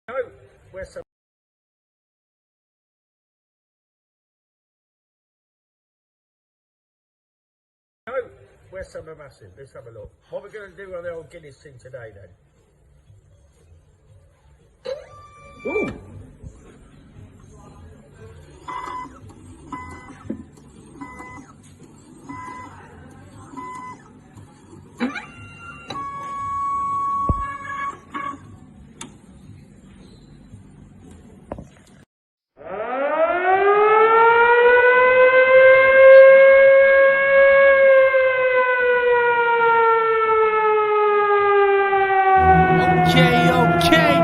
No, where's some? No, where's Summer Massive? Let's have a look. What are we going to do on the old Guinness thing today then? Ooh. Okay.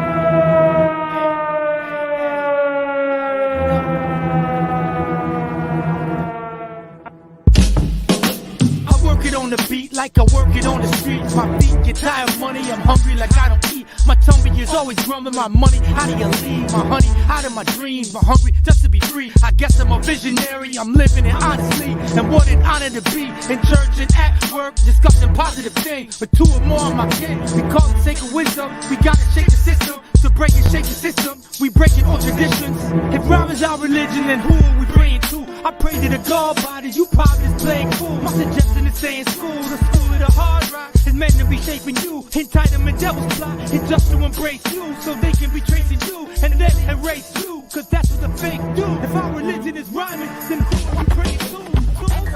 I work it on the beat like I work it on the streets. My feet get tired of money, I'm hungry like I don't eat. My tummy is always grumbling my money. How do you leave? My honey, out of my dreams. I'm hungry just to be free. I guess I'm a visionary, I'm living it honestly. And what an honor to be in church and at work, discussing positive things. But two or more on my kin, we call it sacred wisdom. We gotta shake the system, to break and shake the system. We breaking all traditions. If rhyme is our religion, then who are we praying to? I pray to the God body, you probably just playing cool. My suggestion is saying school, the school of the hard rock is meant to be shaping you. Entitlement devil's plot is just to embrace you, so they can be tracing you and then erase you. Cause that's what the fake do. If our religion is rhyming, then who are we praying to? Wake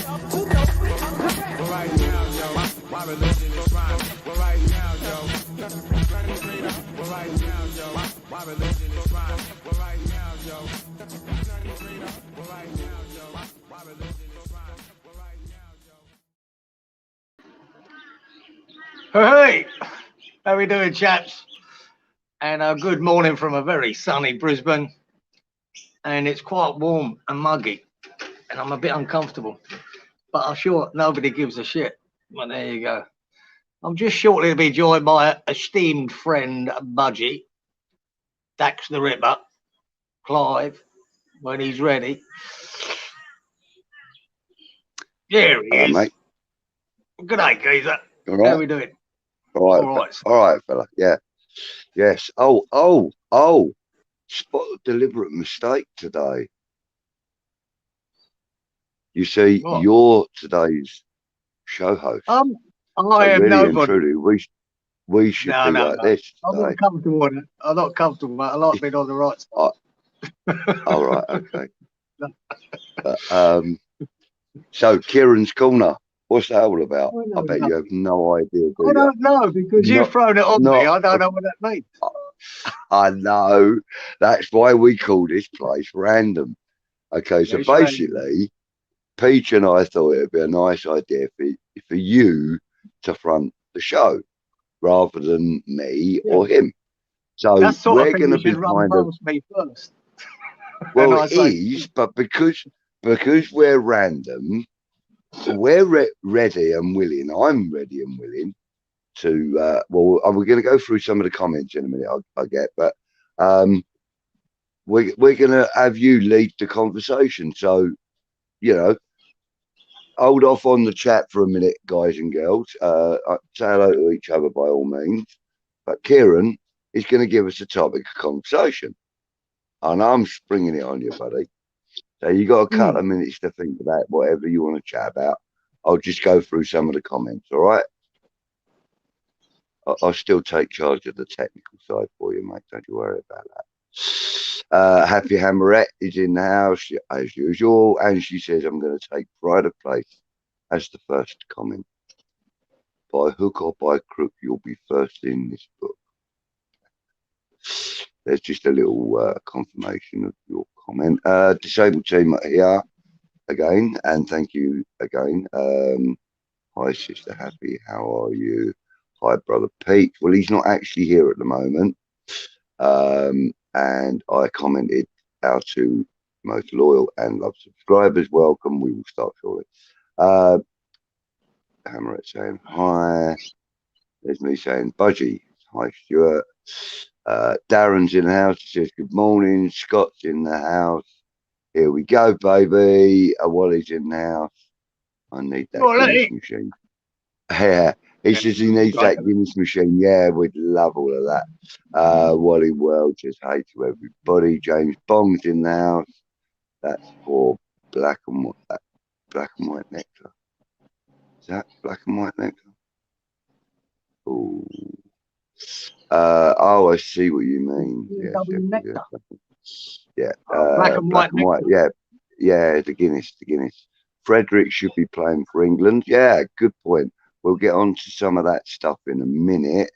up, who knows? Well, right now, yo, my religion is rhyming. Well, right now, yo, well, right now, yo, my religion is rhyming. Well, right now, yo, well, right now, yo, my religion is rhyming. Well, right now, yo. Hey, how we doing, chaps? And good morning from a very sunny Brisbane. And it's quite warm and muggy, and I'm a bit uncomfortable. But I'm sure nobody gives a shit. Well, there you go. I'm just shortly to be joined by an esteemed friend, Budgie, Dax the Ripper, Clive, when he's ready. There he is. Mate. Good day, geezer. All right. How we doing? All right, fella. Yeah. Yes. Oh. Spot a deliberate mistake today. You see, What? you're today's show host. I so am really nobody. and truly, we should be like this I'm today. not comfortable with it. I'm not comfortable, mate. I like being on the right side. All right. Okay. So Cieran's corner. What's that all about? I bet you have no idea. I don't know, because you've thrown it on me. I don't know what that means. I know. That's why we call this place random. Okay, so basically, Peach and I thought it would be a nice idea for you to front the show rather than me or him. So we're going to be kind of me first. Well, it is, but because we're random, we're ready and willing. I'm ready and willing to. Well, we're going to go through some of the comments in a minute. I get, but we're going to have you lead the conversation. So, hold off on the chat for a minute, guys and girls. Say hello to each other by all means. But Cieran is going to give us a topic of conversation, and I'm springing it on you, buddy. So you got a couple of minutes to think about whatever you want to chat about. I'll just go through some of the comments. All right. I'll still take charge of the technical side for you, mate. Don't you worry about that. Happy Hammerette is in the house as usual, and she says, I'm going to take pride of place as the first comment. By hook or by crook, you'll be first in this book. There's just a little confirmation of your comment. Disabled team here again, and thank you again. Hi, Sister Happy, how are you? Hi, Brother Pete. Well, he's not actually here at the moment. And I commented, our two most loyal and loved subscribers, welcome. We will start shortly. Hammerette saying hi. There's me saying Budgie. Hi, Stuart. Darren's in the house. He says good morning. Scott's in the house. Here we go, baby. Wally's in the house. I need that machine. Yeah. He Yeah. says he needs Great. that Guinness machine. Yeah, we'd love all of that. Wally World says hey to everybody. James Bong's in the house. That's for black and white. That black and white nectar. Is that black and white nectar? Ooh. Oh, I see what you mean. Yes, Double yes, nectar. yeah. Black and white nectar. Yeah, yeah. The Guinness. Frederick should be playing for England. Yeah, good point. We'll get on to some of that stuff in a minute.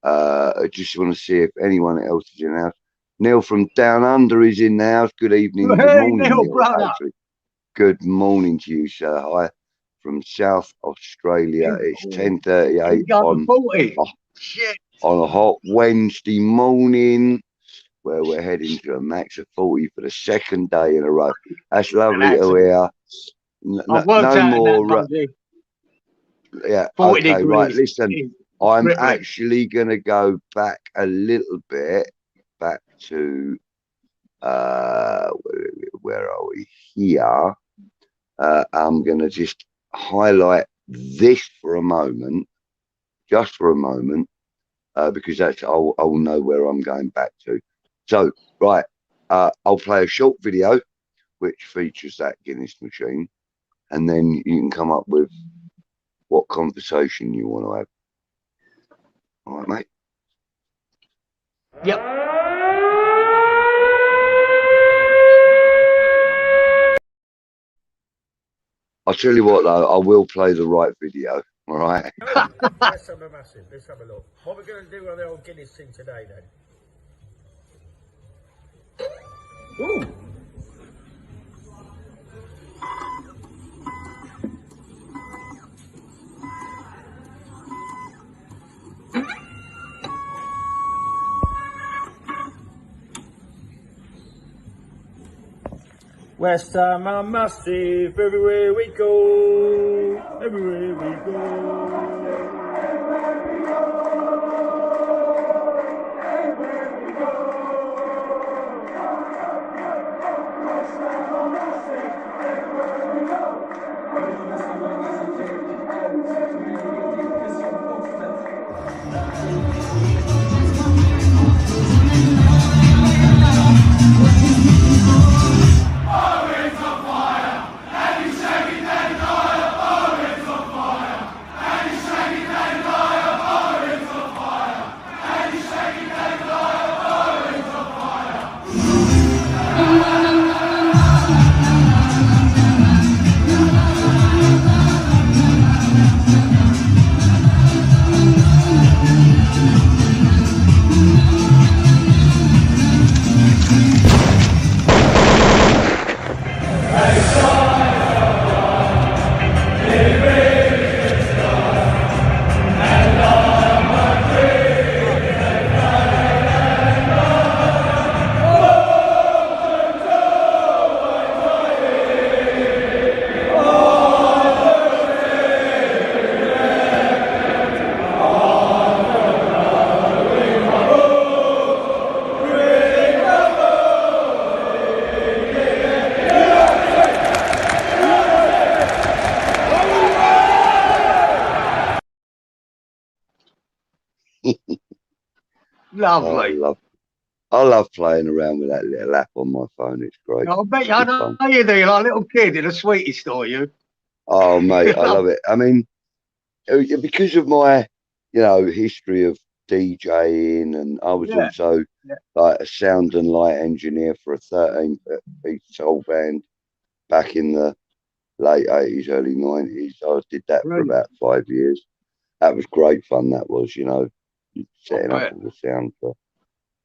I just want to see if anyone else is in the house. Neil from Down Under is in the house. Good evening. Good Hey, morning, Neil, Neil. brother. Actually, good morning to you, sir. Hi from South Australia. It's 10:38 on 40. Shit. on a hot Wednesday morning, where we're heading to a max of 40 for the second day in a row. That's lovely to hear. I've worked No out in that, more. Bungie. Yeah. 40 Okay. degrees. Right. Listen. I'm Ripley. actually going to go back a little bit, back to, where are we? Here. I'm going to just highlight this for a moment, just for a moment, because that's, I'll know where I'm going back to. So, right, I'll play a short video, which features that Guinness machine, and then you can come up with what conversation you want to have. All right, mate? Yep. I'll tell you what, though, I will play the right video. All right. Let's have a massive. Let's have a look. What we're going to do on the old Guinness thing today, then? Ooh. West Ham are massive, everywhere we go, everywhere we go. Lovely. I love playing around with that little app on my phone. It's great. I bet you, I know you do. You're like a little kid in a sweetie store, you. Oh, mate, I love it. I mean, because of my, history of DJing, and I was also like a sound and light engineer for a 13-piece soul band back in the late 80s, early 90s. I did that for about 5 years. That was great fun. That was, setting up all the sound for,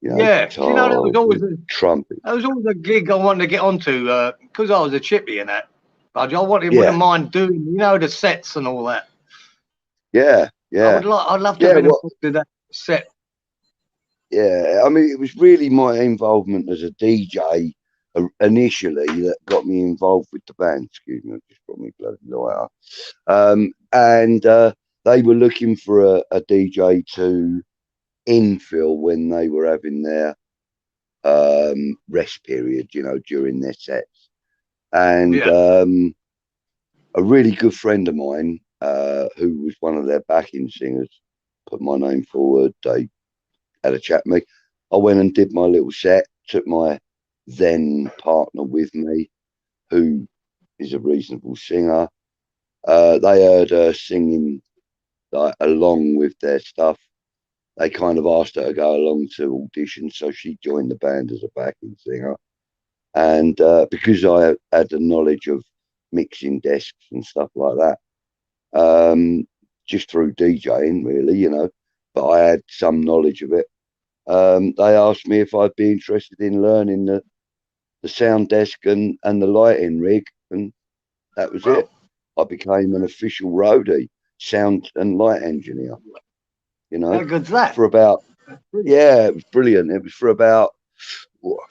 guitar, that was always trumpet. That was always a gig I wanted to get onto because I was a chippy and that. But I wouldn't mind doing, the sets and all that. Yeah. I'd love to have been involved in that set. Yeah, I mean, it was really my involvement as a DJ initially that got me involved with the band. Excuse me, I just brought me bloody lighter. And they were looking for a DJ to infill when they were having their rest period, during their sets. And a really good friend of mine who was one of their backing singers, put my name forward. They had a chat with me. I went and did my little set, took my then partner with me, who is a reasonable singer. They heard her singing like along with their stuff. They kind of asked her to go along to audition, so she joined the band as a backing singer. And because I had the knowledge of mixing desks and stuff like that, just through DJing, really, you know, but I had some knowledge of it. They asked me if I'd be interested in learning the sound desk and the lighting rig, and that was it. I became an official roadie, sound and light engineer. You know, How good's that? for about it was brilliant. It was for about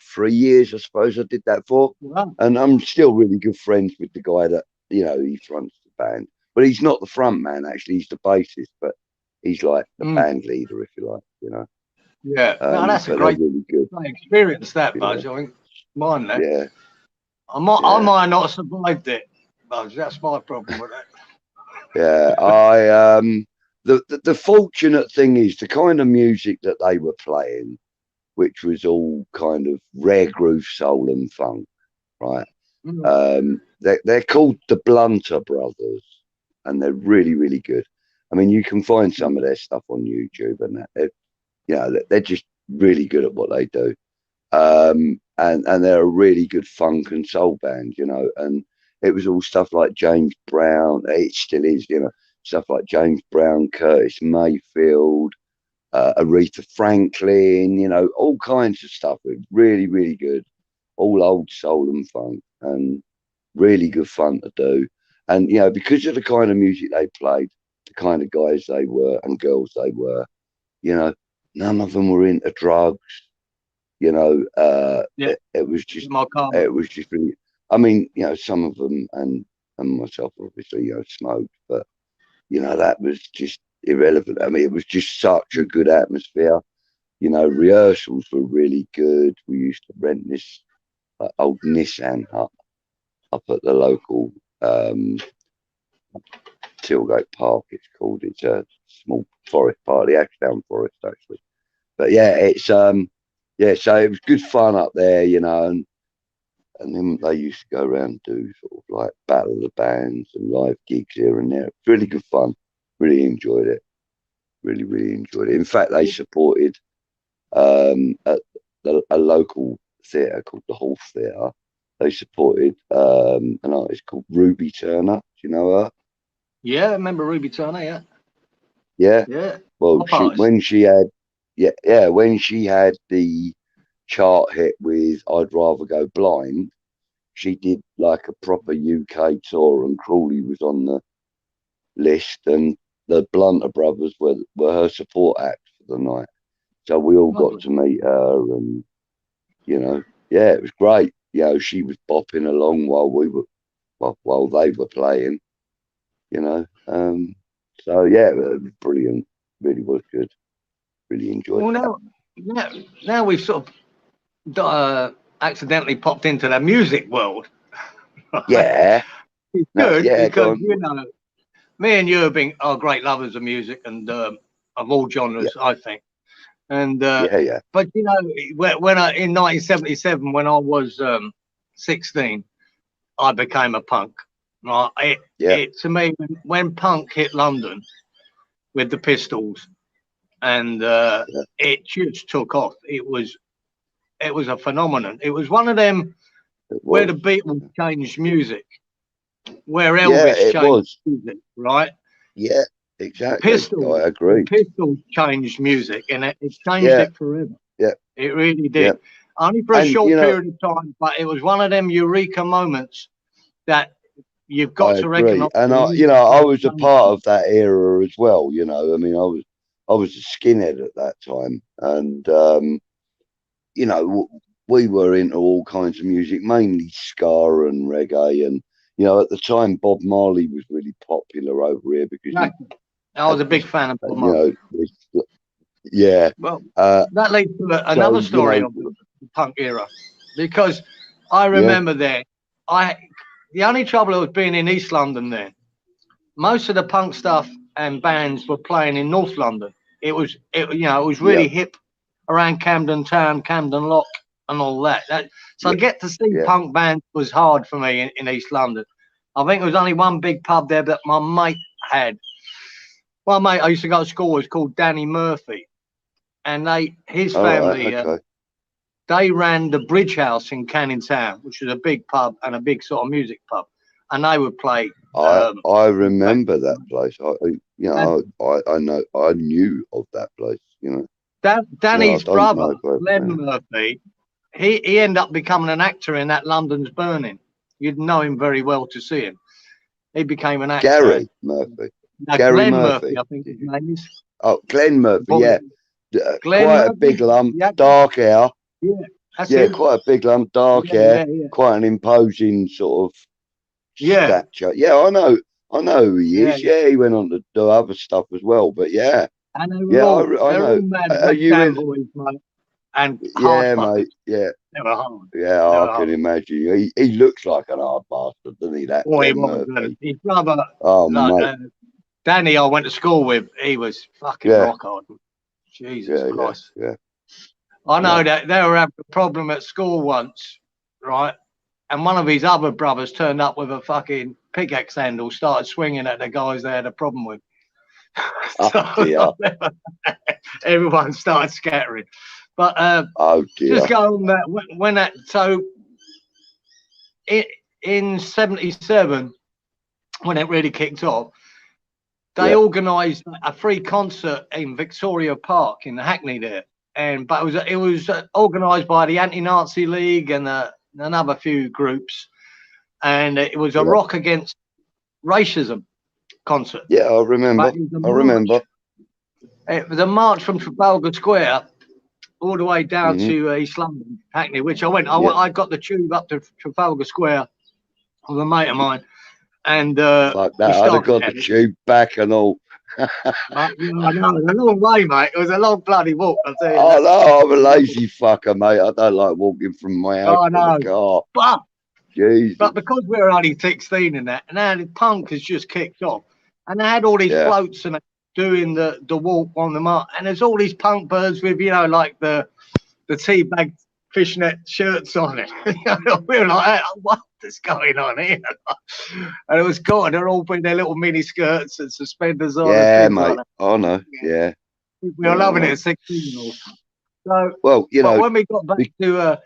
3 years, I suppose. I did that for, Wow. and I'm still really good friends with the guy that he fronts the band. But he's not the front man, actually. He's the bassist, but he's like the band leader, if you like. You know. Yeah. No, that's a but great, they're really good. great experience, that, Yeah. Buzz. I think mine, that. Yeah. I might not have survived it, Buzz. That's my problem with that. Yeah. The fortunate thing is the kind of music that they were playing, which was all kind of rare groove, soul and funk, right? They're called the Blunter Brothers, and they're really, really good. I mean, you can find some of their stuff on YouTube, and they're just really good at what they do. And they're a really good funk and soul band, you know. And it was all stuff like James Brown. It still is, you know, stuff like James Brown, Curtis Mayfield, Aretha Franklin, you know, all kinds of stuff. It was really, really good. All old soul and funk, and really good fun to do. And, you know, because of the kind of music they played, the kind of guys they were and girls they were, you know, none of them were into drugs. You know, it was just really. I mean, you know, some of them and myself obviously, you know, smoked, but you know, that was just irrelevant. I mean, it was just such a good atmosphere. You know, rehearsals were really good. We used to rent this old Nissan hut up at the local Tilgate Park. It's called. It's a small forest part, the Ashdown Forest, actually. But yeah, it's so it was good fun up there, you know, and then they used to go around and do sort of like battle of the bands and live gigs here and there. Really good fun. Really enjoyed it. Really, really enjoyed it. In fact, they supported at a local theatre called the Hall Theatre. They supported an artist called Ruby Turner. Do you know her? Yeah, I remember Ruby Turner. Yeah. Yeah. Yeah. Well, when she had the chart hit with "I'd Rather Go Blind," she did like a proper UK tour, and Crawley was on the list, and the Blunter Brothers were her support act for the night. So we all got to meet her, and you know, yeah, it was great. You know, she was bopping along while they were playing. You know, so yeah, it was brilliant. Really was good. Really enjoyed it. Now we've sort of accidentally popped into the music world. Yeah. It's good because, you know, me and you are great lovers of music and of all genres, I think. And but you know, when in 1977, when I was 16, I became a punk. Right? To me, when punk hit London with the Pistols, and it just took off. It was a phenomenon. It was one of them where the Beatles changed music, where Elvis changed music, right? Yeah, exactly. I agree. The Pistols changed music, and it changed it forever. Yeah, it really did. Yeah. Only for a short period of time, but it was one of them eureka moments that you've got to recognize. And I was a part of that era as well. You know, I mean, I was a skinhead at that time, and you know, we were into all kinds of music, mainly ska and reggae, and you know, at the time Bob Marley was really popular over here because I was a big fan of Bob Marley. Well, that leads to another story of the punk era, because I remember the only trouble was being in East London then most of the punk stuff and bands were playing in North London. It was really hip around Camden Town, Camden Lock, and all that. So to get to see punk bands was hard for me in East London. I think there was only one big pub there that my mate had. One mate I used to go to school with was called Danny Murphy, and his family they ran the Bridge House in Canning Town, which was a big pub and a big sort of music pub, and they would play. I remember that place. I knew of that place. You know, Danny's brother, Glenn Murphy, he ended up becoming an actor in that London's Burning. You'd know him very well to see him. He became an actor. Gary Murphy. No, Gary Glenn Murphy. I think his name is. Oh, Glenn Murphy. Yeah, Glenn quite Murphy. A big lump, dark hair. Yeah, that's him. Quite a big lump, dark hair. Quite an imposing sort of stature. Yeah, I know who he is. Yeah, he went on to do other stuff as well. But yeah, and I know. Are you boys, mate? And mate. Yeah. They were hard. Yeah, I can imagine. He looks like an hard bastard, doesn't he? That boy, he was. His brother, mate. Danny, I went to school with. He was fucking rock hard. Jesus Christ. Yeah. I know that they were having a problem at school once, right? And one of his other brothers turned up with a fucking pickaxe handle, started swinging at the guys they had a problem with. Everyone started scattering. But just go on that. So in '77, when it really kicked off, they organised a free concert in Victoria Park in Hackney there, but it was organised by the Anti-Nazi League and another few groups, and it was a rock against racism concert. Yeah, I remember. It was a march from Trafalgar Square all the way down to East London, Hackney, which I went. I got the tube up to Trafalgar Square with a mate of mine, and fuck that, I'd have got the tube back and all. I know, a long way, mate. It was a long bloody walk, I'll tell you. Oh no, I'm a lazy fucker, mate. I don't like walking from my house to the car. But because we were only 16 in that, and now the punk has just kicked off, and they had all these floats and doing the walk on the mark, and there's all these punk birds with, you know, like the tea bag fishnet shirts on it. We were like, what is going on here? And it was cool, and they're all with their little mini skirts and suspenders on. Yeah, mate. I know. Yeah. We were loving it at 16. So, well, you know, when we got back to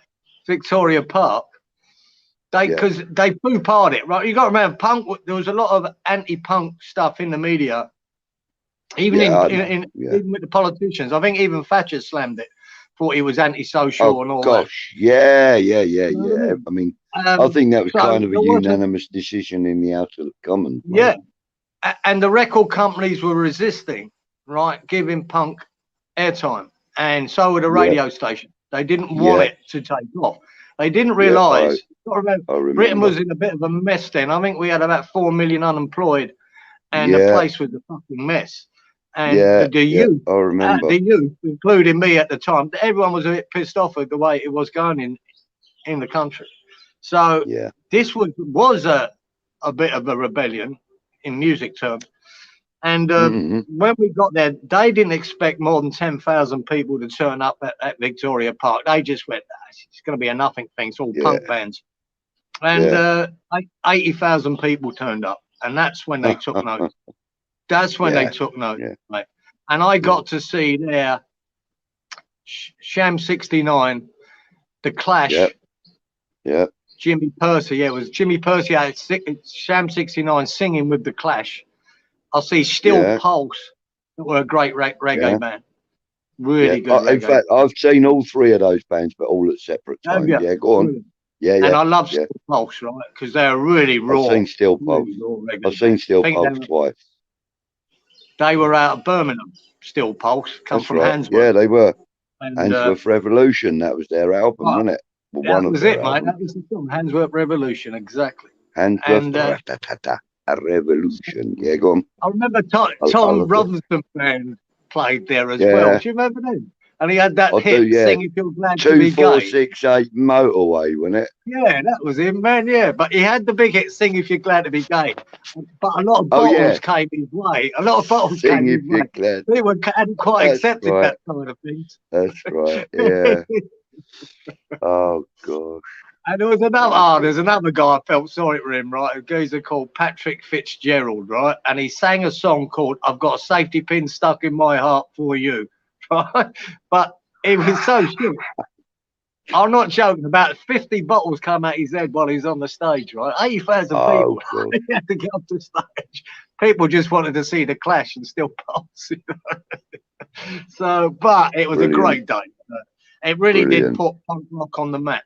Victoria Park, because they poo-pah'd it, right? You got to remember, punk. There was a lot of anti-punk stuff in the media. Even even with the politicians, I think even Thatcher slammed it, thought he was antisocial and all that. Gosh, yeah. I mean, I think that was kind of a unanimous decision in the House of Commons. Yeah, and the record companies were resisting, right, giving punk airtime, and so were the radio stations. They didn't want it to take off. They didn't realise. Britain was in a bit of a mess then. I think we had about 4 million unemployed, and the place was a fucking mess. And the youth, including me at the time, everyone was a bit pissed off with the way it was going in the country. So this was a bit of a rebellion in music terms. And when we got there, they didn't expect more than 10,000 people to turn up at Victoria Park. They just went, it's going to be a nothing thing. It's all punk bands. And 80,000 people turned up. And that's when they took notice. That's when they took notice, mate. And I got to see there Sham 69, The Clash. Jimmy Percy. Yeah, it was Jimmy Percy at Sham 69 singing with The Clash. I see Still Pulse, that were a great reggae band. Really good. In fact, I've seen all three of those bands, but all at separate times. Yeah, go on. Yeah. And I love Still Pulse, right? Because they're really raw. I've seen Still Pulse. I've seen Still Pulse twice. They were out of Birmingham. Still Pulse comes from Handsworth. Yeah, they were. And, Handsworth Revolution. That was their album, wasn't it? Well, that was it, mate. That was the song. Handsworth Revolution, exactly. Handsworth Revolution. Yeah, go on. I remember Tom Robinson band played there as well. Do you remember them? And he had that I hit, do, yeah. Sing If You're Glad to Be Gay. 2468 motorway, wasn't it? Yeah, that was him, man. Yeah, but he had the big hit, Sing If You're Glad to Be Gay. But a lot of Oh, bottles yeah. came his way. A lot of bottles Sing came if his you're way. glad. People hadn't quite That's accepted right. that kind of things. That's right. Yeah. Oh gosh. And there was another, there's another guy I felt sorry for him, right? A geezer called Patrick Fitzgerald, right? And he sang a song called "I've Got a Safety Pin Stuck in My Heart for You," right? But it was so shit. I'm not joking. About 50 bottles come out his head while he's on the stage, right? 80,000 Oh people. god. He had to get up the stage. People just wanted to see the Clash and still pulse. You know? So, but it was Brilliant. a great day. It really did Brilliant. put punk rock on the map.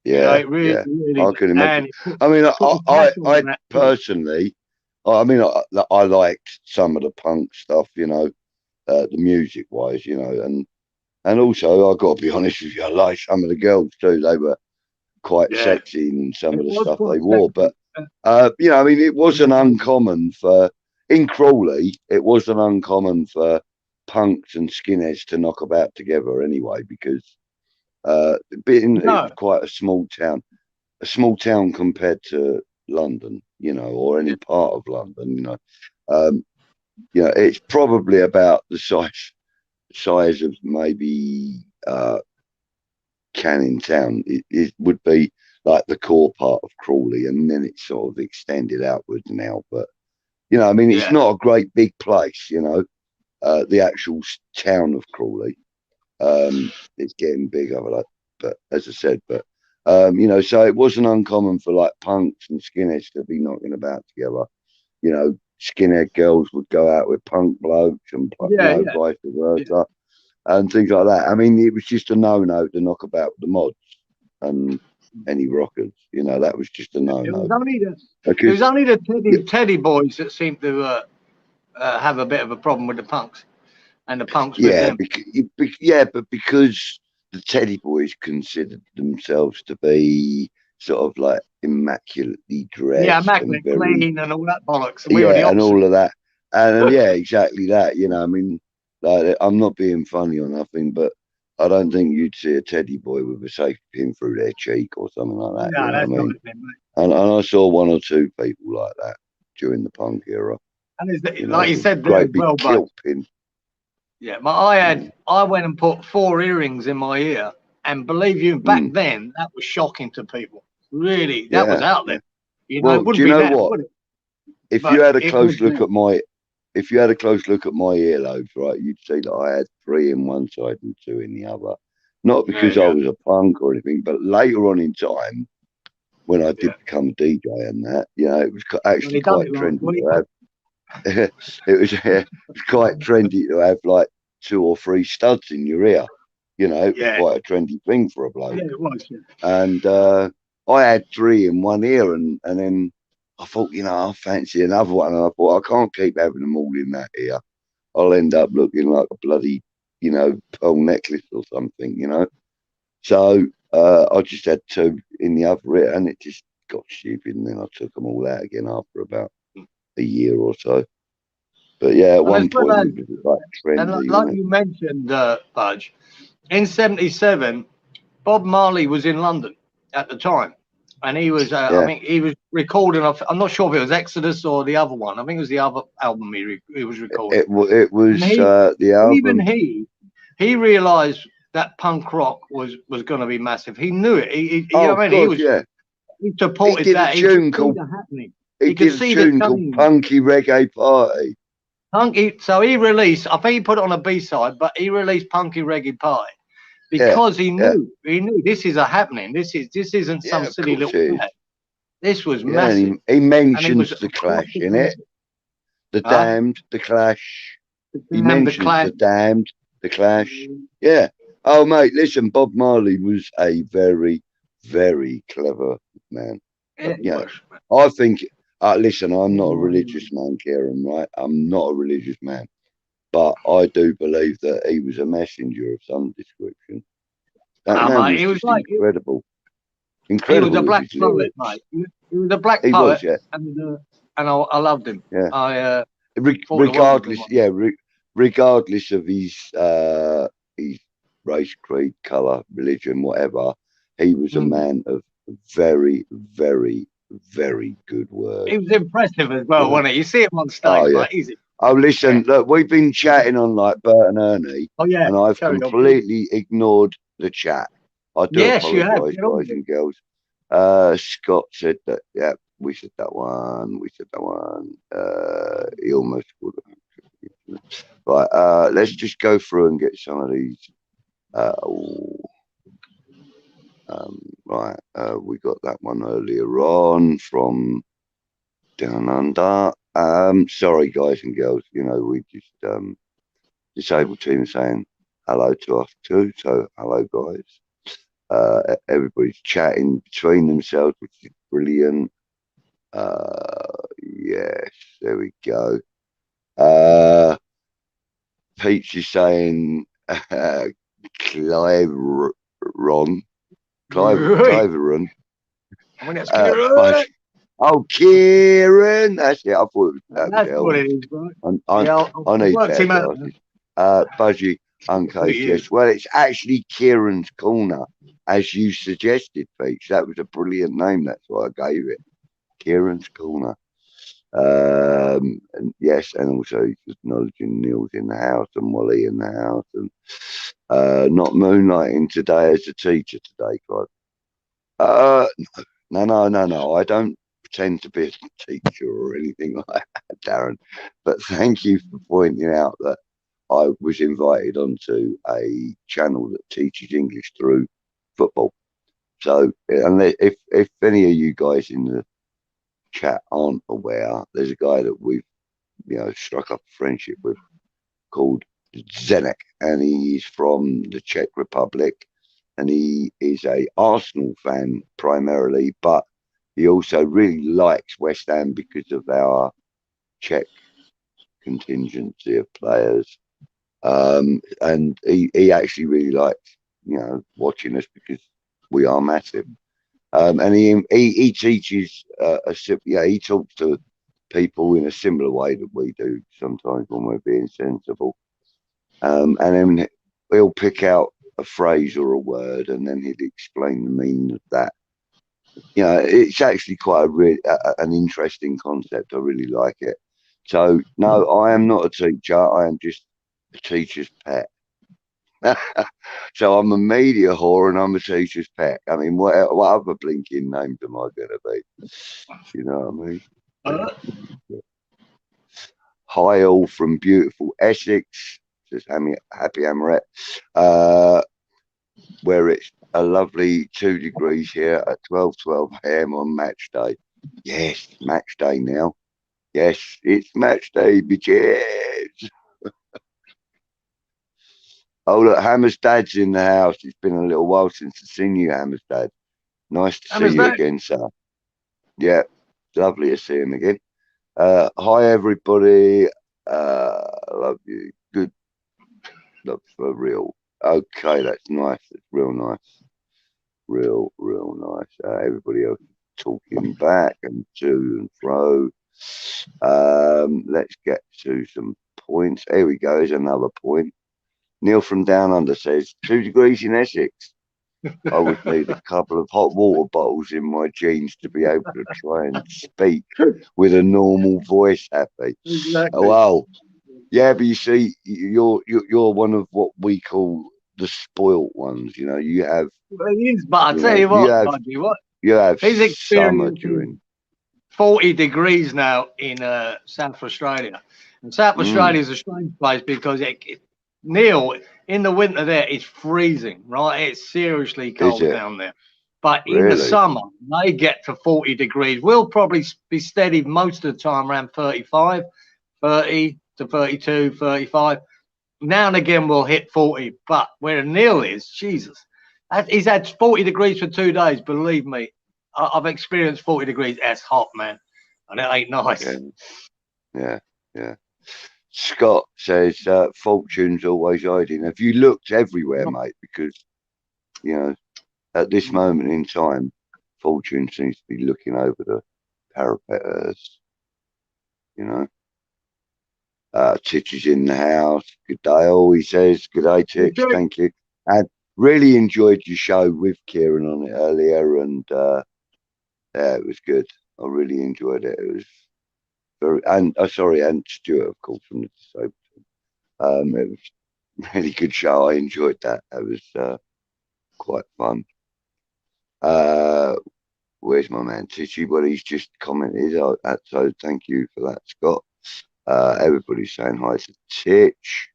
Yeah. You know, it really, Yeah. really I did. can imagine. And I mean, I that personally, I mean, I liked some of the punk stuff, you know, the music wise, you know, and also I got to be honest with you, I like some of the girls too. They were quite yeah, sexy in some it of the was stuff quite they wore. sexy. But you know, I mean, it wasn't uncommon for in Crawley. It wasn't uncommon for punks and skinheads to knock about together anyway, because being it was No, quite a small town compared to London, you know, or any part of London, you know, it's probably about the size of maybe Canning Town. It would be like the core part of Crawley, and then it's sort of extended outwards now. But you know, I mean, it's yeah, not a great big place, you know. The actual town of Crawley, it's getting bigger, but as I said, you know, so it wasn't uncommon for like punks and skinheads to be knocking about together. You know, skinhead girls would go out with punk blokes, and you yeah, know, yeah, vice versa, yeah. and things like that. I mean, it was just a no-no to knock about with the mods and any rockers. You know, that was just a It no-no was only the it because was only the Teddy boys that seemed to have a bit of a problem with the punks, and the punks with yeah, them. but because the Teddy Boys considered themselves to be sort of like immaculately Yeah, dressed and immaculate, very clean, and all that bollocks. And we were the yeah, and opposite. all of that, and yeah, exactly that. You know, I mean, like, I'm not being funny or nothing, but I don't think you'd see a Teddy Boy with a safety pin through their cheek or something like that. No, You know that's what I not mean? it, mate. And I saw one or two people like that during the punk era. And You know, like you with a said there as great big well, but kilt pin. yeah, I went and put 4 earrings in my ear, and believe you, back Mm, then that was shocking to people. Really, that was yeah, out yeah. there. You know, it Well, do wouldn't you be know now, what? would it? If you But had a it was close look at my if you had a close look at my earlobes, right, you'd see that I had 3 in one side and 2 in the other. Not there because you I go. was a punk or anything, but later on in time, when I Yeah, did become a DJ and that, you know, it was well, actually he done quite it last trendy week. to have. It was quite trendy to have like 2 or 3 studs in your ear. You know, it was Yeah, quite a trendy thing for a yeah, bloke. it was. Yeah. And I had 3 in one ear, and then I thought, you know, I fancy another one. And I thought, I can't keep having them all in that ear. I'll end up looking like a bloody, you know, pearl necklace or something, you know. So I just had 2 in the other ear, and it just got stupid. And then I took them all out again after about a year or so. But yeah, at And as one well point as, it was like and trendy, like wasn't it? you mentioned, Budge, in '77, Bob Marley was in London at the time, and he was, I Yeah. think, he was recording. I'm not sure if it was Exodus or the other one. I think it was the other album he was recording. It was And he, the even album. he realised that punk rock was going to be massive. He knew it. You know Oh what I mean? God, yeah. He He supported did a that. He could tune see called the happening. he He could did a see the tune called change. Punky Reggae Party. So he released. I think he put it on a B-side, but he released Punky Reggae Pie Yeah, because he yeah, knew this is a happening. This isn't some yeah. Of silly course little it is. fad. This was Yeah, massive, and he and he was mentions the across Clash the in it. country. The Huh? Damned, the Clash. He Damn the mentions Clash. the Damned, the Clash. Yeah. Oh mate, listen, Bob Marley was a very, very clever man. It You was. know, I think. Listen, I'm not a religious man, Kieran. Right? I'm not a religious man, but I do believe that he was a messenger of some description. That man Mate, was he was just like incredible, he was incredible a with black his poet, lyrics. mate. He was a black He was, poet, yeah, and I loved him. yeah. I thought the world of him. Regardless, yeah, regardless of his race, creed, colour, religion, whatever. He was a Mm. man of very, very, very good words. He was impressive as well, Yeah. wasn't he? You see him on stage, Oh, yeah. like easy. Oh, listen, look, we've been chatting on like Bert and Ernie, Oh yeah, and I've carry on. completely ignored the chat. I do Yes, you have. apologise, Get on guys with it. and girls. Scott said that, yeah, we said that one. We said that one. He almost would have. Right, let's just go through and get some of these. Right, we got that one earlier on from Down Under. Sorry, guys and girls, you know, we just disabled team saying hello to us too. So hello, guys. Everybody's chatting between themselves, which is brilliant. Yes, there we go. Peach is saying Clive Ron. Right. Cliveron. I mean, that's Oh, Cieran. That's it. I thought that was That's what it Elvis. is, right? Yeah, I I've need worked better him out. glasses. Budgie, uncased, It is. yes. Well, it's actually Kieran's Corner, as you suggested, Peach. That was a brilliant name. That's why I gave it. Kieran's Corner. And yes, and also he's acknowledging Neil's in the house and Wally in the house, and not moonlighting today as a teacher today, Clive. No. I don't pretend to be a teacher or anything like that, Darren. But thank you for pointing out that I was invited onto a channel that teaches English through football. So, unless if any of you guys in the chat aren't aware, there's a guy that we've struck up a friendship with called Zenek, and he's from the Czech Republic, and he is a Arsenal fan primarily, but he also really likes West Ham because of our Czech contingency of players. And he actually really likes watching us because we are massive. And he teaches he talks to people in a similar way that we do sometimes when we're being sensible. And then he'll pick out a phrase or a word, and then he'd explain the meaning of that. It's actually quite an interesting concept. I really like it. So no, I am not a teacher. I am just a teacher's pet. So I'm a media whore and I'm a teacher's pet. I mean, what other blinking names am I going to be? You know what I mean? Hi all from beautiful Essex, says Happy Amaret, where it's a lovely 2 degrees here at 12:12 a.m. on match day. Yes, match day now. Yes, it's match day, bitches. Oh, look, Hammer's dad's in the house. It's been a little while since I've seen you, Hammer's dad. Nice to see you again, sir. Yeah, lovely to see him again. Hi, everybody. Love you. Good. Love for real. Okay, that's nice. It's real nice. Real nice. Everybody else talking back and to and fro. Let's get to some points. Here we go. Here's another point. Neil from Down Under says 2 degrees in Essex. I would need a couple of hot water bottles in my jeans to be able to try and speak with a normal voice, Happy. Exactly. Well, yeah, but you see, you're one of what we call the spoilt ones. You have. Well, he is, but I tell you what, Budgie, you have he's summer during 40 degrees now in South Australia. And South Australia is a strange place because Neil, in the winter there, it's freezing, right? It's seriously cold down there. But in the summer, they get to 40 degrees. We'll probably be steady most of the time around 35, 30 to 32, 35. Now and again, we'll hit 40. But where Neil is, Jesus, he's had 40 degrees for 2 days. Believe me, I've experienced 40 degrees. That's hot, man. And it ain't nice. Yeah. Scott says, fortune's always hiding. Have you looked everywhere, mate? Because, at this moment in time, fortune seems to be looking over the parapet. Titch is in the house. Good day, all he says. Good day, Titch. Thank you. And really enjoyed your show with Cieran on it earlier, and yeah, it was good. I really enjoyed it. It was very, and sorry, and Stuart, of course, from the Disabled. It was a really good show. I enjoyed that. It was quite fun. Where's my man Titchy? Well, he's just commented. So thank you for that, Scott. Everybody's saying hi to Titch.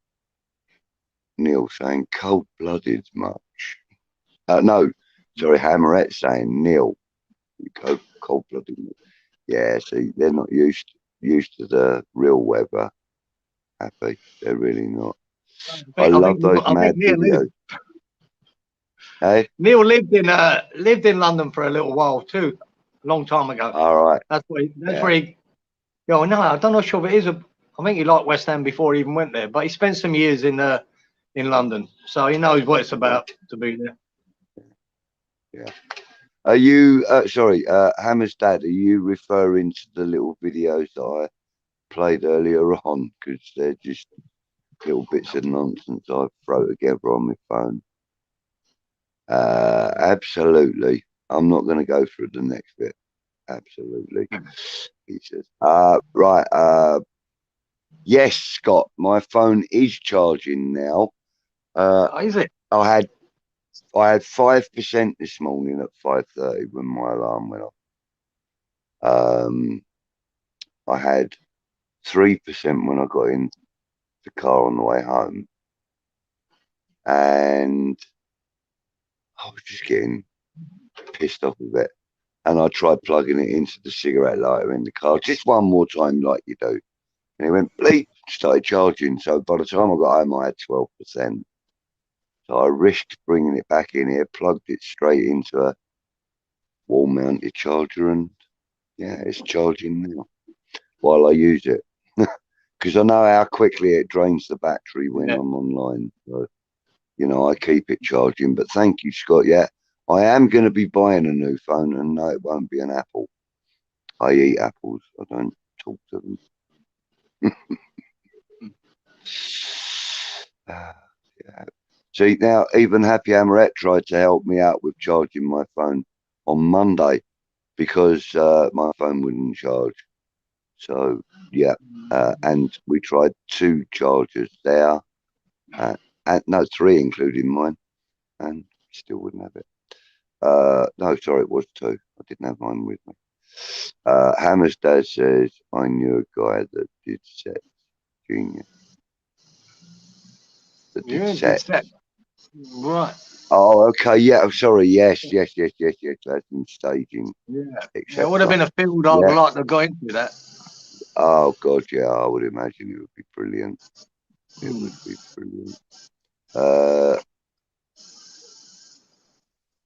Neil saying cold-blooded much. No, sorry, Hammerette saying Neil. Cold-blooded. Yeah, see, they're not used to the real weather. Happy, they're really not. I love those mad videos. Hey, Neil lived in London for a little while too, a long time ago. all right. That's where he. Yeah, no, I don't know sure if it is. I think he liked West Ham before he even went there, but he spent some years in London, so he knows what it's about to be there. Yeah. Are you sorry, Hammer's dad? Are you referring to the little videos that I played earlier on? Because they're just little bits of nonsense I throw together on my phone. Absolutely. I'm not going to go through the next bit. Absolutely. He says, right. Yes, Scott, my phone is charging now. Is it? I had 5% this morning at 5:30 when my alarm went off. I had 3% when I got in the car on the way home, and I was just getting pissed off with it. And I tried plugging it into the cigarette lighter in the car just one more time, like you do. And it went bleep, started charging. So by the time I got home, I had 12%. So I risked bringing it back in here, plugged it straight into a wall-mounted charger, and yeah, it's charging now while I use it. Because I know how quickly it drains the battery when I'm online. So, you know, I keep it charging. But thank you, Scott. Yeah, I am going to be buying a new phone, and no, it won't be an Apple. I eat apples. I don't talk to them. Yeah. See, now even Happy Hammerette tried to help me out with charging my phone on Monday because my phone wouldn't charge. So, yeah, and we tried 2 chargers there, and no, 3 including mine, and still wouldn't have it. No, sorry, it was 2. I didn't have mine with me. Hammer's dad says, I knew a guy that did sets. Genius. That did sets. Right. Oh, okay. Yeah. I'm sorry. Yes. That's in staging. Yeah. It would have been a field I'd like to go into that. Oh God, yeah. I would imagine it would be brilliant. It would be brilliant.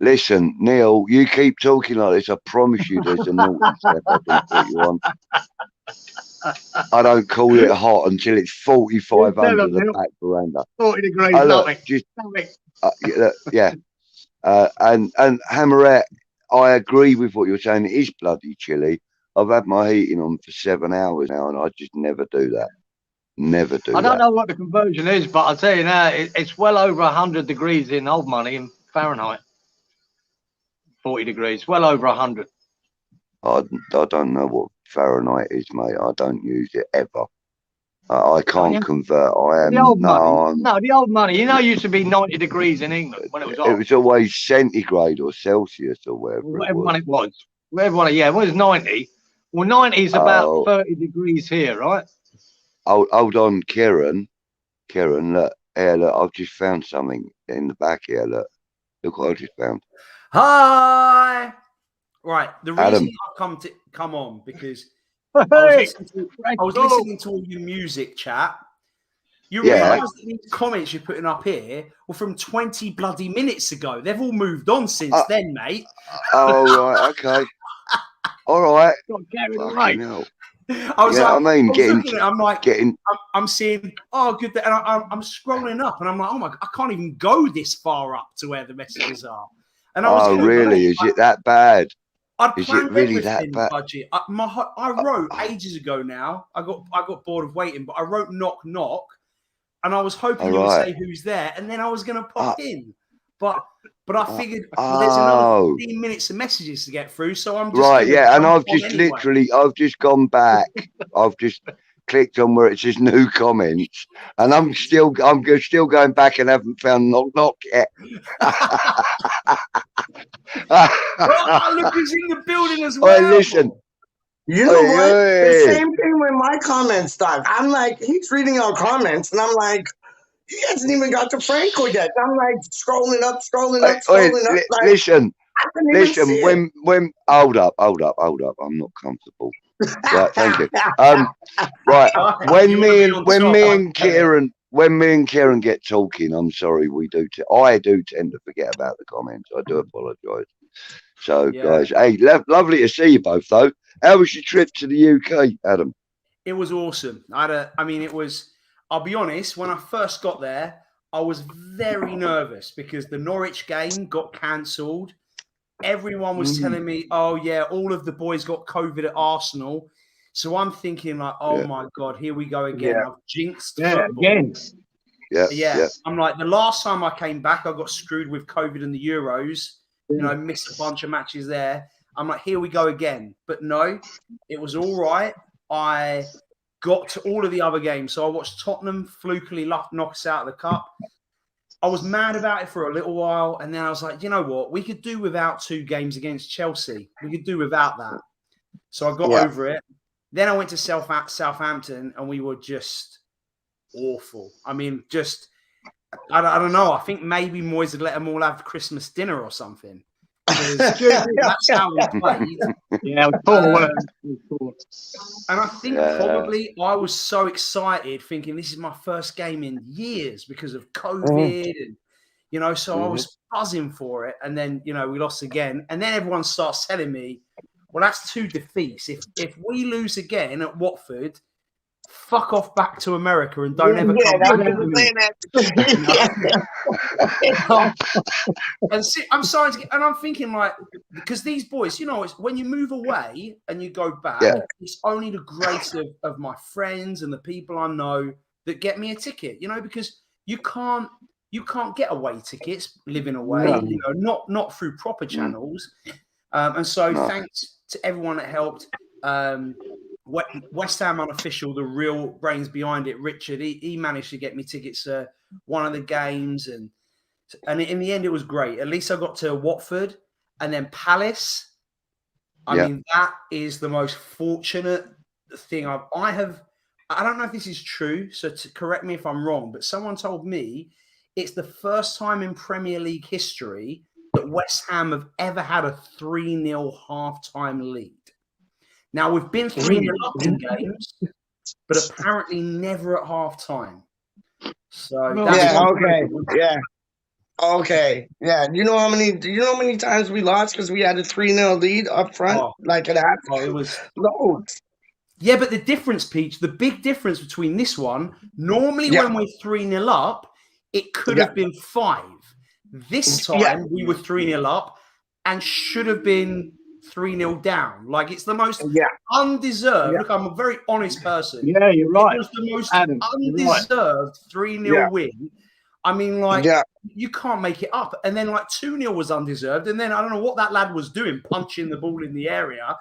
Listen, Neil, you keep talking like this. I promise you, there's a naughty step I can put you on. I don't call it hot until it's 45 under the back veranda. 40 degrees. Look, just yeah. And Hammerette, I agree with what you're saying. It is bloody chilly. I've had my heating on for 7 hours now, and I just never do that. Never do that. I don't know what the conversion is, but I'll tell you now, it's well over 100 degrees in old money in Fahrenheit. 40 degrees, well over 100. I don't know what Fahrenheit is, mate. I don't use it ever. I can't convert. I am the old money. No, the old money. You know, it used to be 90 degrees in England when it was hot. It was always centigrade or Celsius or whatever it was. Yeah, it was 90. Well, 90 is about 30 degrees here, right? Hold on, Cieran. Look, here, look. I've just found something in the back here. Look what I just found. Hi. Right, the reason I've come on because I was listening to all your music chat. You realise that these comments you're putting up here were from 20 bloody minutes ago. They've all moved on since then, mate. Oh, right, okay. All right. I was I'm seeing, good. And I'm scrolling up and I'm like, oh my God, I can't even go this far up to where the messages are. And I was really? Is it that bad? Is it really that bad? Budget. I wrote ages ago now. I got bored of waiting, but I wrote knock knock, and I was hoping you would say who's there, and then I was going to pop in. But I figured there's another 15 minutes of messages to get through, so I'm just and I've just literally, I've just gone back. I've just clicked on where it says new comments, and I'm still going back and haven't found knock knock yet. Oh, look who's in the building as well. Listen. You know what? The same thing with my comments, Doc. I'm like, he's reading our comments, and I'm like, he hasn't even got to Franco yet. I'm like scrolling up. Like, listen, when hold up, I'm not comfortable. Right, thank you. Right, when me and Cieran get talking, I'm sorry, I do tend to forget about the comments. I do apologise. So, guys, hey, lovely to see you both, though. How was your trip to the UK, Adam? It was awesome. I'll be honest, when I first got there, I was very nervous because the Norwich game got cancelled. Everyone was telling me, oh, yeah, all of the boys got COVID at Arsenal. So I'm thinking like, oh, my God, here we go again. I've jinxed football. Again. Yeah. I'm like, the last time I came back, I got screwed with COVID and the Euros. You know, missed a bunch of matches there. I'm like, here we go again. But no, it was all right. I got to all of the other games. So I watched Tottenham flukily knock us out of the cup. I was mad about it for a little while. And then I was like, you know what? We could do without 2 games against Chelsea. We could do without that. So I got over it. Then I went to Southampton and we were just awful. I mean, I don't know. I think maybe Moyes had let them all have Christmas dinner or something. That's how we played. Yeah, and I think probably I was so excited, thinking this is my first game in years because of COVID, and so I was buzzing for it. And then we lost again, and then everyone starts telling me, "Well, that's 2 defeats. If we lose again at Watford, fuck off back to America and don't ever come back." And see, I'm starting to get, and I'm thinking like, because these boys, it's when you move away and you go back, it's only the grace of my friends and the people I know that get me a ticket, because you can't get away tickets living away, not through proper channels. And so thanks to everyone that helped. West Ham unofficial, the real brains behind it, Richard, he managed to get me tickets to one of the games, and in the end it was great. At least I got to Watford and then Palace. I mean, that is the most fortunate thing I have. I don't know if this is true, so to correct me if I'm wrong, but someone told me it's the first time in Premier League history that West Ham have ever had a 3-0 half-time lead. Now, we've been 3-0 up in games, but apparently never at half-time. So that's okay. You know how many times we lost because we had a 3-0 lead up front? Like it happened. Oh, it was loads. Yeah, but the difference, Peach, the big difference between this one, normally when we're 3-0 up, it could have been 5. This time we were 3-0 up and should have been 3-0 down. Like, it's the most undeserved. Look, I'm a very honest person. Yeah, you're right. It was the most undeserved 3-0 win. I mean, like, you can't make it up. And then, like, 2-0 was undeserved. And then I don't know what that lad was doing, punching the ball in the area.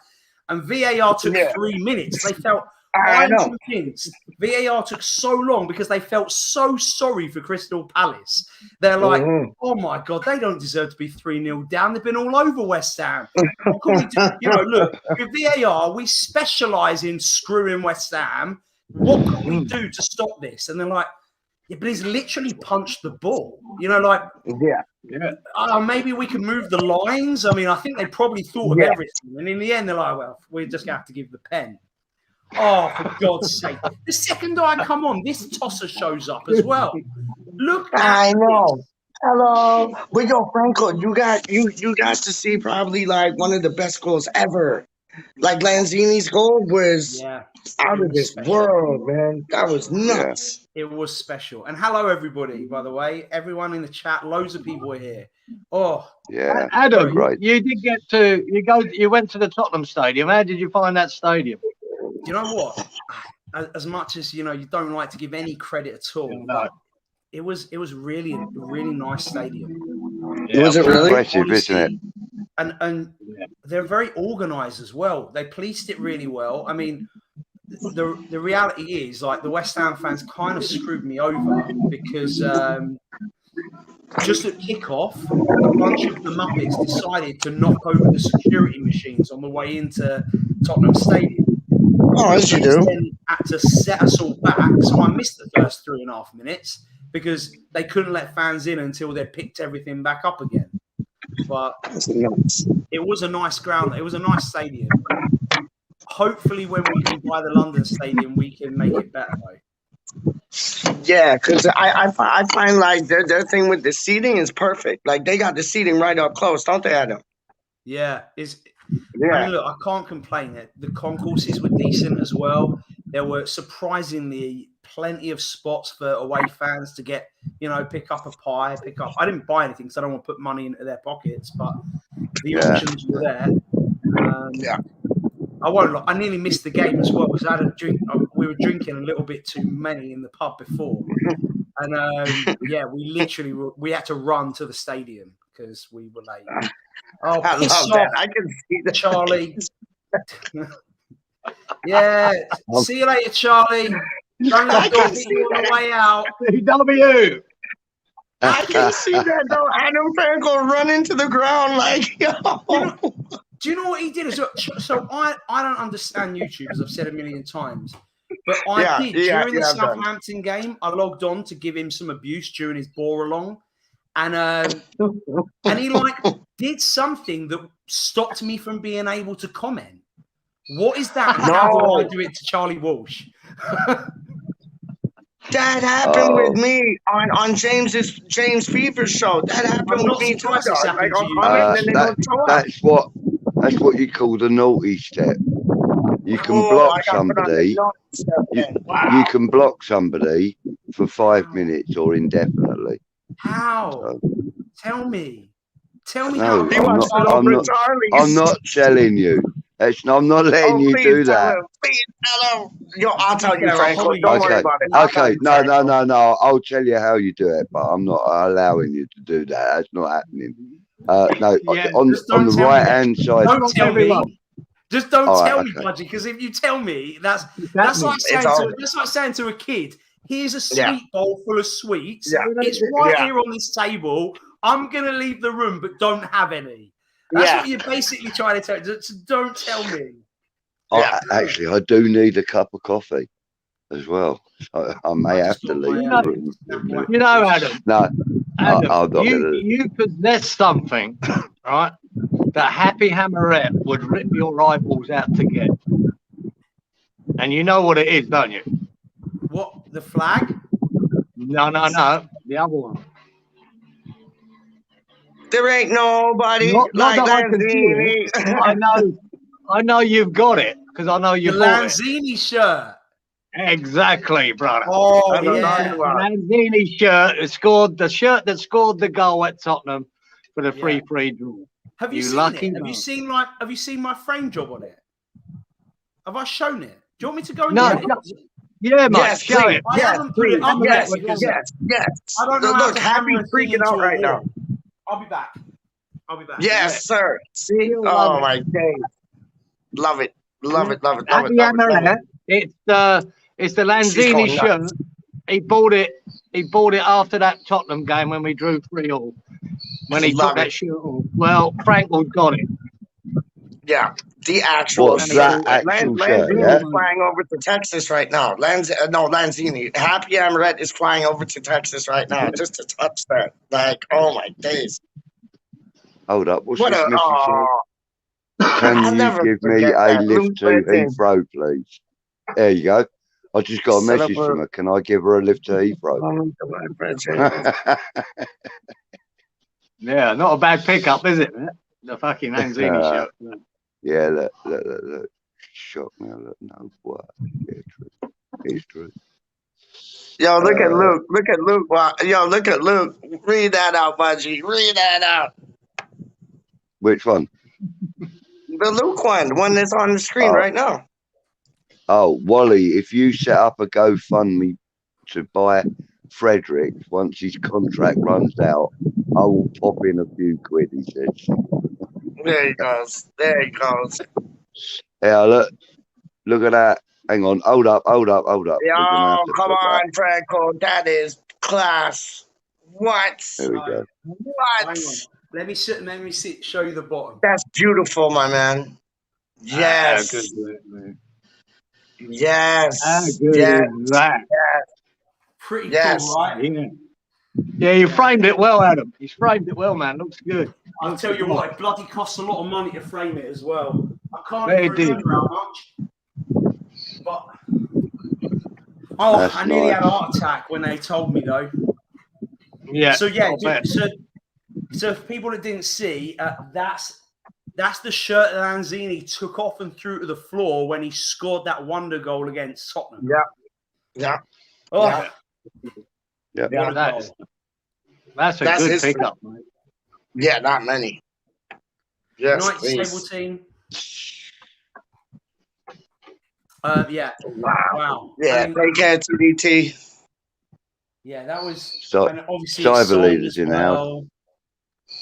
And VAR took 3 minutes. They felt, I'm convinced, VAR took so long because they felt so sorry for Crystal Palace. They're like, oh my God, they don't deserve to be 3-0 down. They've been all over West Ham. What can we do? Look, with VAR, we specialise in screwing West Ham. What can we do to stop this? And they're like, yeah, but he's literally punched the ball. Maybe we can move the lines. I mean, I think they probably thought of everything. And in the end, they're like, well, we're just going to have to give the pen. Oh, for God's sake. The second I come on, this tosser shows up as well. Look at I know. This. Hello. But yo, Franco, you got to see probably like one of the best goals ever. Like Lanzini's goal was out of this world, man. That was nuts. It was special. And hello, everybody, by the way. Everyone in the chat, loads of people are here. Oh, yeah. Adam, you did you went to the Tottenham Stadium. How did you find that stadium? You know what? as much as you don't like to give any credit at all, but it was really a really nice stadium. Was it really? Impressive, isn't it? And they're very organised as well. They policed it really well. I mean, the reality is, like, the West Ham fans kind of screwed me over because just at kickoff, a bunch of the Muppets decided to knock over the security machines on the way into Tottenham Stadium. Oh, as you do. Then had to set us all back, so I missed the first 3.5 minutes because they couldn't let fans in until they picked everything back up again. But it was a nice ground. It was a nice stadium. Hopefully, when we can buy the London Stadium, we can make it better, though. Yeah, because I find like their thing with the seating is perfect. Like, they got the seating right up close, don't they, Adam? Yeah, I mean, look, I can't complain. The concourses were decent as well. There were surprisingly plenty of spots for away fans to get, pick up a pie, I didn't buy anything because I don't want to put money into their pockets, but the options were there. I won't lie, I nearly missed the game as well because I had a drink. We were drinking a little bit too many in the pub before, and we had to run to the stadium because we were late. Oh, I piss love off, that. I can see that, Charlie. Yeah, see you later, Charlie. Don't let go on the way out. CW. I can see that though. Adam Frankel run into the ground like, yo. Do you know what he did as well? So I don't understand YouTube, as I've said a million times. But I did during the Southampton game. I logged on to give him some abuse during his bore along, and he did something that stopped me from being able to comment. What is that? And how do I do it to Charlie Walsh? That happened with me on James Fever's show. That happened with me too. That's what you call the naughty step. You can block somebody. You can block somebody for 5 minutes or indefinitely. How? So, tell me no, how. I'm not telling you. I'm not letting you do that. Please tell him. Yo, I'll tell you, Franco. Don't worry about it. Okay. No. I'll tell you how you do it, but I'm not allowing you to do that. That's not happening. On the right hand side. Don't tell me. Just don't tell me, Budgie, because if you tell me, that's like saying to a kid, here's a sweet bowl full of sweets. Yeah. It's right here on this table. I'm going to leave the room, but don't have any. That's what you're basically trying to tell me. Just don't tell me. Actually, I do need a cup of coffee as well. So I may have to leave the room. You know, Adam. No, Adam, you possess something, right, that Happy Hammerette would rip your eyeballs out to get. And you know what it is, don't you? What? The flag? No. The other one. There ain't nobody like Lanzini. I know you've got it because I know you've got it. Lanzini shirt. Exactly, brother. Oh, yeah. Lanzini shirt the shirt that scored the goal at Tottenham for the 3-3 draw. Have you seen it? Have you seen my frame job on it? Have I shown it? Do you want me to go and get it? Yeah, mate. Show it. I haven't put it up yet because yes. I don't know. Look, Happy's freaking out right now. I'll be back. Yes, sir. See? Oh my days. Love it. Happy Hammerette. It's the Lanzini shirt. He bought it after that Tottenham game when we drew 3-3. When he took that shirt off. Well, Frankel's got it. Yeah, the actual shirt. Lanzini is flying over to Texas right now. Lanzini. Happy Hammerette is flying over to Texas right now just to touch that. Like, oh my days. Hold up. What's this message? Can you give me a lift to Heathrow, please? There you go. I just got a message from her. Can I give her a lift to Heathrow? Yeah, not a bad pickup, is it? The fucking Lanzini shirt. Yeah, look. Shock me. No, what? Yeah, true. It's true. Yo, look at Luke. Look at Luke. Yo, look at Luke. Read that out, Budgie. Read that out. Which one? The Luke one that's on the screen right now. Oh, Wally, if you set up a GoFundMe to buy Frederick once his contract runs out, I will pop in a few quid, he says. There he goes. There he goes. Yeah, look at that. Hang on. Hold up. Yo, We're gonna have to come put that. on, Franco. That is class. What? There we go. What? Hang on. Let me show you the bottom. That's beautiful, my man. Yes. Good work, man. Yes. How good Yes. is that? Pretty Yes. cool, right? Yeah. Yeah, you framed it well, Adam. You framed it well, man. Looks good. I'll tell you what, it bloody costs a lot of money to frame it as well. I can't Yeah, even it did. remember how much. But I nearly had a heart attack when they told me though. Yeah. So yeah, I'll bet. so for people that didn't see, that's the shirt that Lanzini took off and threw to the floor when he scored that wonder goal against Tottenham. Yeah. Oh, Yeah. Yeah, that's a good history. pickup, mate. Yeah, not many. Yes, Night please. Stable team. Yeah. Wow. Yeah, I mean, take care, TDT. yeah, that was. So, and obviously, cyber it's sold leaders as in well.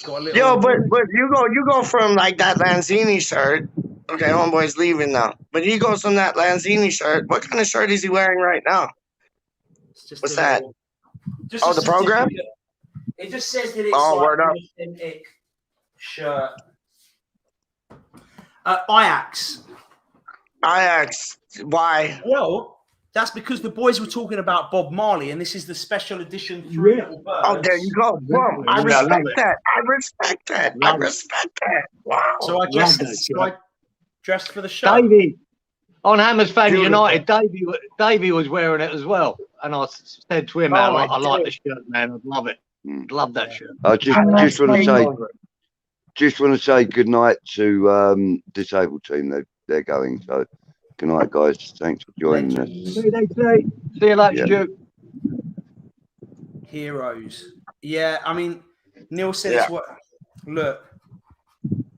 Got a little. Yo, but you go from like that Lanzini shirt. Okay, homeboy's leaving now. But he goes from that Lanzini shirt. What kind of shirt is he wearing right now? It's just What's a that? little- just Oh, a the program? certificate. It just says that it's Oh, like word up. an authentic shirt. Ajax. Why? Well, that's because the boys were talking about Bob Marley, and this is the special edition Three Little Birds. Oh, there you go. Boom. I Yeah, I love respect it. that. I respect that. I Love it. respect that. Wow. So I Love that shirt. dressed for the show. Davey, on Hammers Fans Beautiful. United, Davey was wearing it as well. And I said to him, Oh, I like I the shirt, man. I'd love it. Love that shirt. I just want to say good night to disabled team. They're going. So good night, guys. Thanks for joining us. See you later, Yeah. Stu. Heroes. Yeah, I mean, Neil said Yeah. it's what. Look,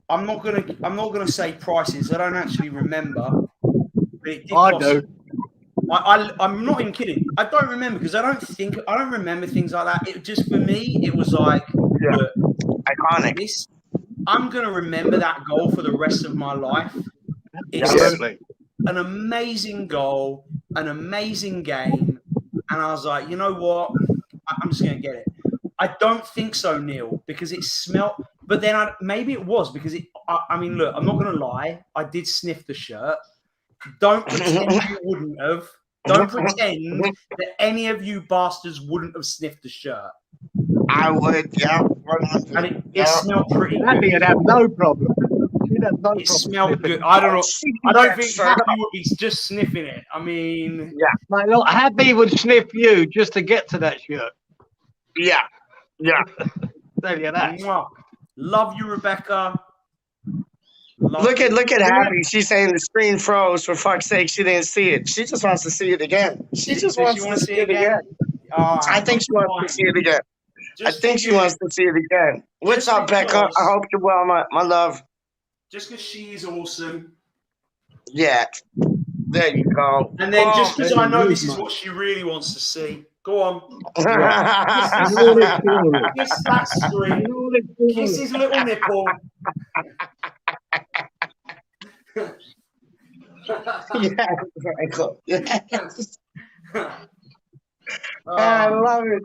I'm not gonna say prices. I don't actually remember. But it did I cost, do. I'm not even kidding. I don't remember because I don't remember things like that. It just for me, it was like, Yeah. look, Iconic. I'm gonna remember that goal for the rest of my life. It's Absolutely. an amazing goal, an amazing game, and I was like, you know what? I'm just gonna get it. I don't think so, Neil, because it smelt. But then maybe it was because it. I mean, look, I'm not gonna lie. I did sniff the shirt. Don't pretend you wouldn't have. Don't pretend that any of you bastards wouldn't have sniffed the shirt. I would, yeah. 100. And it smelled pretty Happy good. would have no problem. She'd have no It problem. smelled good. I don't know. I don't think Happy would be just sniffing it. I mean, Mate, look, Happy would sniff you just to get to that shirt. Yeah. Tell you that. mwah. Love you, Rebecca. Look at Happy. She's saying the screen froze. For fuck's sake, she didn't see it. She just wants to see it again. She just wants to see it again. I think she wants to see it again. I think she wants to see it again. What's up, Becca? I hope you're well, my love. Just because she is awesome. Yeah. There you go. And then just because I know this is what she really wants to see. Go on. Kiss that screen. Kiss his little nipple. Yes. I love it.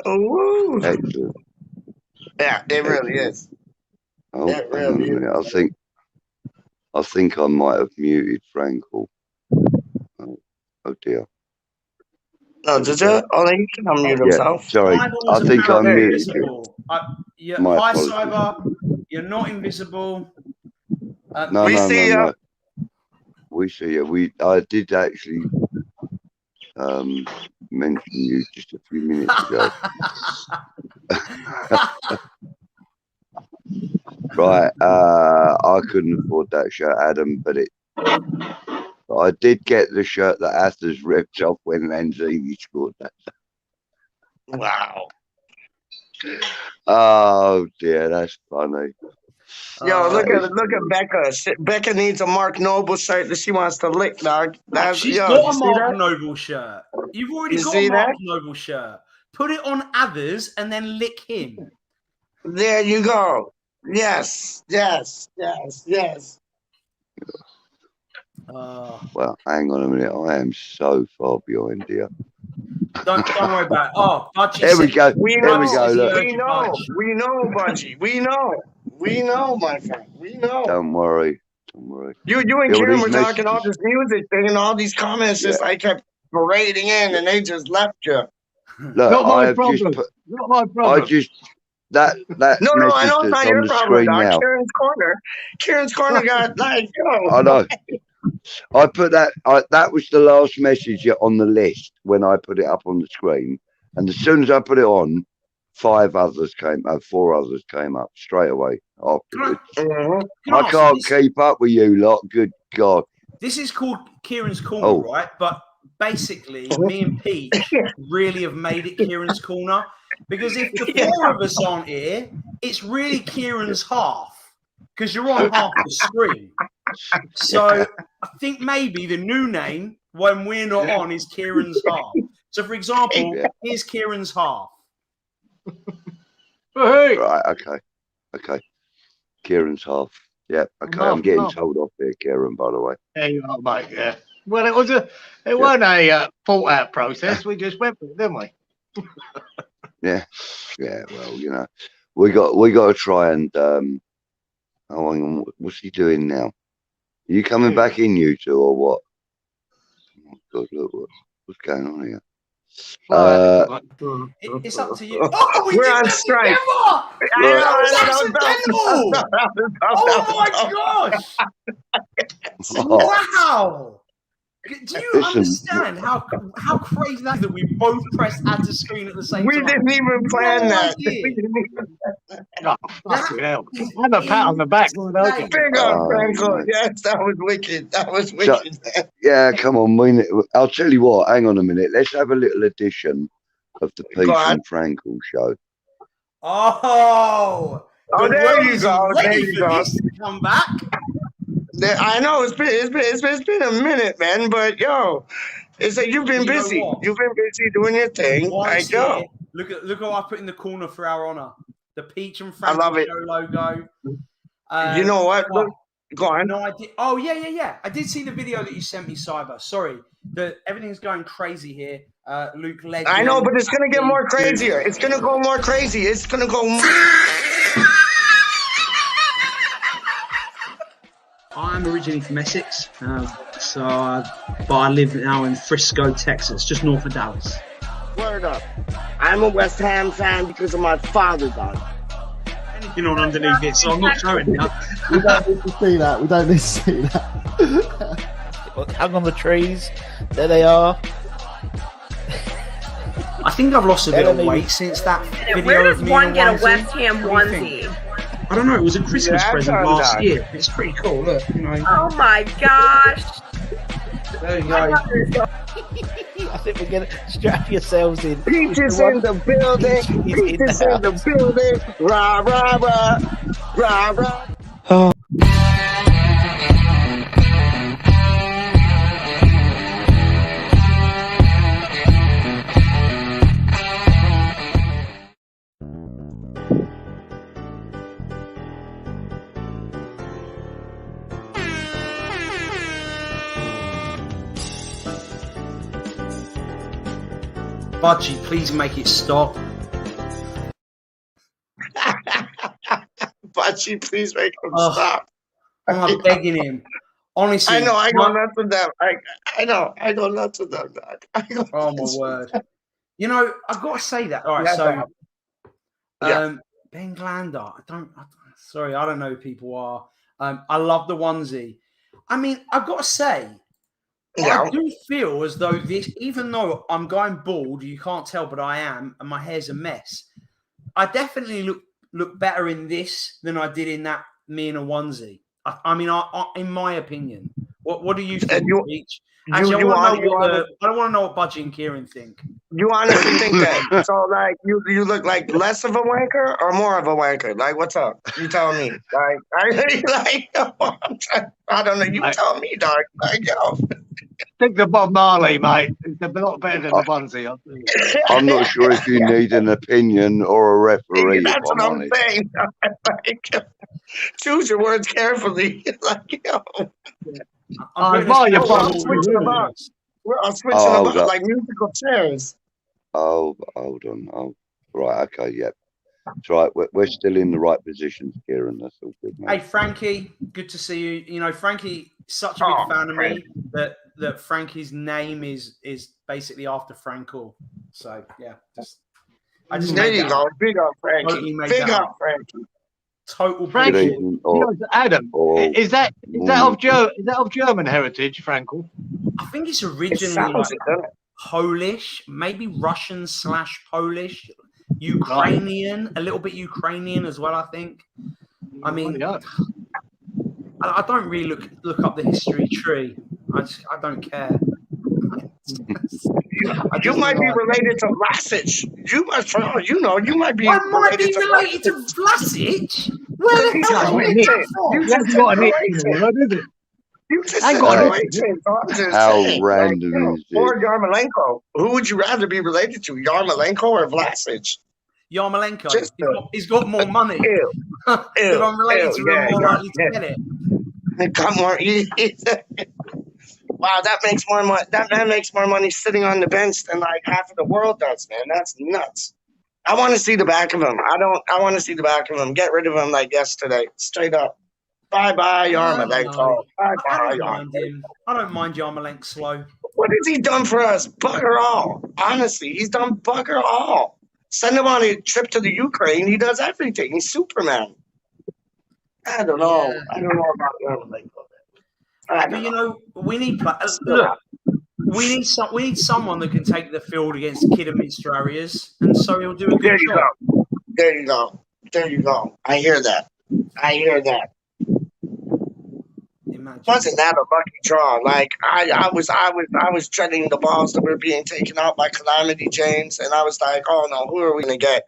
Ooh. Excellent. Yeah, it really is. Oh, It really hang on a minute. I think I might have muted Frankel. Oh dear. No, did you? Oh, he can unmute himself. Sorry, I think I muted you. My Hi, apologies. Cyber. You're not invisible. No. you. We see you. I did actually mention you just a few minutes ago. Right, I couldn't afford that shirt, Adam, but I did get the shirt that Athers ripped off when Lanzini scored that. Wow. Oh dear, that's funny. Yo, look at Becca. Becca needs a Mark Noble shirt that she wants to lick, dog. She's yo, got you a see Mark that? Noble shirt. You've already You got see a Mark that? Noble shirt. Put it on others and then lick him. There you go. Yes, yes, yes, yes. Well, hang on a minute. I am so far behind here. Don't worry about it. Oh, Budgie There we go. We There we know. go. Look. We know. We know, Budgie. We know. We know, my friend. We know. Don't worry. Don't worry. You and Yeah, well, Kieran these were talking all messages- this music thing, and all these comments just like kept parading in, and they just left you. Look, Not my I have problem. just put. Not my problem. I just that No, I message know it's that's not on your the problem, screen dog. now. Kieran's corner got like, yo. I know. I put that. That was the last message on the list when I put it up on the screen, and as soon as I put it on, 4 others came up straight away afterwards. I can't keep up with you lot. Good God. This is called Kieran's Corner, right? But basically, me and Peach really have made it Kieran's Corner, because if the 4 of us aren't here, it's really Kieran's half, because you're on half the screen. So I think maybe the new name when we're not on is Kieran's half. So for example, here's Kieran's half. Right, okay. Kieran's half. Yeah, okay. I'm getting told off there, Kieran, by the way. There you are, mate. Yeah. Well, it wasn't a thought out process. We just went with it, didn't we? Yeah. Well, you know, we got to try and. Hang on, what's he doing now? Are you coming back in, you two, or what? Oh God, look what's going on here. It's up to you. Oh, we're on strike. Oh my gosh! Wow! Do you understand how crazy that we both pressed add to screen at the same time? We didn't even plan that. Have a pat on the back. Big up, Franco. Yes, that was wicked. That was wicked. So, yeah, come on. I'll tell you what. Hang on a minute. Let's have a little edition of the Peach and Frankel show. Oh, there you go. There you go. Come back. I know it's been a minute, man, but yo, it's like you've been busy. You've been busy doing your thing. Look at what I put in the corner for our honor. The Peach and Frankel show logo. You know what? Look, go on. No, I did. Oh yeah. I did see the video that you sent me, Cyber. Sorry, everything's going crazy here. Luke Legend. I know, but it's gonna get more crazier. It's gonna go more crazy. It's gonna go. I'm originally from Essex, but I live now in Frisco, Texas, just north of Dallas. Word up. I'm a West Ham fan because of my father, dog. Anything on underneath it, so I'm not showing you. We don't need to see that. Hung on the trees. There they are. I think I've lost a bit of weight since that video. Where does of me one get a onesie. West Ham onesie? I don't know. It was a Christmas present last year. It's pretty cool. Look, you know. Oh my gosh! There you go. I think we're gonna strap yourselves in. Peaches in the building. Peaches in the building. Rah rah rah. Rah rah. Oh. Budgie, please make it stop. Budgie, please make him stop. I'm begging him. Honestly. I know, I go nuts with them. I go nuts with them, dog. Oh my word. You know, I've got to say that. All right, Ben Glander. Sorry, I don't know who people are. I love the onesie. I mean, I've got to say, I do feel as though this, even though I'm going bald, you can't tell, but I am, and my hair's a mess. I definitely look better in this than I did in that me in a onesie. I mean, in my opinion, What do you think, Beach? You Actually, I want to know what wanna- I don't want to know what Budgie and Cieran think. You honestly think that? So, like, you look like less of a wanker or more of a wanker? Like, what's up? You tell me. Like, I don't know. You tell me, dog. Like, yo. Stick to Bob Marley, mate. It's a lot better than the onesie. I'll tell you. I'm not sure if you need an opinion or a referee. That's if I'm what I'm honest. saying. Like, choose your words carefully. Like, yo. I admire your I'll Bob. switch them up. We're all switching Oh, them hold up up. like musical chairs. Oh, hold on. Oh, right. Okay. Yep. That's right. We're still in the right positions, Kieran. That's all good, Hey, mate. Frankie, good to see you. You know, Frankie, such a big fan of me that Frankie's name is basically after Frankel. So yeah, I just There made you that go. up. Big up, Totally Frankie. made Big that up, up. Frankie. Total Frankie, bullshit. Good you know, Adam, is that of German heritage, Frankel? I think it's It originally sounds like good. Polish, maybe Russian / Polish, Ukrainian, a little bit Ukrainian as well. I think. I mean, I don't really look up the history tree. I don't care. You might be related to Vlasic. You must, for all you know, you might be I might be related related to Vlasic. Where the hell did you get that from? You just said Croatian. You just said Croatian. So I'm just How saying, random like, is or this? Yarmolenko. Who would you rather be related to, Yarmolenko or Vlasic? Yarmolenko. He's got more money. If I'm related to him, I'm more likely to get it. Got more. Wow, that makes more money. That man makes more money sitting on the bench than like half of the world does, man. That's nuts. I want to see the back of him. I want to see the back of him. Get rid of him like yesterday. Straight up. Bye, Yarmolenko. Bye, I don't mind him. I don't mind Yarmolenko slow. What has he done for us? Bugger all. Honestly, he's done bugger all. Send him on a trip to the Ukraine. He does everything. He's Superman. I don't know. Yeah. I don't know about Yarmolenko. But you know, we need look. We need someone that can take the field against Kidderminster Harriers, and so he'll do a good job. Go. There you go. There you go. I hear that. Wasn't that a lucky draw? Like I was treading the balls that were being taken out by Calamity James, and I was like, oh no, who are we gonna get?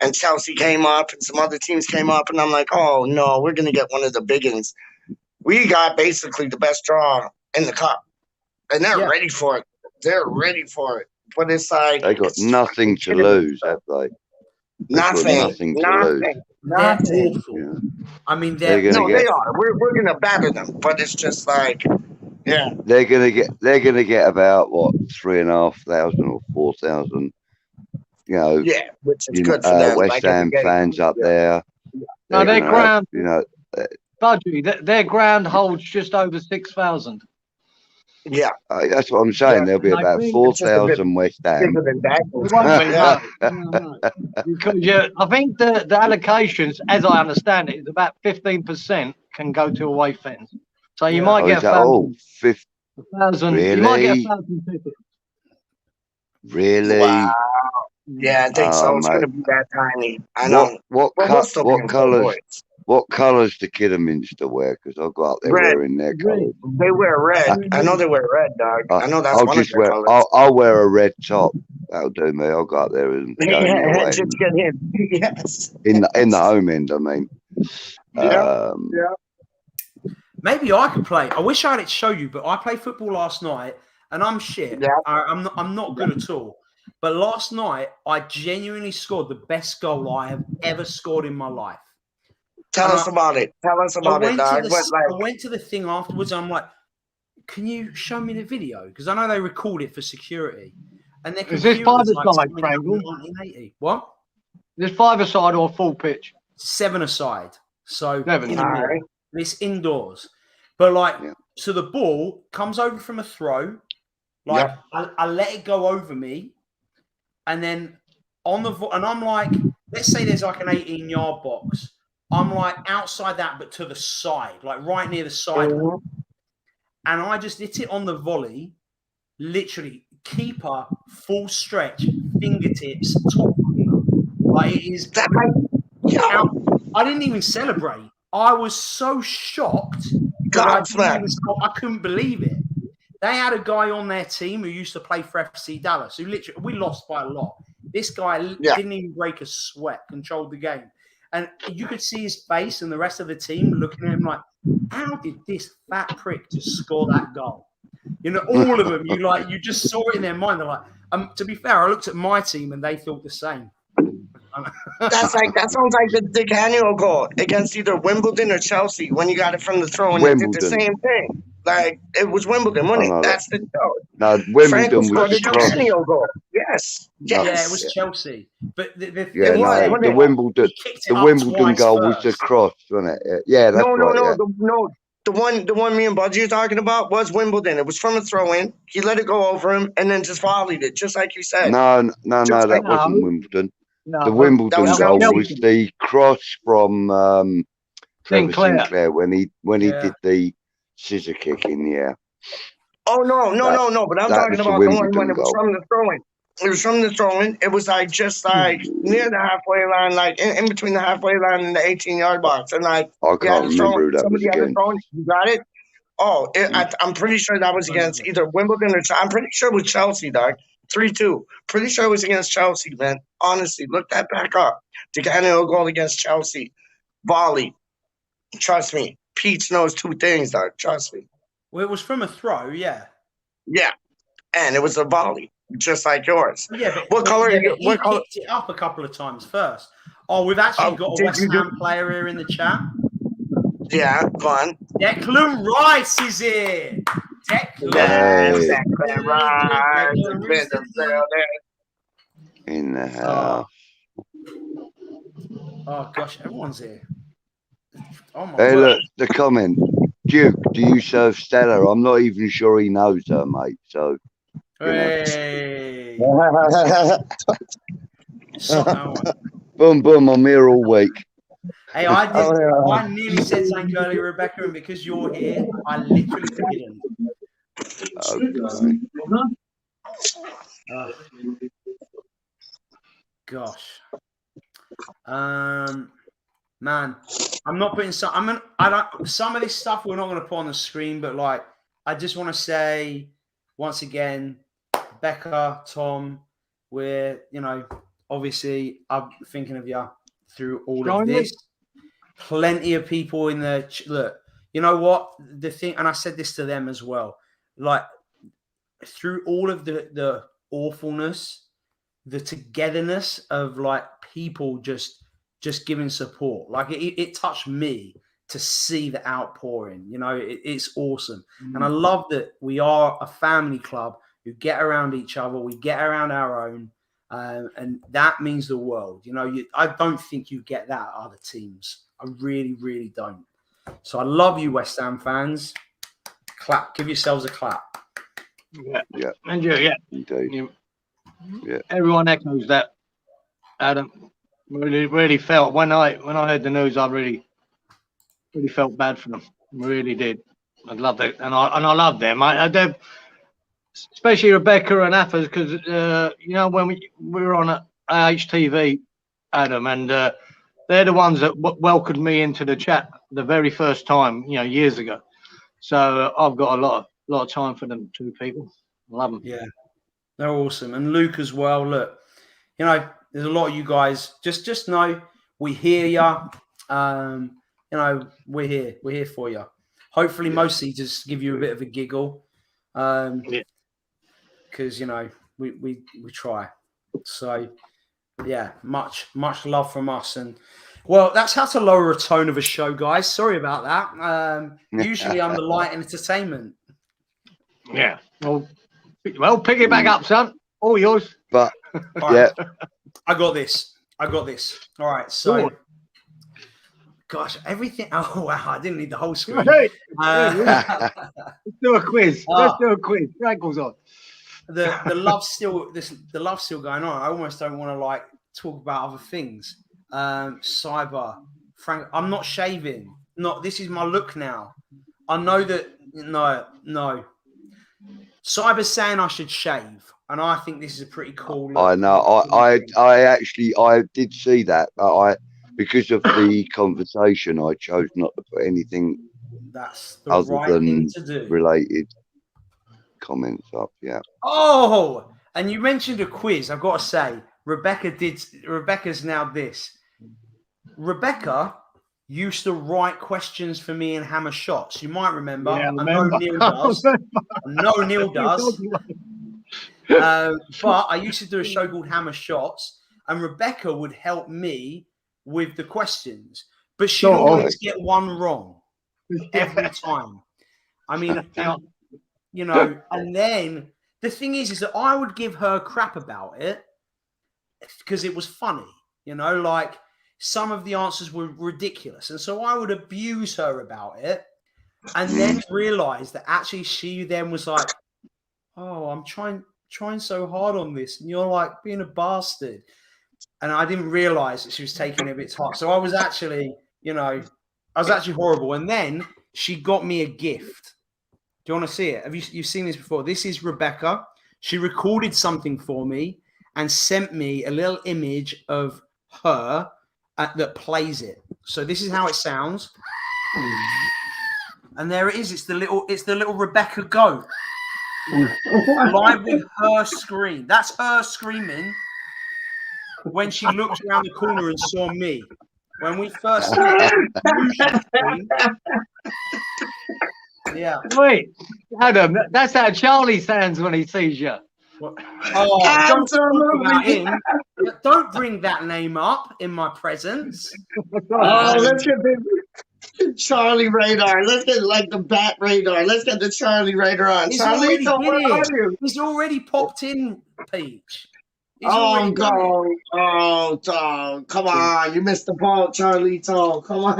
And Chelsea came up, and some other teams came up, and I'm like, oh no, we're gonna get one of the big ones. We got basically the best draw in the cup, and they're ready for it. They're ready for it. But it's like They got nothing to lose, have they? Nothing. They're awful. Yeah. I mean, they are. We're gonna batter them, but it's just like, yeah. They're gonna get about what 3,500 or 4,000. You know. Yeah, which is good for them. West Ham fans up there. No, their ground. You know. Budgie, their ground holds just over 6,000. Yeah, that's what I'm saying. There'll be about 4,000 West Ham. Because I think the allocations, as I understand it, is about 15% can go to away fans. So you might get 1,000. Really? You might get 1,000 tickets. Really? Wow. Yeah, I think so. It's going to be that tiny. I know. What colours do Kidderminster wear? Because I'll go out there wearing their colours. They wear red. I know they wear red, dog. I know that's one of their colours. I'll wear a red top. That'll do me. I'll go out there and just get in. Yes. In the home end, I mean. Yeah. Maybe I could play. I wish I had it to show you, but I played football last night, and I'm shit. Yeah. I'm not good at all. But last night, I genuinely scored the best goal I have ever scored in my life. Tell us about it. Tell us about it, dog. I went to the thing afterwards. I'm like, can you show me the video? Because I know they record it for security. And is this 5-a-side, Frankel? What? Is this 5-a-side or full pitch? 7-a-side. So Right. it's indoors. But so the ball comes over from a throw. I let it go over me. And then and I'm like, let's say there's like an 18-yard box. I'm like outside that, but to the side, like right near the side. And I just hit it on the volley, literally keeper, full stretch, fingertips, top. Like it is. I didn't even celebrate. I was so shocked but gobsmacked. I couldn't believe it. They had a guy on their team who used to play for FC Dallas, who literally, we lost by a lot. This guy didn't even break a sweat, controlled the game. And you could see his face and the rest of the team looking at him like, how did this fat prick just score that goal? You know, all of them, you just saw it in their mind. They're like, to be fair, I looked at my team and they thought the same. That sounds like the Dick Daniel goal against either Wimbledon or Chelsea when you got it from the throw and it did the same thing. Like it was Wimbledon, wasn't it? That's the goal. No, Wimbledon was the cross. Daniel goal. Yes. Yeah, it was Chelsea. But the Wimbledon goal was the cross, wasn't it? Yeah, that's right. The one me and Budgie are talking about was Wimbledon. It was from a throw-in. He let it go over him and then just volleyed it, just like you said. No, that wasn't Wimbledon. No, the Wimbledon goal was the cross from Sinclair when he did the scissor kick in the air. Oh no! But I'm talking about the one when it was from the throw-in. It was from the throw-in. It was like just like near the halfway line, like in between the halfway line and the 18-yard box, and like I can't remember who that was again. You got it? Oh, I'm pretty sure that was against either Wimbledon or I'm pretty sure it was Chelsea, dog. 3-2. Pretty sure it was against Chelsea, man. Honestly, look that back up. The Daniel goal against Chelsea. Volley. Trust me. Peach knows two things, dog. Trust me. Well, it was from a throw, yeah. Yeah. And it was a volley, just like yours. Yeah, but what color? He picked it up a couple of times first. Oh, we've actually got a West Ham player here in the chat. Yeah, go on. Declan Rice is here. Declan Rice in the house. Oh gosh, everyone's here. Oh my hey, God. Look, the comment. Duke, do you serve Stella? I'm not even sure he knows her, mate. So. Hey. Boom, boom. I'm here all week. Hey, I nearly said something earlier, Rebecca, and because you're here, I literally didn't. Okay. Gosh. Man, I'm not putting some. Some of this stuff we're not going to put on the screen, but like, I just want to say once again, Becca, Tom, we're obviously I'm thinking of you through all of this. Plenty of people in the look. You know what the thing, and I said this to them as well. Like through all of the awfulness, the togetherness of like people just giving support. Like it touched me to see the outpouring. It's awesome. And I love that we are a family club who get around each other. We get around our own. And that means the world. I don't think you get that at other teams. I really, really don't. So I love you, West Ham fans. Clap. Give yourselves a clap. Yeah. And yeah. Indeed. Yeah. Everyone echoes that, Adam. Really felt when I heard the news, I really felt bad for them. Really did. I loved it, and I love them. They're, especially Rebecca and Affas, because when we were on HTV, Adam, and they're the ones that welcomed me into the chat the very first time, years ago. So I've got a lot of time for them two people. I love them. Yeah, they're awesome, and Luke as well. Look, there's a lot of you guys. Just know we hear you. We're here. We're here for you. Hopefully, mostly just give you a bit of a giggle. Because we try. So yeah, much love from us. And well, that's how to lower a tone of a show, guys. Sorry about that. Usually I'm the light and entertainment. Yeah. Well, pick it back up, son. All yours. But right. I got this. All right. So gosh, everything. Oh wow, I didn't need the whole screen. Let's do a quiz. Rankles on. The love's still going on. I almost don't want to talk about other things. Cyber, Frank, I'm not shaving. This is my look now. I know that no. Cyber's saying I should shave, and I think this is a pretty cool look. I know. I did see that. Because of the conversation, I chose not to put anything That's the other right than thing to do. related comments up. Yeah. Oh, and you mentioned a quiz. I've got to say, Rebecca's now this. Rebecca used to write questions for me in Hammer Shots. You might remember. Yeah, I know Neil does. But I used to do a show called Hammer Shots, and Rebecca would help me with the questions. But she'd always get one wrong every time. I mean, you know, and then the thing is that I would give her crap about it because it was funny, you know, like some of the answers were ridiculous. And so I would abuse her about it and then realize that actually she then was like, oh, I'm trying so hard on this. And you're like being a bastard. And I didn't realize that she was taking it a bit hard. So I was actually, you know, I was actually horrible. And then she got me a gift. Do you want to see it? Have you've seen this before? This is Rebecca. She recorded something for me and sent me a little image of her that plays it. So this is how it sounds. And there it is. It's the little Rebecca Go. Live with her scream. That's her screaming when she looked around the corner and saw me. When we first met, yeah. Wait, Adam, that's how Charlie sounds when he sees you. Oh, don't talk about him. Don't bring that name up in my presence. Oh, let's get the Charlie radar. Let's get like the bat radar. Let's get the Charlie radar on. Charlie, where are you? He's already popped in, Peach. Oh, come on. You missed the ball, Charlito. Come on,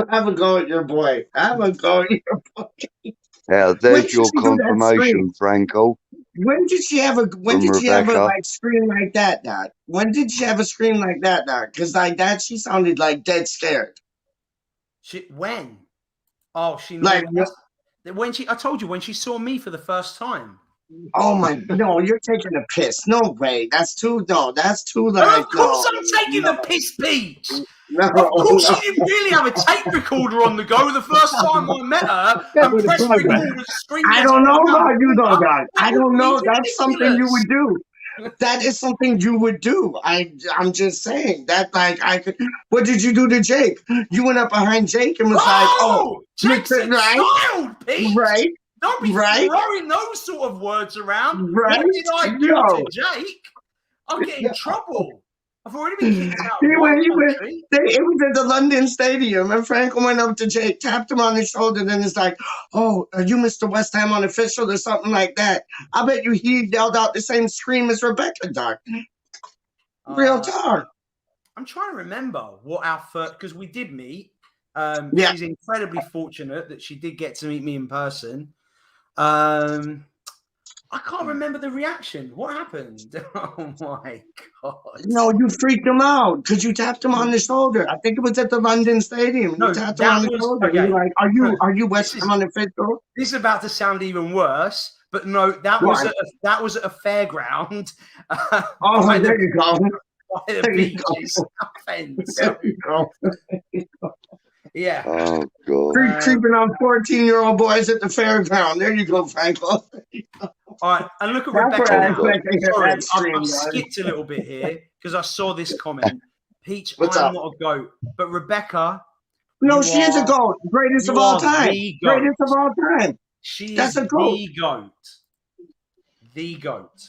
have a go at your boy. Have a go at your boy. Yeah, there's your confirmation, Franco. When did she have a like scream like that, Dad? When did she have a scream like that, Dad? Because like that, she sounded like dead scared. When? Oh, she like when she. I told you when she saw me for the first time. Oh my! No, you're taking a piss. No way. That's too. No, that's too. Like, of course, I'm taking the piss, Peach. Of course, she didn't really have a tape recorder on the go the first time I met her and pressed record and screamed. I don't know about you, though, God. I don't know. That's something you would do. That is something you would do. I'm just saying that. Like, I could. What did you do to Jake? You went up behind Jake and was like, "Oh, Jake's a child, Pete." Right. Don't be throwing those sort of words around. Right? What did I do to Jake? I'll get in trouble. I've already been kicked out. It was at the London Stadium, and Franco went up to Jake, tapped him on his shoulder, and then it's like, "Oh, are you Mr. West Ham unofficial or something like that?" I bet you he yelled out the same scream as Rebecca, Doc. Real talk. I'm trying to remember what our first, because we did meet. She's incredibly fortunate that she did get to meet me in person. I can't remember the reaction. What happened? Oh my God. No, you freaked him out because you tapped him on the shoulder. I think it was at the London Stadium. You tapped him on the shoulder. Okay. You're like, are you West Ham unofficial? This is about to sound even worse, but no, that was at a fairground. Oh, there you go. By the beaches. There you go. Yeah. Oh, God. Creeping on 14-year-old boys at the fairground. There you go, Franco. All right, and look at Rebecca. Sorry, I've skipped a little bit here because I saw this comment. Peach, I'm not a goat, but Rebecca. No, she is a goat. Greatest of all time. Greatest of all time. That's a goat. The goat. The goat.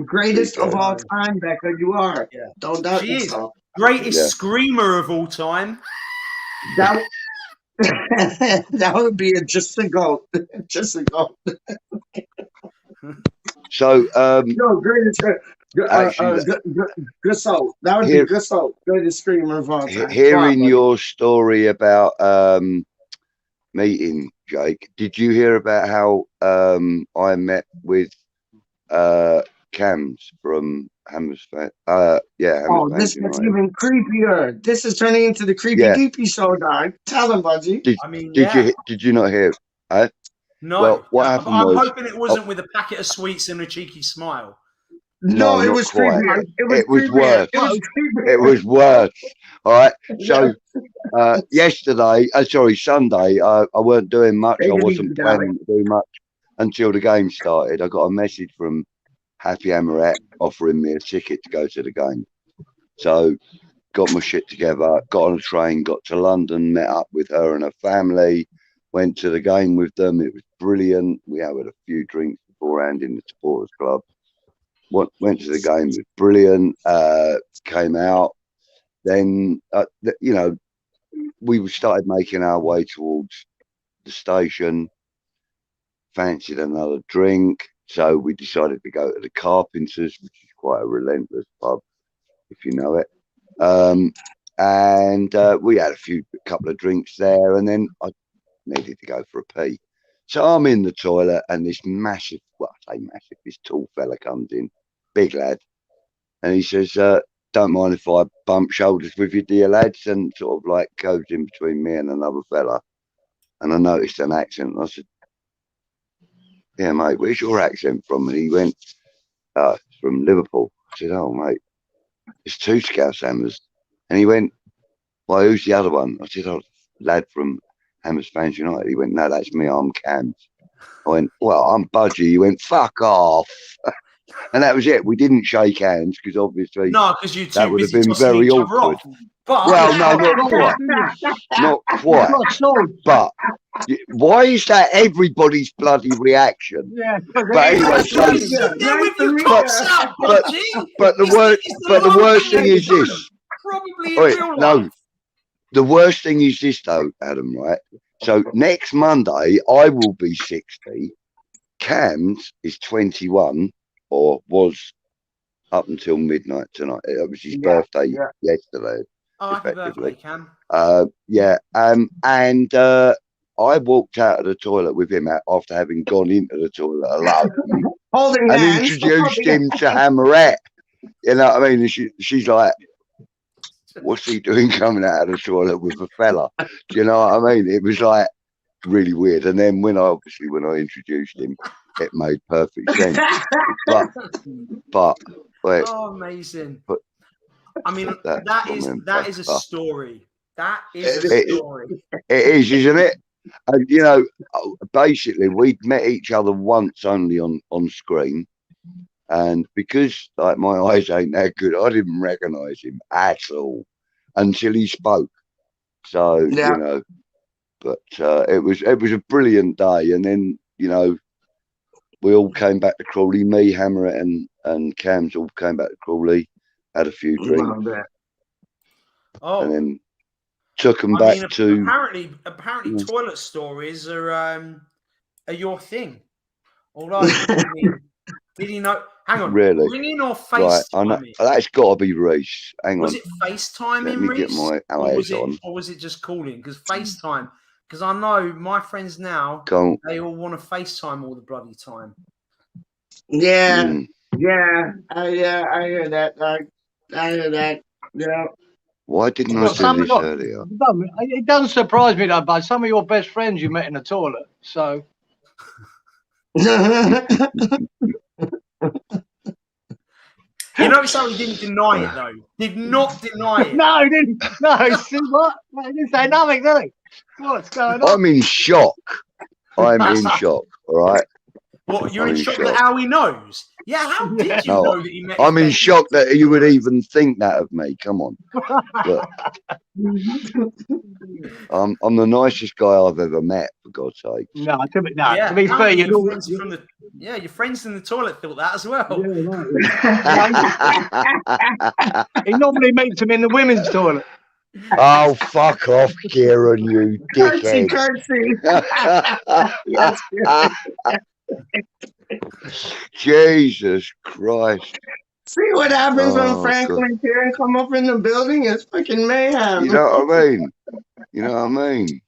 Greatest of all time, Becca. You are. Yeah. Don't doubt yourself. Greatest screamer of all time. That would be just a goat. Just a goat. So, no, greatest. Good soul. That would be good soul. Greatest screamer of all time. Hearing your story about meeting Jake, did you hear about how I met with Cams from Hammersmith? This gets even creepier. This is turning into the creepy deepy show, dog. Tell him, Budgie. Did you not hear? No. Well, what happened I'm hoping it wasn't with a packet of sweets and a cheeky smile. No, it was creepy. It was worse. It was worse. All right. So yesterday, sorry, Sunday, I weren't doing much. Take I it wasn't easy, darling. planning to do much until the game started. I got a message from Happy Amaret offering me a ticket to go to the game. So got my shit together, got on a train, got to London, met up with her and her family, went to the game with them. It was brilliant. We had a few drinks beforehand in the supporters club. Went to the game, it was brilliant. Came out. Then, you know, we started making our way towards the station, fancied another drink. So we decided to go to the Carpenters, which is quite a relentless pub, if you know it. And we had a couple of drinks there, and then I needed to go for a pee. So I'm in the toilet, and this massive, well, I say massive, this tall fella comes in, big lad, and he says, don't mind if I bump shoulders with you, dear lads, and sort of like goes in between me and another fella. And I noticed an accent, and I said, yeah, mate, where's your accent from? And he went, it's from Liverpool. I said, oh, mate, it's two Scouse Hammers. And he went, well, who's the other one? I said, oh, lad from Hammers Fans United. He went, no, that's me, I'm Cams. I went, well, I'm Budgie. He went, fuck off. And that was it. We didn't shake hands because obviously no, because you that would have been very awkward. But well, no, not quite. Not quite. But why is that everybody's bloody reaction? Yeah, but anyway, but the worst thing is this. Probably in real life. No, the worst thing is this though, Adam. Right. So next Monday I will be 60. Cams is 21, or was up until midnight tonight. It was his birthday yesterday. Oh, happy birthday, Cam. And I walked out of the toilet with him after having gone into the toilet alone and introduced him to Hammerette. You know what I mean? And she's like, what's he doing coming out of the toilet with a fella? Do you know what I mean? It was like really weird. And then when I introduced him, it made perfect sense. but oh, amazing. But I mean, that is a story. That is a story. It is, isn't it? And you know, basically, we'd met each other once only on screen, and because like my eyes ain't that good, I didn't recognise him at all until he spoke. So you know, but it was a brilliant day, and then you know, we all came back to Crawley. Me, Hammer, and Cams all came back to Crawley, had a few drinks, and then took them back to. Apparently, toilet stories are your thing. Although, I mean, did he know? Hang on, really? Ringing or FaceTiming? I know, that's got to be Reese. Hang on. Was it FaceTiming? Let me get my eyes on. Or was it just calling? Because FaceTime. Because I know my friends now, they all want to FaceTime all the bloody time. Yeah, I hear that. I hear that. Yeah. Why didn't I do this earlier? It doesn't surprise me though, but some of your best friends you met in the toilet. So. You notice how he didn't deny it though. Did not deny it. No, he didn't. No, see what? He didn't say nothing, did he? What's going on? I'm in shock. I'm in shock. All right. What? You're in shock at how he knows? Yeah. How did you know that he met? I'm in shock that you would even think that of me. Come on. But, I'm the nicest guy I've ever met, for God's sake. No, to be fair, your friends in the toilet thought that as well. Yeah, he normally meets them in the women's toilet. Oh, fuck off, Cieran, you dickhead. Jesus Christ. See what happens when Franklin and Cieran come up in the building? It's fucking mayhem. You know what I mean?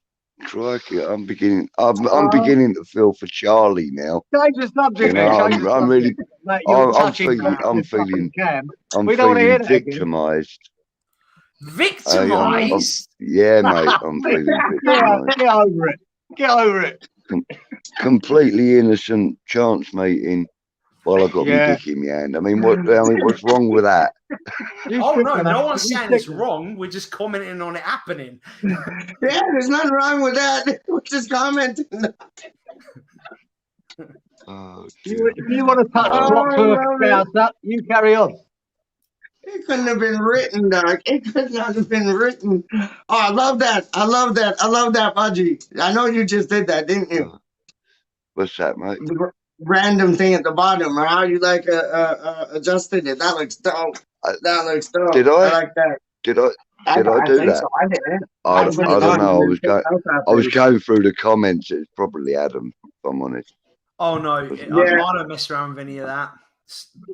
Crikey, I'm beginning to feel for Charlie now. Change the subject. I'm feeling victimised. Victimised? Yeah, mate, I'm feeling victimised. Get over it. Completely innocent chance meeting while I got my dick in my hand. I mean, what's wrong with that? Oh no, no one's saying it's wrong. We're just commenting on it happening. Yeah, there's nothing wrong with that. We're just commenting. Oh, if you want to touch blocks with a bounce up, you carry on. It couldn't have been written, Doc. It could not have been written. Oh, I love that. I love that. I love that, Budgie. I know you just did that, didn't you? What's that, mate? The random thing at the bottom, or how you like adjusted it. That looks dope. That looks dope. Did I? I like that. Did I do think that? so. I didn't. I don't know. I was going through the comments. It's probably Adam, if I'm honest. Oh no, I don't mess around with any of that.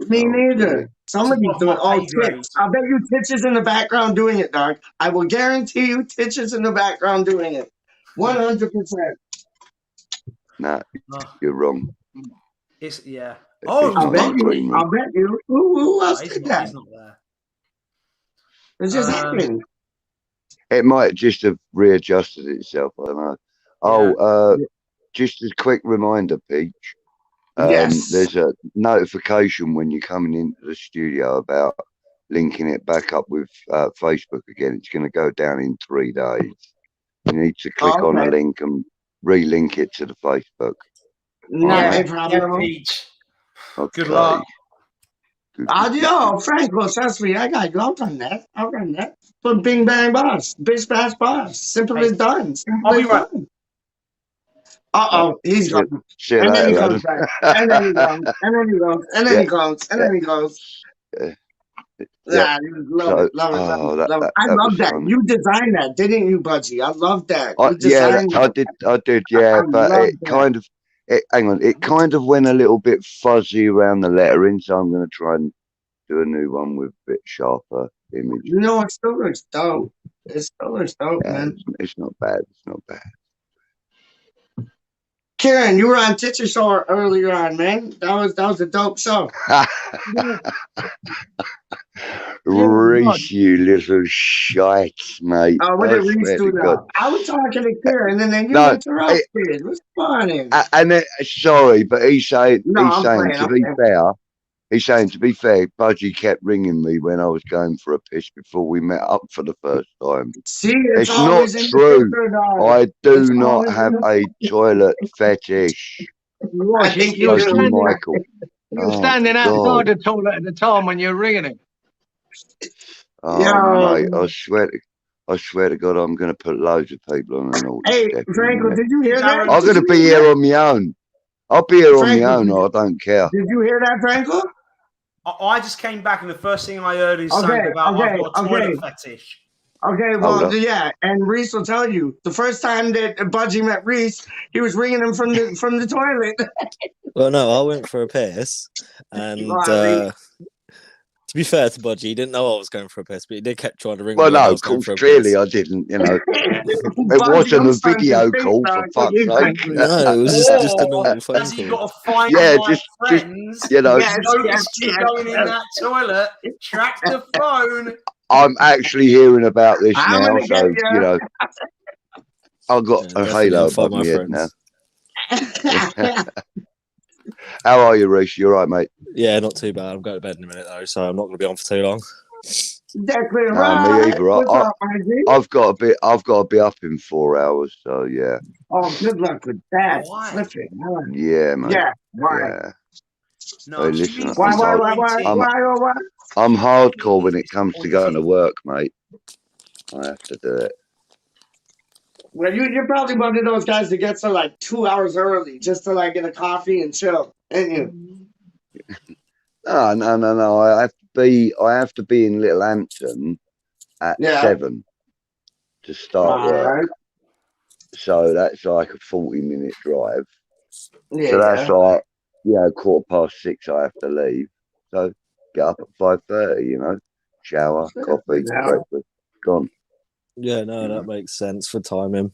Me neither. Somebody's doing Titch. I bet you Titch is in the background doing it, Doc. I will guarantee you Titch is in the background doing it. 100%. Nah, you're wrong. It's I'll bet you. Who else did that? He's not there. It just happened. It might just have readjusted itself. I don't know. Oh, just a quick reminder, Peach. Yes. There's a notification when you're coming into the studio about linking it back up with Facebook again. It's going to go down in 3 days. You need to click on a link and relink it to the Facebook. No problem. Peach. Okay. Good luck. Yo, Franco, trust me, I got you. I'll run that. Put Bing Bang Boss. Bish Bash Boss. Simple as done. I'll be right. He's gone. And then he comes back. And then he comes. And then he goes. And then he comes. And then he goes. Love it. I love that. You designed that, didn't you, Budgie? I love that. I did. Yeah, but it kind of went a little bit fuzzy around the lettering, so I'm going to try and do a new one with a bit sharper image. You know, it still looks dope. Man. It's not bad. Cieran, you were on Titcher Show earlier on, man. That was a dope show. Reese, you little shites, mate. What did Reese do now? I was talking to Cieran, and then you interrupted. It was funny. Sorry, but he's saying to be fair, Budgie kept ringing me when I was going for a piss before we met up for the first time. See, it's not true. I do not have a toilet fetish. I think you were standing outside the toilet at the time when you were ringing him. Oh, mate, I swear to God, I'm going to put loads of people on an order. Hey, Franco, did you hear that? I'm going to be here on my own. I'll be here on my own. I don't care. Did you hear that, Franco? I just came back, and the first thing I heard is something about I've got a toilet fetish. Okay, well, yeah, and Reese will tell you. The first time that Budgie met Reese, he was ringing him from the toilet. Well, no, I went for a piss, and to be fair to Budgie, he didn't know I was going for a piss, but he did kept trying to ring me. Well, no, of course, clearly I didn't, you know. It wasn't a video call, for fuck's sake. No, it was just a normal phone Has he call. got to find just friends? You know. Notice you going in that toilet, track the phone. I'm actually hearing about this now, so, you know. I've got a halo above my head now. How are you, Reese? You all right, mate? Yeah, not too bad. I'm going to bed in a minute, though, so I'm not going to be on for too long. Exactly right. Me either. I've got to be up in 4 hours, so yeah. Oh, good luck with that. Yeah, man. Yeah. Why? Yeah. No, hey, listen, why? I'm hardcore when it comes to going to work, mate. I have to do it. Well, you're probably one of those guys that gets there like 2 hours early just to like get a coffee and chill, ain't you? No. I have to be in Little Hampton at 7 to start work. Right. So that's like a 40-minute drive. Yeah, so that's like 6:15 I have to leave. So get up at 5:30, you know, shower, coffee, breakfast, gone. Yeah, no, that makes sense for timing.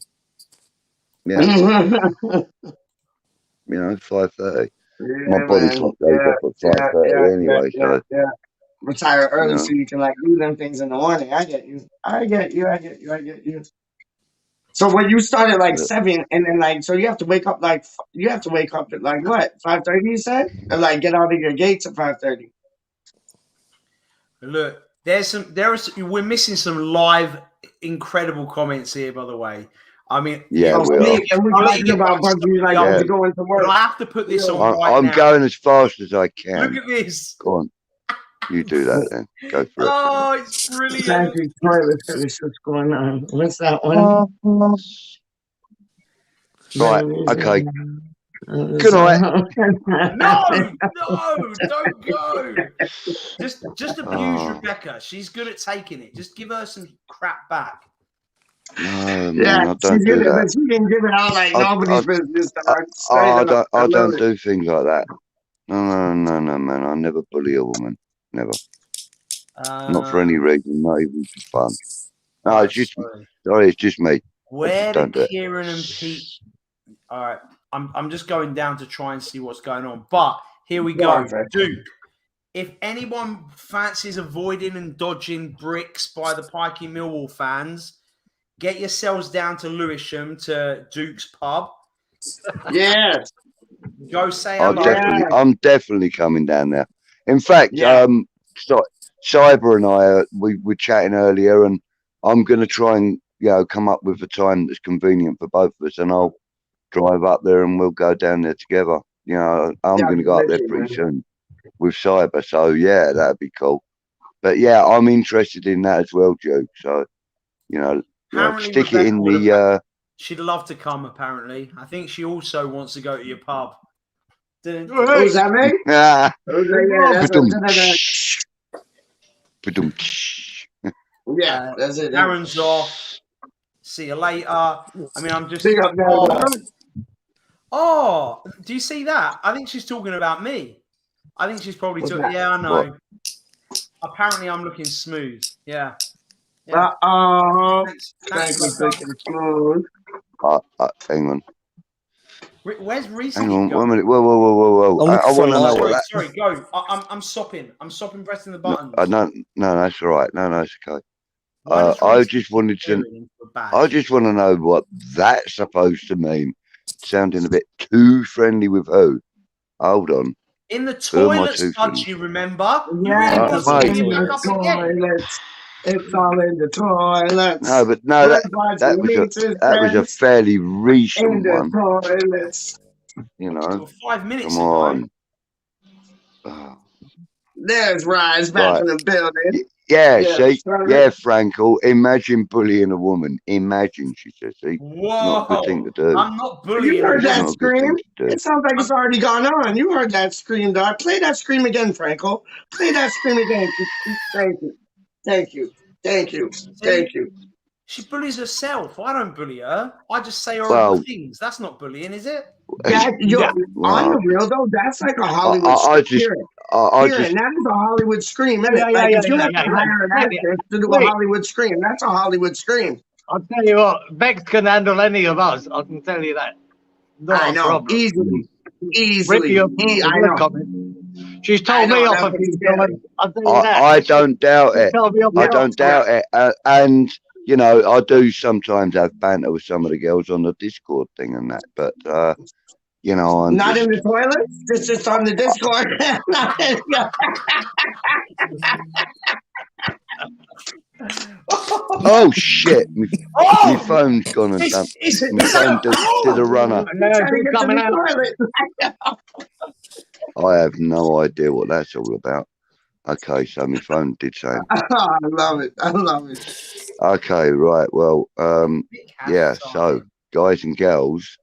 Yeah. You know, 5:30. My body clock goes up at 5:30 anyway. So retire early so you can like do them things in the morning. I get you. So when you start at like 7, and then like, so you have to wake up at what, 5:30? You said, or like get out of your gates at 5:30. Look, we're missing some live, incredible comments here. By the way, I mean, Yeah, we are. And we're talking about Bugsy like to go into work. But I have to put this on right I'm now. going as fast as I can. Look at this. Go on. You do that then. Go for it. Oh, it's brilliant. Patrick toilet finish. What's going on? What's that one? Right. Okay. Good night. No, don't go. Just abuse Rebecca. She's good at taking it. Just give her some crap back. No, man, I don't do that. She can give it out like nobody's business. I don't do things like that. No, man. I never bully a woman. Never. Not for any reason. Not even for fun. No, it's just sorry. It's just me. Where did Cieran and Pete? All right, I'm just going down to try and see what's going on. But here we go, Duke. If anyone fancies avoiding and dodging bricks by the Pikey Millwall fans, get yourselves down to Lewisham to Duke's pub. Yes. Go say hello. I'm definitely coming down there. In fact, Cyber and I we were chatting earlier, and I'm going to try and come up with a time that's convenient for both of us, and I'll drive up there and we'll go down there together. I'm going to go up there pretty soon with Cyber, so yeah, that'd be cool. But yeah, I'm interested in that as well, Duke. So stick it in the. She'd love to come. Apparently, I think she also wants to go to your pub. Who's that, mate? Yeah, that's it. Aaron's off. See you later. I mean, I'm just. Oh, do you see that? I think she's talking about me. I think she's probably talking. Yeah, I know. What? Apparently, I'm looking smooth. Yeah. Thank you, looking smooth. Hang on. Where's Reese? Hang on, 1 minute. Whoa. I want to know what that. Sorry, go. I'm stopping. I'm stopping pressing the buttons. No, that's all right. No, it's okay. I just wanted to. I just want to know what that's supposed to mean. Sounding a bit too friendly with who? Hold on. In the toilets, Fudge, you remember? Yeah, it's all in the toilet. No, but no, that was a fairly recent one. Toilets. 5 minutes Come on. Ago. There's Rise back in the building. Yeah, see? Yeah, Frankel. Imagine bullying a woman. Imagine, she says. See? Whoa. Not a good thing to do. I'm not bullying. You heard that scream? It sounds like it's already gone on. You heard that scream, dog. Play that scream again, Frankel. Play that scream again. Thank you. She bullies herself. I don't bully her. I just say horrible things. That's not bullying, is it? On the real though, that's like a Hollywood scream. That is a Hollywood scream, isn't it? You have to hire an actress to do a Hollywood scream. That's a Hollywood scream. I'll tell you what, Bex can handle any of us. I can tell you that. I know, easily. I know. She's told me off a few times. I don't doubt it. I don't doubt it. And I do sometimes have banter with some of the girls on the Discord thing and that, but I'm not in the toilet. It's just on the Discord. Oh shit! My phone's gone and done. My phone did a runner. I have no idea what that's all about. Okay, so my phone did say. I love it. Okay, right. Well, yeah. So, guys and girls,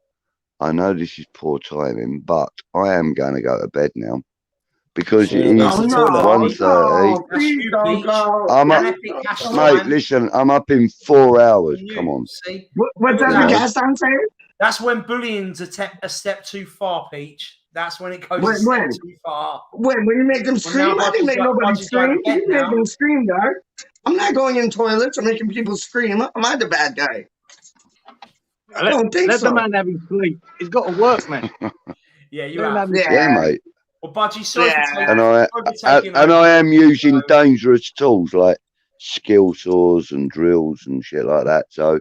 I know this is poor timing, but I am going to go to bed now because it is 1:30. I'm up, mate. Listen, I'm up in 4 hours. Come on. What's that the gas time saying? That's when bullying's a step too far, Peach. That's when it goes a step too far. When you make them scream, I didn't make nobody scream. You make them scream, dog. I'm not going in toilets or making people scream. Am I the bad guy? I don't think let so. the man have his sleep. He's got to work, man. Yeah, you have. Yeah, mate. Well, Budgie, sorry for taking and I am using dangerous tools like skill saws and drills and shit like that. So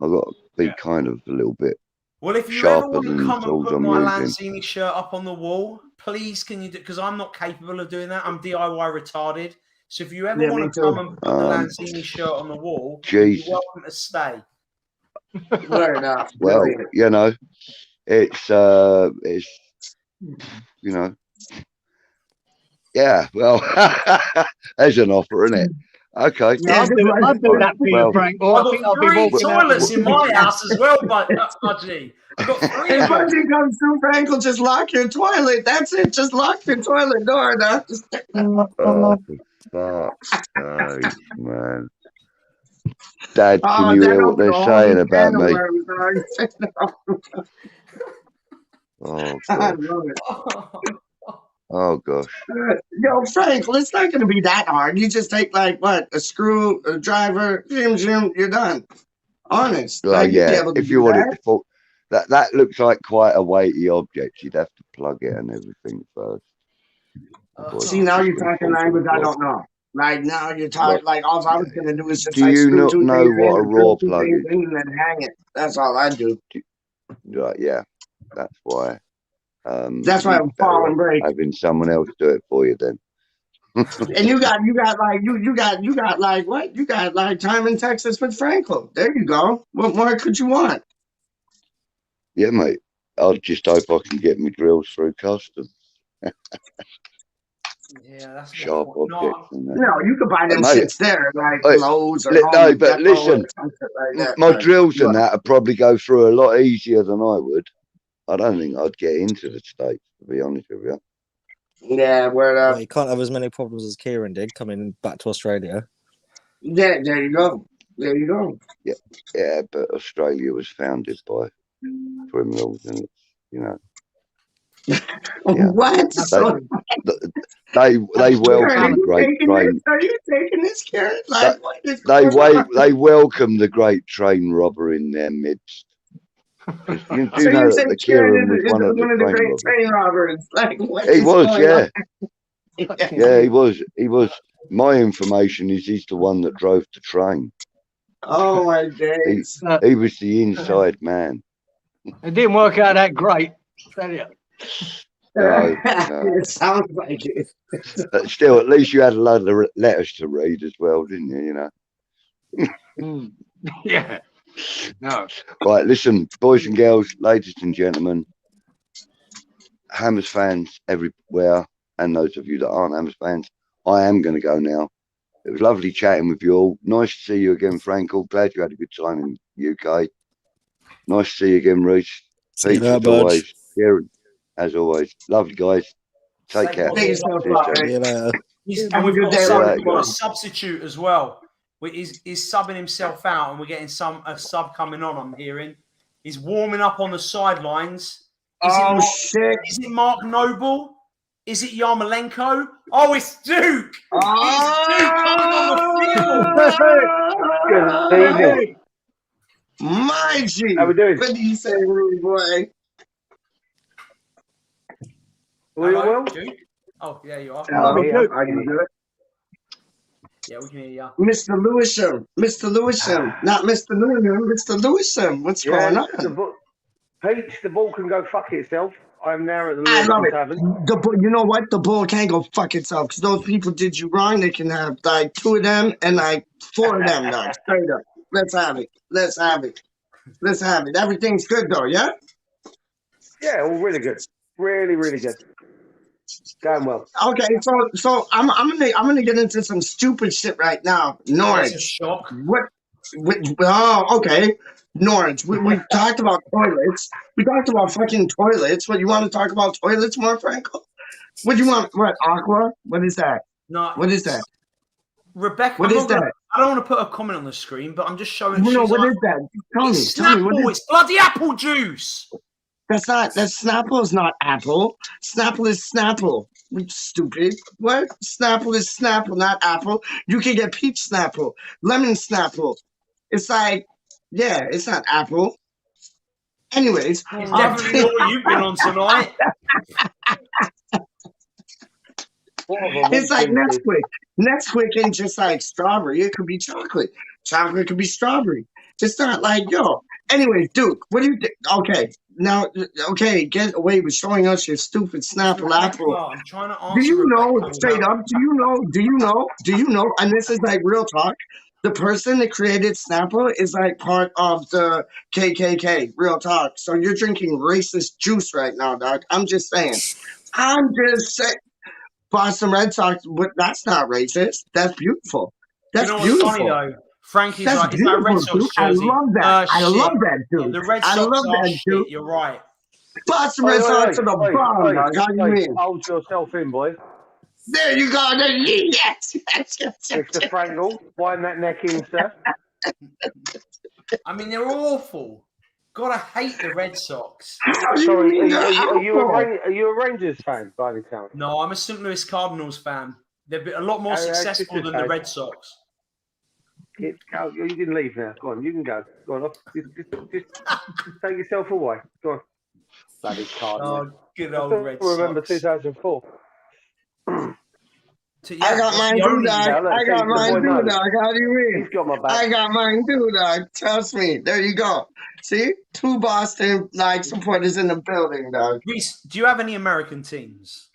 I've got to be kind of a little bit Well, if you ever sharper want to than the come and tools put I'm my using. Lanzini shirt up on the wall, please can you do, because I'm not capable of doing that. I'm DIY retarded. So if you ever Yeah, want me to come too. and put the Lanzini shirt on the wall, you're Jesus. welcome to stay. Fair enough. Well, Brilliant. you know, it's you know, yeah. Well, there's an offer, isn't it? Okay. Yeah, just like I'd do that for you, Well, Frank. Or I I've think got I'll be 3 walking out. toilets in my house as well, but Budgie. I've got 3 if of them. Budgie comes through, Frank will just lock your toilet. That's it. Just lock your toilet door. Now. oh, for fuck's sake, man. Dad, can Oh, you that hear what opened they're a whole saying new about can of me? worms. Oh I gosh. love it. Oh gosh. Yo, Frank, it's not going to be that hard. You just take like what, a screw, a driver, zoom, you're done. Honest, Well, like you'd be yeah. able to If you do wanted that. to fall, that looks like quite a weighty object. You'd have to plug it and everything first. Otherwise See, it's now just you're gonna talking fall to the language I floor. don't know. Like now you're Well, talking like all I was going to do is just do like you screw not two know things in what a and raw drill two plug things is? in and then hang it. That's all I do. Right, yeah. That's why. That's why You'd I'm be better falling off break. having someone else do it for you then. And you got like you got like what? You got like time in Texas with Franco. There you go. What more could you want? Yeah, mate. I'll just hope I can get my drills through customs. Yeah, that's Sharp objects and that. No, you could buy them Mate, shits there, like Hey, Lowe's or no, Home but Depot listen, or something like that. my But drills and what? that would probably go through a lot easier than I would. I don't think I'd get into the States, to be honest with you. Yeah, word up. Well, you can't have as many problems as Cieran did coming back to Australia. Yeah, there you go. There you go. Yeah, but Australia was founded by criminals, and it's, you know, yeah, What? they Karen, welcome are the you great taking train. this? Are you taking this, Karen? They, Like, what is going on? they welcome the great train robber in their midst. You So do know you that say the Karen Cieran was is one of the one of the train great robbers. train robbers? Like, what He is was, going yeah. on? Yeah, he was. He was. My information is he's the one that drove the train. Oh my days. He was the inside man. It didn't work out that great. Tell you. No, It sounds like it. But still, at least you had a load of letters to read as well, didn't you? You know. Yeah. No. Right, listen, boys and girls, ladies and gentlemen, Hammers fans everywhere, and those of you that aren't Hammers fans, I am going to go now. It was lovely chatting with you all. Nice to see you again, Frankel. Glad you had a good time in the UK. Nice to see you again, Reese. Peach, as always. Kieran, as always. Lovely, guys. Take care. Take yourself out, See you later. Have a good day. We've got a substitute as well. He's subbing himself out, and we're getting a sub coming on. I'm hearing he's warming up on the sidelines. Shit! Is it Mark Noble? Is it Yarmolenko? Oh, it's Duke! It's Duke coming on the field. Good evening. My G. How we doing? What do you say, rude boy? Hello, Duke? Oh, yeah, you are. Hello, are you good? Yeah, we can hear you. Mr. Lewisham, not Mr. Lewisham, Mr. Lewisham. What's going on? Peach, the ball can go fuck itself. I'm now at the I love it. Tavern. You know what? The bull can't go fuck itself because those people did you wrong. They can have like 2 of them and like 4 of them now. Straight up. Let's have it. Let's have it. Let's have it. Everything's good though, yeah? Yeah, all really good. Really, really good. Going well. Okay, so I'm gonna get into some stupid shit right now. Norwich. Shock. What? Oh, okay. Norwich. We talked about toilets. We talked about fucking toilets. What, you want to talk about toilets more, Franco? What do you want? What, Aqua? What is that? No. What is that? Rebecca, What is that? I don't want to put a comment on the screen, but I'm just showing. No, what is that? Tell me. Snapple. It's bloody apple juice. That's Snapple is not apple. Snapple is Snapple. You stupid. What? Snapple is Snapple, not apple. You can get peach Snapple, lemon Snapple. It's like, yeah, it's not apple. Anyways. It's definitely not what you've been on tonight. It's like Nesquik. Nesquik ain't just like strawberry. It could be chocolate. Chocolate could be strawberry. It's not like, yo. Anyway, Duke, what do you think? Okay, now, okay, get away with showing us your stupid Snapple Rebecca, Apple. I'm trying to Do answer you know, Rebecca straight without. up, do you know, and this is like real talk, the person that created Snapple is like part of the KKK, real talk. So you're drinking racist juice right now, dog. I'm just saying. I'm just saying. Boston Red Sox, but that's not racist. That's beautiful. Do you That's know what's funny beautiful. though? Frankie's That's like, is that a Red beautiful, Sox Duke. I jersey? love that. I love Shit. that, Yeah, dude. the Red I Sox love are that, dude. shit. You're right. Boston Red Sox are the bomb, dog. How do you mean? Hold yourself in, boy. There you go. There, yes, yes, yes, yes. Mr. Frankel, wind that neck in, sir. I mean, they're awful. God, I hate the Red Sox. How do you Sorry, mean they're awful? are you a Rangers fan by any chance? No, I'm a St. Louis Cardinals fan. They've been a lot more successful than the Red Sox. You can leave now. Go on, you can go. Go on, just take yourself away. Go on. Bloody Cardinals. Oh, good I old still Red remember Sox. 2004. I got mine too, dog. I got mine too, knows. dog. How do you mean? He's got my back. I got mine too, dog. Trust me. There you go. See? 2 Boston supporters in the building, dog. Reese, do you have any American teams?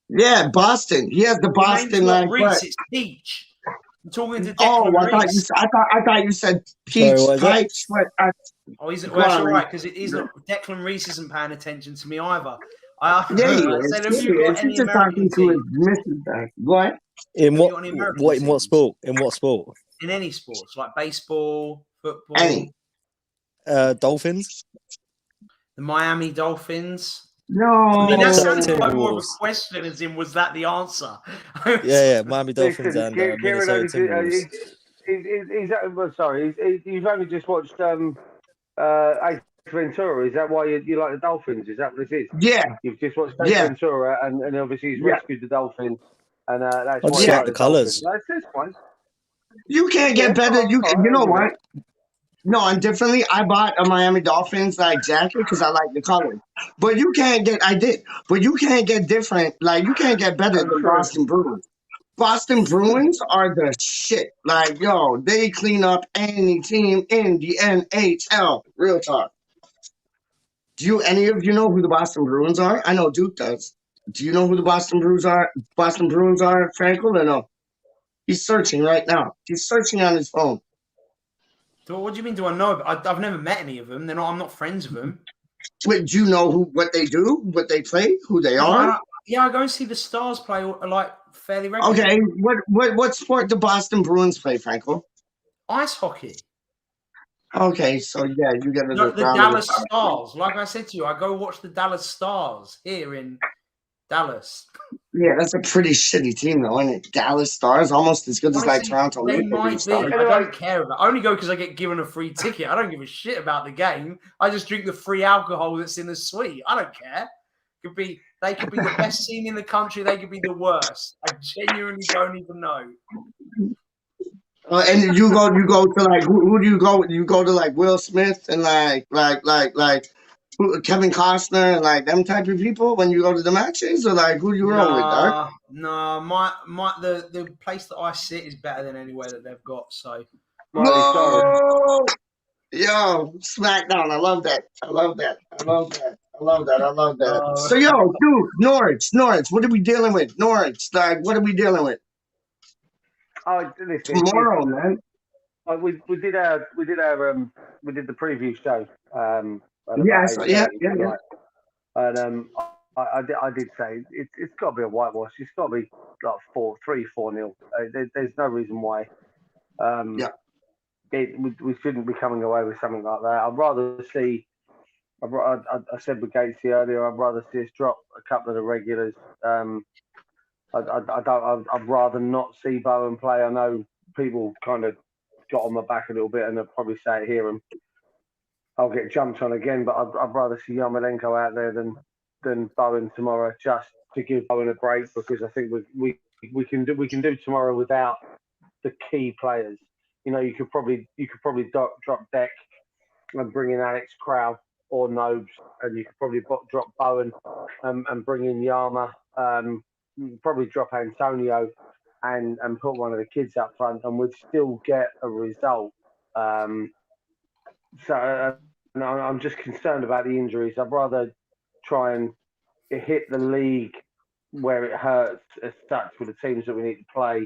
Yeah, Boston. He has the Your name's Boston not Reese, what? it's Peach. I'm talking to Oh, Declan Reese. I thought you said Sorry, peach what is it? pipes. Oh, well, that's all right because he's not. Declan Reese isn't paying attention to me either. I Yeah, he said, is. have you got any He's just talking American to his teams? missus back. What? In Have you what? got any American What? In what teams? sport? In what sport? In any sports, like baseball, football. Any. Dolphins. The Miami Dolphins. No. I mean, that sounded Timberwolves. like more of a question, as in, was that the answer? Yeah, Miami Dolphins Listen, and Kieran Minnesota Timberwolves. You've only just watched Ace Ventura. Is that why you like the Dolphins? Is that what this is? Yeah. You've just watched Ace Ventura, and obviously he's rescued the Dolphins, and that's I why just you like the colours. That's fine. You can't get better. You know what? No, and differently, I bought a Miami Dolphins jacket because I like the color. But you can't get. I did, but you can't get different. Like you can't get better than Boston Bruins. Boston Bruins are the shit. Like yo, they clean up any team in the NHL. Real talk. Do any of you know who the Boston Bruins are? I know Duke does. Do you know who the Boston Bruins are? Boston Bruins are, Frankel, or no? He's searching right now. He's searching on his phone. What do you mean? Do I know? I've never met any of them. I'm not friends with them. But do you know what they do, what they play, who they are? Yeah, I go and see the Stars play like fairly regularly. Okay, what sport do Boston Bruins play, Frankel? Ice hockey. Okay, so yeah, you get the Dallas Stars. Like I said to you, I go watch the Dallas Stars here in Dallas. Yeah, that's a pretty shitty team, though, isn't it? Dallas Stars, almost as good as Toronto. They might be. I don't care about. I only go because I get given a free ticket. I don't give a shit about the game. I just drink the free alcohol that's in the suite. I don't care. They could be the best team in the country. They could be the worst. I genuinely don't even know. And you go to who do you go? You go to Will Smith and Kevin Costner and them type of people when you go to the matches, or who do you roll with, dog? No, the place that I sit is better than anywhere that they've got. So, whoa, yo, SmackDown! I love that. So, yo, dude, Norwich, what are we dealing with? Norwich, what are we dealing with? Oh, listen, tomorrow, man. We did the preview show. Yeah. And I did say it's got to be a whitewash. It's got to be like 3-4-0. There's no reason why. We shouldn't be coming away with something like that. I'd rather see. I said with Gatesy earlier. I'd rather see us drop a couple of the regulars. I'd rather not see Bowen play. I know people kind of got on my back a little bit, and they'll probably say it here, and I'll get jumped on again. But I'd rather see Yarmolenko out there than Bowen tomorrow, just to give Bowen a break, because I think we can do tomorrow without the key players. You know, you could probably drop Deck and bring in Alex Crow or Nobes, and you could probably drop Bowen and bring in Yarma. Probably drop Antonio and put one of the kids up front, and we'd still get a result. So no, I'm just concerned about the injuries. I'd rather try and hit the league where it hurts as such with the teams that we need to play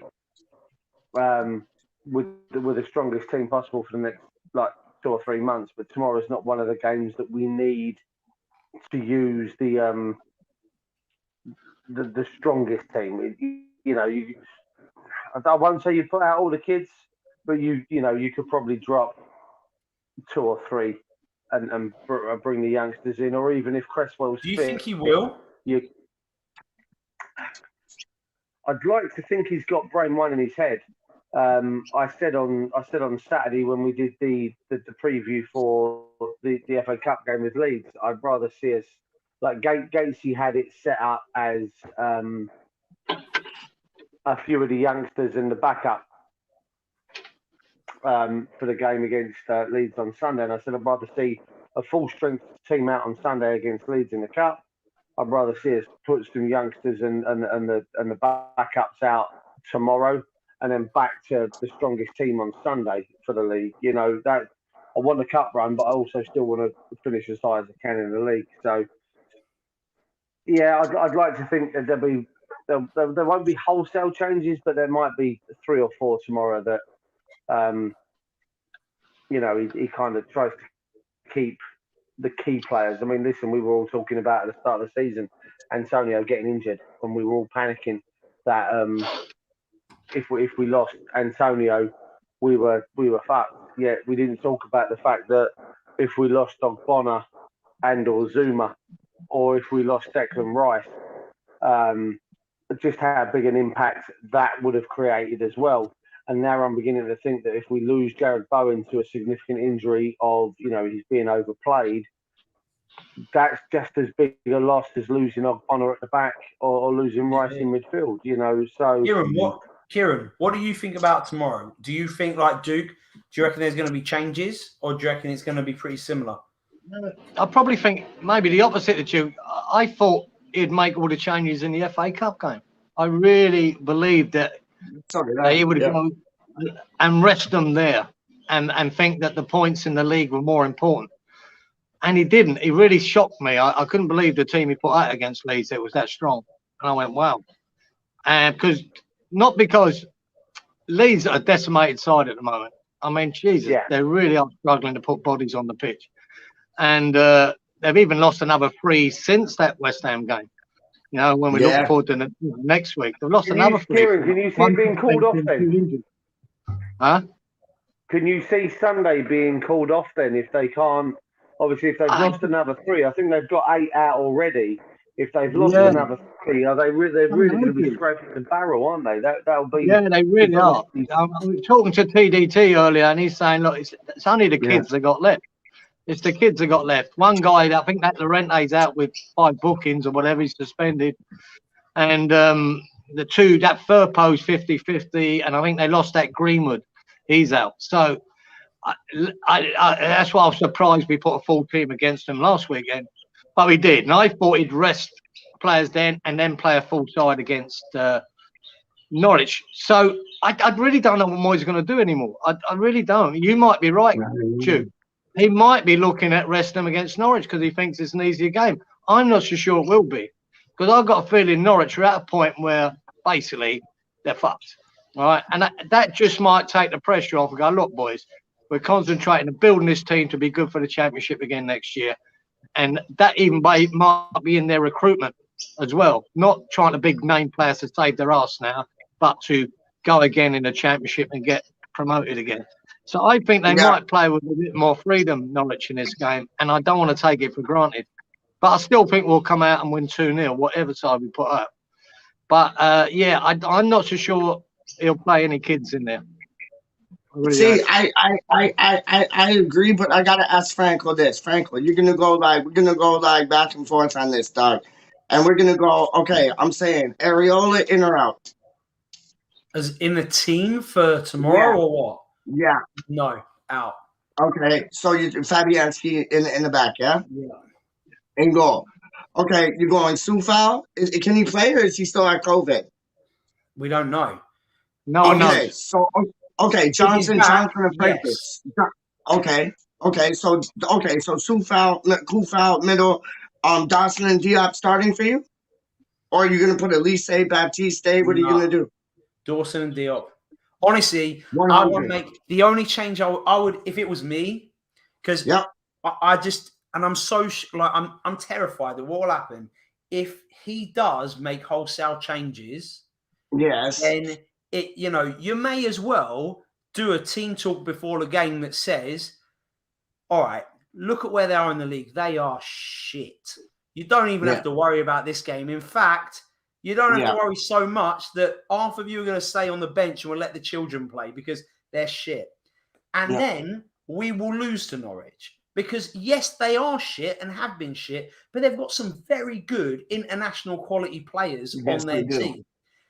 with the strongest team possible for the next like 2 or 3 months. But tomorrow's not one of the games that we need to use the strongest team. I won't say you put out all the kids, but you could probably drop 2 or 3 and bring the youngsters in, or even if Cresswell's Do you fit, think he will? I'd like to think he's got brain one in his head. I said on Saturday when we did the preview for the FA Cup game with Leeds, I'd rather see us like Gatesy had it set up as a few of the youngsters in the backup for the game against Leeds on Sunday, and I said I'd rather see a full strength team out on Sunday against Leeds in the Cup. I'd rather see us put some youngsters and the backups out tomorrow, and then back to the strongest team on Sunday for the league. That I want the cup run, but I also still want to finish as high as I can in the league. So, yeah, I'd like to think that there won't be wholesale changes, but there might be 3 or 4 tomorrow that he kind of tries to keep the key players. I mean, listen, we were all talking about at the start of the season, Antonio getting injured, and we were all panicking that if we lost Antonio, we were fucked. Yet we didn't talk about the fact that if we lost Ogbonna and or Zuma, or if we lost Declan Rice, just how big an impact that would have created as well. And now I'm beginning to think that if we lose Jared Bowen to a significant injury of, he's being overplayed, that's just as big a loss as losing Ogbonna at the back or losing Rice in midfield, So, Cieran, what do you think about tomorrow? Do you think, like Duke, do you reckon there's going to be changes, or do you reckon it's going to be pretty similar? I probably think maybe the opposite of Duke. I thought he'd make all the changes in the FA Cup game. I really believed that he would go and rest them there and think that the points in the league were more important. And he didn't. He really shocked me. I couldn't believe the team he put out against Leeds, it was that strong. And I went, wow. Not because Leeds are a decimated side at the moment. I mean, Jesus, they really are struggling to put bodies on the pitch. And they've even lost another 3 since that West Ham game. When we look forward to next week, they've lost another 3. Kieran, can you see it being called off then? Huh? Can you see Sunday being called off then if they can't? Obviously, if they've lost another 3, I think they've got 8 out already. If they've lost another 3, they're really going to be scraping the barrel, aren't they? That'll be. Yeah, they really are. I was talking to TDT earlier, and he's saying, look, it's only the kids that got left. It's the kids that got left. One guy, I think that Llorente's out with 5 bookings or whatever, he's suspended. And the 2, that Firpo's 50-50, and I think they lost that Greenwood. He's out. So that's why I was surprised we put a full team against them last weekend. But we did. And I thought he'd rest players then and then play a full side against Norwich. So I really don't know what Moyes going to do anymore. I really don't. You might be right, Duke. He might be looking at resting them against Norwich because he thinks it's an easier game. I'm not so sure it will be, because I've got a feeling Norwich are at a point where basically they're fucked. All right. And that just might take the pressure off and go, look, boys, we're concentrating on building this team to be good for the Championship again next year. And that even might be in their recruitment as well. Not trying to big name players to save their ass now, but to go again in the Championship and get promoted again. So I think they might play with a bit more freedom, Norwich, in this game. And I don't want to take it for granted. But I still think we'll come out and win 2-0, whatever side we put up. But, I'm not so sure he'll play any kids in there. I agree, but I gotta ask Franco this. Franco, we're gonna go back and forth on this, dog. And we're gonna go, okay, I'm saying Areola in or out? As in the team for tomorrow or what? Yeah. No, out. Okay, so you Fabianski in the back, yeah? Yeah. In goal. Okay, you're going Sufal. Can he play, or is he still at COVID? We don't know. No, okay, so Johnson and Francis. Yes. Okay, Okay, so Kufal middle, Dawson and Diop starting for you, or are you gonna put Elise, Baptiste? What are you gonna No, do? Dawson and Diop. Honestly, I would 100. make the only change I would if it was me, because Yep. I just and I'm so like I'm terrified that what will happen if he does make wholesale changes. Yes. Then you may as well do a team talk before the game that says, all right, look at where they are in the league. They are shit. You don't even Yeah. have to worry about this game. In fact, you don't have to Yeah. worry so much that half of you are going to stay on the bench and will let the children play because they're shit. And Yeah. then we will lose to Norwich. Because, yes, they are shit and have been shit, but they've got some very good international quality players Yes, on they their do. team.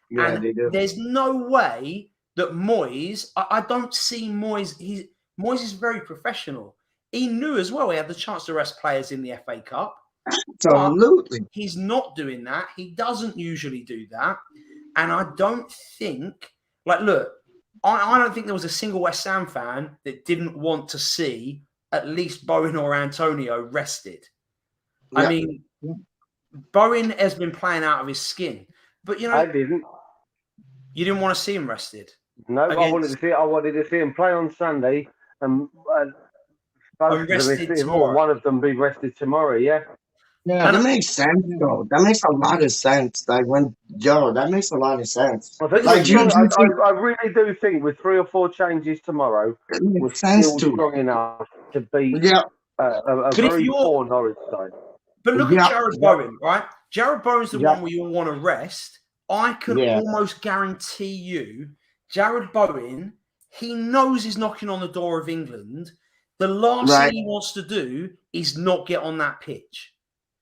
Yeah, And they do. there's no way that Moyes, I don't see Moyes, Moyes is very professional. He knew as well he had the chance to rest players in the FA Cup. Absolutely. But he's not doing that. He doesn't usually do that. And I don't think, look, I don't think there was a single West Ham fan that didn't want to see at least Bowen or Antonio rested. Yeah. I mean, Bowen has been playing out of his skin. But, I didn't. You didn't want to see him rested? No, I wanted to see him play on Sunday and both of them, or one of them, be rested tomorrow. Yeah. Yeah, that makes sense though. That makes a lot of sense. That makes a lot of sense. I think Like I really do think with 3 or 4 changes tomorrow, we're still strong enough to beat a very poor Norwich side. But look at Jared Bowen, right? Jared Bowen's the one we all want to rest. I can almost guarantee you, Jared Bowen, he knows he's knocking on the door of England. The last thing he wants to do is not get on that pitch.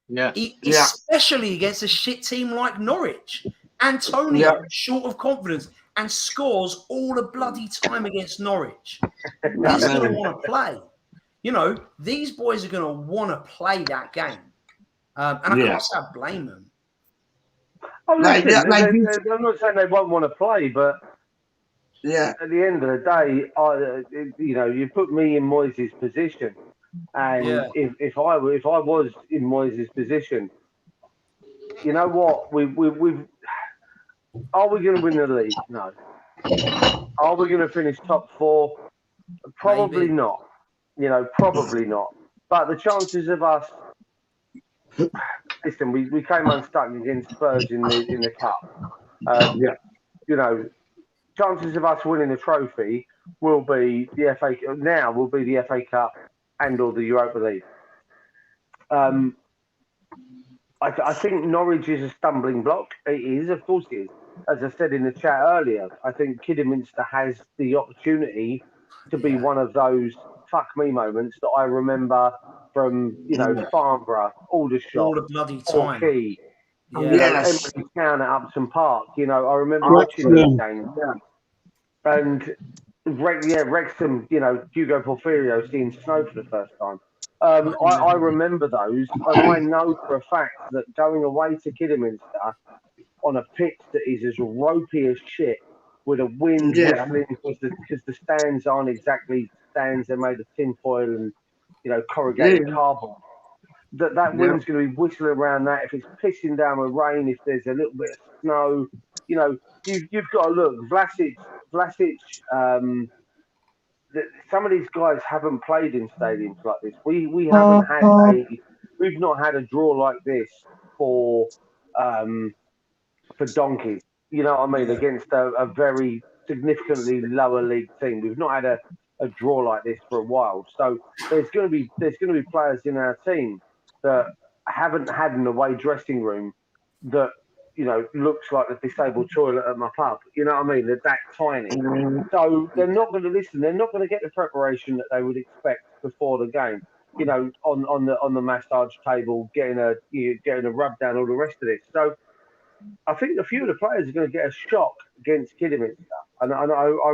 Yeah. Especially against a shit team like Norwich. Antonio, short of confidence, and scores all the bloody time against Norwich. He's going to want to play. These boys are going to want to play that game. And I can't say I blame them. Oh, listen, I'm not saying they won't want to play, but at the end of the day, you put me in Moyes' position, and if I was in Moyes' position, you know what? Are we going to win the league? No. Are we going to finish top 4? Probably not. Probably not. But the chances of us. Listen, we came unstuck against Spurs in the cup. Chances of us winning the trophy will be the FA. Now will be the FA Cup and/or the Europa League. I think Norwich is a stumbling block. It is, of course, it is. As I said in the chat earlier, I think Kidderminster has the opportunity to be one of those fuck me moments that I remember from Farnborough, Aldershot, all the bloody time. Torquay, Emily Town at Upton Park. I remember watching these games. And Wrexham, Hugo Porfirio seeing snow for the first time. I remember those, and I know for a fact that going away to Kidderminster on a pitch that is as ropey as shit, with a wind whistling because the stands aren't exactly stands; they're made of tinfoil and corrugated cardboard. That wind's going to be whistling around that. If it's pissing down with rain, if there's a little bit of snow, you've got to look. Vlasic. Some of these guys haven't played in stadiums like this. We've not had a draw like this for donkeys. You know what I mean? Against a very significantly lower league team. We've not had a draw like this for a while. So there's going to be players in our team that haven't had an away dressing room that looks like the disabled toilet at my pub. You know what I mean? They're that tiny. So they're not going to listen. They're not going to get the preparation that they would expect before the game. On the massage table, getting a rub down, all the rest of it. So I think a few of the players are going to get a shock against Kidderminster. And I'll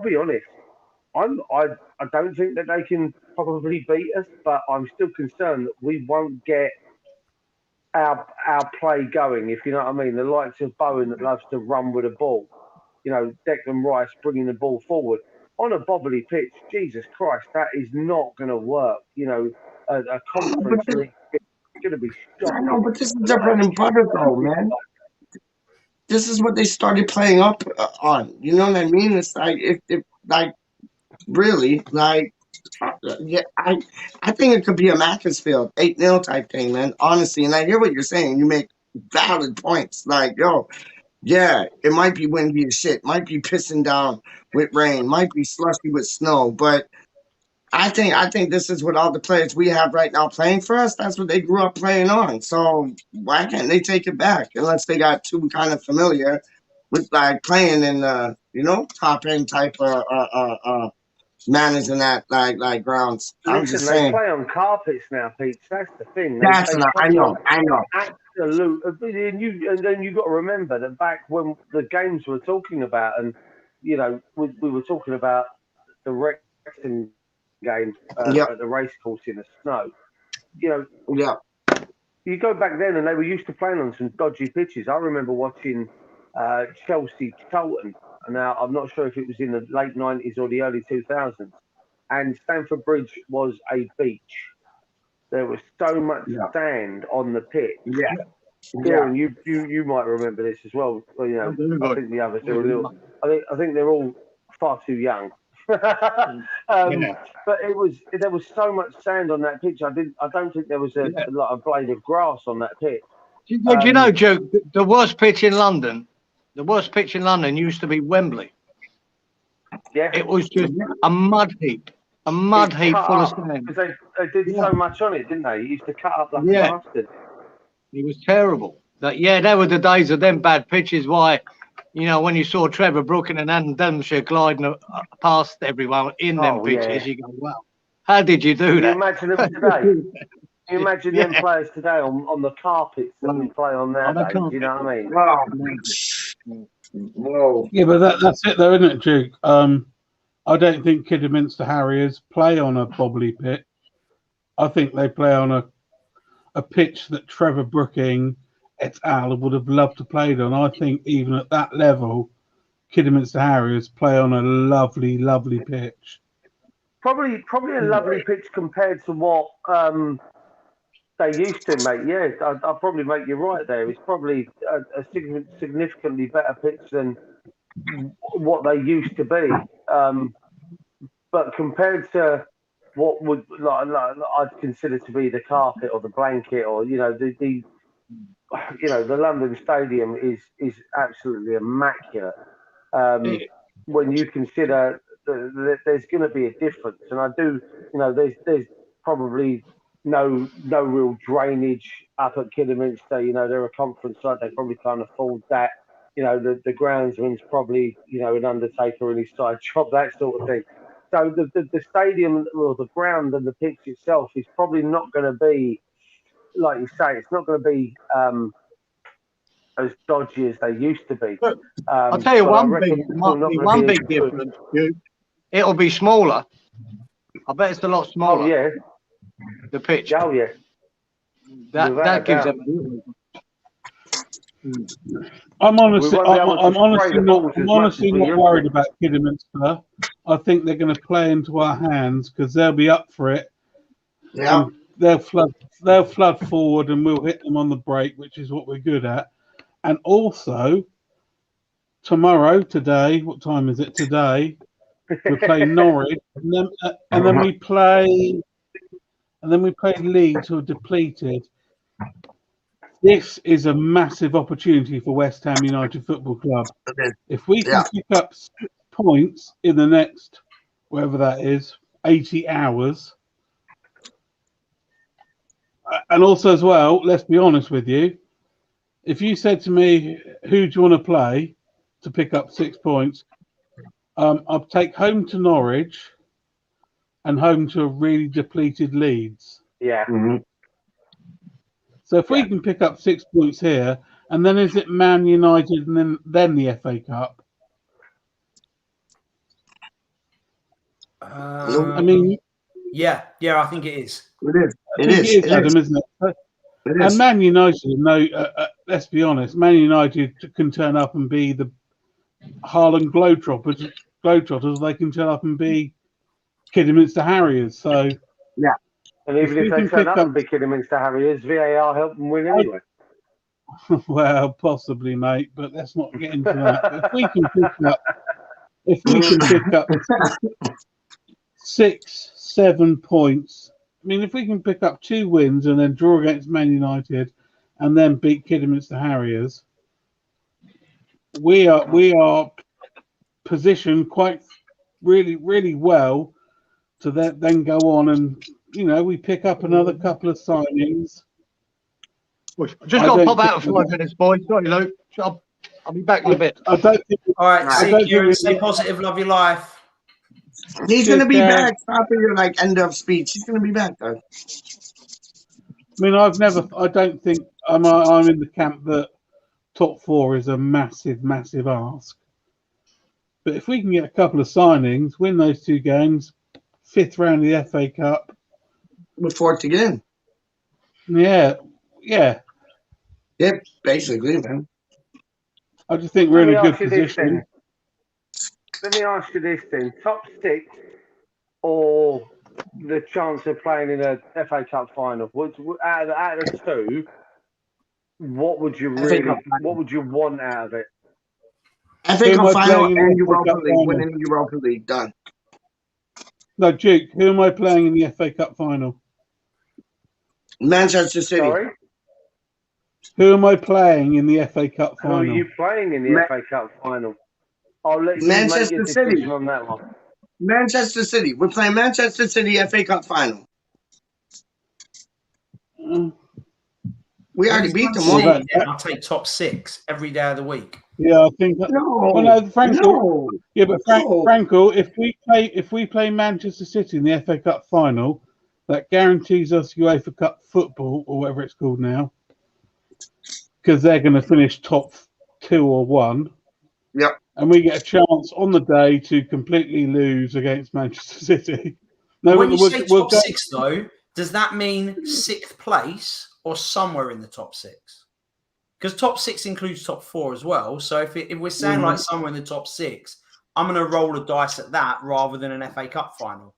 be honest. I don't think that they can probably beat us, but I'm still concerned that we won't get our play going, if you know what I mean. The likes of Bowen that loves to run with the ball, Declan Rice bringing the ball forward. on a bobbly pitch, Jesus Christ, that is not going to work. You know, a But conference this, league is going to be I know, shocking. but this is their bread and butter, though, man. This is what they started playing up on. You know what I mean? It's like if like really like yeah, I think it could be a Macclesfield 8-0 type thing, man. Honestly, and I hear what you're saying. You make valid points. Like, yo, yeah, it might be windy as shit, might be pissing down with rain, might be slushy with snow, but I think this is what all the players we have right now playing for us. That's what they grew up playing on. So why can't they take it back unless they got too kind of familiar with like playing in top end type managing that like grounds. I'm Listen, just they saying. play on carpets now, Pete. That's the thing. That's They what I play know. on I know. absolute. And then you got to remember that back when the games we're talking about, and you know, we were talking about the Wrexham game Yep. at the racecourse in the snow. You know, Yeah. you go back then, and they were used to playing on some dodgy pitches. I remember watching Chelsea Charlton. Now, I'm not sure if it was in the late 90s or the early 2000s. And Stamford Bridge was a beach. There was so much sand on the pitch. Yeah. Cieran, you might remember this as well. Well, you know, I think the others are a little. I think they're all far too young. But there was so much sand on that pitch. I don't think there was a blade of grass on that pitch. Do you know, Joe, the worst pitch in London, used to be Wembley. Yeah. It was just a mud heap. A mud heap full of sand. Because they did so much on it, didn't they? It used to cut up like a bastard. It was terrible. There were the days of them bad pitches. Why, you know, when you saw Trevor Brooking and Adam Devonshire gliding past everyone in them pitches, you go, wow, how did you do that? Can you imagine them today? Can you imagine them players today on the carpets that we play on nowadays? You know what I mean? Whoa. Yeah, but that's it though, isn't it, Duke? I don't think Kidderminster Harriers play on a bobbly pitch. I think they play on a pitch that Trevor Brooking et al. Would have loved to play on. I think even at that level, Kidderminster Harriers play on a lovely, lovely pitch. Probably a lovely pitch compared to what they used to, mate. Yeah, I'll probably make you right there. It's probably a significantly better pitch than what they used to be. But compared to what would like I'd consider to be the carpet or the blanket, or you know the London Stadium is absolutely immaculate. When you consider there's going to be a difference, and I do, you know, there's probably no real drainage up at Kidderminster. You know, they're a conference side; they probably can't afford that. You know, the groundsman's probably, you know, an undertaker in his side job, that sort of thing. So the stadium or the ground and the pitch itself is probably not going to be, like you say, it's not going to be as dodgy as they used to be. I'll tell you one big difference. It'll be smaller. I bet it's a lot smaller. Oh yeah, the pitch. Oh yeah, that gives them. I'm honestly not worried about Kidderminster. I think they're going to play into our hands because they'll be up for it. Yeah, they'll flood forward, and we'll hit them on the break, which is what we're good at. And also, today, what time is it today? We play Norwich, and then we play Leeds, who are depleted. This is a massive opportunity for West Ham United Football Club. If we can pick up 6 points in the next, whatever that is, 80 hours. And also as well, let's be honest with you, if you said to me, who do you want to play to pick up 6 points, I'll take home to Norwich and home to a really depleted Leeds. Yeah. Mm-hmm. So if we can pick up 6 points here, and then is it Man United and then the FA Cup? I mean, yeah, I think it is. It is. It is, Adam, isn't it? It is. And Man United, let's be honest, Man United can turn up and be the Harlem Globetrotters Globetrotters, they can turn up and be Kidderminster Harriers. So yeah, and even if they turn up and be Kidderminster Harriers, VAR help them win anyway. Well, possibly, mate, but let's not get into that. If we can pick up 6, 7 points. I mean, if we can pick up 2 wins and then draw against Man United and then beat Kidderminster Harriers, we are positioned quite really well to then go on and we pick up another couple of signings. Just got to pop out for 5 minutes, boys. Sorry, Luke. I'll be back in a bit. All right, see you, Kieran. Stay positive. Love your life. He's going to be back. Stop your end of speech. He's going to be back, though. I mean, I don't think I'm in the camp that top 4 is a massive ask. But if we can get a couple of signings, win those 2 games, 5th round of the FA Cup, we're 4th again. Yeah. Yep, basically, man. I just think we're in a good position. Let me ask you this then: top 6 or the chance of playing in a FA Cup final? Out of the 2, what would you want out of it? FA Cup final and Europa League, winning the Europa League, done. No, Duke, who am I playing in the FA Cup final? Manchester City. Sorry? Who am I playing in the FA Cup final? Who are you playing in the FA Cup final? I'll let you make your decision on that one. Manchester City. We're playing Manchester City FA Cup final. We already beat them. I'll take top 6 every day of the week. Yeah, I think that. No. Yeah, but Franco, if we play Manchester City in the FA Cup final, that guarantees us UEFA Cup football or whatever it's called now, because they're going to finish top 2 or 1. Yep. And we get a chance on the day to completely lose against Manchester City. No, when you say top 6, though, does that mean 6th place or somewhere in the top 6? Because top 6 includes top 4 as well. So if we're saying like somewhere in the top 6, I'm going to roll the dice at that rather than an FA Cup final.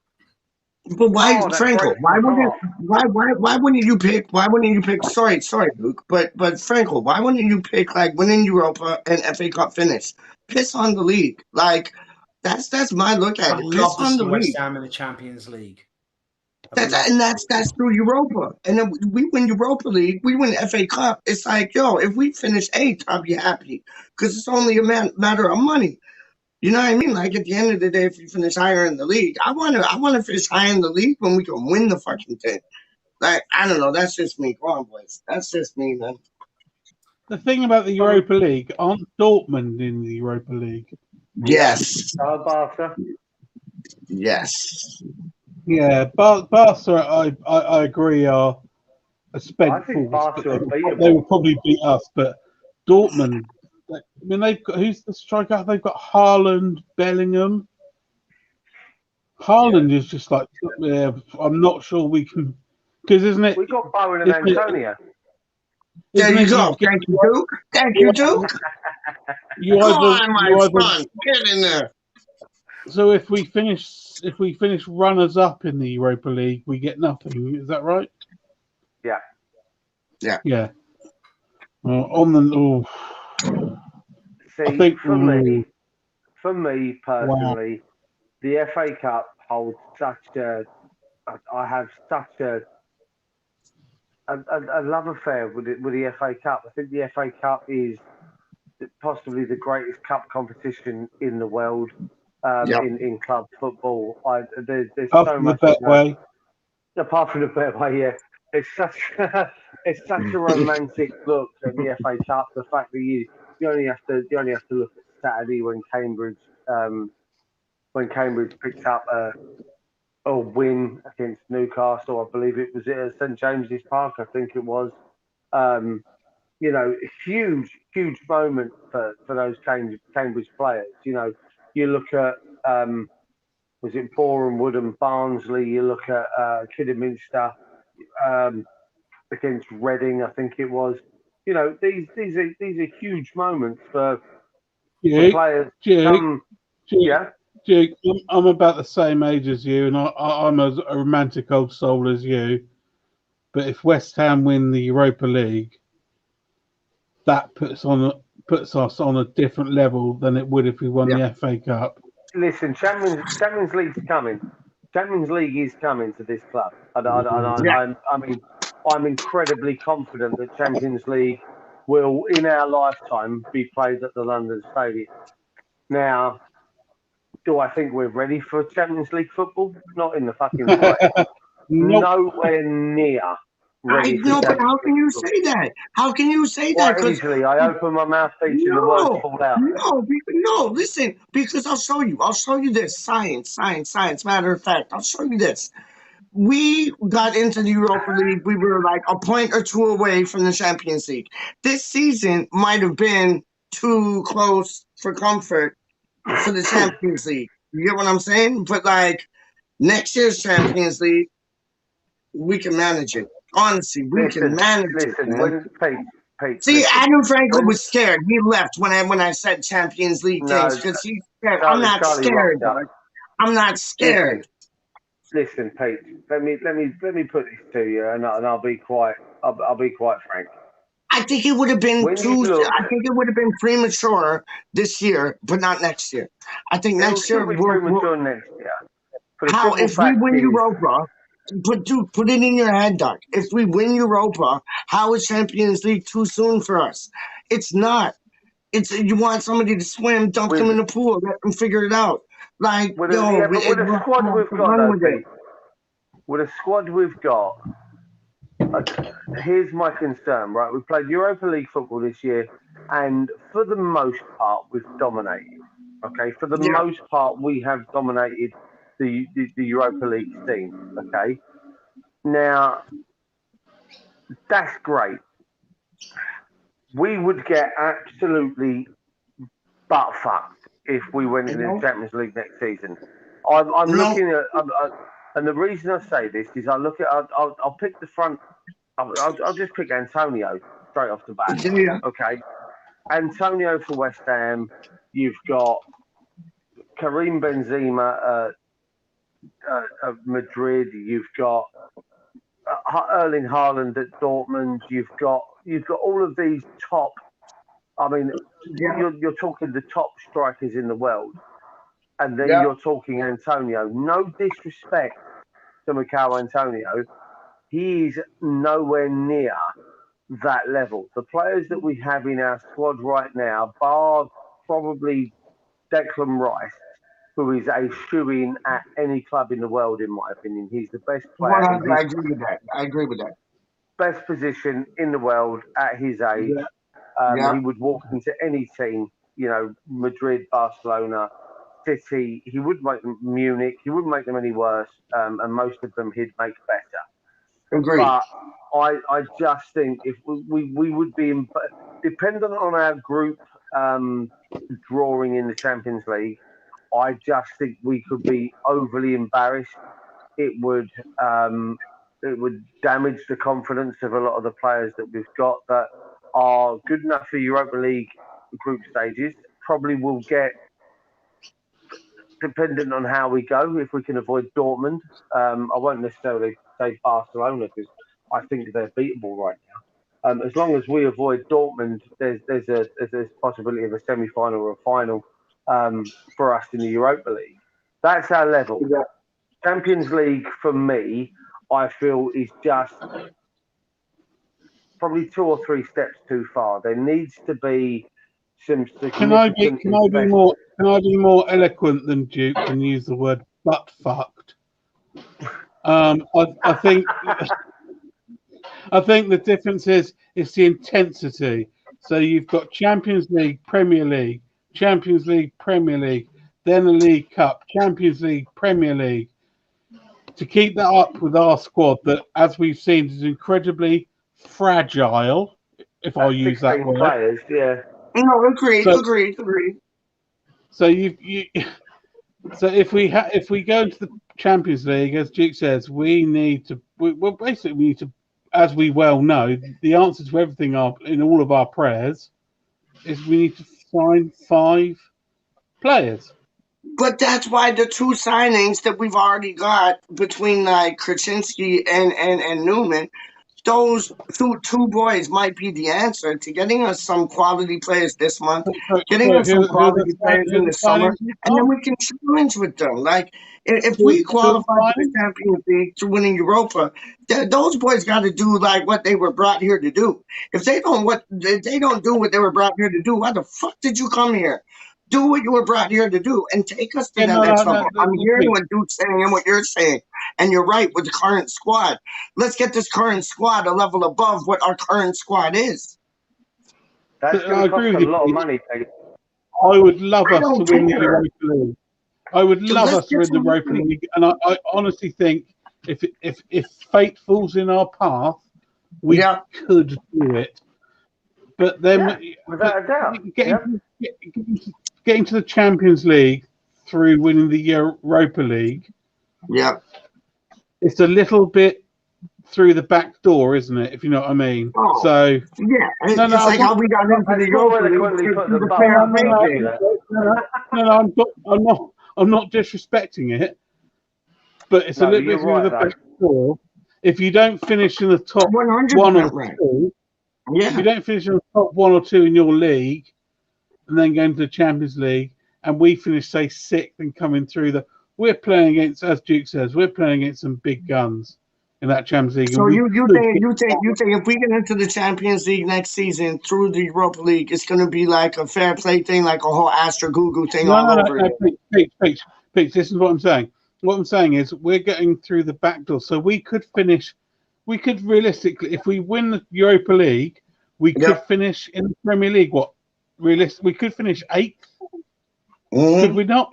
But why, Franco? Why wouldn't you pick? Why wouldn't you pick? Sorry, Luke. But Franco, why wouldn't you pick like winning Europa and FA Cup finish? Piss on the league. Like that's my look at it. Piss on the league. West Ham in the Champions League. That's through Europa, and then we win Europa League. We win FA Cup. It's like, yo, if we finish 8th, I'll be happy because it's only a matter of money. You know what I mean? Like at the end of the day, if you finish higher in the league, I want to finish higher in the league when we can win the fucking thing. Like I don't know, that's just me. Come on, boys. That's just me, man. The thing about the Europa League, aren't Dortmund in the Europa League? Yes. Barca. Yes. Yeah, Barca, I agree, are a spent I think force. Barca They will probably beat us, but Dortmund. I mean, they've got who's the striker? They've got Haaland, Bellingham. Haaland is just like, I'm not sure we can, because isn't it? We got Bowen and Antonio. There you go. Thank you, Duke. Thank you, Duke. Come on, my son, get in there. So if we finish runners up in the Europa League, we get nothing. Is that right? Yeah. Yeah. On the. See, I think, for me personally, the FA Cup holds such a. I have such a love affair with the FA Cup. I think the FA Cup is possibly the greatest cup competition in the world. In club football, there's so much. Apart from the Betway, yeah, it's such a romantic look at the FA Cup. The fact that you only have to look at Saturday when Cambridge picked up a win against Newcastle. I believe it was at St James's Park. I think it was. Huge moment for those Cambridge players. You look at was it Boreham Wood and Barnsley? You look at Kidderminster against Reading, I think it was. These are huge moments for players. Yeah. Duke, I'm about the same age as you, and I'm as a romantic old soul as you. But if West Ham win the Europa League, that puts us on a different level than it would if we won the FA Cup. Listen, Champions League's coming. Champions League is coming to this club. I mean, I'm incredibly confident that Champions League will, in our lifetime, be played at the London Stadium. Now, do I think we're ready for Champions League football? Not in the fucking slightest. Nope. Nowhere near I ready for know, but Champions how League can you football. say that? How can you say that? Quite easily, I open my mouth each and the words fall out. No, listen, because I'll show you. I'll show you this. Science. Matter of fact, I'll show you this. We got into the Europa League. We were like a point or two away from the Champions League. This season might have been too close for comfort for the Champions League. You get what I'm saying? But like next year's Champions League, we can manage it. Honestly, we can manage it, man. See, Adam Frankel was scared. He left when I said Champions League things because he's scared. I'm not scared, dog. I'm not scared. Listen, Pete. Let me put this to you, and I'll be quite frank. I think it would have been I think it would have been premature this year, but not next year. I think next year will be premature next year. How if we win Europa? But dude, put it in your head, Doc. If we win Europa, how is Champions League too soon for us? It's not. It's you want somebody to swim, dump them in the pool, let them figure it out. Like with a squad we've got, though, Pete, with a squad we've got. Here's my concern, right? We've played Europa League football this year, and for the most part, we've dominated. Okay, for the most part, we have dominated the Europa League scene. Okay, now that's great. We would get absolutely butt fucked if we went into the Champions League next season. I'm looking at, and the reason I say this is I'll pick the front. I'll just pick Antonio straight off the bat. Okay, Antonio for West Ham. You've got Karim Benzema of Madrid. You've got Erling Haaland at Dortmund. You've got all of these top. I mean, you're talking the top strikers in the world, and then you're talking Antonio. No disrespect to Mikel Antonio, he's nowhere near that level. The players that we have in our squad right now, bar probably Declan Rice, who is a shoe-in at any club in the world, in my opinion. He's the best player. I agree with that. Best position in the world at his age. He would walk into any team, Madrid, Barcelona, City. He would make them Munich. He wouldn't make them any worse, and most of them he'd make better. Agreed. But I just think if we would be dependent on our group drawing in the Champions League, I just think we could be overly embarrassed. It would damage the confidence of a lot of the players that we've got that are good enough for Europa League group stages. Probably will get, dependent on how we go, if we can avoid Dortmund. I won't necessarily say Barcelona because I think they're beatable right now. As long as we avoid Dortmund, there's a possibility of a semi-final or a final for us in the Europa League. That's our level. Yeah. Champions League, for me, I feel is just probably 2 or 3 steps too far. There needs to be some significant. Can I be more eloquent than Duke and use the word butt fucked? I think the difference is the intensity. So you've got Champions League, Premier League, Champions League, Premier League, then the League Cup, Champions League, Premier League. To keep that up with our squad, that as we've seen is incredibly fragile, if I'll use that word. Players, yeah. No, agreed. So so if we go into the Champions League, as Duke says, we need to, as we well know, the answer to everything in all of our prayers is we need to sign 5 players. But that's why the two signings that we've already got between like Krasinski and Newman, those two boys might be the answer to getting us some quality players this month, getting us some quality players in the summer, and then we can challenge with them. Like if we qualify for the Champions League to winning Europa, those boys got to do like what they were brought here to do. If they don't do what they were brought here to do, why the fuck did you come here? Do what you were brought here to do and take us to that next level. I'm hearing what Duke's saying and what you're saying. And you're right with the current squad. Let's get this current squad a level above what our current squad is. That's going to cost a lot of money, Pete. I would love us to win the Europa League. I would love us to win the Europa League. And I honestly think if fate falls in our path, we could do it. But then without a doubt. Getting to the Champions League through winning the Europa League, it's a little bit through the back door, isn't it? If you know what I mean. Oh, so it's like how we got into the Europa League. I'm not disrespecting it, but it's a little bit through the back door. If you don't finish in the top 1 or 2, if you don't finish in the top 1 or 2 in your league, and then go into the Champions League, and we finish, say, 6th and coming through we're playing against, as Duke says, we're playing against some big guns in that Champions League. So you think if we get into the Champions League next season through the Europa League, it's going to be like a fair play thing, like a whole Astra Gugu thing over again? Pete, this is what I'm saying. What I'm saying is we're getting through the back door, so we could realistically, if we win the Europa League, we could finish in the Premier League. We could finish 8th. Could we not?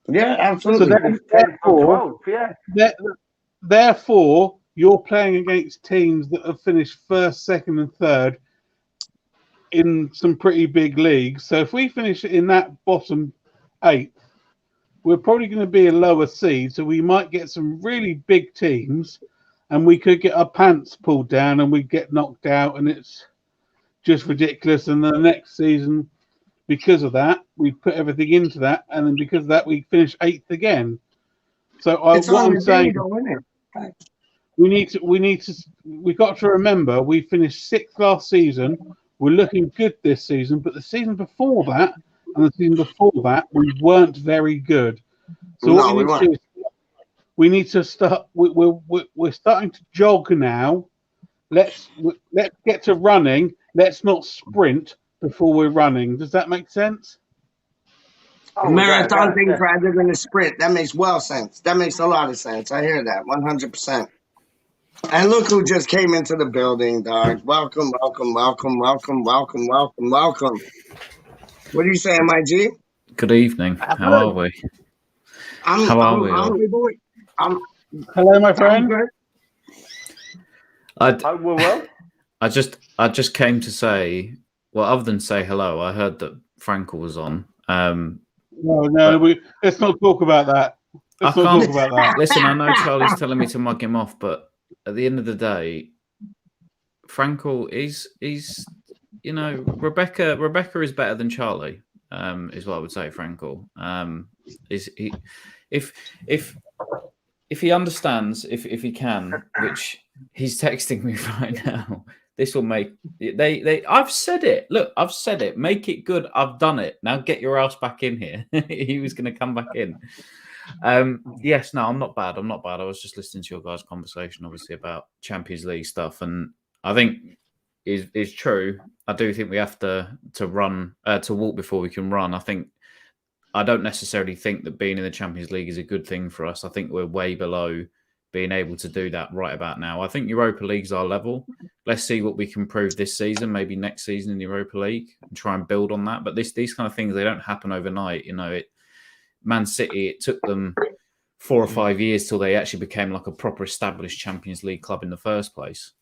Yeah, absolutely. So therefore, you're playing against teams that have finished 1st, 2nd, and 3rd in some pretty big leagues. So if we finish in that bottom 8th, we're probably going to be a lower seed. So we might get some really big teams, and we could get our pants pulled down, and we get knocked out, and it's just ridiculous. And the next season, because of that, we put everything into that, and then because of that, we finish 8th again. So what I'm saying, we've got to remember we finished 6th last season. We're looking good this season, but the season before that and the season before that, we weren't very good. So we need to start. We're starting to jog now. Let's get to running. Let's not sprint before we're running. Does that make sense? Marathon things rather than a sprint. That makes sense. That makes a lot of sense. I hear that 100%. And look who just came into the building, dog. Welcome. What are you saying, my G? Good evening. How are we? Hello, my friend. I just came to say, well, other than say hello, I heard that Frankel was on. Let's not talk about that. Listen, I know Charlie's telling me to mug him off, but at the end of the day, Frankel is Rebecca is better than Charlie. Is what I would say. Frankel is he if he understands, if he can, which he's texting me right now. This will make I've said it. Look, I've said it. Make it good. I've done it. Now get your ass back in here. He was going to come back in. Yes, no, I'm not bad. I was just listening to your guys' conversation, obviously, about Champions League stuff, and I think is true. I do think we have to run to walk before we can run. I don't necessarily think that being in the Champions League is a good thing for us. I think we're way below being able to do that right about now. I think Europa League's our level. Let's see what we can prove this season, maybe next season in the Europa League, and try and build on that. But these kind of things, they don't happen overnight. Man City, it took them 4 or 5 years till they actually became like a proper established Champions League club in the first place.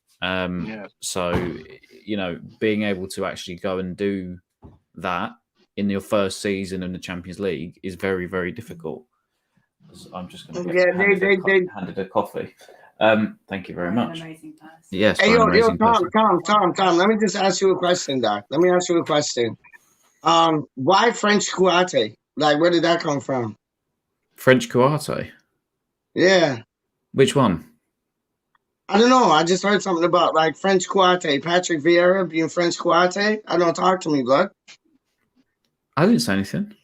So, being able to actually go and do that in your first season in the Champions League is very, very difficult. I'm just going to get handed a coffee. Thank you very much. Yes. Hey, Tom. Let me just ask you a question, Doc. Why French Kouate? Like, where did that come from? French Kouate. Yeah. Which one? I don't know. I just heard something about like French Kouate, Patrick Vieira being French Kouate. I don't talk to me, blood. I didn't say anything.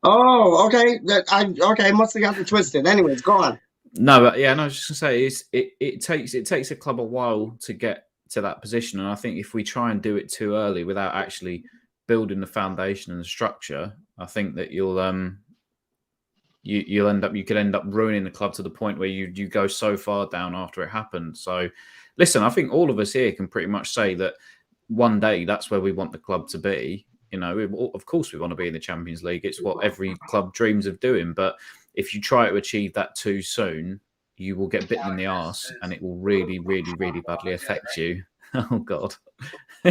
Oh, okay. Okay. Must have got it twisted. Anyways, go on. No, but yeah, no, I was just gonna say it takes a club a while to get to that position, and I think if we try and do it too early without actually building the foundation and the structure, I think that you could end up ruining the club to the point where you go so far down after it happened. So, listen, I think all of us here can pretty much say that one day that's where we want the club to be. You know, of course we want to be in the Champions League. It's what every club dreams of doing, but if you try to achieve that too soon, you will get bitten in the arse, and it will really, really, really badly affect you. Oh God, he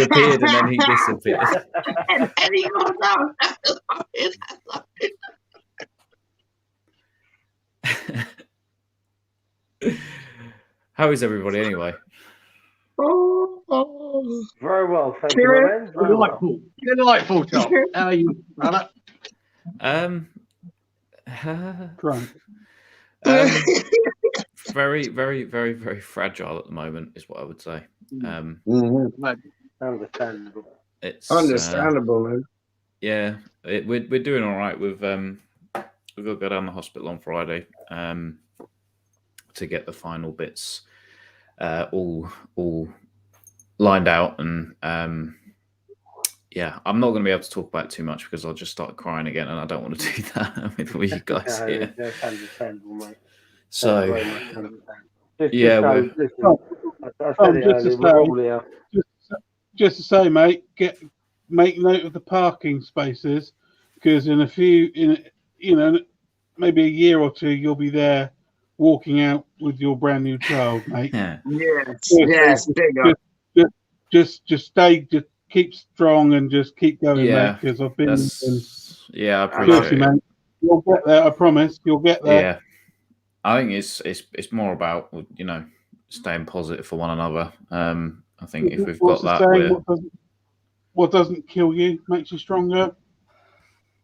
appeared and then he disappeared. And he goes out. How is everybody anyway? Oh. Very well, thank you, my man. Very well. Delightful, Tom. How are you, brother? Very, very, very, very fragile at the moment is what I would say. Understandable. It's understandable, man. Yeah, we're doing all right. We've got to go down the hospital on Friday to get the final bits all lined out, and yeah, I'm not going to be able to talk about it too much because I'll just start crying again, and I don't want to do that with all you guys here. That's understandable, mate. So, Very much understandable. yeah, I said it earlier, we're all here. Just to say, mate, make note of the parking spaces, because in maybe a year or two, you'll be there walking out with your brand new child, mate. Yeah. Yes, big up. Just keep strong and just keep going, mate. Because I've been. I appreciate it. Mate. You'll get there. I promise. You'll get there. Yeah, I think it's more about staying positive for one another. I think if we've got that, what doesn't kill you makes you stronger.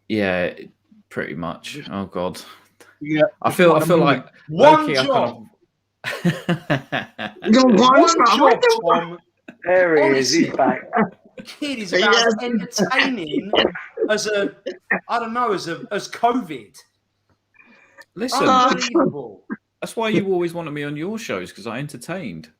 Yeah, pretty much. Oh God. Yeah, I feel like one job. Tom. There he is. He's back. Kid is about as entertaining as COVID. Listen, unbelievable. That's why you always wanted me on your shows, because I entertained.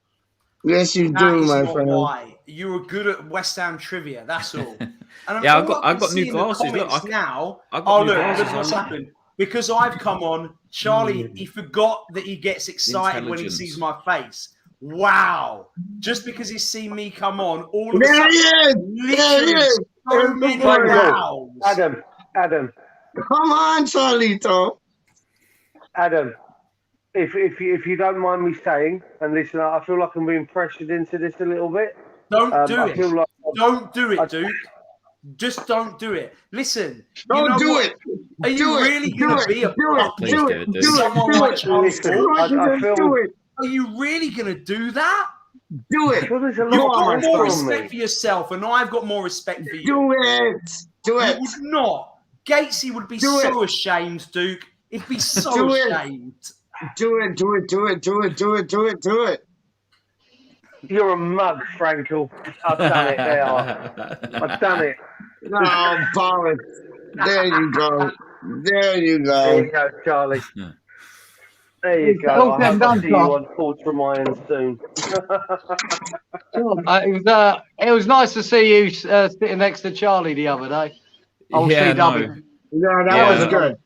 Yes, you do, my friend. Why you were good at West Ham trivia? That's all. And Yeah, I've got new glasses. Look, what's happened? Because I've come on, Charlie. He forgot that he gets excited when he sees my face. Wow! Just because he's seen me come on, all of a sudden, literally so many rounds. Adam. Come on, Charlito. Adam, if you don't mind me saying, and listen, I feel like I'm being pressured into this a little bit. Don't do it. Don't do it, Duke. Just don't do it. Listen. Don't do it. Are you really going to be a puppet to someone like Charlie? Are you really going to do that? Do it. You've got more respect for yourself, and I've got more respect for you. Do it. Do it. You would not. Gatesy would be so ashamed, Duke. He'd be so ashamed. Do it. Do it. Do it. Do it. Do it. Do it. Do it. You're a mug, Frankel. I've done it. There. I've done it. No, Boris. There you go. There you go. There you go, Charlie. There you go. I hope I see you on Thoughts from Iron soon. It was nice to see you sitting next to Charlie the other day. Yeah, that was good.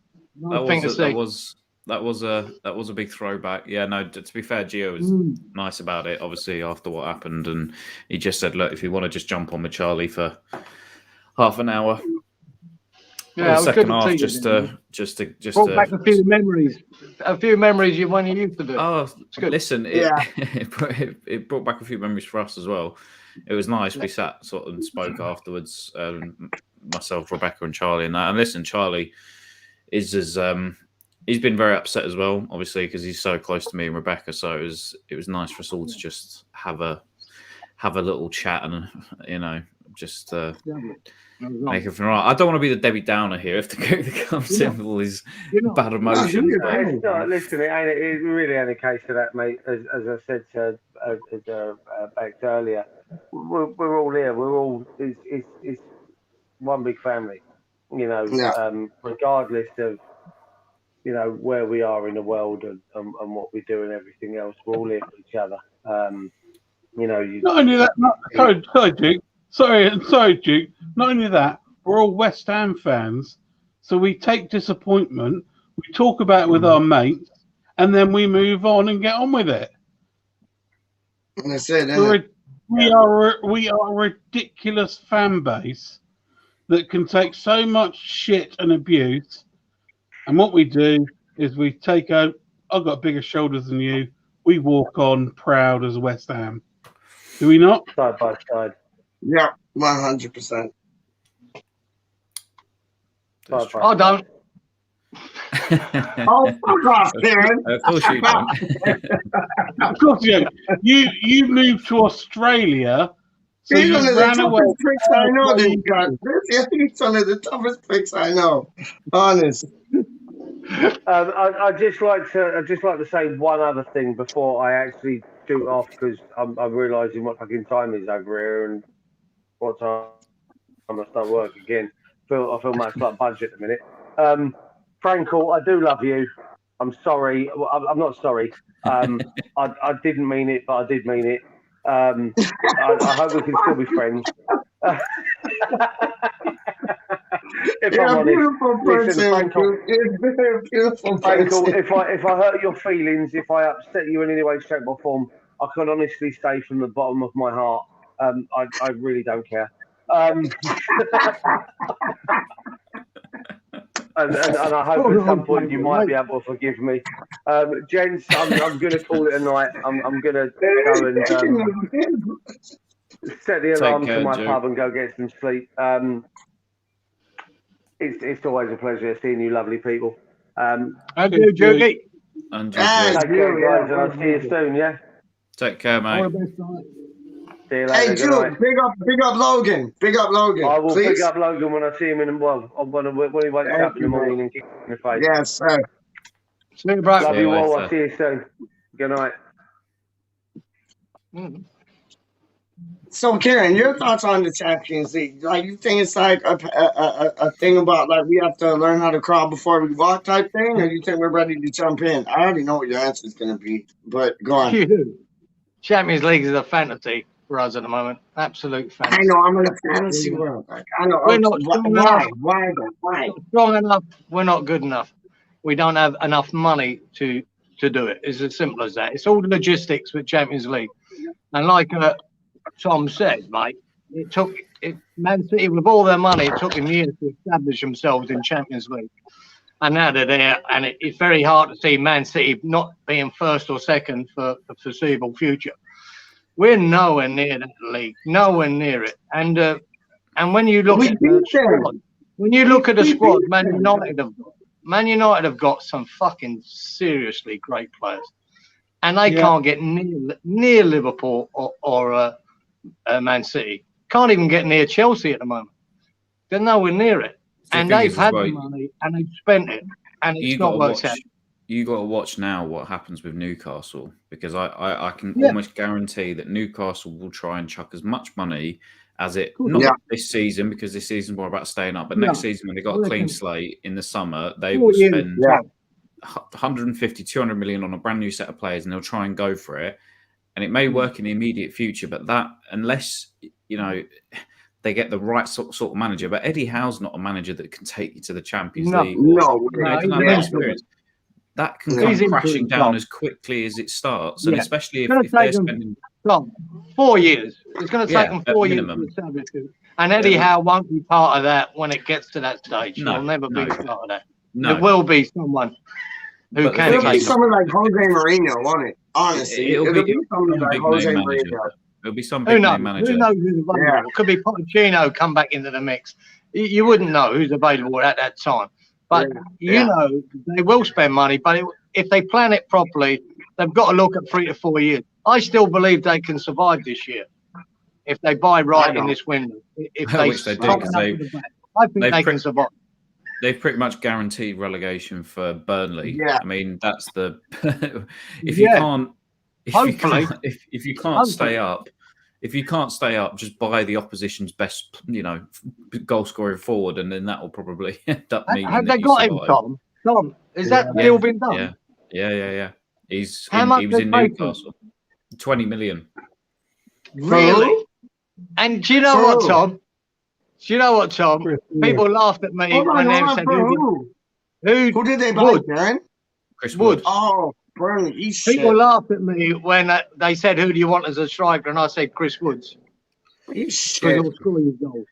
That was a big throwback. Yeah, no. To be fair, Gio was nice about it. Obviously, after what happened, and he just said, "Look, if you want to just jump on with Charlie for half an hour." Yeah, second half, just brought back a few memories. When you used to do. Oh, listen, it brought back a few memories for us as well. It was nice. We sat sort of and spoke afterwards. Myself, Rebecca, and Charlie, and that. And listen, Charlie is he's been very upset as well, obviously, because he's so close to me and Rebecca. So it was nice for us all to just have a little chat and just make everything right. I don't want to be the Debbie Downer here. If the Coca-Cola symbol is bad emotion. Listen, it really ain't a case of that, mate. As I said back earlier, we're all here. We're all it's one big family. You know, regardless of where we are in the world and what we do and everything else, we're all here for each other. Not only that, sorry, Duke. Sorry, Duke. Not only that, we're all West Ham fans, so we take disappointment, we talk about it with our mates, and then we move on and get on with it. That's it. We are a ridiculous fan base that can take so much shit and abuse, and what we do is we take out. I've got bigger shoulders than you. We walk on proud as West Ham. Do we not? Side by side. Yeah, 100%. I don't. Oh, fuck off, Cieran. Of course you don't. Of course you don't. You moved to Australia, so He's you one of the ran away. toughest pricks I know that you got. He's one of the toughest pricks I know. Honest. I'd just like to say one other thing before I actually shoot off, because I'm realising what fucking time is over here and what time I start work again. I feel much like Budge at the minute. Frankel, I do love you. I'm sorry. Well, I'm not sorry. I didn't mean it, but I did mean it. I hope we can still be friends. If I'm honest, listen, Frankel, if I hurt your feelings, if I upset you in any way, shape or form, I can honestly say from the bottom of my heart, I really don't care. And I hope at some point you might be able to forgive me. Gents, I'm going to call it a night. I'm going to go and set the alarm to my pub and go get some sleep. It's always a pleasure seeing you lovely people. I do, Judy. And take care, guys, and I'll see you soon, yeah? Take care, mate. See you later. Hey, Jude, big up Logan. Big up Logan. I will please. pick up Logan when I see him when he wakes up in the morning and kicks in the face. Yes, sir. Love you all. I'll see you soon. Good night. So, Cieran, your thoughts on the Champions League? Like, you think it's like a thing about like we have to learn how to crawl before we walk type thing, or you think we're ready to jump in? I already know what your answer is going to be, but go on. Champions League is a fantasy for us at the moment. Absolute fantasy. I know, I'm in a fantasy world. Like, I know. We're not strong enough. Why? Not strong enough. We're not good enough. We don't have enough money to do it. It's as simple as that. It's all the logistics with Champions League. And like Tom said, mate, Man City, with all their money, it took them years to establish themselves in Champions League. And now they're there, and it's very hard to see Man City not being first or second for the foreseeable future. We're nowhere near that league, nowhere near it. And when you look at the squad, Man United have got some fucking seriously great players, and they can't get near Liverpool or Man City. Can't even get near Chelsea at the moment. They're nowhere near it. And they've had the money and they've spent it, and it's not worked out. You got to watch now what happens with Newcastle, because I can almost guarantee that Newcastle will try and chuck as much money as it, not this season, because this season's more about staying up, but next season when they got a clean slate in the summer, they will spend 150, 200 million on a brand new set of players, and they'll try and go for it. And it may work in the immediate future, but that, unless, they get the right sort of manager. But Eddie Howe's not a manager that can take you to the Champions League. Experience. That can come crashing down as quickly as it starts, and especially if they're spending 4 years. It's going to take them 4 years to establish it. And Eddie Howe won't be part of that when it gets to that stage. He'll never be part of that. There will be someone who can. It'll be someone like Jose Mourinho, won't it? Honestly, it'll be someone like Jose Mourinho. It'll be some big name manager. Who knows who's available? It could be Pochettino come back into the mix. You wouldn't know who's available at that time. But you know they will spend money. But if they plan it properly, they've got to look at 3 to 4 years. I still believe they can survive this year. if they buy right in this window. If they Which they do, top because it up with the back, I think they can survive. They've pretty much guaranteed relegation for Burnley. Yeah. I mean, that's the if Yeah. you can't stay up, if you can't stay up, just buy the opposition's best, goal scoring forward, and then that will probably end up meaning Have that they you got him, survive. Tom? Tom, is that deal been done? Yeah. He How much was they in pay for him? Newcastle. 20 million. Really? And do you know what, Tom? People laughed at me when they said, who did they buy, Cieran? Chris Wood. Oh, bro, he's People shit. laughed at me when they said, who do you want as a striker? And I said, Chris Woods. He's Because shit. he'll score his goals.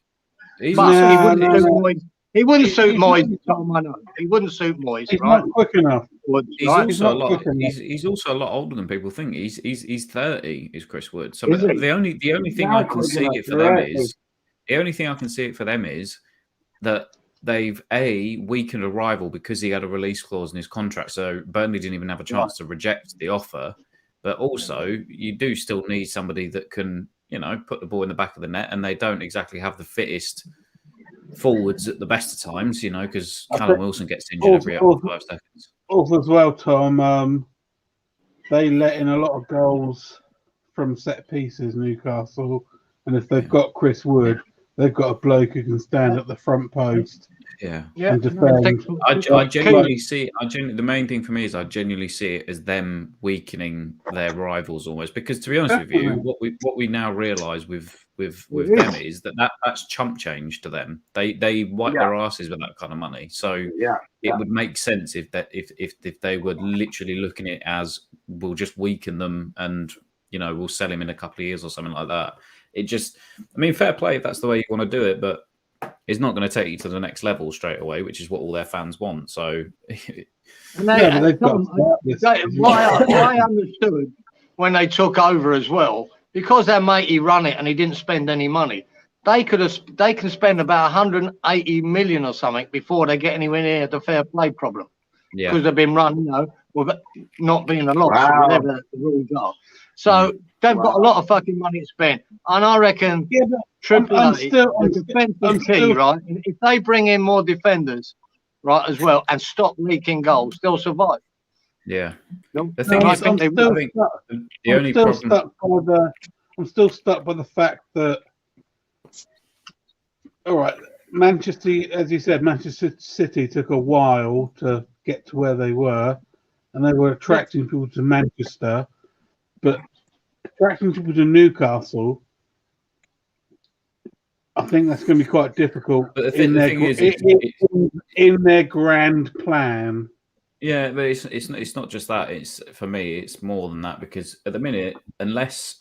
He's But he wouldn't no, suit no. Moyes. He wouldn't suit Moyes, Tom, I know. He wouldn't suit Moyes, He's right? not quick enough. Woods, He's right? also a not lot. quick enough. He's also a lot older than people think. He's 30. Is Chris Wood? So Is he? the only thing Not I can quick see enough, it for you're them right. is the only thing I can see it for them is that they've weakened a rival because he had a release clause in his contract. So Burnley didn't even have a chance to reject the offer. But also, you do still need somebody that can, put the ball in the back of the net, and they don't exactly have the fittest forwards at the best of times, because Callum Wilson gets injured every 5 seconds. Also as well, Tom, they let in a lot of goals from set pieces, Newcastle, and if they've got Chris Wood, they've got a bloke who can stand at the front post. Yeah. And defend. I genuinely see. The main thing for me is I genuinely see it as them weakening their rivals almost. Because to be honest with you, what we now realise with them is that's chump change to them. They wipe their asses with that kind of money. So it would make sense if they were literally looking at it as we'll just weaken them and we'll sell him in a couple of years or something like that. Fair play if that's the way you want to do it, but it's not going to take you to the next level straight away, which is what all their fans want. So, what I understood when they took over as well, because their matey run it and he didn't spend any money, they can spend about 180 million or something before they get anywhere near the fair play problem. Yeah, because they've been run, with not being a loss, whatever the rules are. So they've got a lot of fucking money to spend, and I reckon Triple A, the defence is key, right? And if they bring in more defenders, right, as well, and stop leaking goals, they'll survive. Yeah. The thing is, I'm still stuck by the fact that, all right, Manchester, as you said, Manchester City took a while to get to where they were, and they were attracting people to Manchester, but attracting people to Newcastle, I think that's going to be quite difficult in their grand plan. Yeah, but it's not just that. It's for me, it's more than that, because at the minute, unless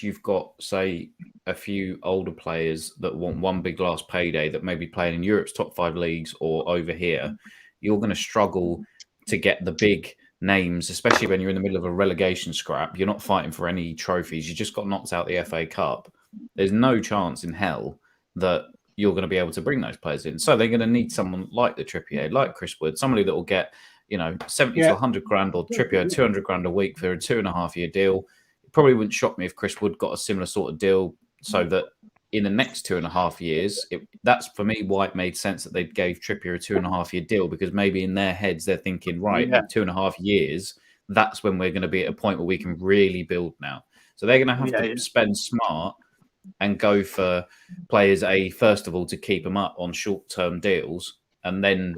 you've got, say, a few older players that want one big last payday that may be playing in Europe's top 5 leagues or over here, you're going to struggle to get the big names, especially when you're in the middle of a relegation scrap. You're not fighting for any trophies. You just got knocked out the FA Cup. There's no chance in hell that you're going to be able to bring those players in. So they're going to need someone like the Trippier, like Chris Wood, somebody that will get 70 to 100 grand, or Trippier 200 grand a week for a 2.5-year deal. It probably wouldn't shock me if Chris Wood got a similar sort of deal, so that in the next 2.5 years, that's for me why it made sense that they gave Trippier a 2.5-year deal, because maybe in their heads they're thinking, right, 2.5 years, that's when we're going to be at a point where we can really build now. So they're going to have to spend smart and go for players, first of all, to keep them up on short-term deals, and then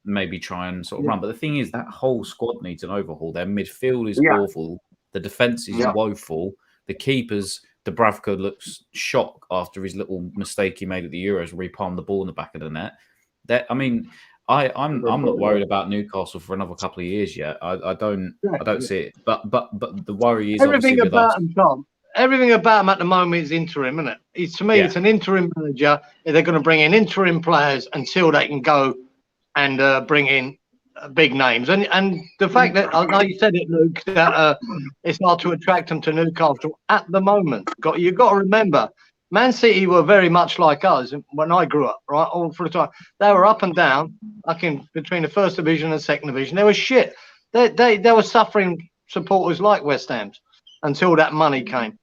maybe try and sort of run. But the thing is, that whole squad needs an overhaul. Their midfield is awful. The defence is woeful. The keepers, Dubravka looks shocked after his little mistake he made at the Euros, where he palmed the ball in the back of the net. I'm not worried about Newcastle for another couple of years yet. I don't see it. But the worry is everything about them, Tom. Everything about him at the moment is interim, isn't it? To me, it's an interim manager. They're going to bring in interim players until they can go and bring in big names. And the fact that, I know you said it, Luke, that it's hard to attract them to Newcastle at the moment. You've got to remember, Man City were very much like us when I grew up, right? All for the time. They were up and down, like between the first division and second division. They were shit. They were suffering supporters like West Ham's until that money came.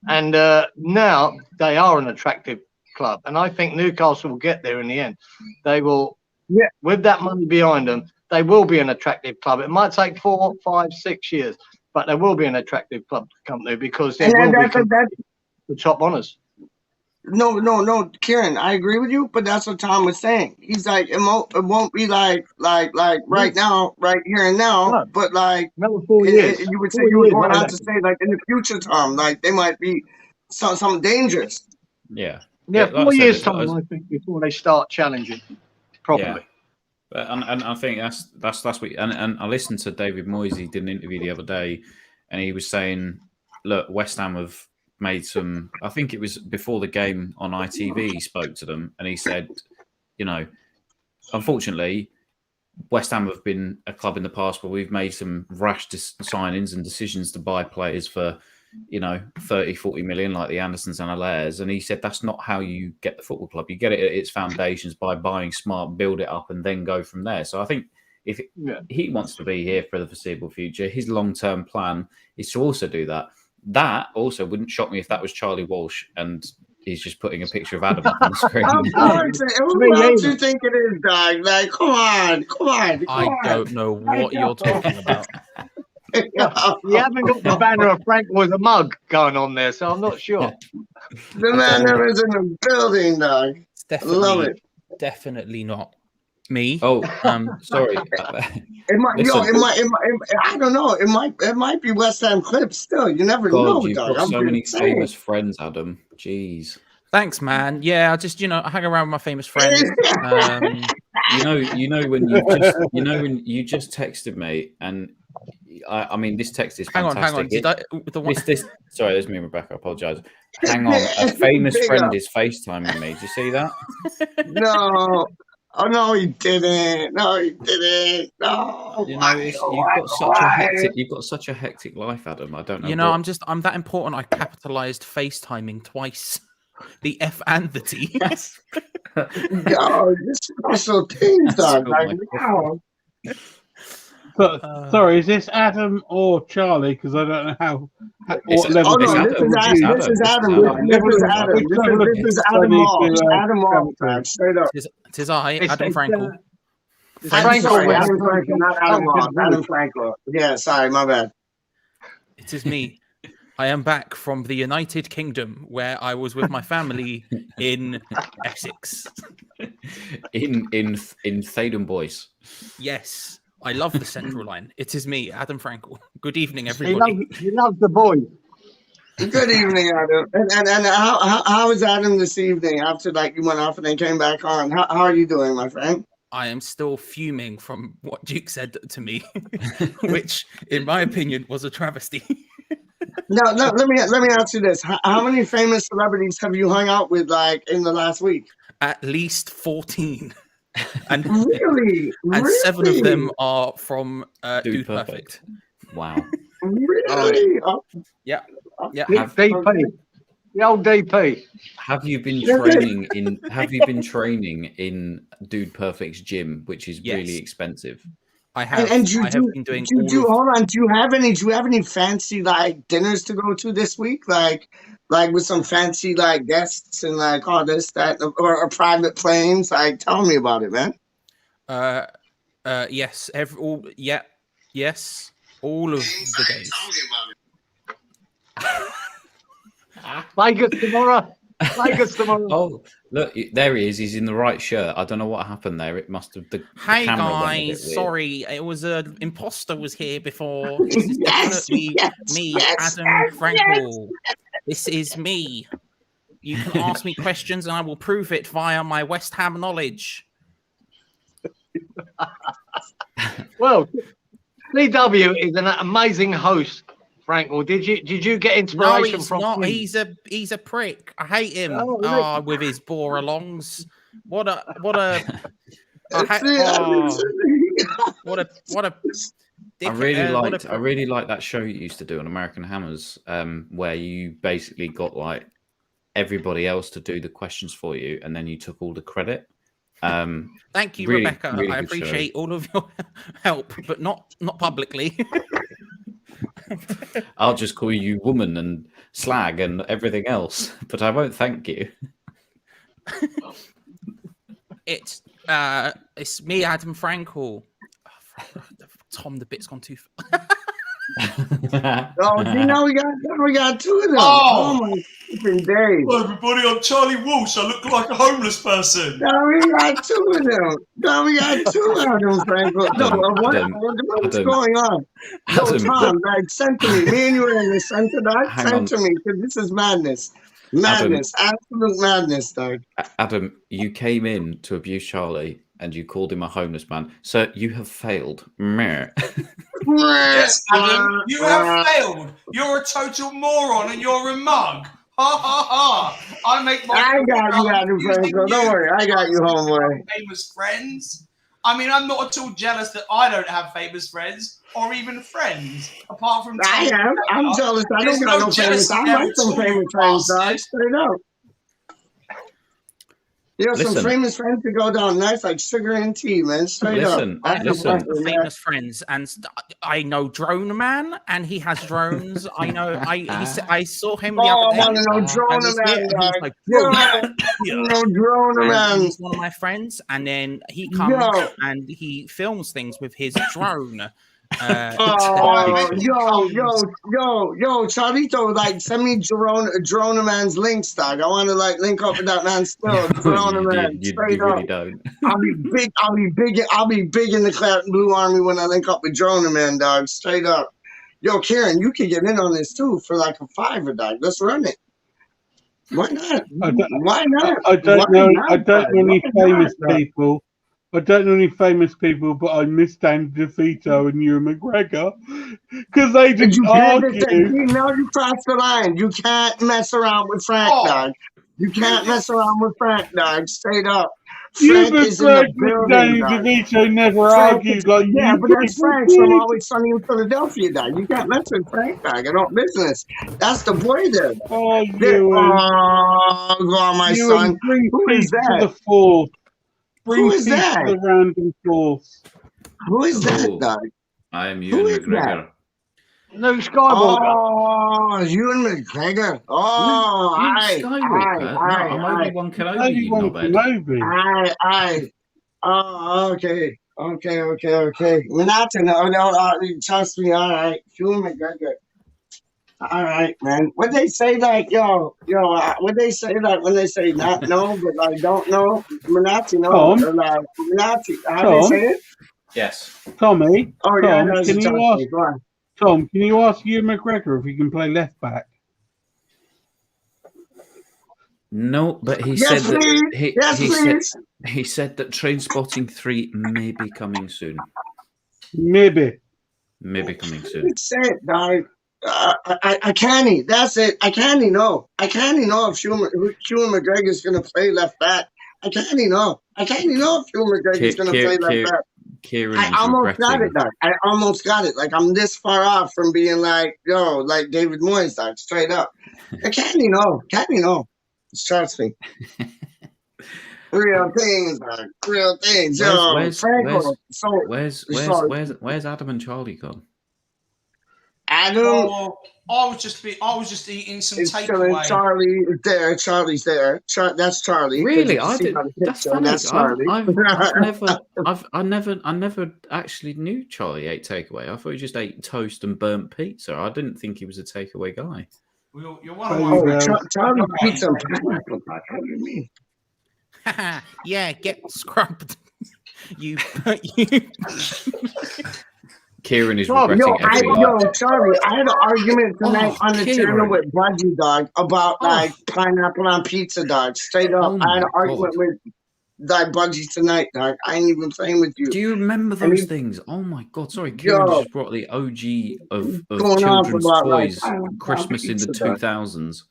And now they are an attractive club. And I think Newcastle will get there in the end. They will, with that money behind them, they will be an attractive club. It might take 4, 5, 6 years, but they will be an attractive club company because they will be the top honours. No, Kieran, I agree with you, but that's what Tom was saying. He's like, it won't be like right now, right here and now, but like another 4 years. You would say you were going on to say like in the future, Tom, like they might be something dangerous. Yeah. Yeah, like 4 I said, years it's- time, I think, before they start challenging properly. And I think that's what. And I listened to David Moyes. He did an interview the other day, and he was saying, "Look, West Ham have made some. I think it was before the game on ITV. He spoke to them, and he said, you know, unfortunately, West Ham have been a club in the past where we've made some rash signings and decisions to buy players for, 30, 40 million, like the Andersons and Allairs. And he said that's not how you get the football club. You get it at its foundations by buying smart, build it up, and then go from there. So I think if he wants to be here for the foreseeable future, his long-term plan is to also do that. That also wouldn't shock me if that was Charlie Walsh and he's just putting a picture of Adam up on the screen. Of course, who else you think it is, dog? Like, come on. I don't know what you're talking about. You haven't got the banner of Frank with a mug going on there, so I'm not sure. The man that is in the building, dog. It's Love it. Definitely not me. Oh, sorry. It might. I don't know. It might be West Ham clips. Still, you never know, God, you've dog. got I'm so many just saying. famous friends, Adam. Jeez. Thanks, man. Yeah, I just I hang around with my famous friends. You know when you just texted me, and I mean this text is fantastic. Hang on. Did I, the one... Sorry, there's me and Rebecca. I apologise. Hang on, a famous friend is FaceTiming me. Did you see that? No. Oh no, he didn't. No. You've got such a hectic life, Adam. I don't know. I'm that important. I capitalized FaceTiming twice. The F and the T. Yo, this special things, dog. Like, wow. Sorry, is this Adam or Charlie? Because I don't know what level. Oh no, this is Adam. This is Adam Moss. Adam Moss, man. Straight up. Tis I, Adam Frankel. Sorry, Adam Frankel, not Adam Moss. Adam Frankel. Yeah, sorry, my bad. It is me. I am back from the United Kingdom, where I was with my family in Essex. In Thaden Boys. Yes. I love the central line. It is me, Adam Frankel. Good evening, everybody. He loves the boy. Good evening, Adam. And how is Adam this evening after you went off and then came back on? How are you doing, my friend? I am still fuming from what Duke said to me, which, in my opinion, was a travesty. No. Let me ask you this: how many famous celebrities have you hung out with in the last week? At least 14. And really? And 7 of them are from Dude Perfect. Wow. Really? Yeah. DP. The old DP. Have you been training in Dude Perfect's gym, which is really expensive? I have. And I have been doing. Hold on. Do you have any fancy dinners to go to this week? Like with some fancy guests and all this, that, or private planes? Tell me about it, man. Yes. Yes. All of the days. Vegas tomorrow. Oh, look, there he is. He's in the right shirt. I don't know what happened there. It must have. The Hey camera went a bit guys, weird. sorry, it was an imposter was here before. This is definitely me, Adam Frankel. This is me. You can ask me questions, and I will prove it via my West Ham knowledge. Well, CW is an amazing host. Frankel, did you get inspiration no, from not. him? He's a prick. I hate him. Oh, really? With his bore-alongs. What a what a I really like that show you used to do on American Hammers, where you basically got everybody else to do the questions for you, and then you took all the credit. Thank you, really, Rebecca. really I good appreciate show. all of your help, but not publicly. I'll just call you woman and slag and everything else, but I won't thank you. It's me, Adam Frankel. Tom, the bit's gone too far. Oh, see, now we got two of them. Oh! My flipping days. Hello, everybody. I'm Charlie Walsh. I look like a homeless person. Now we got two of them. Now we got two Adam Frankel. No, what's going on? Yo, Tom, like, send to me. Me and you are in the center, dog. Send to me, because this is madness. Madness. Absolute madness, dog. Adam, you came in to abuse Charlie and you called him a homeless man. So you have failed. Meh. Yes, Adam, you have failed. You're a total moron and you're a mug. Ha ha ha! I make my. I got you, Adam Frankel. Don't worry, I got you, homeboy. Famous friends. I mean, I'm not at all jealous that I don't have famous friends or even friends, apart from. I am. I'm jealous. I don't got no famous. I like some famous friends, dog. Straight up. You know, some famous friends to go down nice like sugar and tea, man. Straight up. I have famous friends, and I know Drone Man, and he has drones. I know. I saw him the other day. I want to know Drone Man. Like, no Drone Man. He's one of my friends, and then he comes and he films things with his drone. Yo, Charlito, like, send me Drone Man's links, dog. I want to like link up with that man still. Drone Man, you straight really up. don't. I'll be big in the Clap Blue Army when I link up with Drone Man, dog. Straight up. Yo, Cieran, you can get in on this too for like a $5, dog. Let's run it. Why not? Why not? I don't know any famous people. I don't know any famous people, but I miss Dan DeVito and Ewan McGregor because they just argue. Now you crossed the line. You can't mess around with Frank, dog. You can't mess around with Frank, dog. Straight up. Frank is in the building, Danny dog. DeVito never argued like yeah, you but that's Frank from Always Sunny in Philadelphia, dog. You can't mess with Frank, dog. I don't business. That's the boy there. Oh, go on, my son. Who is that? To the fore. Who is that? The random force. Who is that, dog? I am Ewan McGregor. Luke Skywalker. Oh, Ewan McGregor. Oh, I'm Obi-Wan Kenobi, you knobhead. Oh, okay. We're not to know. Trust me. All right. Ewan McGregor. All right, man. What they say, like, what they say, like, when they say not know, but like don't know, Minati know, or like Minati. How they say it? Yes. Tommy. Oh, Tom, yeah, can you ask Ewan McGregor if he can play left back? No, but he said that he said that Trainspotting 3 may be coming soon. Maybe coming soon. It's it, dog. I can't. That's it. I can't know. I can't know if Ewan McGregor is going to play left back. I can't know. I can't know if Ewan McGregor is going to play left back. Cieran I almost got it, dog. I almost got it. Like, I'm this far off from being like, like David Moyes, dog. Straight up. I can't know. Trust me. Real things, dog. Real things. Where's Adam and Charlie gone? Adam. Oh, I was just eating some takeaway. Charlie's there. That's Charlie. Really? That's funny. That's Charlie. I never actually knew Charlie ate takeaway. I thought he just ate toast and burnt pizza. I didn't think he was a takeaway guy. Well, you're one of my Charlie pizza and pineapple. What do you mean? Yeah, get scrubbed. you. Cieran is regretting every Charlie, I had an argument tonight on the channel with Budgie, dog, about like pineapple on pizza, dog. Straight up, I had an argument with that Budgie tonight, dog. I ain't even playing with you. Do you remember those things? Oh my god, sorry, Cieran just brought the OG of children's toys, Christmas in the 2000s.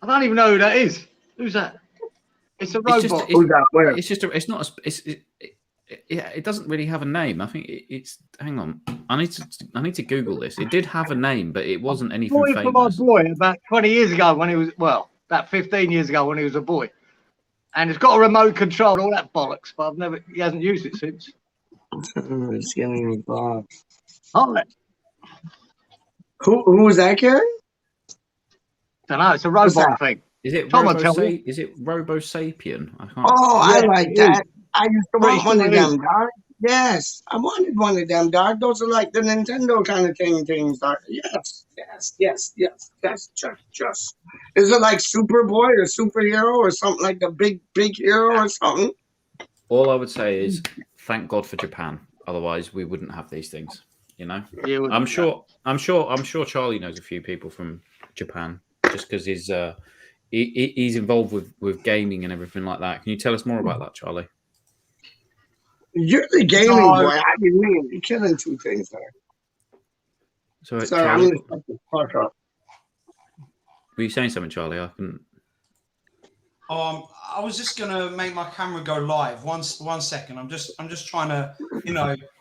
I don't even know who that is. Who's that? It's a robot. Who's that? Where? It's just it's not a. It doesn't really have a name. I think it's. Hang on, I need to Google this. It did have a name, but it wasn't anything famous. For my boy about 20 years ago when he was about 15 years ago when he was a boy, and it's got a remote control, all that bollocks. But he hasn't used it since. It's giving me box. All right. Who was that, Karen? Don't know. It's a What's robot that? thing. Is it Tom will tell you. Is it Robo Sapien? I can't. Oh, I Yeah, like it that. is. I used to Pretty want one sure of it is. them, dog. Yes, I wanted one of them, dog. Those are like the Nintendo kind of things, dog. Yes. Just. Is it like Superboy or Superhero or something like the big hero or something? All I would say is thank God for Japan. Otherwise, we wouldn't have these things. You know, I'm sure Charlie knows a few people from Japan just because he's involved with gaming and everything like that. Can you tell us more about that, Charlie? You're the gaming boy. I mean, you're killing two things there. So, Sorry, Charlie, I'm gonna shut the fuck up. were you saying something, Charlie? I couldn't. I was just gonna make my camera go live. One second. I'm just trying to,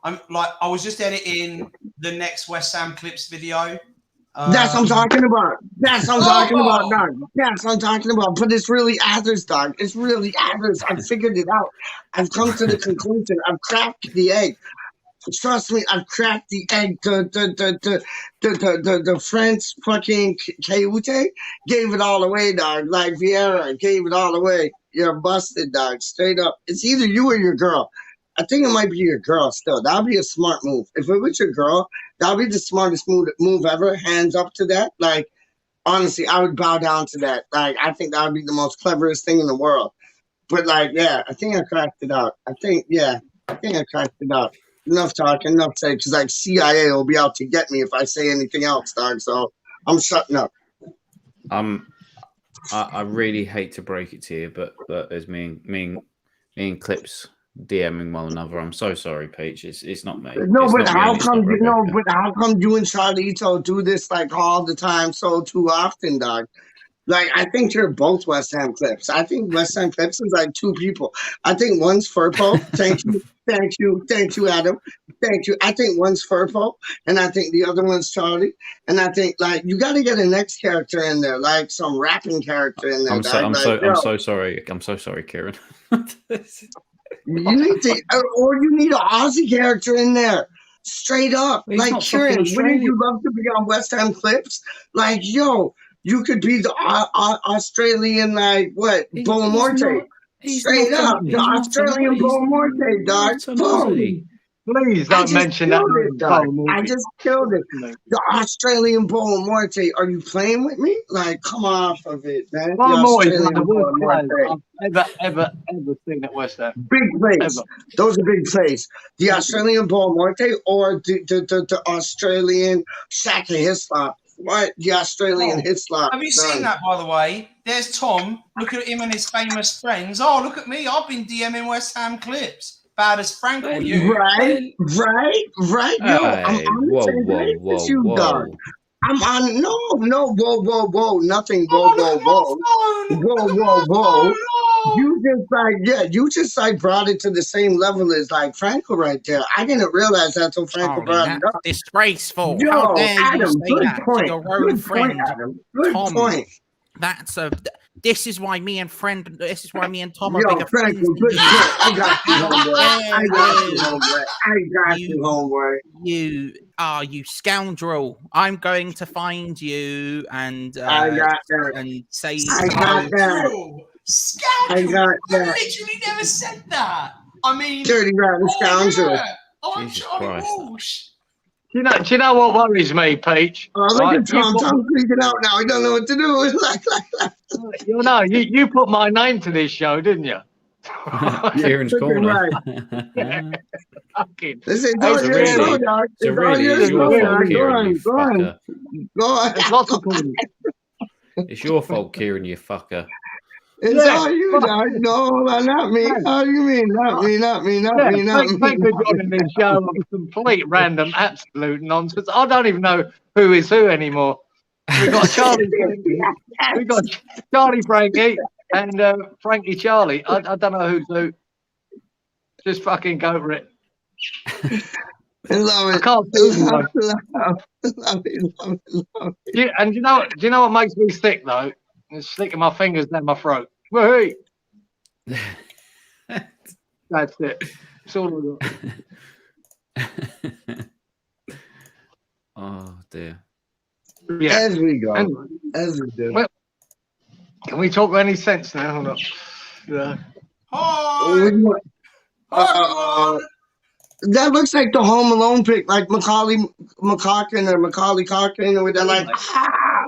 I was just editing the next West Ham Clips video. That's what I'm talking about. That's what I'm talking about, Oh! dog. That's what I'm talking about. But it's really others, dog. It's really others. I've figured it out. I've come to the conclusion. I've cracked the egg. Trust me, I've cracked the egg. The French fucking Kayute gave it all away, dog. Like Vieira gave it all away. You're busted, dog. Straight up. It's either you or your girl. I think it might be your girl still. That'll be a smart move. If it was your girl, that'll be the smartest move ever. Hands up to that. Like, honestly, I would bow down to that. Like, I think that would be the most cleverest thing in the world. But like, yeah, I think I cracked it out. I think I cracked it out. Enough talking, enough saying, because like CIA will be out to get me if I say anything else, dog. So I'm shutting up. I really hate to break it to you, but there's me and Clips DMing one another. I'm so sorry, Peach. It's not me. No, It's but not how me, it's come not how come you and Charlito do this like all the time, so too often, dog? Like, I think you're both West Ham Clips. I think West Ham Clips is like two people. I think one's Furpo. Thank you, Adam. Thank you. I think one's Furpo, and I think the other one's Charlie. And I think like you got to get a next character in there, like some rapping character in there. I'm so sorry. I'm so sorry, Kieran. You need to, or you need an Aussie character in there. Straight up. He's Like, not Cieran, fucking wouldn't you love to be on West Ham Clips? Like, yo, you could be the Australian, like, what? Bo Morte. Straight up. The Australian Bo Morte, dog. Boom. Please don't mention that. I just killed it. The Australian Bo Morte. Are you playing with me? Like, come off of it, man. Bo The Morte is one Australian of the worst Bo players Morte. I've ever seen at West Ham. Big plays. Ever. Those are big plays. The Australian Bo Morte or the Australian Shaka Hislop. What? The Australian Hislop. Have you seen that, by the way? There's Tom. Look at him and his famous friends. Oh, look at me. I've been DMing West Ham Clips. Bad as Frank or you. Right. Yo, I'm on the same page with you, dog. I'm on whoa, nothing, whoa. You just brought it to the same level as like Franco right there. I didn't realize that until Franco brought it up. Disgraceful. Yo, How dare Adam, you say good that point. to your own Good friend, point, Adam. Good Tom? point. This is why me and Tom are Yo, bigger Franco, friends. good point. I got you, homeboy. I got you, homeboy. You scoundrel. I'm going to find you and I got that. and say I got that. Scoundrel. I got that. I literally never said that. I mean, Dirty rotten scoundrel. Yeah. I'm Charlie Walsh. Do you know what worries me, Peach? Oh, look at Tom. Tom's freaking out now. He don't know what to do. You put my name to this show, didn't you? Kieran's corner. This is all your show, dog. It's all your show. Go on. There's lots of corners. It's your fault, Kieran, you fucker. It's all you, dog. No, not me. How do you mean? Not me. Thank you for joining this show of complete random, absolute nonsense. I don't even know who is who anymore. We've got Charlie Frankie and Frankie Charlie. I don't know who's who. Just fucking go for it. I love it. I can't love it. And do you know what makes me sick though? It's sticking my fingers down my throat. Wait. That's it. That's all I got. Oh dear. Yeah. As we go. Anyway, As we do. well, can we talk any sense now? Hold up. Yeah. Hi. Uh, that looks like the Home Alone pic, like Macaulay Culkin where they're like,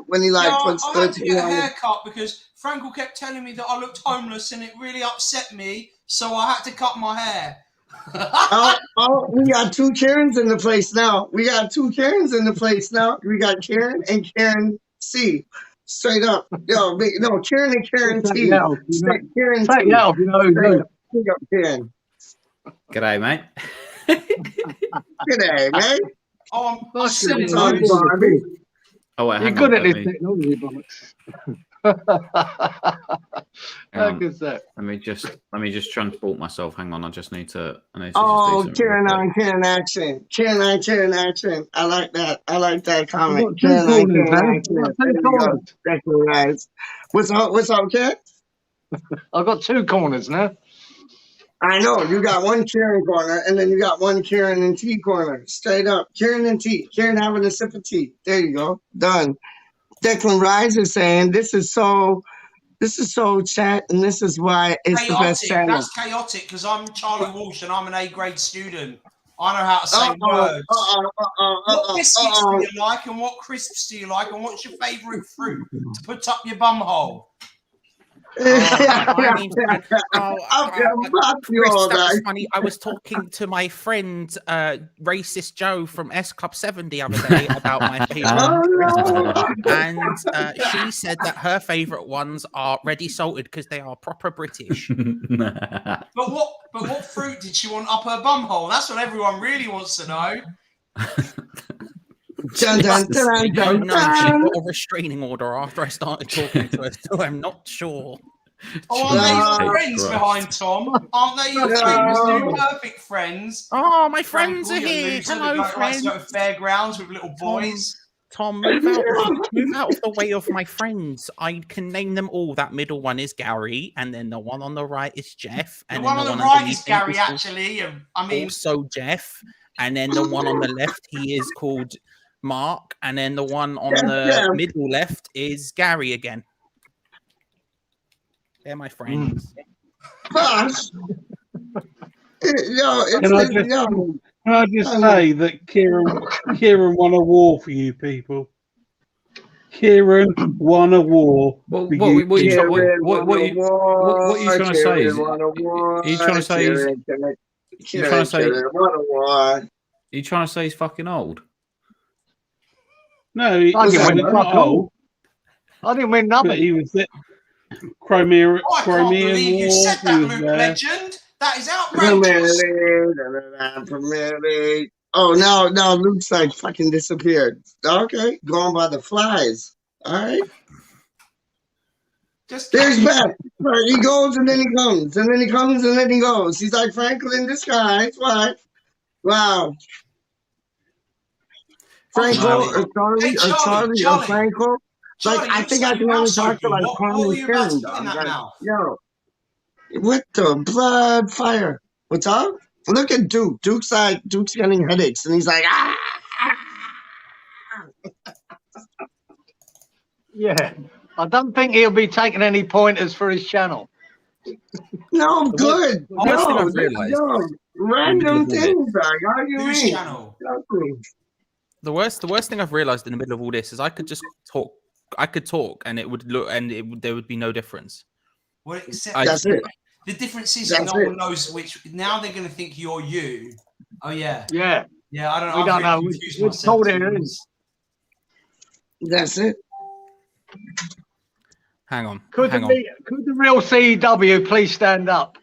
when he like puts I had to get a on it. haircut because Frankel kept telling me that I looked homeless and it really upset me, so I had to cut my hair. We got two Ciarans in the place now. We got Cieran and Karen C. Straight up. No, Cieran and Karen T. Karen T. Straight up Cieran. G'day, mate. G'day, mate. Oh, I'm sorry, Barbie. Oh, wait, You're hang good on, at this technology, bollocks. Hang Good that. Let me just transport myself. Hang on, I just need to. Oh, Cieran on Cieran action. Cieran action. I like that. I like that comment. Cieran on Cieran action. There you go. That's right. What's up, Cieran? I've got two corners now. I know. You got one Cieran corner, and then you got one Cieran and T corner. Straight up. Cieran and T. Cieran having a sip of tea. There you go. Done. Declan Rise is saying, this is so chat, and this is why it's the best channel. That's chaotic because I'm Charlie Walsh and I'm an A-grade student. I know how to say words. What biscuits do you like, and what crisps do you like, and what's your favourite fruit to put up your bum hole? Chris, that was funny. I was talking to my friend Racist Joe from S Club 7 the other day about my favorite, and she said that her favorite ones are ready salted because they are proper British. But what fruit did she want up her bum hole? That's what everyone really wants to know. I don't know. She got a restraining order after I started talking to her, so I'm not sure. Oh, aren't they your friends behind Tom? Aren't they your friends? Your perfect friends. Oh, my friends are here. Hello, friends. Go to fairgrounds with little boys. Tom, move out of the way of my friends. I can name them all. That middle one is Gary, and then the one on the right is Jeff. And the one on the right is Gary, actually. I mean, also Jeff. And then the one on the left, he is called Mark, and then the one on the middle left is Gary again. They're my friends. Can I just say that Cieran won a war for you people. Cieran won a war. What are you trying to say? Are you trying to say? Are you trying to say he's fucking old? No, he's not old. I didn't win nothing. But he was there. Crimea. I can't believe you said that, Luke Legend. That is outrageous. Oh, no, Luke's like fucking disappeared. Okay, going by the flies. All right. There's Beth. He goes and then he comes, and then he comes and then he goes. He's like Frankel in disguise. What? Wow. Frankel or Frankel. Like, I think I can only talk to like Kwame Cieran. Yo, what the blood fire? What's up? Look at Duke. Duke's getting headaches, and he's like, ah. Yeah, I don't think he'll be taking any pointers for his channel. No, good. No, random things. How do you mean? The worst thing I've realized in the middle of all this is I could just talk. I could talk, and it would look, and there would be no difference. Well, that's it. The difference is no one knows which. Now they're going to think you're you. Oh yeah. Yeah. Yeah. I don't know. We don't know. We're told it is. That's it. Hang on. Could the real CW please stand up?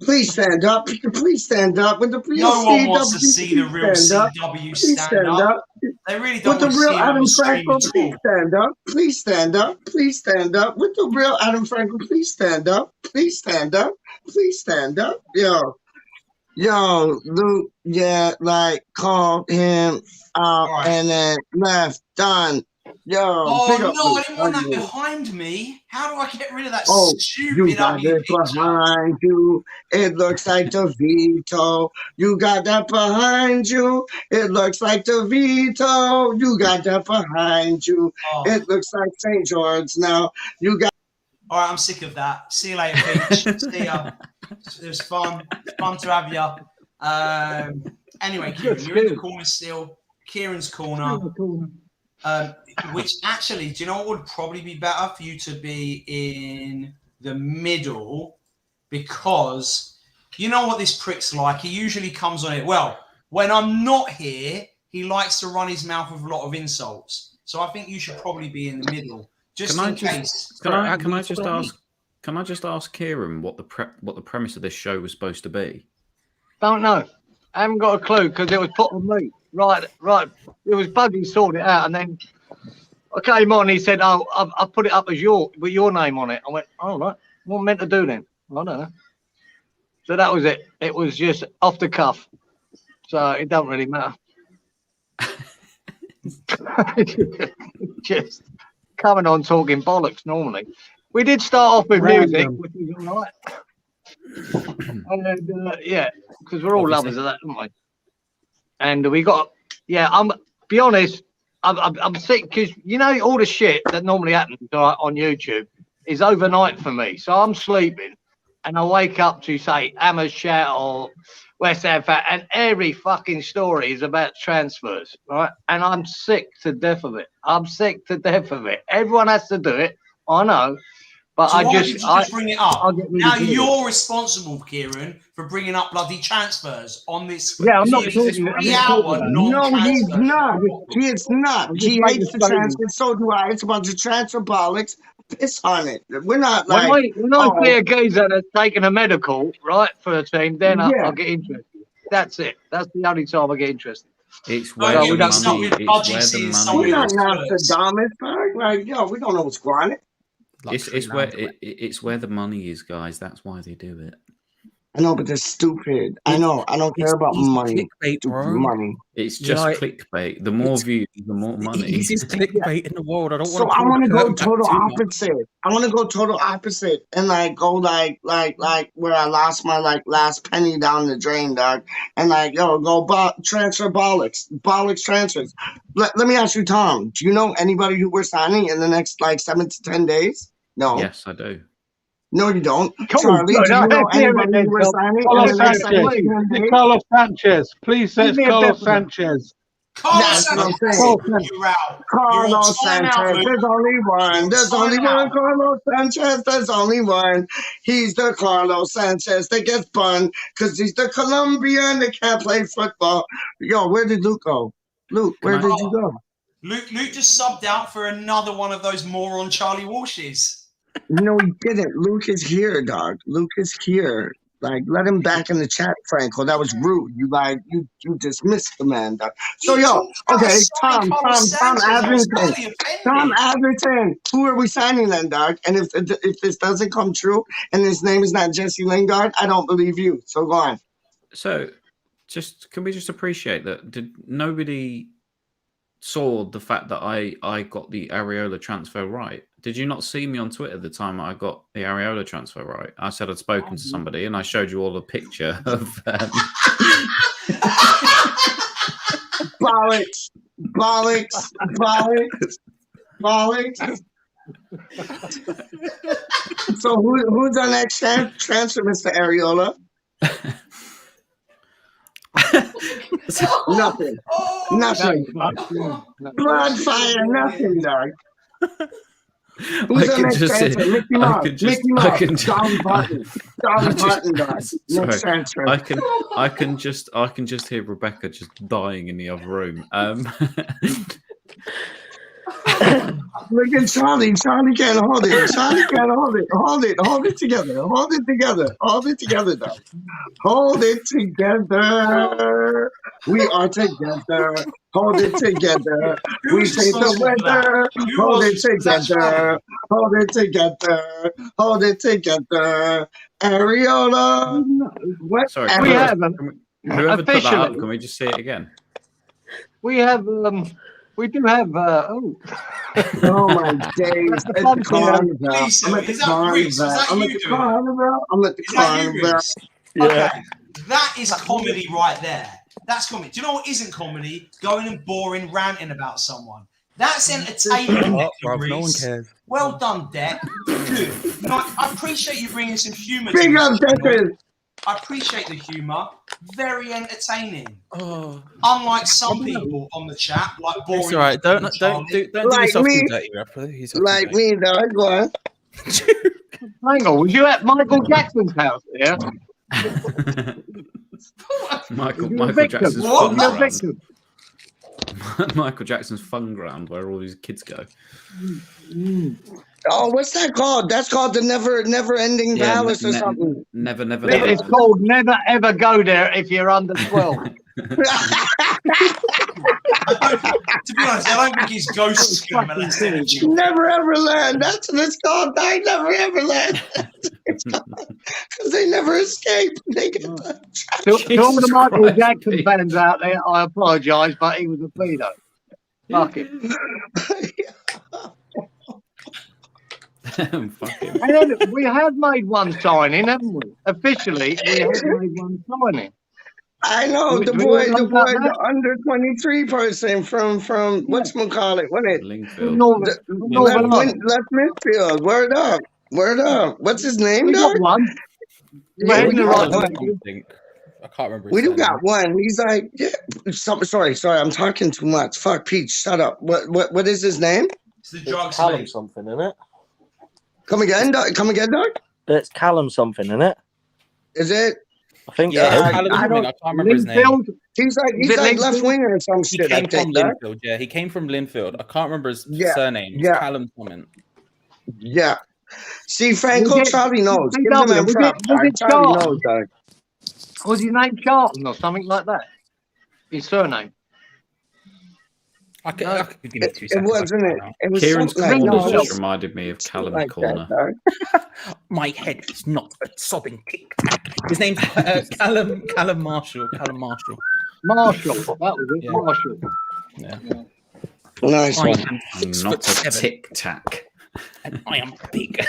Please stand up. Please stand up. With the real no one CW, wants to see the real CW stand up. They really don't want to see Adam Frankel, please stand up. Please stand up. Please stand up. With the real Adam Frankel, please stand up. Please stand up. Please stand up. Yo, Luke, called him out and then left. Done. Yo, Oh big up no, I Luke. didn't want that Luke. behind me. How do I get rid of that Oh, you stupid got ugly it picture? behind you. It looks like the Vito. You got that behind you. It looks like the Vito. You got that behind you. Oh. It looks like St. George now. You got. All right, I'm sick of that. See you later, Peach. See ya. It was fun. Fun to have you. Anyway, Kieran, you're in the corner still. Kieran's corner. Which actually, do you know what would probably be better for you to be in the middle? Because you know what this prick's like. He usually comes on it. Well, when I'm not here, he likes to run his mouth with a lot of insults. So I think you should probably be in the middle, just in case. Can I just ask Kieran what the premise of this show was supposed to be? Don't know. I haven't got a clue because it was put on me. Right. It was Buddy sorted it out, and then I came on. He said, "Oh, I put it up as with your name on it." I went, "All right. What am I meant to do then?" I don't know. So that was it. It was just off the cuff. So it don't really matter. Just coming on talking bollocks normally. We did start off with music, which was all right. And yeah, because we're all lovers of that, aren't we? And we got, I'm be honest, I'm sick because you know all the shit that normally happens on YouTube is overnight for me. So I'm sleeping, and I wake up to say Hammers Chat or West Ham Fat, and every fucking story is about transfers, right? And I'm sick to death of it. Everyone has to do it. I know. But So I why just, did you just bring it up? Now you're you're responsible, Kieran, for bringing up bloody transfers on this. Yeah, I'm not this talking. 3 hour No, he's non-transfer not. show. He is not. He hates the transfer. So do I. It's a bunch of transfer bollocks. Piss on it. We're not like. When I see a geezer that's taking a medical, right, for a team, then I'll get interested. That's it. That's the only time I get interested. It's where the money. We're not Nostradamus, like, yo, we don't know what's going on. It's where the money is, guys. That's why they do it. I know, but they're stupid. I know. I don't care about money. Money. It's just clickbait. The more views, the more money. Easiest clickbait in the world. I don't So I want to go total opposite. I want to go total opposite and go like where I lost my last penny down the drain, dog. And go transfer bollocks transfers. Let me ask you, Tom. Do you know anybody who we're signing in the next 7 to 10 days? No. Yes, I do. No, you don't. Cool. Charlie, do you know anybody who we're signing in the next 7 to 10 days? Carlos Sanchez. Please say it's Carlos Sanchez. Carlos Sanchez. There's only one. There's only one Carlos Sanchez. There's only one. He's the Carlos Sanchez that gets bun because he's the Colombian that can't play football. Yo, where did Luke go? Luke, where did you go? Luke just subbed out for another one of those moron Charlie Walshes. No, he didn't. Luke is here, dog. Luke is here. Let him back in the chat, Franco. That was rude. You dismissed the man, dog. So, okay, Tom Adrington. Tom Adrington. Who are we signing then, dog? And if this doesn't come true and his name is not Jesse Lingard, I don't believe you. So go on. So, can we just appreciate that? Did nobody saw the fact that I got the Areola transfer right? Did you not see me on Twitter the time I got the Areola transfer right? I said I'd spoken to somebody and I showed you all a picture of bollocks. So who's our next transfer, Mr. Areola? Nothing. Blood fire, nothing, dog. Who's the next transfer? Mickey Mouse. Dolly Parton, dog. Next transfer. I can just hear Rebecca just dying in the other room. Look at Charlie. Charlie can't hold it. Hold it together, dog. Hold it together. We are together. Hold it together. We take the weather. Hold it together. Areola. What? Sorry, we have whoever put that up, can we just say it again? We have We do have. Oh my days! At the carnival. Please, I'm at the is that Reese? Was that I'm you at the doing it? carnival. I'm at the Is that you, carnival. Reese? Okay, that is comedy right there. That's comedy. Do you know what isn't comedy? Going and boring, ranting about someone. That's entertainment. Oh, bruv, Reese. no one cares. Well done, Depp. Good. No, I appreciate you bringing some humour to Big this up, channel. Depp. I appreciate the humour. Very entertaining. Oh. Unlike some people on the chat, like boring. It's all right. Don't do Like yourself me. too dirty, bro. Please. Like me, dog. Go on. Hang on, was you at Michael Jackson's house? Yeah. Michael Jackson's What? fun ground. Michael Jackson's fun ground where all these kids go. Oh, what's that called? That's called the Never Ending Palace or something. Never. It's called Never Ever Go There if you're under 12. To be honest, I don't think he's ghosts going to molest any children. Never ever learn. That's what it's called. I never ever learn. Because they never escape. They get To all the Michael Jackson fans out there, I apologise, but he was a pedo. Fuck it. Fuck him. And then we have made one signing, haven't we? Officially, we have made one signing. I know the Do we boy, know about that? the under 23 person from whatchamacallit, wasn't it? Left midfield. Word up. What's his name, We got dog? one. Yeah, we got one. I can't remember. We do got one. He's like, yeah. Sorry. I'm talking too much. Fuck, Peach, shut up. What is his name? It's the drug Callum something, isn't it? Come again, dog. It's Callum something, isn't it? Is it? I think Yeah, so. I can't remember his name. He's like left winger or some He shit. I came think. from dog. Linfield. Yeah, he came from Linfield. I can't remember his surname. It's yeah. Callum something. Yeah. See, Franco, Charlie knows. Give him Was them props. it Charlie knows, Charlton? dog. Was his name Charlton or something like that? His surname? I could give you 2 It seconds. wasn't it. It was Kieran's something like corner that. just reminded me of Callum's Like corner. that, My head is not a sobbing tick. His name's Callum Marshall. Callum Marshall. Marshall. That was it. Yeah. Marshall. Yeah. Nice I one. am Not a 6'7", tic tac. and I am big.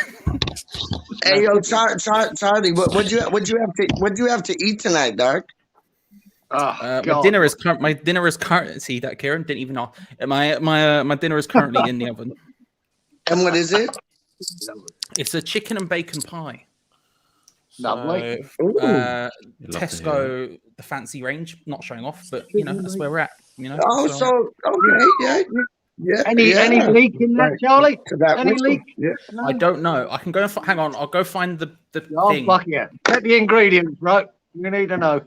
Hey yo, Charlie, what you have to eat tonight, dog? Oh, my dinner is current. See that, Kieran? Didn't even know. My dinner is currently in the oven. And what is it? It's a chicken and bacon pie. Lovely. Tesco, the fancy range. Not showing off, but that's where we're at. Oh, so okay, yeah. Any leak in that, Charlie? Any leak? Yeah. I don't know. I can go. Hang on. I'll go find the Oh, thing. fuck yeah. Get the ingredients, right? You need to know.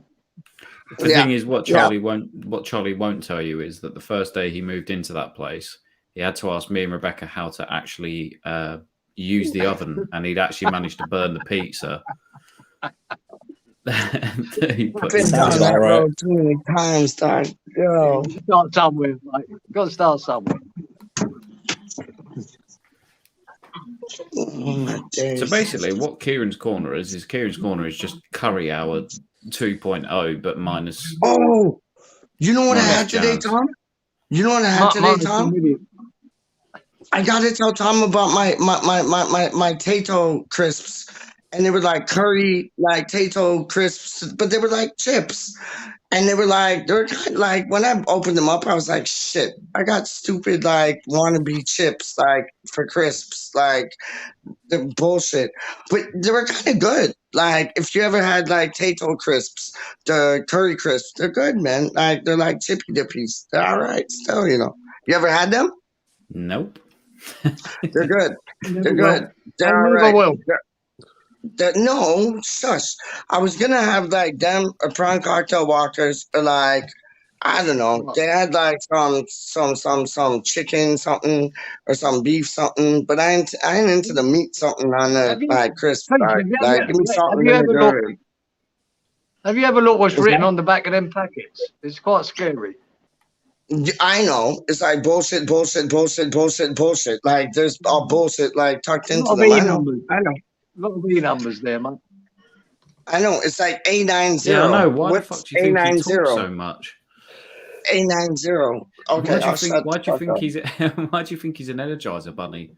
The thing is, what Charlie won't tell you is that the first day he moved into that place, he had to ask me and Rebecca how to actually use the oven, and he'd actually managed to burn the pizza. He put Been down that road too many times, dog. Yo. Start somewhere, mate. Got to start somewhere. So basically, what Kieran's corner is just curry hour 2.0, but minus. Oh, you know what I had today, Tom? You know what I had today, Tom? I got to tell Tom about my Tato crisps, and they were like curry, like Tato crisps, but they were like chips, and they were kind of like when I opened them up, I was like, shit, I got stupid like wannabe chips like for crisps, like they're bullshit, but they were kind of good. Like if you ever had like Tato crisps, the curry crisps, they're good, man. Like they're like chippy dippies. They're all right still, You ever had them? Nope. They're good. They're good. They're all right. No, shush. I was gonna have like them or prawn cocktail walkers or like I don't know. They had like some chicken something or some beef something, but I ain't into the meat something on the like crisp. Like give me salt and vinegar. Have you ever looked what's written on the back of them packets? It's quite scary. I know. It's like bullshit. Like there's all bullshit like tucked into them. I know. A lot of E numbers there, man. I know. It's like A90. Yeah, I know. Why the fuck do you think he A90? talks so much? A90. Okay, Why do you think he's why do you think he's an Energizer bunny?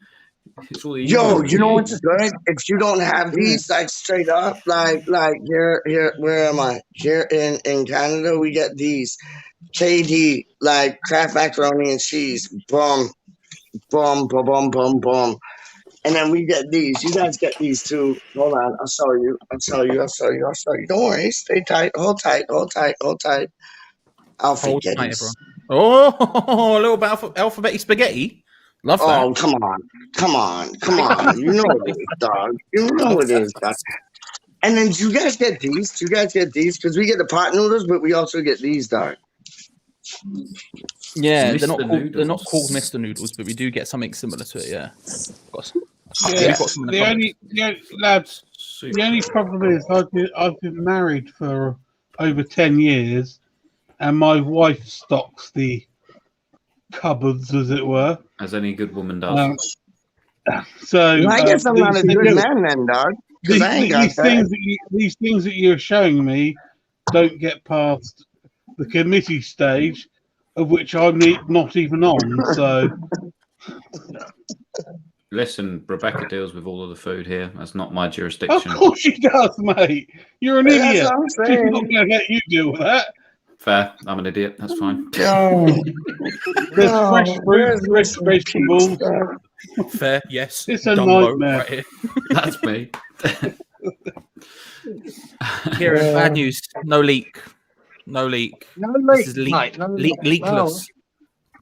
It's all the Yo, usual you know shit. what's good? If you don't have these, like straight up, like here, where am I? Here in Canada, we get these KD, like Kraft macaroni and cheese. Boom, boom, boom, boom, boom, boom. And then we get these. You guys get these too. Hold on, I'll show you. I'll show you. I'll show you. I'll show you. Don't worry. Stay tight. Hold tight. Hold tight. Hold tight. Alpha Hold tight, Gettys. everyone. Oh, a little bit alphabetic spaghetti. Love that. Oh, come on. Come on. Come on. You know it is, dog. You know it is, dog. And then do you guys get these? Do you guys get these? Because we get the pot noodles, but we also get these, dog. Yeah, Mr. they're not Noodles. called Mr. Noodles, but we do get something similar to it. Yeah. Yeah, the only problem is I've been married for over 10 years, and my wife stocks the cupboards, as it were. As any good woman does. So Well, I guess I'm not a good man then, dog. Because I ain't got that. These things that you're showing me don't get past the committee stage, of which I'm not even on. So. Listen, Rebecca deals with all of the food here. That's not my jurisdiction. Of course she does, mate. You're an That's idiot. what I'm She's saying. not going to let you deal with that. Fair. I'm an idiot. That's fine. There's fresh fruit, fresh vegetables. Fair, yes. It's a Dumbo nightmare. right here. That's me. Cieran, bad news. No leak. No leak. No leak, This is mate. No leak. leakless.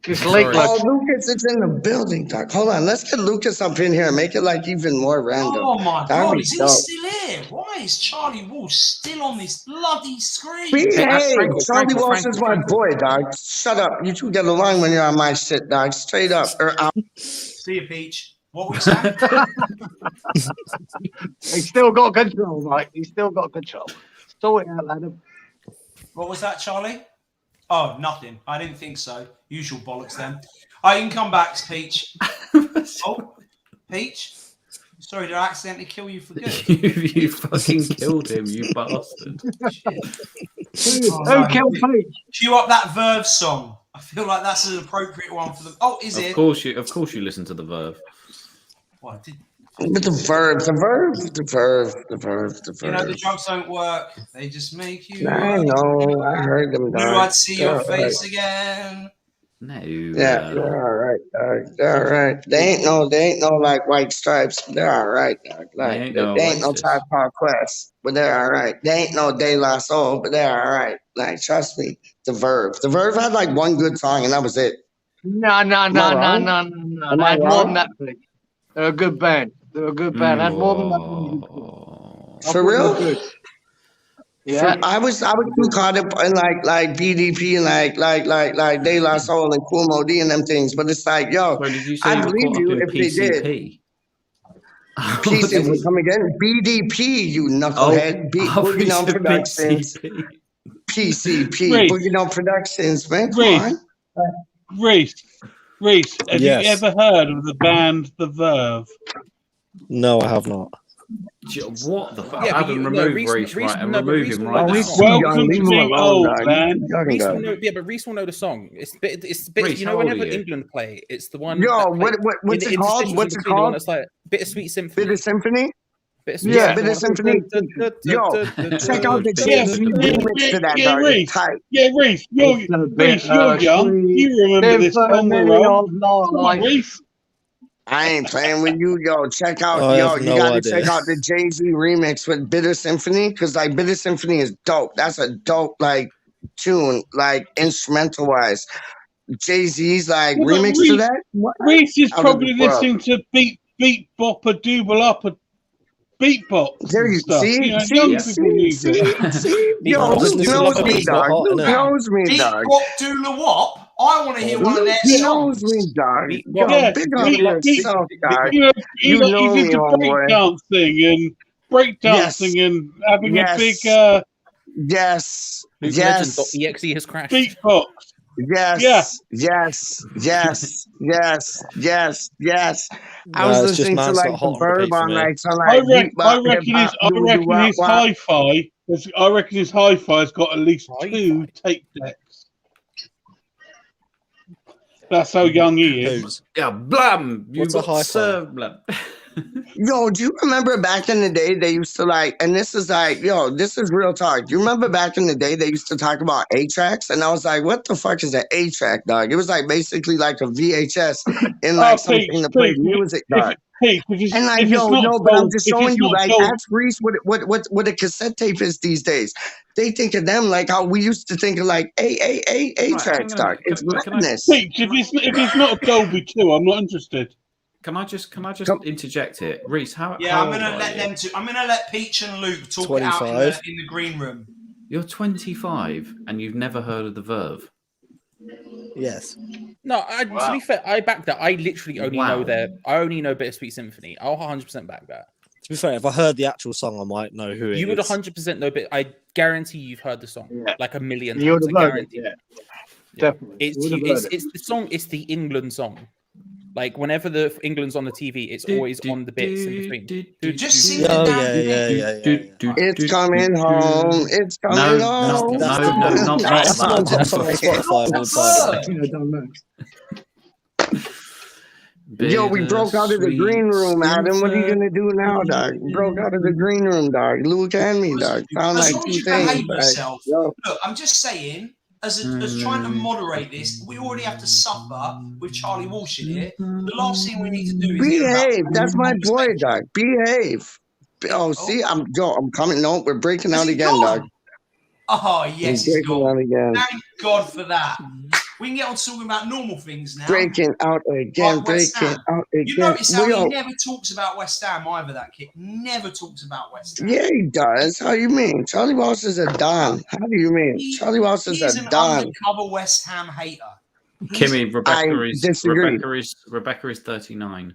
It's Sorry. leakless. Oh, Lucas is in the building, dog. Hold on. Let's get Lucas up in here and make it like even more random. Oh my That'd God, be is he dope. still here? Why is Charlie Walsh still on this bloody screen? Hey, Charlie Frankel, Walsh is my boy, dog. Shut up. You two get along when you're on my shit, dog. Straight up. See you, Peach. What were you saying? He's still got control, mate. He's still got control. Sort it out, Adam. What was that, Charlie? Oh, nothing. I didn't think so. Usual bollocks then. I can come back, Peach. Oh, Peach. Sorry, did I accidentally kill you for good? you fucking killed him, you bastard. Who killed Peach? Cue up that Verve song. I feel like that's an appropriate one for them. Oh, is it? Of course you listen to the Verve. Well, I did. With the verb. You know, the drugs don't work. They just make you. I know. I heard them, Knew dog. I'd see your They're face right. again. No. Yeah, they're all right, dog. They're all right. They ain't no like white stripes. They're all right, dog. Like ain't they no ain't no Oasis. Type Power Quest, but they're all right. They ain't no De La Soul, but they're all right. Like trust me, the Verve. The Verve had like one good song, and that was it. No. Am I They wrong? had more than that, please. They're a good band. They're a good band. They had more than that. For real? Good. Yeah. I was too caught up in like BDP and like De La Soul and Cool Mo D and them things. But it's like, yo, Wait, did you say I you were believe caught you up in if they did. PCP? PC, come again? BDP, you knucklehead. Boogie Down Productions. PCP, Reese. Boogie Down Productions, man. Come on. Reese, have Yes. you ever heard of the band The Verve? No, I have not. What the fuck? Yeah, but Adam, you- remove Reese- Reese, Reese- right, and no, but remove Reese him will right know now. the song. Welcome to being old, man. But Reese will know the song. It's bit. Reese, You how know, old whenever are you? England play, it's the one. Yo, that play- what's in it the called? interstitials What's it between the one called? That's like Bittersweet Symphony. Bitter Symphony? Bittersweet Yeah, Bitter Symphony. Yo, check out the Jay-Z remix to that, dog. It's tight. Reese, you're young. You remember this song, right? Reese. I ain't playing with you, yo. Check out, I yo. have You no gotta idea. check out the Jay-Z remix with Bitter Symphony, because like Bitter Symphony is dope. That's a dope like tune, like instrumental wise. Jay-Z's like Well, remix Reese, to that. Reese is Out of probably this world. listening to beat bop a dooble up a beatbox There and you stuff. see, You know, see, young see, people use see, it. see. Yo, Listen Luke to knows the me, beats, not dog. hot, Luke innit? knows me, Beat dog. Wop Doula Wop. I want to hear one of Luke their knows songs. me, dog. Beat Yo, Yeah, big up beat- yourself, dog. You know, You know he's me, into homeboy. breakdancing and having a big Yes. Legend.exe has crashed. beatbox. Yes. Yes. I was No, it's just listening to man's like not the hot on Verb repeat for on me. like some I like reckon his hi-fi. I reckon his hi-fi's got at least 2 tape decks. That's how young he is. Yeah, blam. You What's a got hi-fi? served, blam. Yo, do you remember back in the day they used to like, and this is like, yo, this is real talk. Do you remember back in the day they used to talk about 8-tracks? And I was like, what the fuck is an 8-track, dog? It was like basically like a VHS in like something to play music, dog. And like, if it's yo, not no, but I'm gold, just if showing it's you, not like, gold, ask Reese what a cassette tape is these days. They think of them like how we used to think of like A-tracks, dog. It's madness. Peach, if it's not a Dolby 2, I'm not interested. Can I just interject here, Reese? How Yeah, I'm old gonna are let you? them two. I'm gonna let Peach and Luke talk it out in 25. the green room. You're 25 and you've never heard of the Verve. Yes. No, to be fair, I back that. I literally only know Wow. I only know Bittersweet Symphony. I'll 100% back that. To be fair, if I heard the actual song, I might know who it is. You would 100% know, but I guarantee you've heard the song like a million You times. would I have heard it, guarantee. Definitely. It's the song. It's the England song. Like whenever the England's on the TV, it's always on the bits in between. Just sing Oh, the yeah. It's coming home. It's coming home. That's not a song on Spotify all the time. I don't know. Yo, we broke out of the green room, Adam. What are you gonna do now, dog? Broke out of the green room, dog. Luke and me, dog. Sound As like long two as you things. behave Like, yourself. yo, Look, I'm just saying, as trying to moderate this, we already have to suffer with Charlie Walsh in here. The last thing we need to do is hear about behave. That's my boy, dog. Behave. Oh, see, I'm coming. No, we're breaking out he again, gone? dog. Oh yes, he's Breaking gone. out again. Thank God for that. We can get on talking about normal things now. Breaking out again. Like West Breaking Ham. out again. You notice how Yo, he never talks about West Ham either, that kid. Never talks about West Ham. yeah, he does. How you mean? Charlie Walsh is a don. How do you mean? Charlie Walsh is He's a an don. undercover West Ham hater. Kimmy, disagree. Rebecca is 39.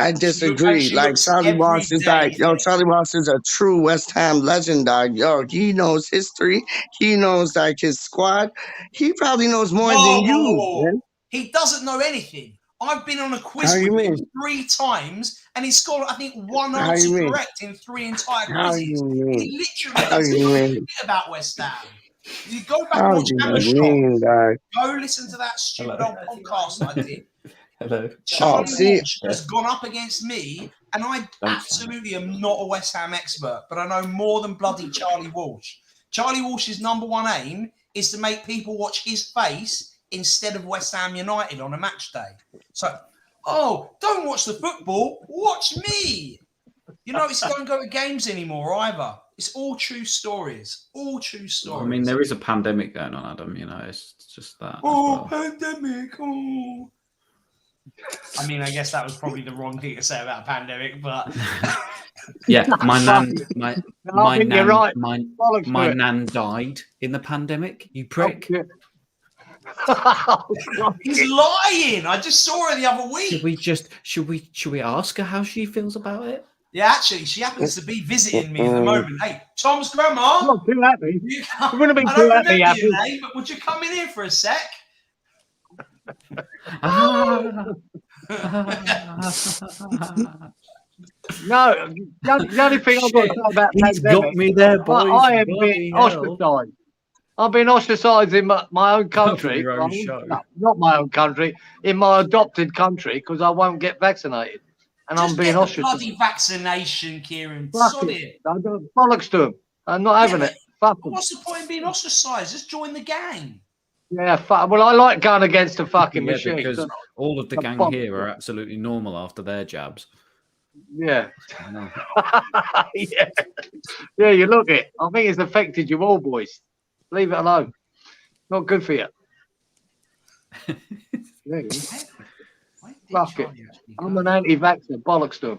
I disagree. she Like looks Charlie every Walsh is day, like, yo, Charlie Walsh is a true West Ham legend, dog. Yo, he knows history. He knows like his squad. He probably knows more than you, man. He doesn't know anything. I've been on a quiz How you with him mean? 3 times, and he scored, I think, 1 How answer you mean? correct in 3 entire How quizzes. you mean? He literally How doesn't you know mean? anything about West Ham. You go back How and watch do Hammer you Shot. mean, dog? Go listen to that stupid old podcast I did. Hello. Charlie see- Walsh has gone up against me, and I absolutely am not a West Ham expert, but I know more than bloody Charlie Walsh. Charlie Walsh's number one aim is to make people watch his face instead of West Ham United on a match day. So, don't watch the football, watch me. You know, it's don't go to games anymore either. It's all true stories. All true stories. I mean, there is a pandemic going on, Adam. You know, it's just that. Pandemic. Oh. I mean, I guess that was probably the wrong thing to say about a pandemic, but yeah, my nan died in the pandemic. You prick. He's lying. I just saw her the other week. Should we ask her how she feels about it? Yeah, actually, she happens to be visiting me at the moment. Hey, Tom's grandma. I'm not too happy. I We're going to be don't too remember happy. your name, but would you come in here for a sec? No, the only thing I've got to say about He's pandemic, got me there, boys. I am Bloody being hell. ostracised. I've been ostracised in my own country. Your own show. No, not my own country, in my adopted country, because I won't get vaccinated. And Just I'm being get the ostracised. bloody vaccination, Cieran. Fuck Sod it. it. I don't bollocks to them. I'm not having it. Fuck them. What's the point in being ostracised? Just join the gang. Yeah, fuck. Well, I like going against the fucking Yeah, machine. because don't I? all of the The gang bomb. here are absolutely normal after their jabs. Yeah. I know. yeah. Yeah, you look it. I think it's affected you all, boys. Leave it alone. Not good for you. There you go. Fuck it. I'm an anti-vaxxer. Bollocks to 'em.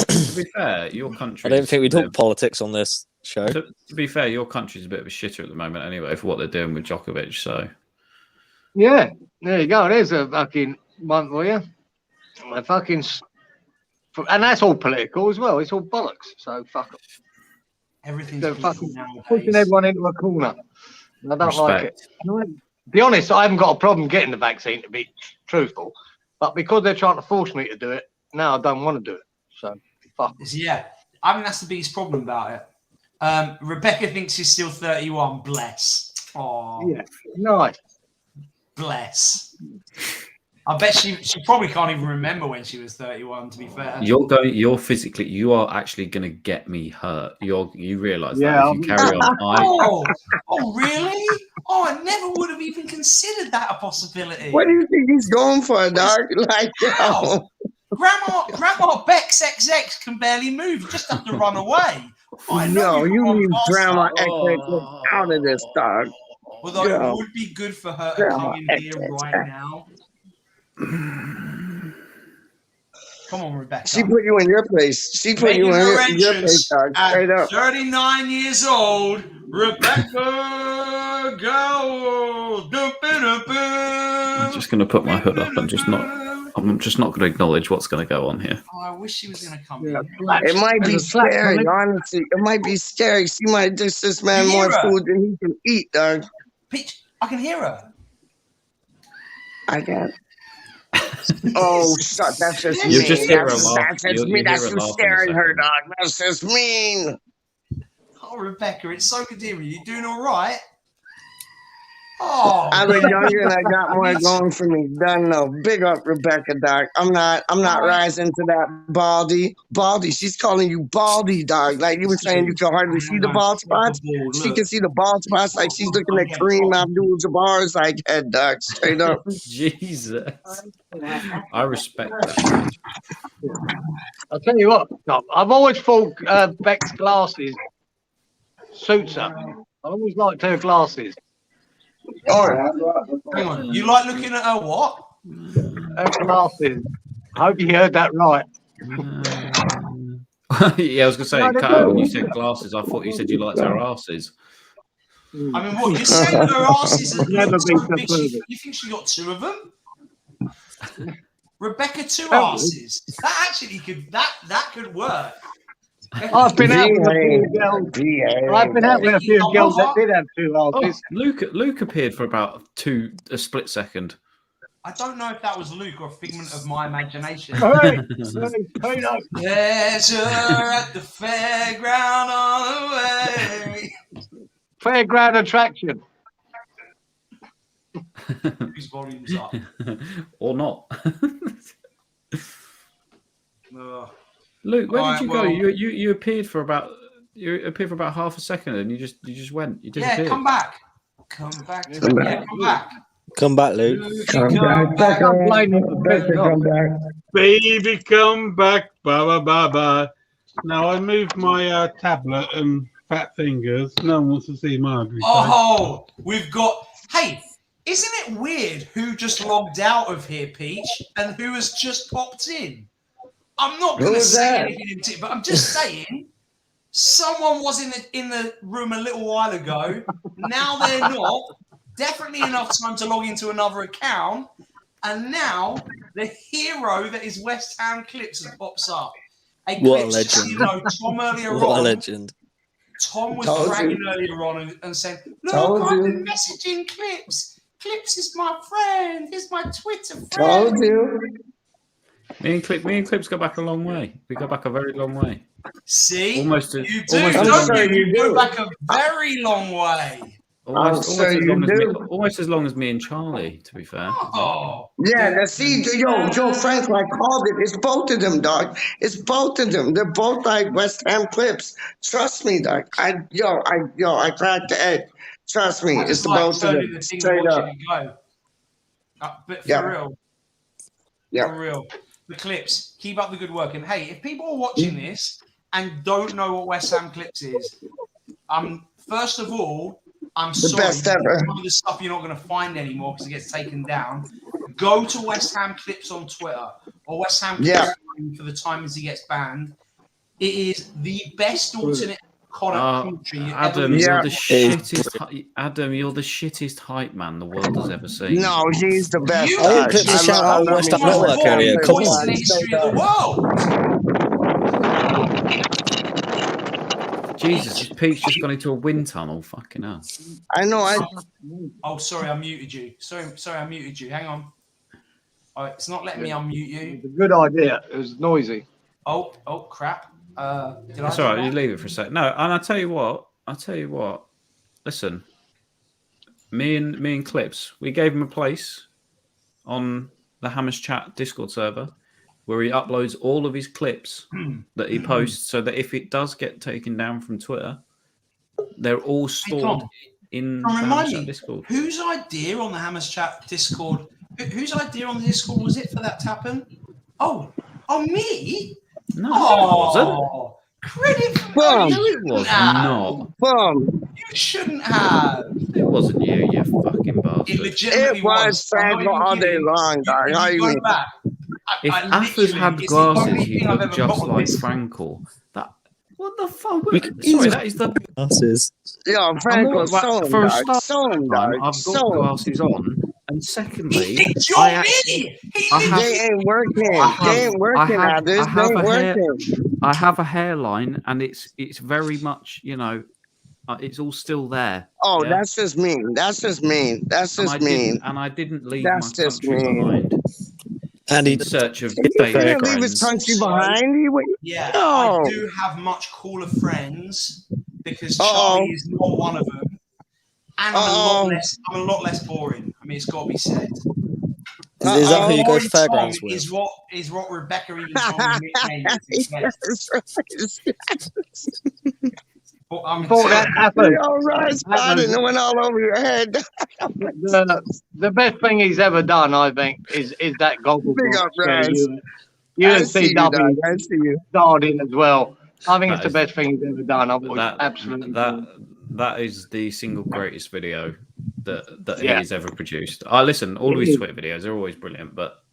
To be fair, your country. I don't think we talk politics on this show. To be fair, your country's a bit of a shitter at the moment, anyway, for what they're doing with Djokovic. So Yeah. There you go. There's a fucking one for you. A fucking... And that's all political as well. It's all bollocks. So fuck 'em. Everything's They're political fucking nowadays. pushing everyone into a corner. And I don't like it. Respect. And to be honest, I haven't got a problem getting the vaccine, to be truthful. But because they're trying to force me to do it, now I don't want to do it. So, fuck. Yeah, I think that's the biggest problem about it. Rebecca thinks she's still 31. Bless. Oh, Yeah, nice. Bless. I bet she probably can't even remember when she was 31. To be fair, you are actually going to get me hurt. You realise that if you carry on, oh, really? Oh, I never would have even considered that a possibility. What do you think he's going for, dog? Like, yo. Grandma Bex XX can barely move. You just have to run away. Yo, you leave Grandma XX out of this, dog. Although it would be good for her to come in here right now. Come on, Rebecca. She put you in your place. She put you in your place, dog. Straight up. 39 years old, Rebecca Gold. I'm just going to put my hood up and I'm just not going to acknowledge what's going to go on here. Oh, I wish she was going to come in. It might be scary, honestly. It might be scary. She might dish this man more food than he can eat, dog. Peach, I can hear her. I can't. Oh, shut. That's just you mean. Just hear her That's just mean. That's you staring her, dog. That's just mean. Oh, Rebecca, it's so good to hear you. You doing all right? Oh, I look younger and I got more going for me. Done no. Big up, Rebecca, dog. I'm not rising to that baldy. Baldy. She's calling you baldy, dog. Like you were saying, you can hardly see the bald spots. She can see the bald spots. Like she's looking at Kareem Abdul-Jabbar's like head, dog. Straight up. Jesus. I respect that. I'll tell you what, Tom, I've always thought Beck's glasses suits her. I always liked her glasses. Hang on. You like looking at her what? Her glasses. I hope you heard that right. Yeah, I was going to say, Kyle, when you said glasses, I thought you said you liked her asses. I mean, what? You're saying her asses are never been so big. You think she got two of them? Rebecca, two asses. That actually could could work. I've been out with a few girls. I've been out with a few girls that did have two asses. Luke appeared for about a split second. I don't know if that was Luke or a figment of my imagination. Hey, Pleasure at the fairground on the way. Fairground attraction. Whose volume's up? Or not. Luke, where did you go? You appeared for about half a second, and you just went. You disappeared. Yeah, come back. Come back. Come back. Come back, Luke. Come back. Baby, come back. Bye bye bye bye. Now I moved my tablet and fat fingers. No one wants to see my ugly face. Oh, we've got. Hey, isn't it weird who just logged out of here, Peach, and who has just popped in? I'm not going to say anything, but I'm just saying someone was in the room a little while ago. Now they're not. Definitely enough time to log into another account. And now the hero that is West Ham Clips pops up. What a legend. You know, Tom earlier what on. a legend. Tom was bragging earlier on and saying, look, I've been messaging Clips. Clips is my friend. He's my Twitter friend. Told you. Me and Clips go back a long way. We go back a very long way. See? Almost you do. You go back a very long way. Almost as long as me and Charlie, to be fair. Oh. Yeah, now see, Joe Frank, I called it. It's both of them, dog. It's both of them. They're both like West Ham Clips. Trust me, dog. I cracked the egg. Trust me, it's the both of them. Straight up. But for real. Yeah. For real. The Clips, keep up the good work. And hey, if people are watching this and don't know what West Ham Clips is, first of all, I'm sorry. Best ever. Some of the stuff you're not going to find anymore because it gets taken down. Go to West Ham Clips on Twitter or West Ham Clips for the time as he gets banned. It is the best alternate country Adam, you're the shittest. Adam, you're the shittest hype man the world has ever seen. No, he's the best. I clipped the shout out on West Ham Network earlier. Come on. The history of the world. Jesus, this Pete's just gone into a wind tunnel. Fucking hell. I know. Oh, sorry, I muted you. Sorry, I muted you. Hang on. Oh, it's not letting me unmute you. It's a good idea. It was noisy. Oh, crap. It's all right. You leave it for a sec. No, and I tell you what. Listen, Me and Clips, we gave him a place on the Hammers Chat Discord server where he uploads all of his clips that he posts, so that if it does get taken down from Twitter, they're all stored in the Hammers Chat Discord. Whose idea on the Hammers Chat Discord? Whose idea on the Discord was it for that to happen? Oh, me? No, oh, credit for Boom. it was not. Boom. You shouldn't have. It wasn't you, you fucking bastard. It legitimately It was Franco all day long, dog. How you mean? If Athers had glasses, you'd look just like Frankel. What the fuck? Sorry, that is the glasses. Yo, Franco, so for a dog. start, So I've got glasses on, and secondly, They ain't working. They ain't working, Athers. They ain't working. I have a hairline, and it's very much, it's all still there. Oh, yeah? that's just mean. That's just mean. That's just mean. And I didn't leave That's my just country mean. behind. And in search of He didn't leave his fairgrounds. country behind. He went, Yeah, no. I do have much cooler friends because Charlie is not one of them, and I'm a lot less boring. I mean, it's got to be said. Is that who you go to fairgrounds with? Is what Rebecca even told me nicknames. I'm Before that happened, All right, spotted and it went all over your head. the best thing he's ever done, I think, is that goggle Big up, box where Raz. UNCW I see you. starred in as well. I think That it's the is- best thing he's ever done. I've watched absolutely. That is the single greatest video that Yeah. he's ever produced. I listen, all of It his is. Twitter videos are always brilliant, but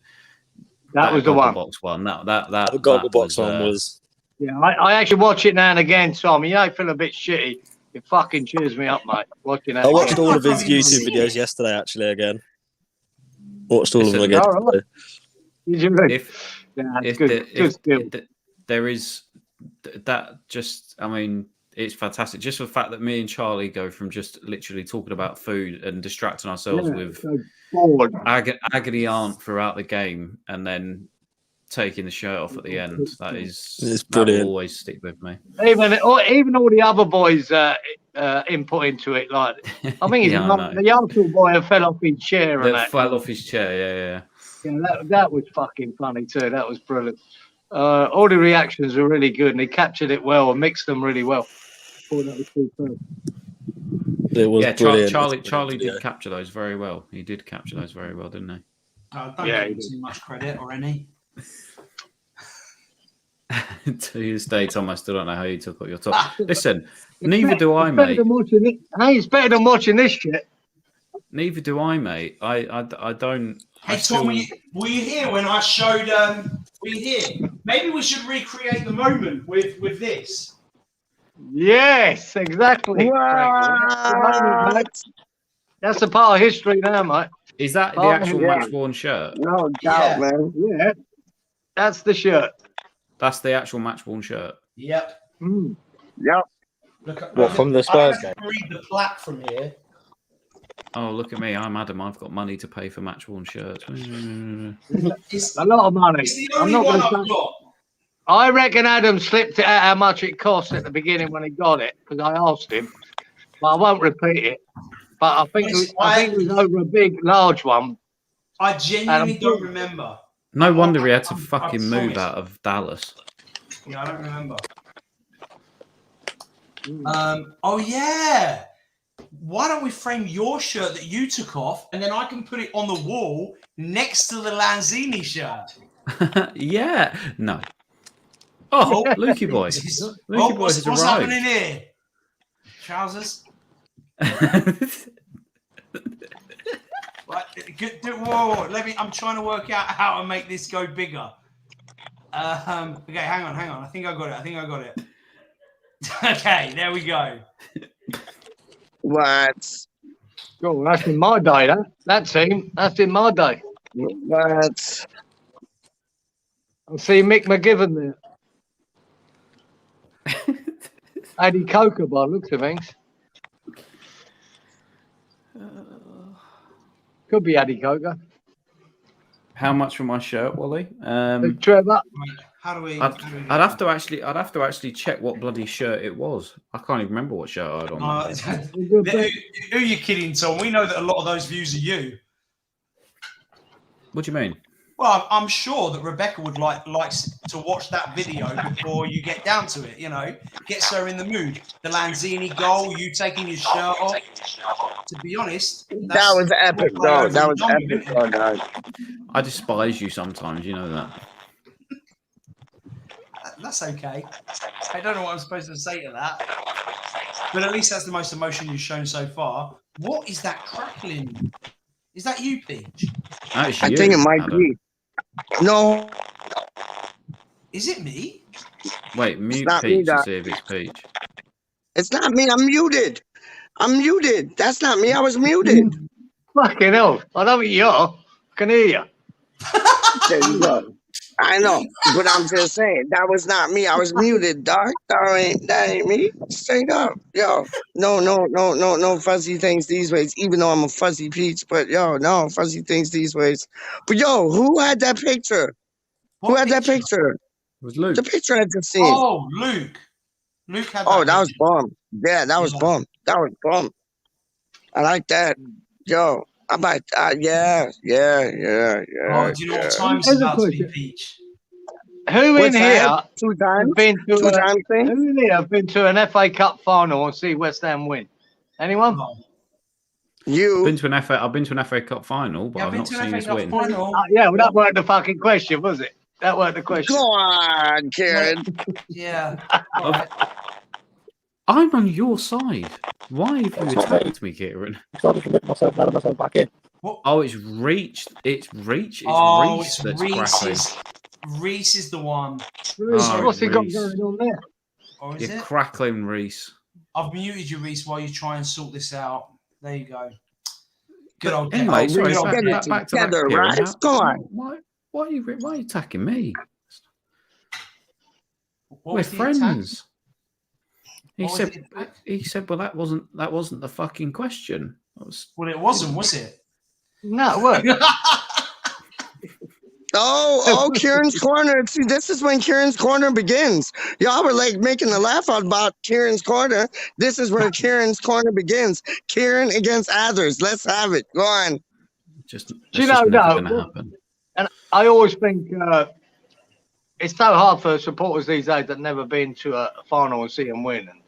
That was the one. Box one. That The goggle box one was. Yeah, I actually watch it now and again, Tom. You know, I feel a bit shitty. It fucking cheers me up, mate. Watching that. I watched all of his YouTube videos yesterday, actually, again. Watched all of them again. There is that just, I mean, it's fantastic. Just the fact that me and Charlie go from just literally talking about food and distracting ourselves with agony aunt throughout the game, and then taking the shirt off at the end. It's brilliant. That will always stick with me. Even all the other boys input into it. Like I think Yeah, I know. the young boy who fell off his chair and That that. fell off his chair. Yeah. That was fucking funny too. That was brilliant. All the reactions were really good, and he captured it well and mixed them really well. Thought that was superb. It was brilliant. Charlie did capture those very well. He did capture those very well, didn't he? Don't give him too much credit or any. To this day, Tom, I still don't know how you took up your top. Listen, neither do I, mate. It's better than watching this shit. Neither do I, mate. I don't. Hey, Tom, were you here when I showed? Were you here? Maybe we should recreate the moment with this. Yes, exactly. That's a part of history now, mate. Is that the actual match-worn shirt? No doubt, man. Yeah, that's the shirt. That's the actual match-worn shirt. Yep. Yep. What, from the Spurs game? I read the plaque from here. Oh, look at me. I'm Adam. I've got money to pay for match-worn shirts. It's a lot of money. It's the only one I've got. I reckon Adam slipped it out how much it cost at the beginning when he got it, because I asked him. But I won't repeat it. But I think it was over a big, large one. I genuinely don't remember. No wonder he had to fucking move out of Dallas. Yeah, I don't remember. Oh yeah. Why don't we frame your shirt that you took off, and then I can put it on the wall next to the Lanzini shirt? Yeah. No. Oh, Lukey boy. Lukey boy has what's arrived. happening here? Trousers. Whoa, let me. I'm trying to work out how to make this go bigger. Okay, hang on. I think I got it. Okay, there we go. What? Oh, that's in my day, that team. That's in my day. What? I see Mick McGivern there. Eddie Coker by the looks of things. Could be Eddie Coker. How much for my shirt, Wally? Trevor. How do we? I'd have to actually check what bloody shirt it was. I can't even remember what shirt I had on. Who are you kidding, Tom? We know that a lot of those views are you. What do you mean? Well, I'm sure that Rebecca would likes to watch that video before you get down to it. You know, gets her in the mood. The Lanzini goal, you taking your shirt off. To be honest, that was epic, though. That was epic, guys. I despise you sometimes. You know that. That's okay. I don't know what I'm supposed to say to that. But at least that's the most emotion you've shown so far. What is that crackling? Is that you, Peach? I think it might be. No. Is it me? Wait, mute Peach to see if it's Peach. It's not me. I'm muted. That's not me. I was muted. Fucking hell. I know what you are. I can hear you. There you go. I know, but I'm just saying that was not me. I was muted, dog. That ain't me. Straight up, yo. No fuzzy things these ways. Even though I'm a fuzzy peach, but yo, no fuzzy things these ways. But yo, who had that picture? Who had that picture? It was Luke. The picture I just seen. Oh, Luke. Luke had. Oh, that was bomb. Yeah, that was bomb. That was bomb. I like that, yo. I'm like, yeah. Oh, do you know what time it's about to be, Peach? Who in here Two times? Been to Two times thing? Who in here have been to an FA Cup final and see West Ham win? Anyone? You? I've been to an FA Cup final, but I've not seen us win. Yeah, well, that weren't the fucking question, was it? That weren't the question. Go on, Kieran. Yeah. I'm on your side. Why have you attacked me, Kieran? Oh, it's Reach. It's Reach. It's Reese that's crackling. Reese is the one. What's he got going on there? Or is You're it? crackling, Reese. I've muted you, Reese, while you try and sort this out. There you go. Good old Anyway, sorry, Reese. back to that, Kieran. Right? Go on. Why are you attacking me? We're was the friends. He What said, well, that wasn't the fucking question. Well, it wasn't, was it? No, what? Oh, Kieran's Corner. See, this is when Kieran's Corner begins. Y'all were like making a laugh out about Kieran's Corner. This is where Kieran's Corner begins. Kieran against others. Let's have it. Go on. And I always think it's so hard for supporters these days that never been to a final and see them win. And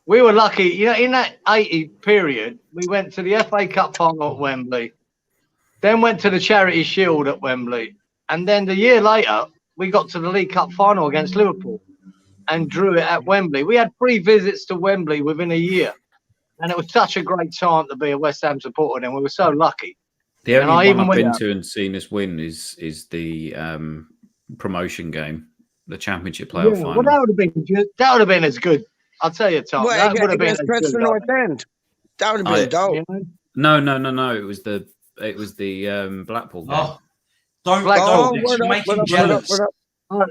we were lucky, you know, in that 80 period, we went to the FA Cup final at Wembley, then went to the Charity Shield at Wembley, and then the year later, we got to the League Cup final against Liverpool and drew it at Wembley. We had 3 visits to Wembley within a year, and it was such a great time to be a West Ham supporter, and we were so lucky. The only one I've been to and seen us win is the promotion game, the Championship playoff final. Well, that would have been as good. I'll tell you, Tom. Well, that would have been against Preston North End. That would have been dope. You know? No. It was the Blackpool game. Oh, don't you're making jealous.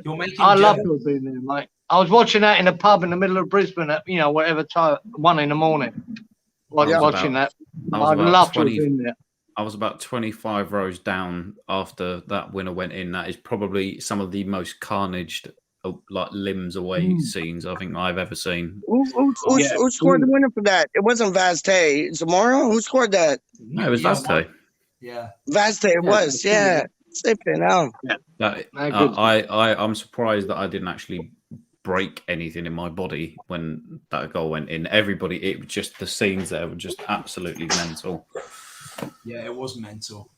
You're making I love jealous. to have been there, mate. I was watching that in a pub in the middle of Brisbane at whatever time, 1 a.m. Watching that. I'd love to have been there. I was about 25 rows down after that winner went in. That is probably some of the most carnaged, like limbs away scenes I think I've ever seen. Who scored the winner for that? It wasn't Vaste. Zamora? Who scored that? No, it was Vaste. Yeah. Vaste it was, yeah. Sipping out. I'm surprised that I didn't actually break anything in my body when that goal went in. It was just the scenes there were just absolutely mental. Yeah, it was mental.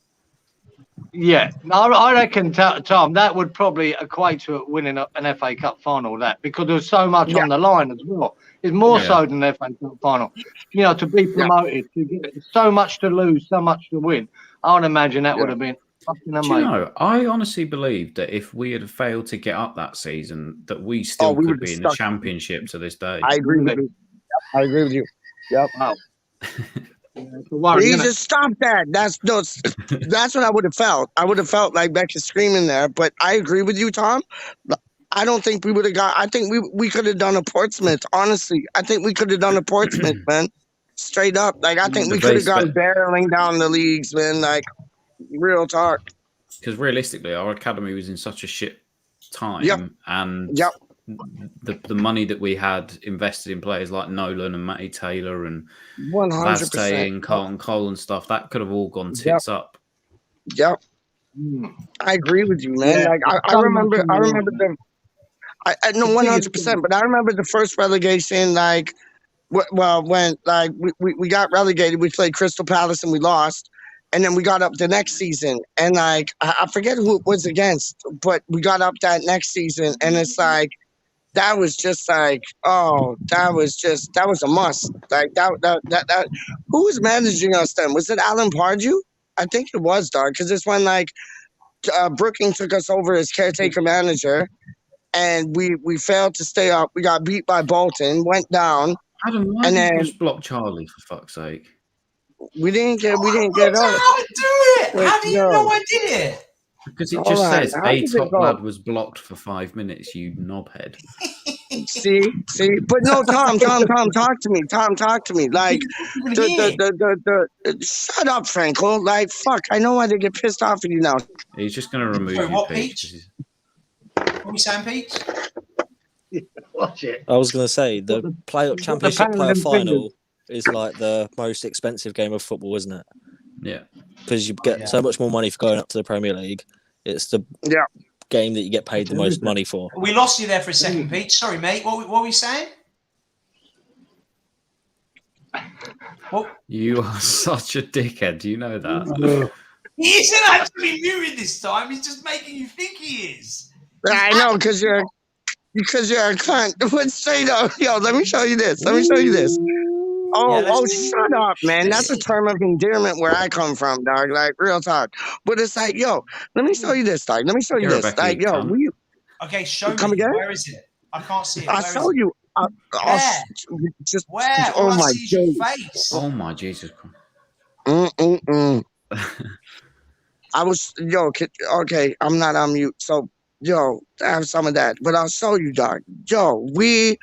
Yeah, I reckon, Tom, that would probably equate to winning an FA Cup final, because there's so much on the line as well. It's more so than the FA Cup final. You know, to be promoted, to get so much to lose, so much to win. I would imagine that would have been fucking amazing. Do you know, I honestly believe that if we had failed to get up that season, that we still could be in the Championship to this day. I agree with you. Yep. Wow. Please just stop that. That's what I would have felt. I would have felt like Becca screaming there. But I agree with you, Tom. I don't think we would have got. I think we could have done a Portsmouth. Honestly, I think we could have done a Portsmouth, man. Straight up, like I think we could have gone barreling down the leagues, man. Like real talk. Because realistically, our academy was in such a shit time and the money that we had invested in players like Nolan and Matty Taylor and 100%. and Carlton Cole and stuff, that could have all gone tits up. Yep. I agree with you, man. Like I remember the. I no 100%, but I remember the first relegation. Like, well, when like we got relegated, we played Crystal Palace and we lost, and then we got up the next season, and like I forget who it was against, but we got up that next season, and it's like that was just like, oh, that was a must. Like that who was managing us then? Was it Alan Pardew? I think it was, dog, because it's when like Brookings took us over as caretaker manager, and we failed to stay up. We got beat by Bolton, went down. Adam, why and did then you just block Charlie for fuck's sake? We didn't get up. How I do it? Wait, How do you know I did it? Because it Hold just on, says how a did it top go? lad was blocked for 5 minutes, you knobhead. See, but no, Tom, talk to me. Tom, talk to me. Like, shut up, Franco. Like, fuck, I know why they get pissed off at you now. He's just going to remove Sorry, you, what, Peach. What are you saying, Peach? Watch it. I was going to say the championship pound playoff and final is like the most expensive game of football, isn't it? Yeah, because you get so much more money for going up to the Premier League. It's the game that you get paid the most money for. We lost you there for a second, Peach. Sorry, mate. What were you saying? What? You are such a dickhead. Do you know that? He isn't actually muted this time. He's just making you think he is. I know, because you're a cunt. But straight up, yo, let me show you this. Oh, shut up, man. That's a term of endearment where I come from, dog. Like, real talk. But it's like, yo, let me show you this, dog. Let me show you this. Like, yo, Okay, show come me. again? Where is it? I can't see it. I'll show you. Where? Oh, All I my see is your God. face. Oh my Jesus Christ. I was, okay, I'm not on mute. So, yo, I have some of that. But I'll show you, dog. Yo, we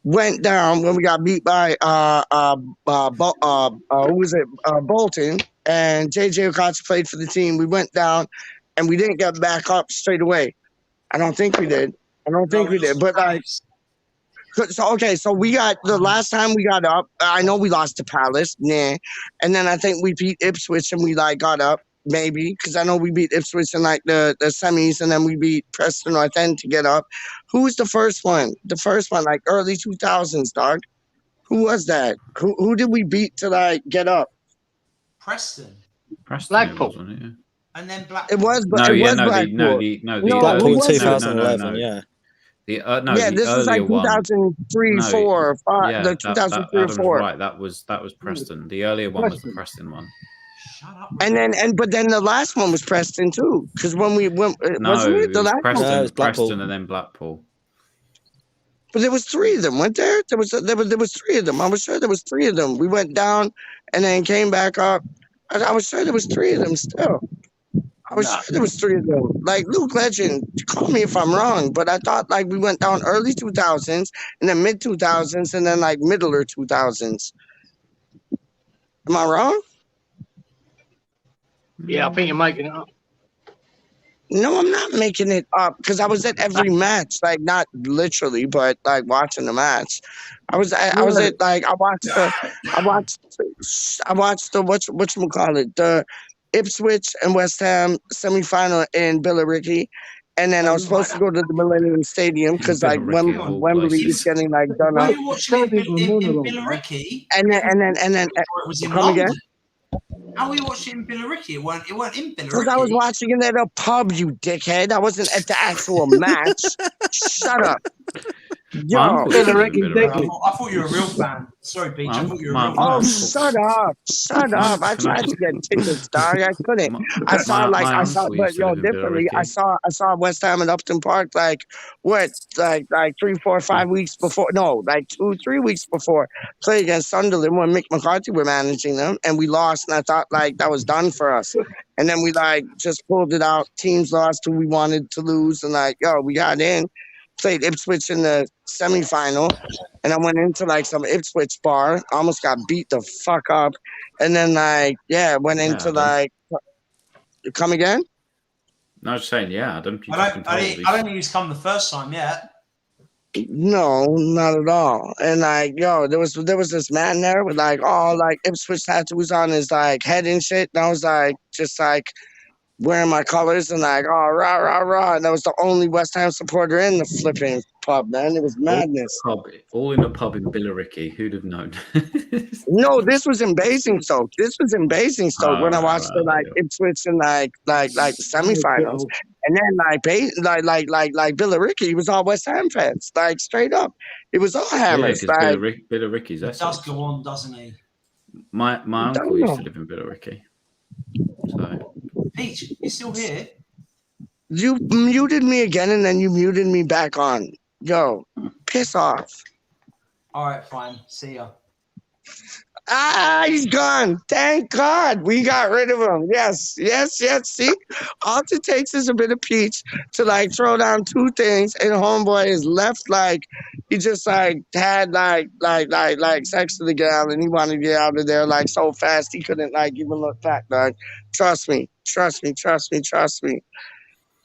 went down when we got beat by who was it? Bolton, and JJ Okocha played for the team. We went down and we didn't get back up straight away. I don't think we did. But like, so we got the last time we got up. I know we lost to Palace, and then I think we beat Ipswich and we like got up. Maybe, because I know we beat Ipswich in like the semis, and then we beat Preston North End to get up. Who was the first one? The first one, like early 2000s, dog. Who was that? Who did we beat to like get up? Preston. Blackpool. Wasn't it? Yeah. And then Blackpool. It was. No, it yeah, was no, Blackpool. Blackpool in 2011, yeah. The this was like 2003, 4, 5. Yeah, the 2003 or Adam's 4. right. That was Preston. The earlier one was the Preston one. Shut up. But then the last one was Preston too, because when we went, wasn't it the last Preston, one? No, it was Blackpool. Preston, and then Blackpool. But there was 3 of them, weren't there? There was 3 of them. I was sure there was 3 of them. We went down and then came back up. I was sure there was 3 of them still. I was sure there was 3 of them. Like Luke Legend, call me if I'm wrong, but I thought like we went down early 2000s and then mid 2000s and then like middler 2000s. Am I wrong? Yeah, I think you're making it up. No, I'm not making it up because I was at every match, like not literally, but like watching the match. I watched the whatchamacallit, the Ipswich and West Ham semifinal in Billericay. And then I was supposed to go to the Millennium Stadium because like Wembley is getting like done Were up. you watching it in Billericay? And then it was in come London. again? How were you watching it in Billericay? It weren't in Billericay. Because I was watching it at a pub, you dickhead. I wasn't at the actual match. Shut up. Yo, I thought you were a real fan. Sorry, Peach. I thought you were a real fan. Oh, shut up. I tried to get tickets, dog. I couldn't. But differently. I saw West Ham at Upton Park like 3, 4, 5 weeks before. No, like 2, 3 weeks before. Play against Sunderland when Mick McCarthy were managing them, and we lost. And I thought like that was done for us. And then we like just pulled it out. Teams lost who we wanted to lose, and like we got in. Played Ipswich in the semifinal, and I went into like some Ipswich bar. Almost got beat the fuck up, and then went into like. Come again? No, I was saying, yeah, Adam. You I don't think he's come the first time yet. No, not at all. And like, yo, there was this man there with like all like Ipswich tattoos on his like head and shit. And I was like, just like wearing my colors and like, oh, rah, rah, rah. And that was the only West Ham supporter in the flipping pub, man. It was madness. All in a pub in Billericay. Who'd have known? No, this was in Basingstoke. When I watched the like Ipswich and like the semifinals. And then like Billericay was all West Ham fans. Like straight up. It was all hammers. Yeah, like Billericay's He Essex. does go on, doesn't he? My uncle used to live in Billericay. So Peach, you still here? you muted me again and then you muted me back on. Yo, piss off. All right, fine. See ya. Ah, he's gone. Thank God we got rid of him. Yes. See, all it takes is a bit of peach to like throw down two things, and homeboy is left like he just like had like sex with the gal, and he wanted to get out of there like so fast he couldn't like even look back. Dog, trust me.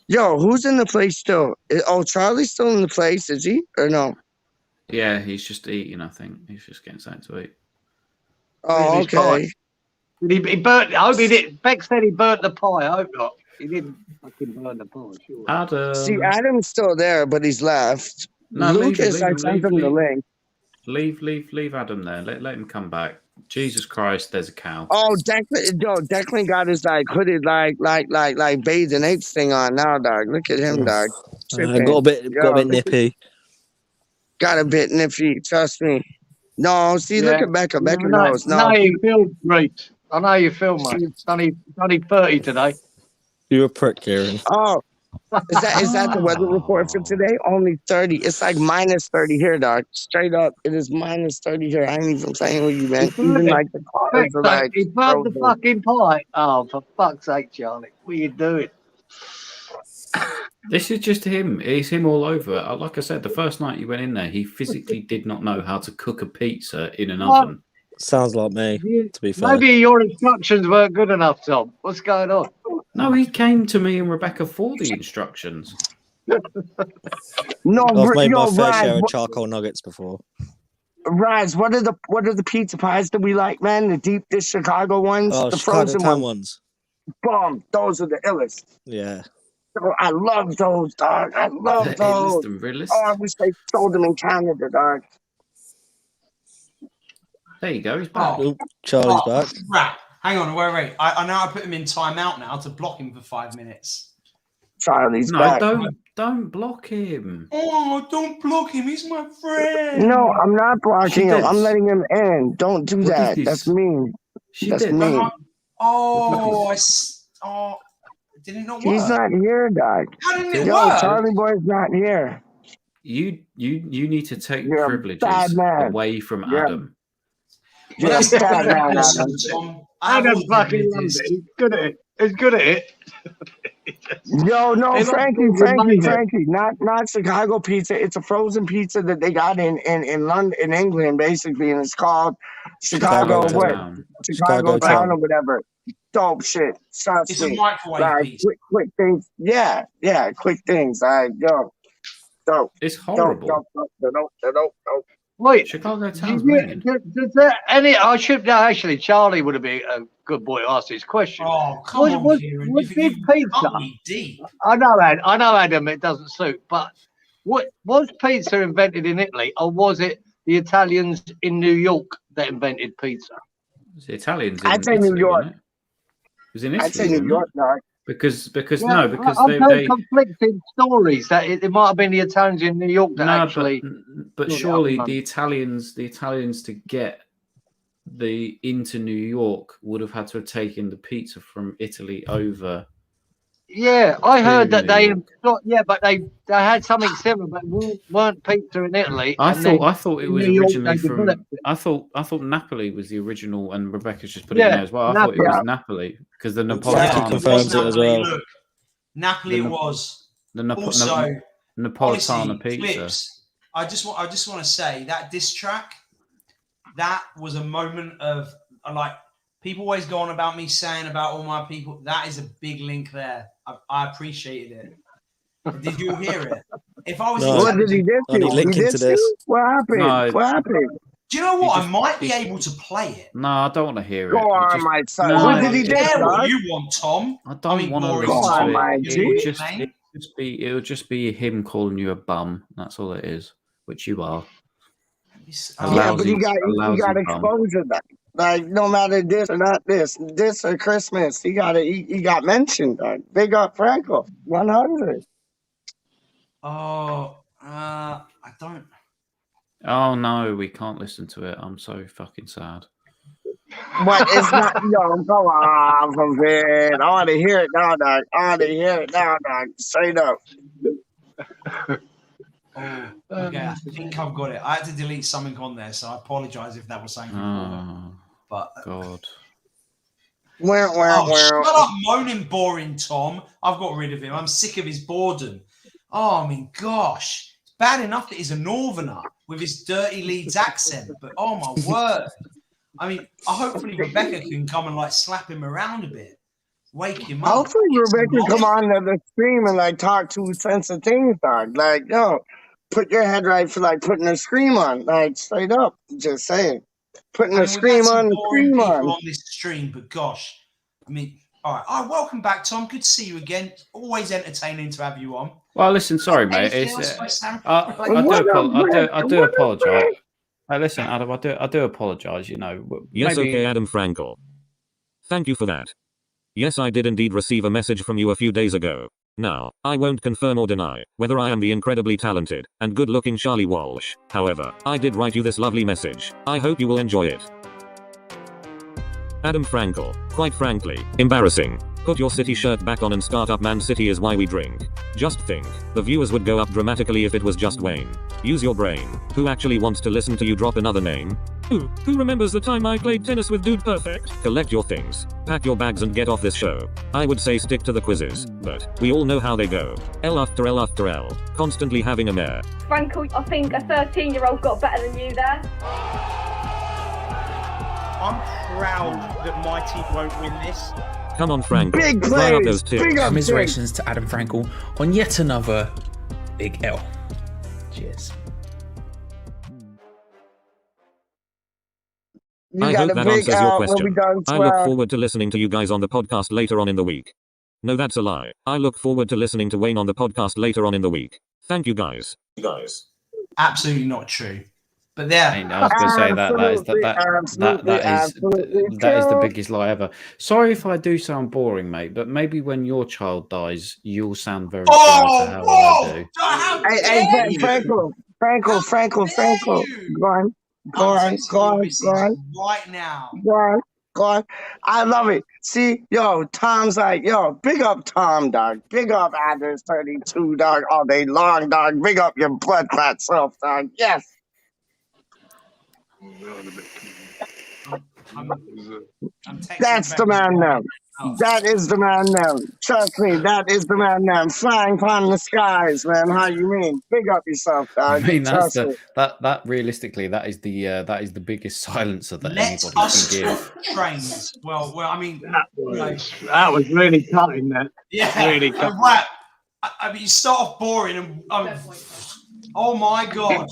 Yo, who's in the place still? Oh, Charlie's still in the place, is he or no? yeah, he's just eating. I think he's just getting something to eat. Oh, okay. He burnt. I hope he did. Beck said he burnt the pie. I hope not. He didn't fucking burn the pie. Sure. Adam. See, Adam's still there, but he's left. No, Lucas, I sent him the link. Leave Adam there. Let him come back. Jesus Christ, there's a cow. Oh, Declan got his like hooded like bathing apes thing on now, dog. Look at him, dog. Got a bit nippy. Got a bit nippy. Trust me. No, see, look at Becca. Becca knows. No, I know you feel great. I know you feel, mate. It's only 30 today. You're a prick, Cieran. Oh, is that the weather report for today? Only 30. It's like minus 30 here, dog. Straight up, it is minus 30 here. I ain't even playing with you, man. Even like the cars are like. He burnt the fucking pie. Oh, for fuck's sake, Charlie. What are you doing? This is just him. It's him all over. Like I said, the first night you went in there, he physically did not know how to cook a pizza in an oven. Sounds like me, to be fair. Maybe your instructions weren't good enough, Tom. What's going on? No, he came to me and Rebecca for the instructions. No, I've made my fair Raz, share of charcoal nuggets before. Raz, what are the pizza pies that we like, man? The deep dish Chicago ones, Oh, the Chicago frozen Town ones. Boom, those are the illest. Yeah. Oh, I love those, dog. I love those. Oh, I wish they sold them in Canada, dog. There you go. He's back. Oh, Charlie's back. Right. Hang on, wait. I know I put him in timeout now to block him for 5 minutes. Charlie's back. Don't block him. Oh, don't block him. He's my friend. No, I'm not blocking him. I'm letting him in. Don't do that. That's mean. That's mean. Did it not work? He's not here, dog. How didn't it work? Charlie Boy's not here. You need to take You're privileges away from Adam. You're a bad man, Adam. Adam fucking loves it. He's good at it. He's good at it. Yo, no, Frankie, not Chicago pizza. It's a frozen pizza that they got in London, in England, basically, and it's called Chicago Town or whatever. Dope shit. It's a microwave pizza. Quick things. Yeah, quick things. Dope. It's horrible. Dope. Wait, Chicago Town's does there any? I should actually. Charlie would have been a good boy to ask this question. Oh, come on, Cieran. Was this pizza? Deep. I know, Adam. It doesn't suit. But was pizza invented in Italy, or was it the Italians in New York that invented pizza? It's the Italians. I'd say New York. It was in Italy. I'd say New York, no. Because I've heard conflicting stories that it might have been the Italians in New York that actually. But surely the Italians to get into New York would have had to have taken the pizza from Italy over. Yeah, I heard that but they had something similar, but weren't pizza in Italy. I thought it was originally from. I thought Napoli was the original, and Rebecca's just put it in there as well. I thought it was Napoli because the Napolitano confirms it as well. Look, Napoli was the also Napolitano pizza. Clips, I just want to say that diss track, that was a moment of like people always go on about me saying about all my people. That is a big link there. I appreciated it. Did you hear it? If I was No. What did he intelligent, get I need you? link He into did this. you? What happened? No. What happened? do you know what? just- I might be able to play it. No, I don't want to hear Go it. on, my son. No, What I did he don't do, care what dog? you want, Tom. I don't want to boring listen Go to on, Tom. my it. G. It'll just be him calling you a bum. That's all it is, which you are. Yeah, but he got bum. exposure. Like no matter this or not this or Christmas, he got mentioned. Dog. Big up Franco, 100. Oh, I don't. Oh no, we can't listen to it. I'm so fucking sad. But it's not. Yo, go on from it. I want to hear it now, dog. Straight up. Oh, okay. I think I've got it. I had to delete something on there, so I apologize if that was something important. But God. Shut up, moaning, boring Tom. I've got rid of him. I'm sick of his boredom. Oh, I mean, gosh. It's bad enough that he's a northerner with his dirty Leeds accent, but oh my word. I mean, hopefully Rebecca can come and like slap him around a bit. Wake him up. Hopefully Rebecca come on to the stream and like talk 2 cents of things, dog. Like, yo, put your head right for like putting a scream on. Like straight up. Just saying. Putting a scream on the scream on this stream, but gosh. I mean, all right. Oh, welcome back, Tom. Good to see you again. Always entertaining to have you on. Well, listen, sorry, mate. I do apologise. Listen, Adam, I do apologise. You know. Yes, maybe... okay, Adam Frankel. Thank you for that. Yes, I did indeed receive a message from you a few days ago. Now, I won't confirm or deny whether I am the incredibly talented and good-looking Charlie Walsh. However, I did write you this lovely message. I hope you will enjoy it. Adam Frankel, quite frankly, embarrassing. Put your City shirt back on and start up. Man City is why we drink. Just think, the viewers would go up dramatically if it was just Wayne. Use your brain. Who actually wants to listen to you drop another name? Who remembers the time I played tennis with Dude Perfect? Collect your things, pack your bags and get off this show. I would say stick to the quizzes, but we all know how they go. L after L after L, constantly having a mare. Frankel, I think a 13-year-old got better than you there. I'm proud that my team won't win this. Come on, Frank. Big Dry up those tips. Commiserations to Adam Frankel on yet another big L. Cheers. I hope that answers your question. I look forward to listening to you guys on the podcast later on in the week. No, that's a lie. I look forward to listening to Wayne on the podcast later on in the week. Thank you, guys. Absolutely not true. But there, I was going to say that is the biggest lie ever. Sorry if I do sound boring, mate, but maybe when your child dies, you'll sound very similar to how I do. Hey, Frankel. Go on. Right now. Go on. I love it. See, yo, Tom's like, yo, big up Tom, dog. Big up Anders 32, dog, all day long, dog. Big up your blood clot self, dog. Yes. That's the man now. That is the man now. Trust me, that is the man now. Flying upon the skies, man. How you mean? Big up yourself, dog. I mean, that's Trust me. that realistically, that is the biggest silencer that Let anybody us can give. talk trains. Well, I mean, that was really cutting that. Yeah, really cutting. Right. I mean, you start off boring, and oh my god.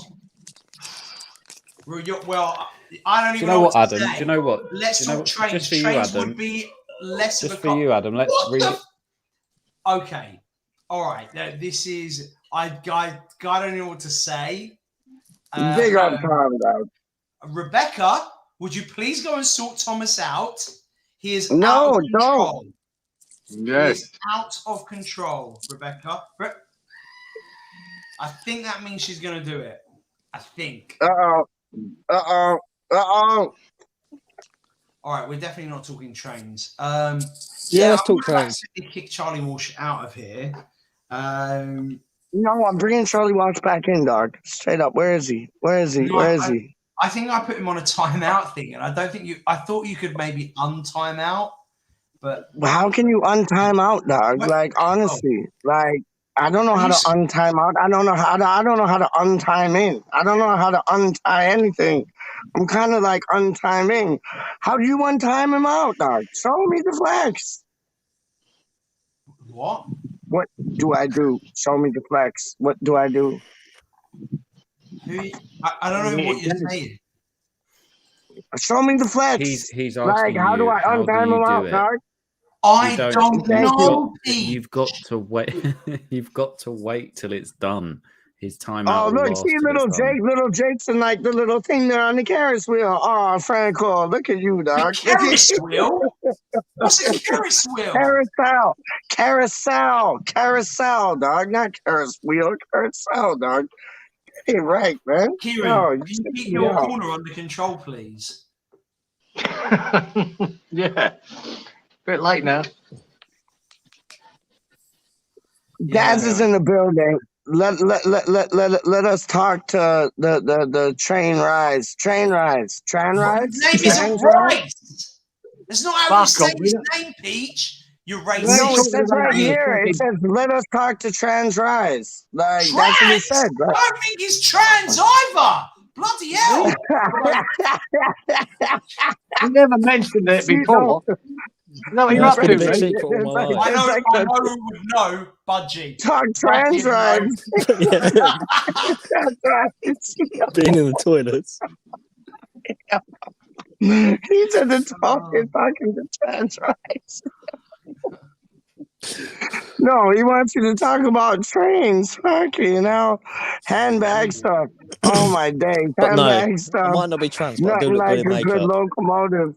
Well, I don't even know what Adam. Do you know what? Let's talk trains. Just for you, Trains Adam. would be less Just of a for you, Adam. Let's read it. Okay. All right. Now, this is I don't know what to say. Big up Tom, dog. Rebecca, would you please go and sort Thomas out? He is No, out of control. Yes. He is out of control, Rebecca. I think that means she's going to do it. I think. Uh-oh. All right, we're definitely not talking trains. Let's talk trains. Kick Charlie Walsh out of here. No, I'm bringing Charlie Walsh back in, dog. Straight up. Where is he? I think I put him on a timeout thing, and I don't think I thought you could maybe untime out, but how can you untime out, dog? Like honestly, like I don't know how to untime out. I don't know how to untime in. I don't know how to untie anything. I'm kind of like untiming. How do you untime him out, dog? Show me the flex. What? What do I do? Show me the flex. What do I do? I don't know what you're saying. Show me the flex. He's Like, asking how do you, I how do untime you him do out, it? dog? I don't know. You've got to wait. You've got to wait till it's done. His timeout Oh, will look, last see till little it's done. Jake, little Jake's in like the little thing there on the Ferris wheel. Oh, Franco, look at you, dog. Ferris wheel? What's a Ferris wheel? Carousel, dog, not Ferris wheel, carousel, dog. Hey, right, man. Kieran, Oh, can you keep your corner under control, please? Yeah. Bit late now. Daz is in the building. Let us talk to the train rise. Train rise. His name isn't Rice. That's not how you say his name, Peach. You're racist. No, it says right here. It says, "Let us talk to Trans Rise." Like that's what it said. I don't think he's trans either. Bloody hell! You never mentioned it before. No, you're up to been a big mate. secret all my life. I know who would know, Budgie. Talk Trans Rise. Being in the toilets. He said the talking to Trans Rise. No, he wants you to talk about trains, fuck you know, handbag stuff. Oh my days, But no, handbag stuff. I might not be trans, but I do Nothing look like good in a good makeup. locomotive.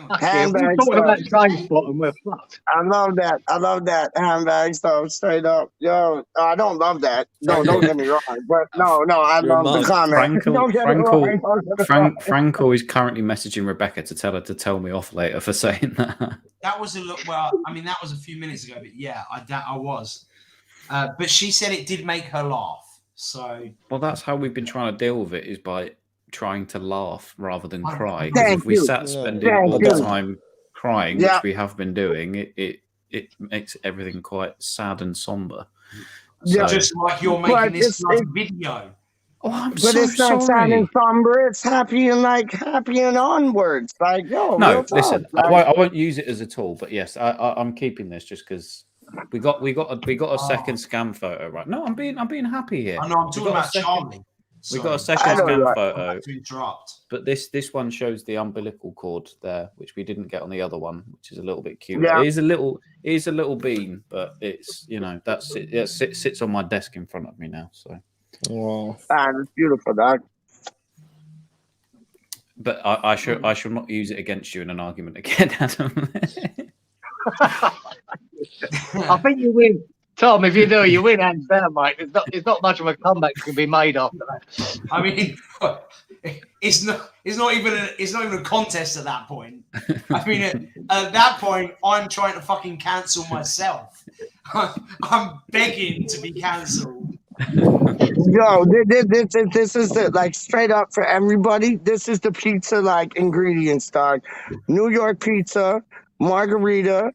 We're Handbag talking about stuff. transport and we're fucked. I love that. I love that handbag stuff. Straight up, yo. I don't love that. No, don't get me wrong. But no, I You're a love the mug. comment. Don't get me wrong. Franco is currently messaging Rebecca to tell her to tell me off later for saying that. That was that was a few minutes ago, but yeah, I was. But she said it did make her laugh. So Well, that's how we've been trying to deal with it, is by trying to laugh rather than cry. Thank Because if we you. sat spending Thank all you. the time crying, Yeah. which we have been doing, it makes everything quite sad and somber. Yeah. just like you're But making this it's- video. Oh, I'm But so it's not sad sorry. and somber. It's happy and onwards. Like, yo, No, real talk. listen, Like, I won't use it as a tool, but yes, I'm keeping this just because we got a second scam photo, right? No, I'm being happy here. I know I'm We talking got a about second- Charlie. We got a Sorry. second I know scam you are. photo, To interrupt. but this one shows the umbilical cord there, which we didn't get on the other one, which is a little bit cute. Yeah. It is a little bean, but it's that's it. It sits on my desk in front of me now. So, Wow. it's beautiful, dog. but I shall not use it against you in an argument again, Adam. I think you win. Tom, if you do, you win hands down, mate. It's not much of a comeback that can be made after that. I mean, it's not even a contest at that point. I mean, at that point, I'm trying to fucking cancel myself. I'm begging to be cancelled. Yo, this is the, like, straight up for everybody. This is the pizza like ingredients, dog. New York pizza, margarita.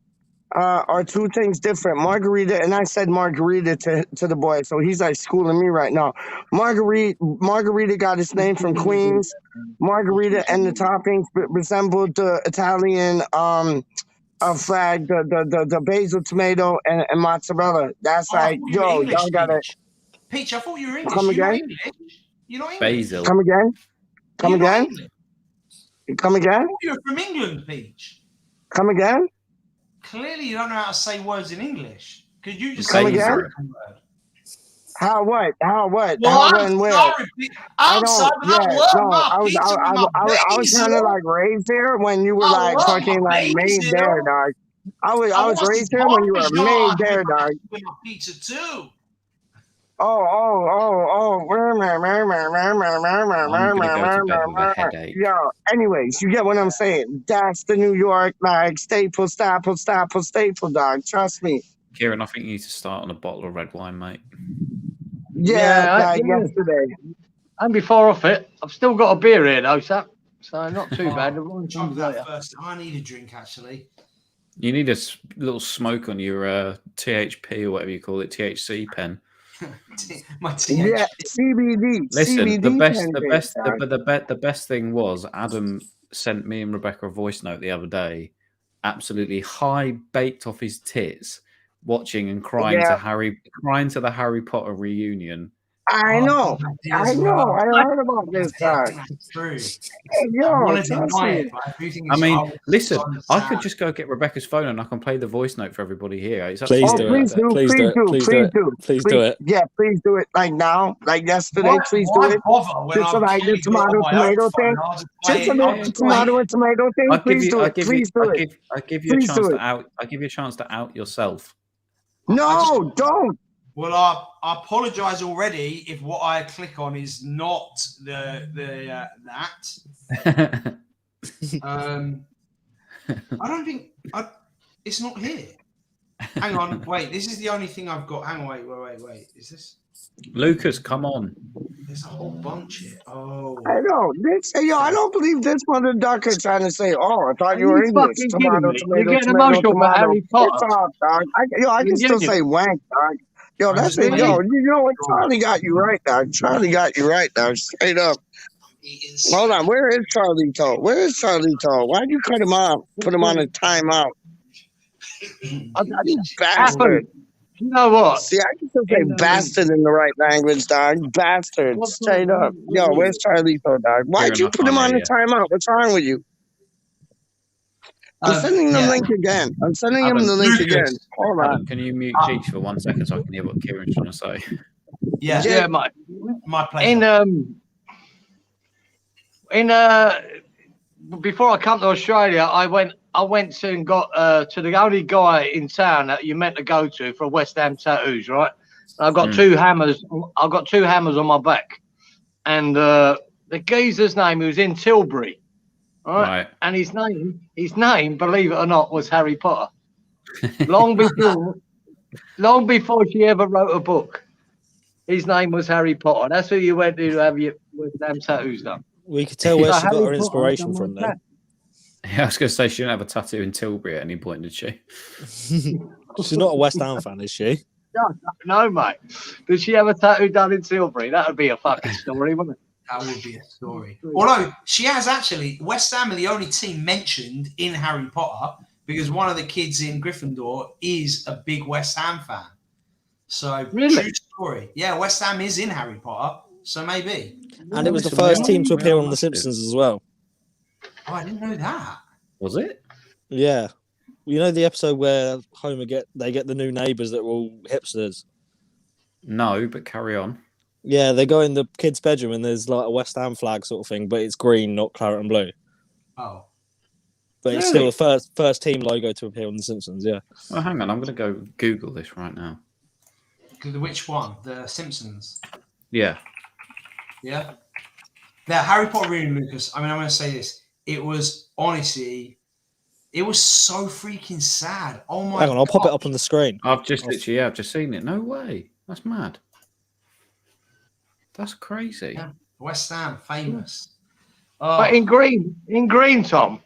Are two things different. Margarita, and I said margarita to the boy, so he's like schooling me right now. Margarita got its name from Queens. Margarita and the toppings resembled the Italian flag, the basil, tomato, and mozzarella. That's like, yo, English, y'all got it. Peach, I thought you were English. Come You're not again? English. You're not English. Basil. Come again? Come You're not again? English. Come I again? thought you were from England, Peach. Come again? Clearly, you don't know how to say words in English. Could you just Come say again? the word? How what? How what? Well, How I'm when where? sorry, Peach. Outside of that word, no, my I was pizza with my kind of basil. like raised there when you were I like love fucking my like made basil. there, dog. I was wasn't raised there when you were Parmesan made there, with my- dog. with my pizza too. Yo, anyways, you get what I'm saying. That's the New York, like, staple, dog. Trust me. Kieran, I think you need to start on a bottle of red wine, mate. Yesterday. And before off it, I've still got a beer here, though, so not too bad. The wine Drop comes that later. first. I need a drink, actually. You need a little smoke on your THP or whatever you call it, THC pen. My THC. Yeah, CBD. Listen, CBD the best thing was Adam sent me and Rebecca a voice note the other day, absolutely high baked off his tits, watching and crying to the Harry Potter reunion. I know. I know. I heard about this guy. True. Hey, yo, I want to trust deny me. it, but I do think I it's. mean, was listen, so I sad. could just go get Rebecca's phone and I can play the voice note for everybody here. It's up Please to do you. Please do. Please do Please it. do. Please do Please it. do. Please do it. Yeah, please do it. Like now, like yesterday. Please do Why it. bother when Just so I've like the clearly got it on my own tomato phone? thing. I'll just Just play so it. the tomato and tomato thing. Please do it. Please do it. I give you a Please chance do to it. out. I give you a chance to out yourself. No, don't. Well, I apologise already if what I click on is not that. I don't think it's not here. Hang on, wait. This is the only thing I've got. Hang on, wait. Is this? Lucas, come on. There's a whole bunch here. Oh, I know. I don't believe this mother ducker trying to say, "Oh, I thought you were you English." fucking Tomato, kidding me? You're tomato, getting tomato, emotional about tomato. Harry Potter. It's off, dog. I can still say wank, dog. Yo, that's it. Yo, you know what? Charlie got you right, dog. Charlie got you right, dog. Straight up. Hold on. Where is Charlie Toe? Where is Charlie Toe? Why'd you cut him off? Put him on a timeout. You bastard. You know what? See, I can still say bastard in the right language, dog. Bastard. Straight up. Yo, where's Charlie Toe, dog? Why'd you put him on a timeout? What's wrong with you? I'm sending the link again. I'm sending him the link again. Hold on. Adam, can you mute Cheech for 1 second so I can hear what Kieran's trying to say? Yeah, my pleasure. Before I come to Australia, I went and got to the only guy in town that you meant to go to for West Ham tattoos, right? I've got two hammers. I've got two hammers on my back, and the geezer's name was in Tilbury, right? And his name, believe it or not, was Harry Potter. Long before she ever wrote a book, his name was Harry Potter. That's who you went to have your West Ham tattoos done. We could tell where she got her inspiration from then. Yeah, I was going to say she didn't have a tattoo in Tilbury at any point, did she? She's not a West Ham fan, is she? No, mate. Did she have a tattoo done in Tilbury? That would be a fucking story, wouldn't it? That would be a story. Although she has actually, West Ham are the only team mentioned in Harry Potter because one of the kids in Gryffindor is a big West Ham fan. So, true story. Yeah, West Ham is in Harry Potter, so maybe. And it was the first team to appear on The Simpsons as well. Oh, I didn't know that. Was it? Yeah. You know the episode where Homer get the new neighbours that were all hipsters? No, but carry on. Yeah, they go in the kid's bedroom and there's like a West Ham flag sort of thing, but it's green, not claret and blue. Oh. But it's still the first team logo to appear on The Simpsons, yeah. Oh, hang on, I'm going to go Google this right now. Which one? The Simpsons? Yeah. Yeah? Now, Harry Potter reading, Lucas, I mean, I'm going to say this. It was, honestly, it was so freaking sad. Oh, my God. Hang on, I'll pop it up on the screen. I've just seen it. No way. That's mad. That's crazy. Yeah. West Ham, famous. But in green, Tom.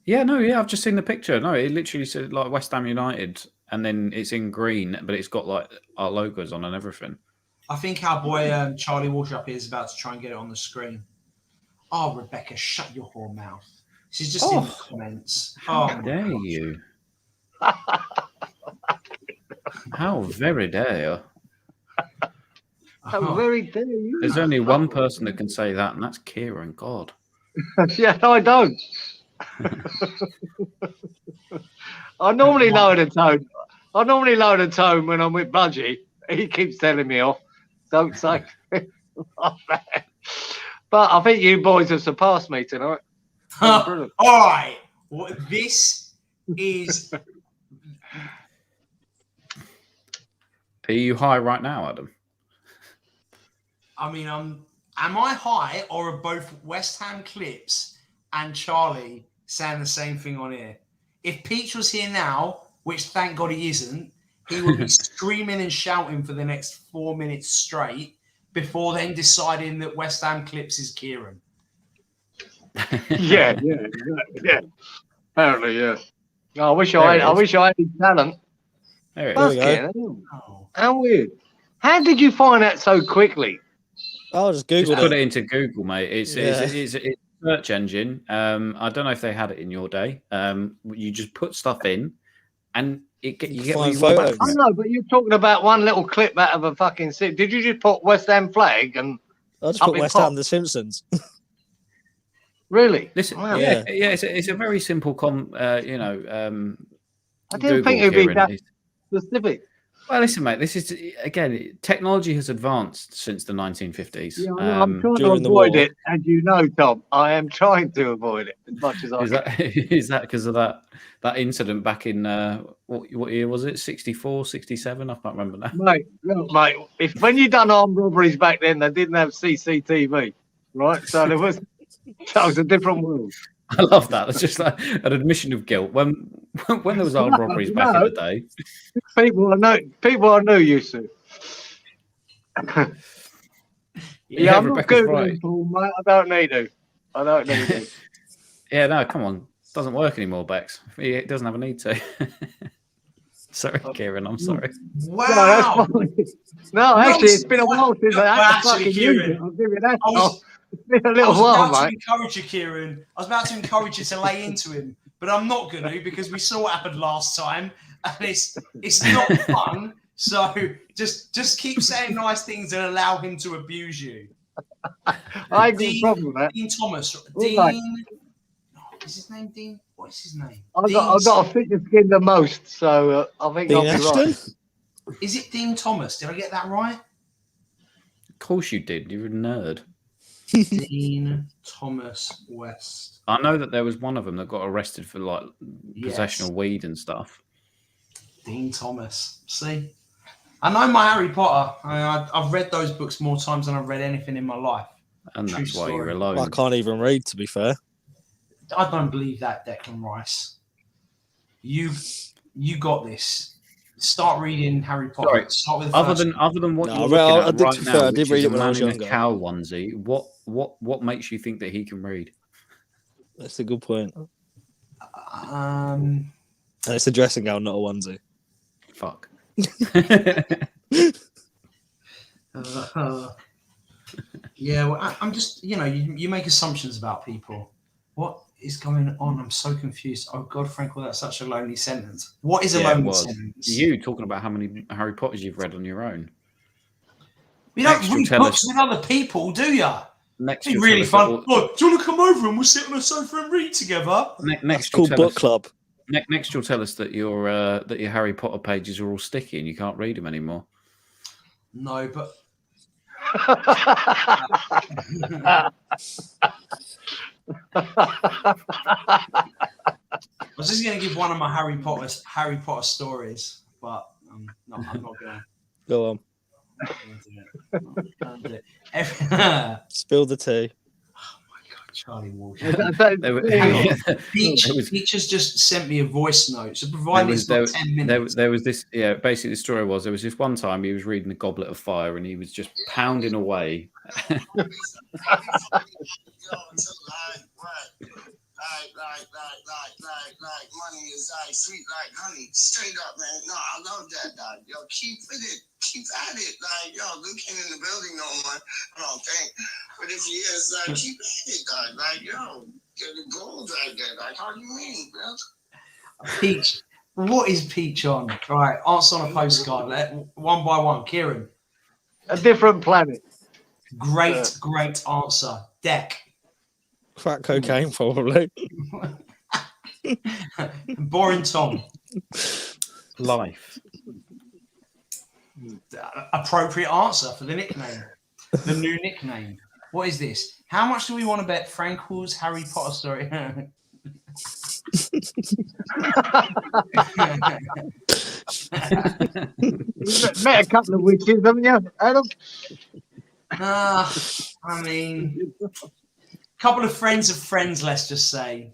Yeah, I've just seen the picture. No, it literally said like West Ham United, and then it's in green, but it's got like our logos on and everything. I think our boy Charlie Walsh up here is about to try and get it on the screen. Oh, Rebecca, shut your whore mouth. She's just in the comments. How dare you? How very dare you? How very dare you? There's only one person that can say that, and that's Cieran. God. Yeah, I don't. I normally lower the tone. I normally lower the tone when I'm with Budgie. He keeps telling me off. Don't say like that. But I think you boys have surpassed me tonight. All right. Well, this is. Are you high right now, Adam? I mean, am I high, or are both West Ham clips and Charlie saying the same thing on here? If Peach was here now, which thank God he isn't, he would be screaming and shouting for the next 4 minutes straight before then deciding that West Ham clips is Cieran. Yeah. Apparently, yeah. I wish I had his talent. There it is. How weird. How did you find that so quickly? I'll just Google Put it into Google, mate. It's a search engine. I don't know if they had it in your day. You just put stuff in, and you get find what you want back photos. from I it. know, but you're talking about one little clip out of a fucking city. Did you just put West Ham flag and I just up put in West pop? Ham, The Simpsons. Really? Listen, Wow. yeah, it's a very simple I didn't Google, think it'd be Cieran. that specific. Well, listen, mate. This is again, technology has advanced since the 1950s. Yeah, I know, I'm trying to during the avoid war. it, as you know, Tom. I am trying to avoid it as much as I Is can. that is that because of that incident back in what year was it? 64, 67? I can't remember now. Mate, look, mate, when you done armed robberies back then, they didn't have CCTV, right? So that was a different world. I love that. It's just like an admission of guilt. When there was armed robberies back in the day, people I knew used to. Yeah, I'm not Rebecca's good, right. Paul, mate. I don't need to. Yeah, no, come on. Doesn't work anymore, Bex. It doesn't have a need to. Sorry, Cieran, I'm sorry. Wow. No, actually, it's been a while since I had to Actually, fucking use Cieran, it. I'll give you that. was- It's been a I little was while, about to mate. encourage you, Cieran. I was about to encourage you to lay into him, but I'm not going to because we saw what happened last time, and it's not fun. So just keep saying nice things and allow him to abuse you. I ain't got a problem with that. Dean Thomas. All right. Dean. Is his name Dean? What is his name? I've got a thicker skin than most, so I think I'll be right. Is it Dean Thomas? Did I get that right? Of course you did. You're a nerd. Dean Thomas West. I know that there was one of them that got arrested for like possession of weed and stuff. Dean Thomas. See, I know my Harry Potter. I've read those books more times than I've read anything in my life. And True that's why story. you're alone. I can't even read, to be fair. I don't believe that, Declan Rice. You got this. Start reading Harry Potter. Sorry. Start with the Other first than what No, you're well, looking I at did- right to be now, fair, I did which read is it a when I man was in a younger. cow onesie. What makes you think that he can read? That's a good point. Um, And it's a dressing gown, not a onesie. Fuck. Yeah, well, I'm just, you make assumptions about people. What is going on? I'm so confused. Oh, God, Frank, well, that's such a lonely sentence. What is a Yeah, it lonely was. sentence? You talking about how many Harry Potters you've read on your own. We don't Next, you'll read tell books us- with other people, do ya? Next, It'd you'll be really tell us fun. that Look, do you want to come over and we'll sit on a sofa and read together? Next, called you'll tell book us- club. Next, you'll tell us that your Harry Potter pages are all sticky and you can't read them anymore. No, but I was just going to give one of my Harry Potter stories, but no, I'm not going to. Go on. Spill the tea. Charlie Walsh. Peach has just sent me a voice note. So providing it's not 10 minutes. There was this, basically the story was there was this one time he was reading A Goblet of Fire and he was just pounding away. Like money is sweet like honey. Straight up, man. No, I love that, dog. Yo, keep with it. Keep at it. Like, yo, Luke ain't in the building no more. I don't think. But if he is, keep at it, dog. Like, yo, get the gold right there. Like, how do you mean, bro? Peach. What is Peach on? All right, answer on a postcard. One by one. Cieran. A different planet. Great answer. Deck. Crack cocaine, probably. Boring Tom. Life. Appropriate answer for the nickname. The new nickname. What is this? How much do we want to bet Frankel's Harry Potter story? You've met a couple of witches, haven't you, Adam? I mean, a couple of friends of friends, let's just say,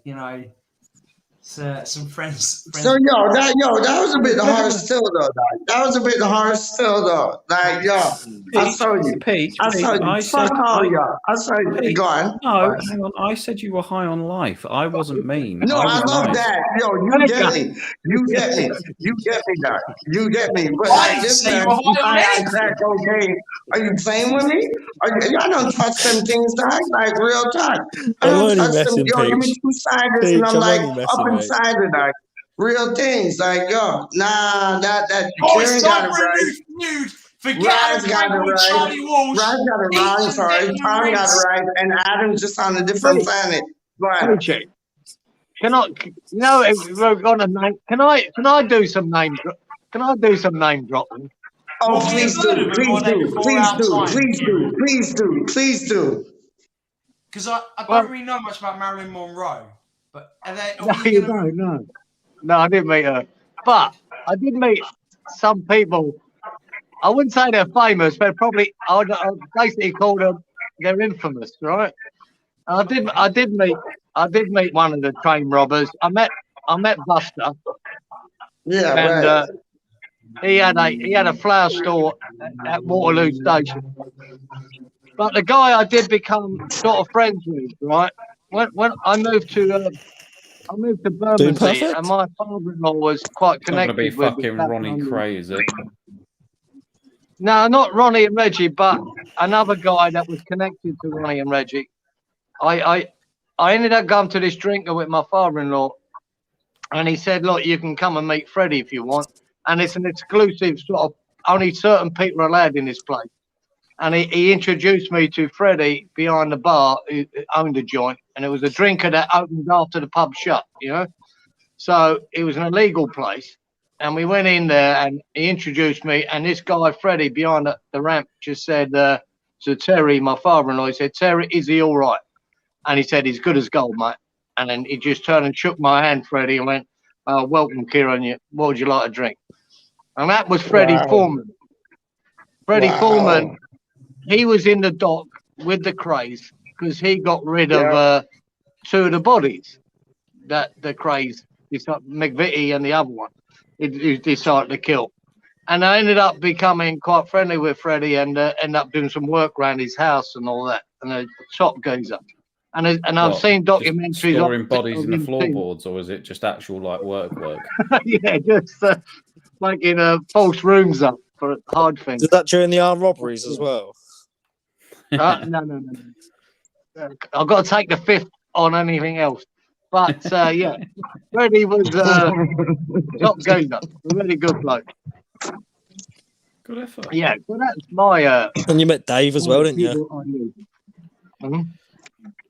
some friends. So that was a bit harsh still though. That was a bit harsh still though. Like I saw you. I saw you. Fuck all y'all. I saw you. Go on. No, hang on. I said you were high on life. I wasn't mean. No, I was love nice. that. You get me. You get me. You get me, dog. You get me. But I like this say man, you were high on I crack cocaine. Are you playing with me? I don't touch them things, dog. Like real talk. I I'm don't only touch them. messing, Give me Peach. 2 siders, Peach, and I'm I'm like only up messing, mate. inside it, dog. real things. Like, yo, nah, that Oh, it's Cieran got time it for a right. new feud. Forget Raz Adam got it Frankel and right. Charlie Walsh. Raz got it Each right. and Sorry, get Tom got it rinse. right, and Adam's just on a different planet. Right. Hey, can I? You know, if we're on a name. Can I do some name? Can I do some name dropping? Oh, Well, we please have heard do, of them, please or they do, before please our do, time, please Kieran? do, please do, please do. Because I don't really know much about Marilyn Monroe, but are No, we you gonna... don't. No, I didn't meet her, but I did meet some people. I wouldn't say they're famous, but probably I'd basically call them they're infamous, right? I did meet one of the train robbers. I met Buster. Yeah, and right. he had a flower store at Waterloo Station. But the guy I did become sort of friends with, right? When I moved to Bermondsey, perfect? and my father-in-law was quite It's not going to be connected with the fucking South Ronnie London. Cray, is it? No, not Ronnie and Reggie, but another guy that was connected to Ronnie and Reggie. I ended up going to this drinker with my father-in-law, and he said, "Look, you can come and meet Freddie if you want, and it's an exclusive sort of only certain people are allowed in this place." And he introduced me to Freddie behind the bar, who owned a joint, and it was a drinker that opened after the pub shut, you know. So it was an illegal place. And we went in there and he introduced me. And this guy, Freddie, behind the ramp just said to Terry, my father-in-law, he said, "Terry, is he all right?" And he said, "He's good as gold, mate." And then he just turned and shook my hand, Freddie, and went, "Welcome, Cieran. What would you like to drink?" And that was Freddie Foreman. Freddie Foreman, he was in the dock with the Craze because he got rid of two of the bodies that the Craze, McVitie and the other one, he decided to kill. And I ended up becoming quite friendly with Freddie and ended up doing some work around his house and all that. And a top geezer. And I've What, seen just documentaries storing of bodies in the him too. floorboards, or is it just actual like work? Yeah, just making false rooms up for hard things. Did that during the armed robberies as well? No. I've got to take the fifth on anything else. But yeah, Freddie was top geezer, a really good bloke. Good effort. Yeah, so that's my. And you met Dave as well, didn't you?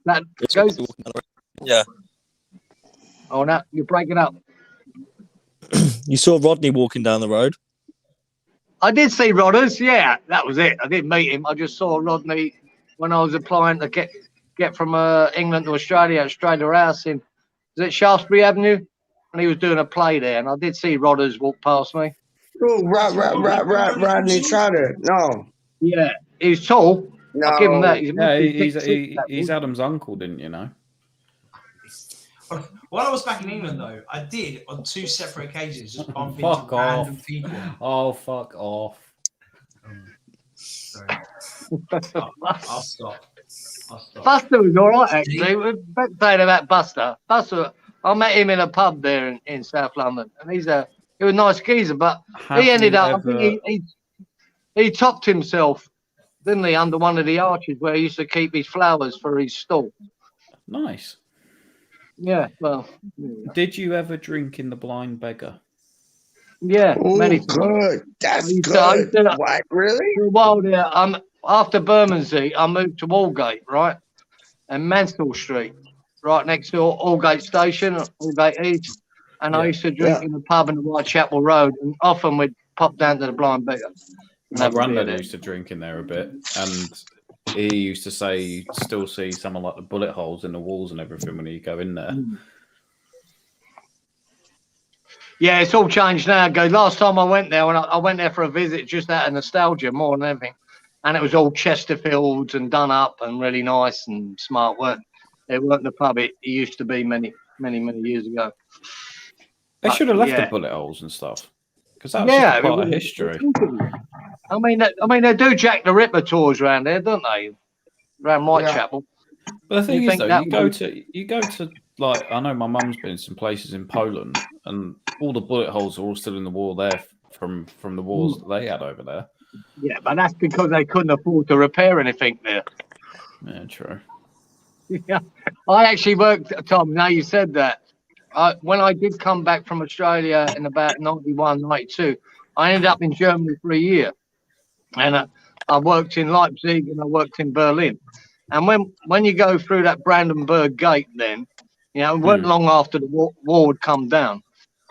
That goes. Yeah. Oh, no, you're breaking up. You saw Rodney walking down the road. I did see Rodders. Yeah, that was it. I didn't meet him. I just saw Rodney when I was applying to get from England to Australia at Australia House in, is it Shaftesbury Avenue? And he was doing a play there, and I did see Rodders walk past me. Ooh, Rodney Trotter. No. Yeah, he's tall. No. I'll give him that. He's Adam's uncle, didn't you know? While I was back in England, though, I did on two separate occasions just bump into Fuck random off. people. Oh, fuck off. Sorry. I'll stop. Buster was all right, actually. We're saying about Buster. I met him in a pub there in South London, and he was a nice geezer, but he ended up, I think he topped himself, didn't he, under one of the arches where he used to keep his flowers for his stall. Nice. Yeah, well. Yeah. Did you ever drink in the Blind Beggar? Yeah, many times. Good. That's good. What, really? For a while there, after Bermondsey, I moved to Aldgate, right? And Mansell Street, right next to Aldgate Station, Aldgate East. And I used to drink in the pub in the Whitechapel Road, and often we'd pop down to the Blind Beggar. My granddad used to drink in there a bit, and he used to say you still see some of like the bullet holes in the walls and everything when you go in there. Yeah, it's all changed now. Last time I went there, when I went there for a visit, just out of nostalgia more than anything, and it was all Chesterfields and done up and really nice and smart work. It weren't the pub it used to be many years ago. They should have left the bullet holes and stuff, because that was just a part of history. I mean, they do Jack the Ripper tours around there, don't they? Around Whitechapel. But the thing is, though, you go to like, I know my mum's been in some places in Poland, and all the bullet holes are all still in the wall there from the wars that they had over there. Yeah, but that's because they couldn't afford to repair anything there. Yeah, true. Yeah, I actually worked, Tom. Now you said that, when I did come back from Australia in about 91, 92, I ended up in Germany for a year. And I worked in Leipzig and I worked in Berlin. And when you go through that Brandenburg Gate, then, you know, it wasn't long after the wall would come down.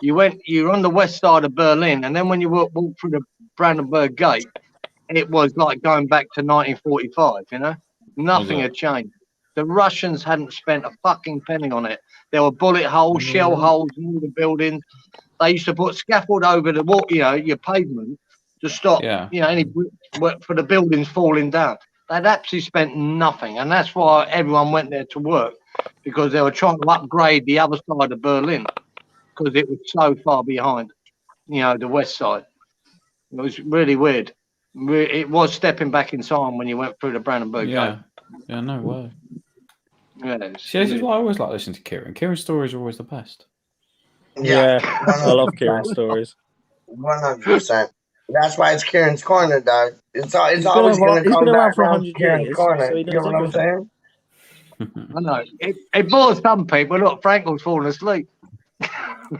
You're on the west side of Berlin, and then when you walk through the Brandenburg Gate, it was like going back to 1945. You know, nothing had changed. The Russians hadn't spent a fucking penny on it. There were bullet holes, shell holes in all the buildings. They used to put scaffold over the wall, you know, your pavement to stop, you know, any for the buildings falling down. They'd actually spent nothing, and that's why everyone went there to work, because they were trying to upgrade the other side of Berlin because it was so far behind, you know, the west side. It was really weird. It was stepping back in time when you went through the Brandenburg Gate. Yeah, no way. Yeah, See, this is why I always like listening to Cieran. Cieran's stories are always the best. Yeah, I love Cieran's stories. 100%. That's why it's Cieran's Corner, dog. It's always He's going to been come around back for around 100 Cieran's years, Corner. so he You know knows what I'm everything. saying? I know. It bores some people. Look, Frankel's falling asleep.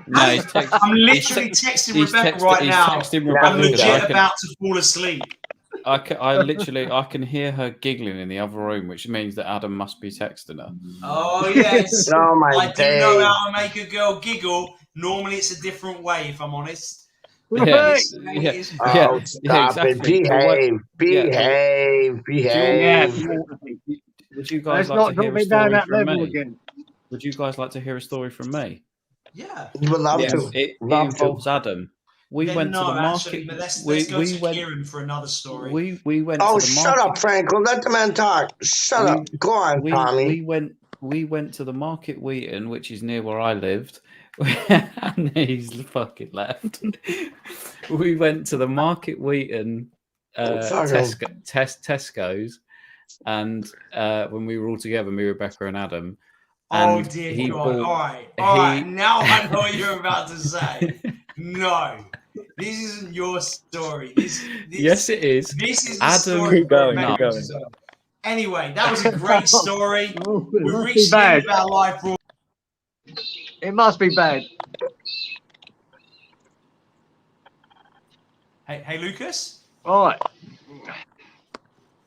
No, he's texting. I'm literally texting Rebecca right now. I'm legit about to fall asleep. I literally can hear her giggling in the other room, which means that Adam must be texting her. Oh yes. Oh my I do days. know how to make a girl giggle. Normally it's a different way, if I'm honest. Yeah, Oh, stop it. Behave. Would you guys Let's like not to drop hear a me down story that from level me? again. Would you guys like to hear a story from me? Yeah. You would love to. It Love involves Adam. We Then went to no, the market. actually, but let's we go to went. Cieran for another story. We went Oh, to the shut market. up, Franco. Let the man talk. Shut up. Go on, Tommy. We went to the Market Wheaton, which is near where I lived. And he's fucking left. We went to the Market Wheaton, Tesco's, and when we were all together, me, Rebecca, and Adam. Oh And dear he God! bought- All right. Now I know what you're about to say. No, this isn't your story. Yes, it is. This is the Adam, story. Keep going, Rebecca keep going. is on. Anyway, that was a great story. We've must reached be the end bad. of our live broadcast. It must be bad. Hey, Lucas. All right.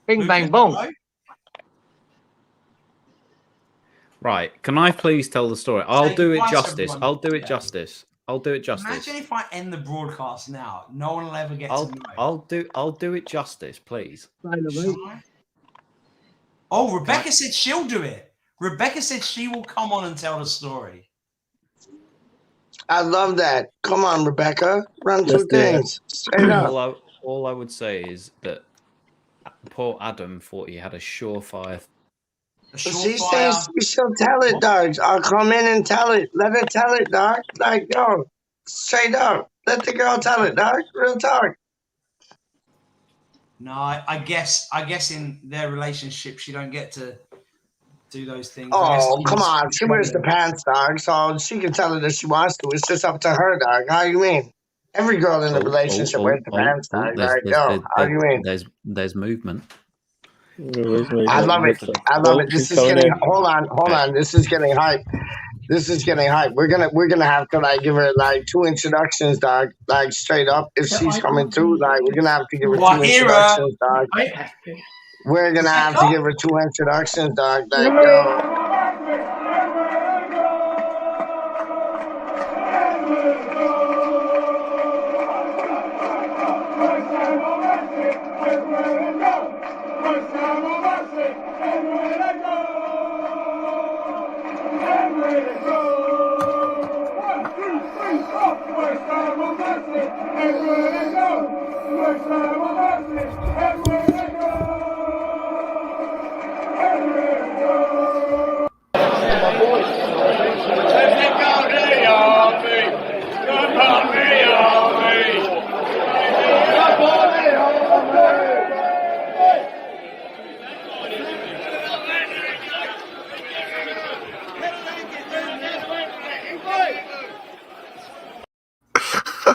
Bing, Lucas, bang, boom. hello? Right, can I please tell the story? I'll Say do it goodbye to justice. everyone. I'll do it justice. I'll do it justice. Imagine if I end the broadcast now. No one will ever get to know. I'll do it justice, please. Shall I? Oh, Rebecca said she'll do it. Rebecca said she will come on and tell the story. I love that. Come on, Rebecca. Run Let's two do it. things. Straight up. All I would say is that poor Adam thought he had a surefire. She says she'll tell it, dog. I'll come in and tell it. Let her tell it, dog. Like, yo, straight up. Let the girl tell it, dog. Real talk. No, I guess in their relationship she don't get to do those things. Oh, come on. She wears the pants, dog, so she can tell it if she wants to. It's just up to her, dog. How you mean? Every girl in a relationship wears the pants, dog. Like, yo, how you mean? There's movement. I love it. I love it. This is getting. Hold on. This is getting hype. We're gonna have to like give her like 2 introductions, dog. Like straight up, if she's coming through, like we're gonna have to give her 2 introductions, dog. We're gonna have to give her 2 introductions, dog. Like yo.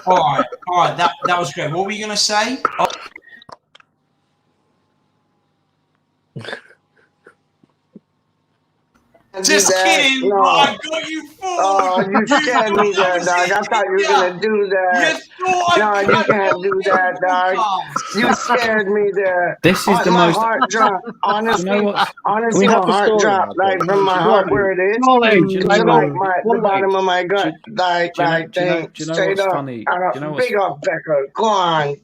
All right. That was great. What were you gonna say? Oh. Just kidding. No. I got you Oh, you scared me there, dog. I thought you were gonna do that. No, you can't do that, dog. You scared me there. This is the My most. heart dropped. You know what's? Honestly, my heart dropped. Like from my heart where it is to like the bottom of my gut. Like thing. Do you know Straight what's up. funny? Do you know what's Big up, Becca. Go on, Do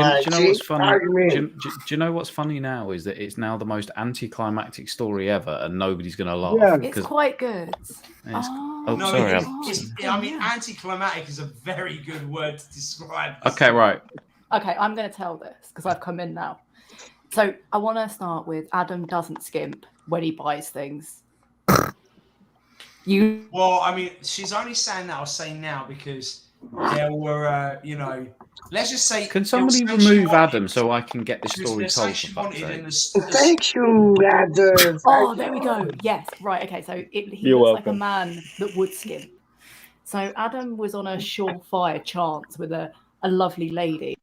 my you know what's G. funny? How you mean? Do you know what's funny now is that it's now the most anticlimactic story ever, and nobody's going to laugh. Yeah. It's quite good. Oh, No, sorry. I mean, anticlimactic is a very good word to describe this. Okay, right. Okay, I'm going to tell this because I've come in now. So I want to start with Adam doesn't skimp when he buys things. Well, I mean, she's only saying that. I'll say now because there were, let's just say. Can somebody remove Adam so I can get this story told? Thank you, Adam. Oh, there we go. Yes, right. Okay, so he You're looks like a welcome. man that would skimp. So Adam was on a surefire chance with a lovely lady.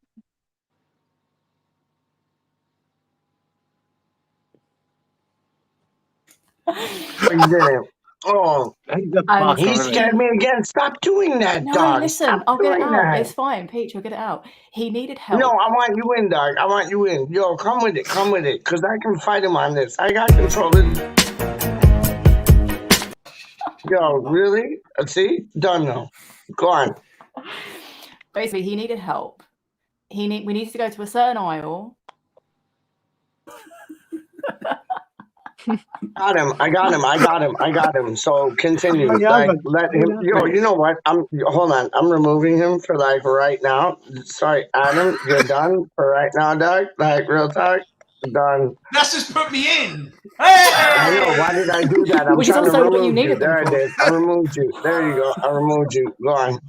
He didn't. Oh, he scared me again. Stop doing that, No, dog. listen, Stop I'll get it doing out. that. It's fine, Peach. I'll get it out. He needed help. No, I want you in, dog. I want you in. Yo, come with it. Come with it. Because I can fight him on this. I got control of it. Yo, really? See? Done now. Go on. Basically, he needed help. We needed to go to a certain aisle. I got him. So continue. Like, let him. Yo, you know what? Hold on. I'm removing him for like right now. Sorry, Adam. You're done for right now, dog. Like real talk. Done. That's just put me in. I know. Why did I do that? I'm Which is trying to also what you remove you. needed them There I for. did. I removed you. There you go. I removed you. Go on.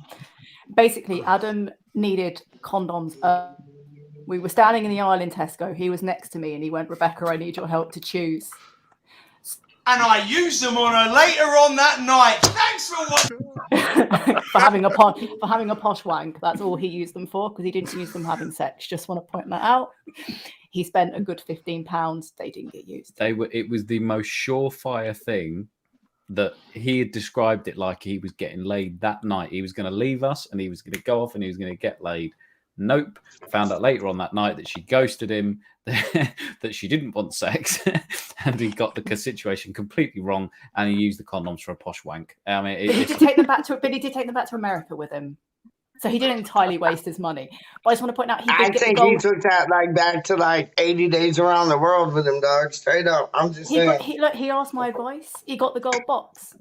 Basically, Adam needed condoms. We were standing in the aisle in Tesco. He was next to me, and he went, "Rebecca, I need your help to choose." And I used them on her later on that night. Thanks for what. for having a posh wank. That's all he used them for because he didn't use them having sex. Just want to point that out. He spent a good £15. They didn't get used. It was the most surefire thing that he had described it like he was getting laid that night. He was going to leave us and he was going to go off and he was going to get laid. Nope. Found out later on that night that she ghosted him, that she didn't want sex, and he got the situation completely wrong, and he used the condoms for a posh wank. I mean, But he did take them back to America with him, so he didn't entirely waste his money. But I just want to point out I think he took that like back to like 80 days around the world with him, dog. Straight up. I'm just saying. He asked my advice. He got the gold box.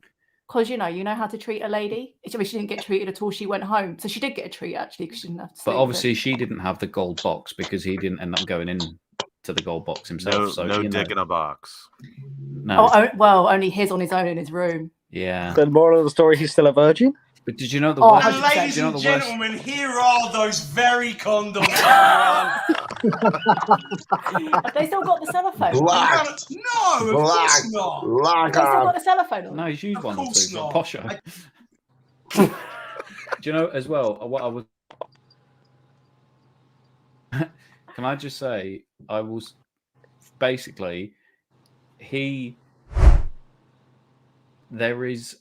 Because, you know how to treat a lady. She didn't get treated at all. She went home. So she did get a treat, actually, because she didn't have to sleep. But obviously she didn't have the gold box because he didn't end up going in to the gold box himself. No dick in a box. No. Well, only his on his own in his room. Yeah. The moral of the story, he's still a virgin. But did you know the worst? And ladies and gentlemen, here are those very condoms. Have they still got the cellophane? No, of course not. Have they still got the cellophane on? No, he's used one or course two. not. Posho. Do you know as well what I was? Can I just say I was basically there is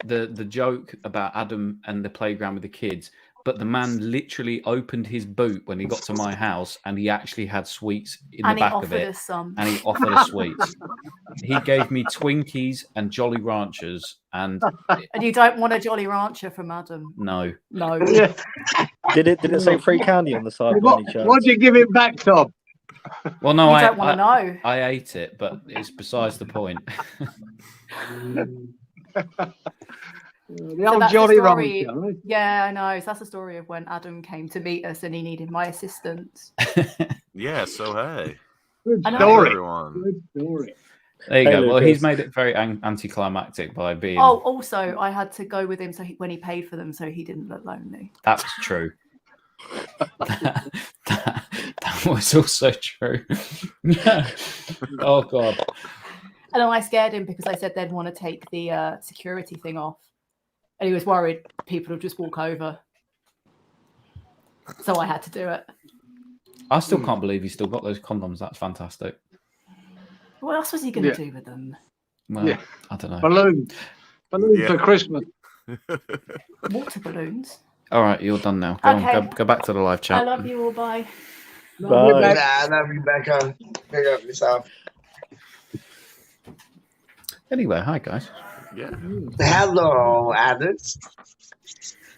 the joke about Adam and the playground with the kids, but the man literally opened his boot when he got to my house and he actually had sweets in the back of it. And he offered us sweets. He gave me Twinkies and Jolly Ranchers and you don't want a Jolly Rancher from Adam? no. Did it say free candy on the side? by any chance? What'd you give it back, Tom? Well, no, You don't wanna know. I ate it, but it's besides the point. The old Jolly Rancher. Yeah, I know. So that's the story of when Adam came to meet us and he needed my assistance. Yeah, so hey. Good I know. story. Everyone. Good story. There you Hey, go. Well, Lucas. he's made it very anticlimactic by being. Oh, also, I had to go with him when he paid for them, so he didn't look lonely. That's true. that was also true. Oh God. And then I scared him because I said they'd want to take the security thing off, and he was worried people would just walk over. So I had to do it. I still can't believe he still got those condoms. That's fantastic. What else was he going to do with them? Well, Yeah. I don't know. Balloons. Balloons for Christmas. Water balloons. All right, you're done now. Go Okay. on, go back to the live I chat. love you all. Bye. Nah, I love you, Becca. Pick up yourself. Anyway, hi guys. Yeah. Hello, Alex.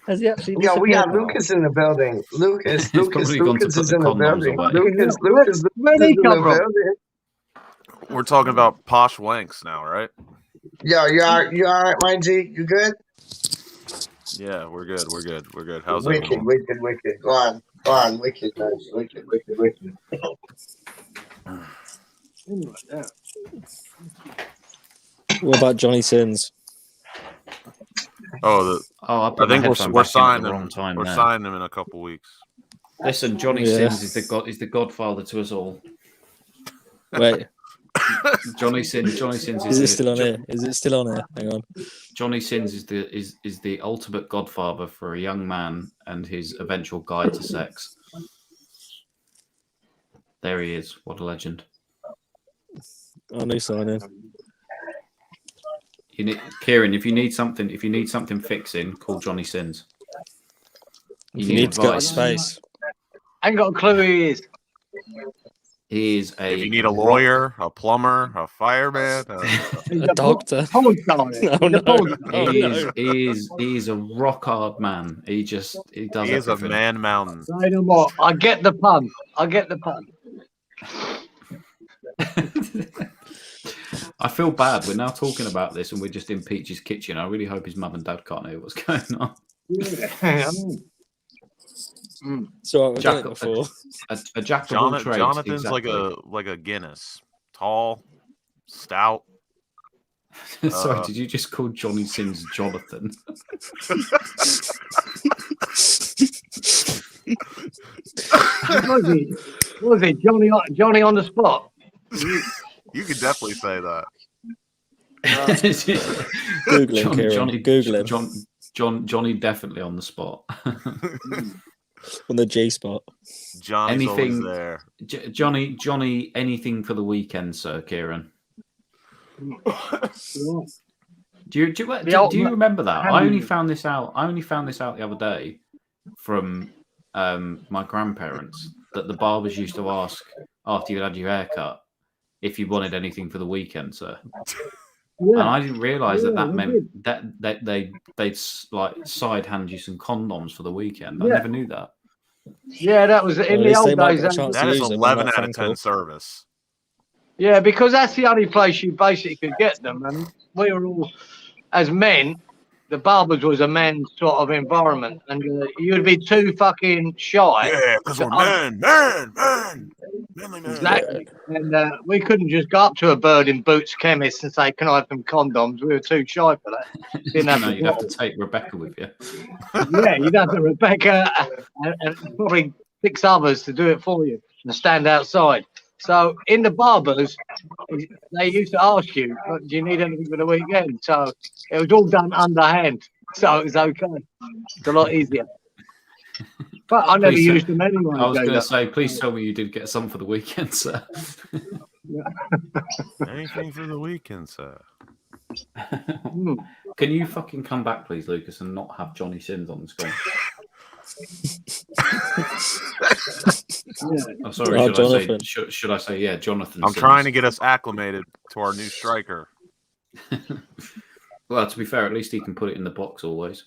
Has he actually Yo, we got disappeared now? Lucas in the building. Lucas, He's probably gone to Lucas put is the in the condoms building. away. Lucas Where'd is he in come the from? building. We're talking about posh wanks now, right? Yo, you all right, my G? You good? Yeah, we're good. We're good. We're good. How's Wicked, everyone? wicked, wicked. Go on, wicked, man. Wicked, wicked, wicked. What about Johnny Sins? Oh, I I put my think headphone we're back in at signing the him. wrong time We're there. signing him in a couple weeks. Listen, Johnny Yeah. Sins is the godfather to us all. Wait, Johnny Sins is it still on here? Is it still on here? Hang on. Johnny Sins is the ultimate godfather for a young man and his eventual guide to sex. There he is. What a legend. Oh, new signing. You need, Cieran, if you need something fixing, call Johnny Sins. You need to go to space. I ain't got a clue who he is. He is a. If you need a lawyer, a plumber, a fireman, A doctor. Oh, He's a rock hard man. He does he is a everything. man mountain. I know what. I get the pun. I feel bad. We're now talking about this and we're just in Peach's kitchen. I really hope his mum and dad can't hear what's going on. So I've done it before. A jack of all trades. Jonathan's exactly. like a Guinness. Tall, stout. Sorry, did you just call Johnny Sins Jonathan? Was it Johnny on the spot? You could definitely say that. Google him, Cieran. Google him. Johnny definitely on the spot. On the G spot. Johnny's always there. Johnny, anything for the weekend, sir, Cieran? Do you remember that? I only found this out the other day from my grandparents, that the barbers used to ask after you had your haircut if you wanted anything for the weekend, sir. Yeah. And I didn't realise that meant that they'd like side hand you some condoms for the weekend. I never knew that. Yeah, that was in the old days. That is 11 out of 10 service. Yeah, because that's the only place you basically could get them, and we were all, as men, the barbers was a men's sort of environment, and you'd be too fucking shy. Yeah, because we're men, manly men. Exactly. And we couldn't just go up to a bird in Boots chemist and say, "Can I have some condoms?" We were too shy for that. Didn't have you'd have to take Rebecca with you. Yeah, you'd have to Rebecca and probably 6 others to do it for you and stand outside. So in the barbers, they used to ask you, "Do you need anything for the weekend?" So it was all done underhand, so it was okay. It's a lot easier. But I never used them anyway. I was going to say, please tell me you did get some for the weekend, sir. Anything for the weekend, sir. Can you fucking come back, please, Lucas, and not have Johnny Sins on the screen? I'm sorry, should I say, yeah, Jonathan I'm Sins. trying to get us acclimated to our new striker. Well, to be fair, at least he can put it in the box always.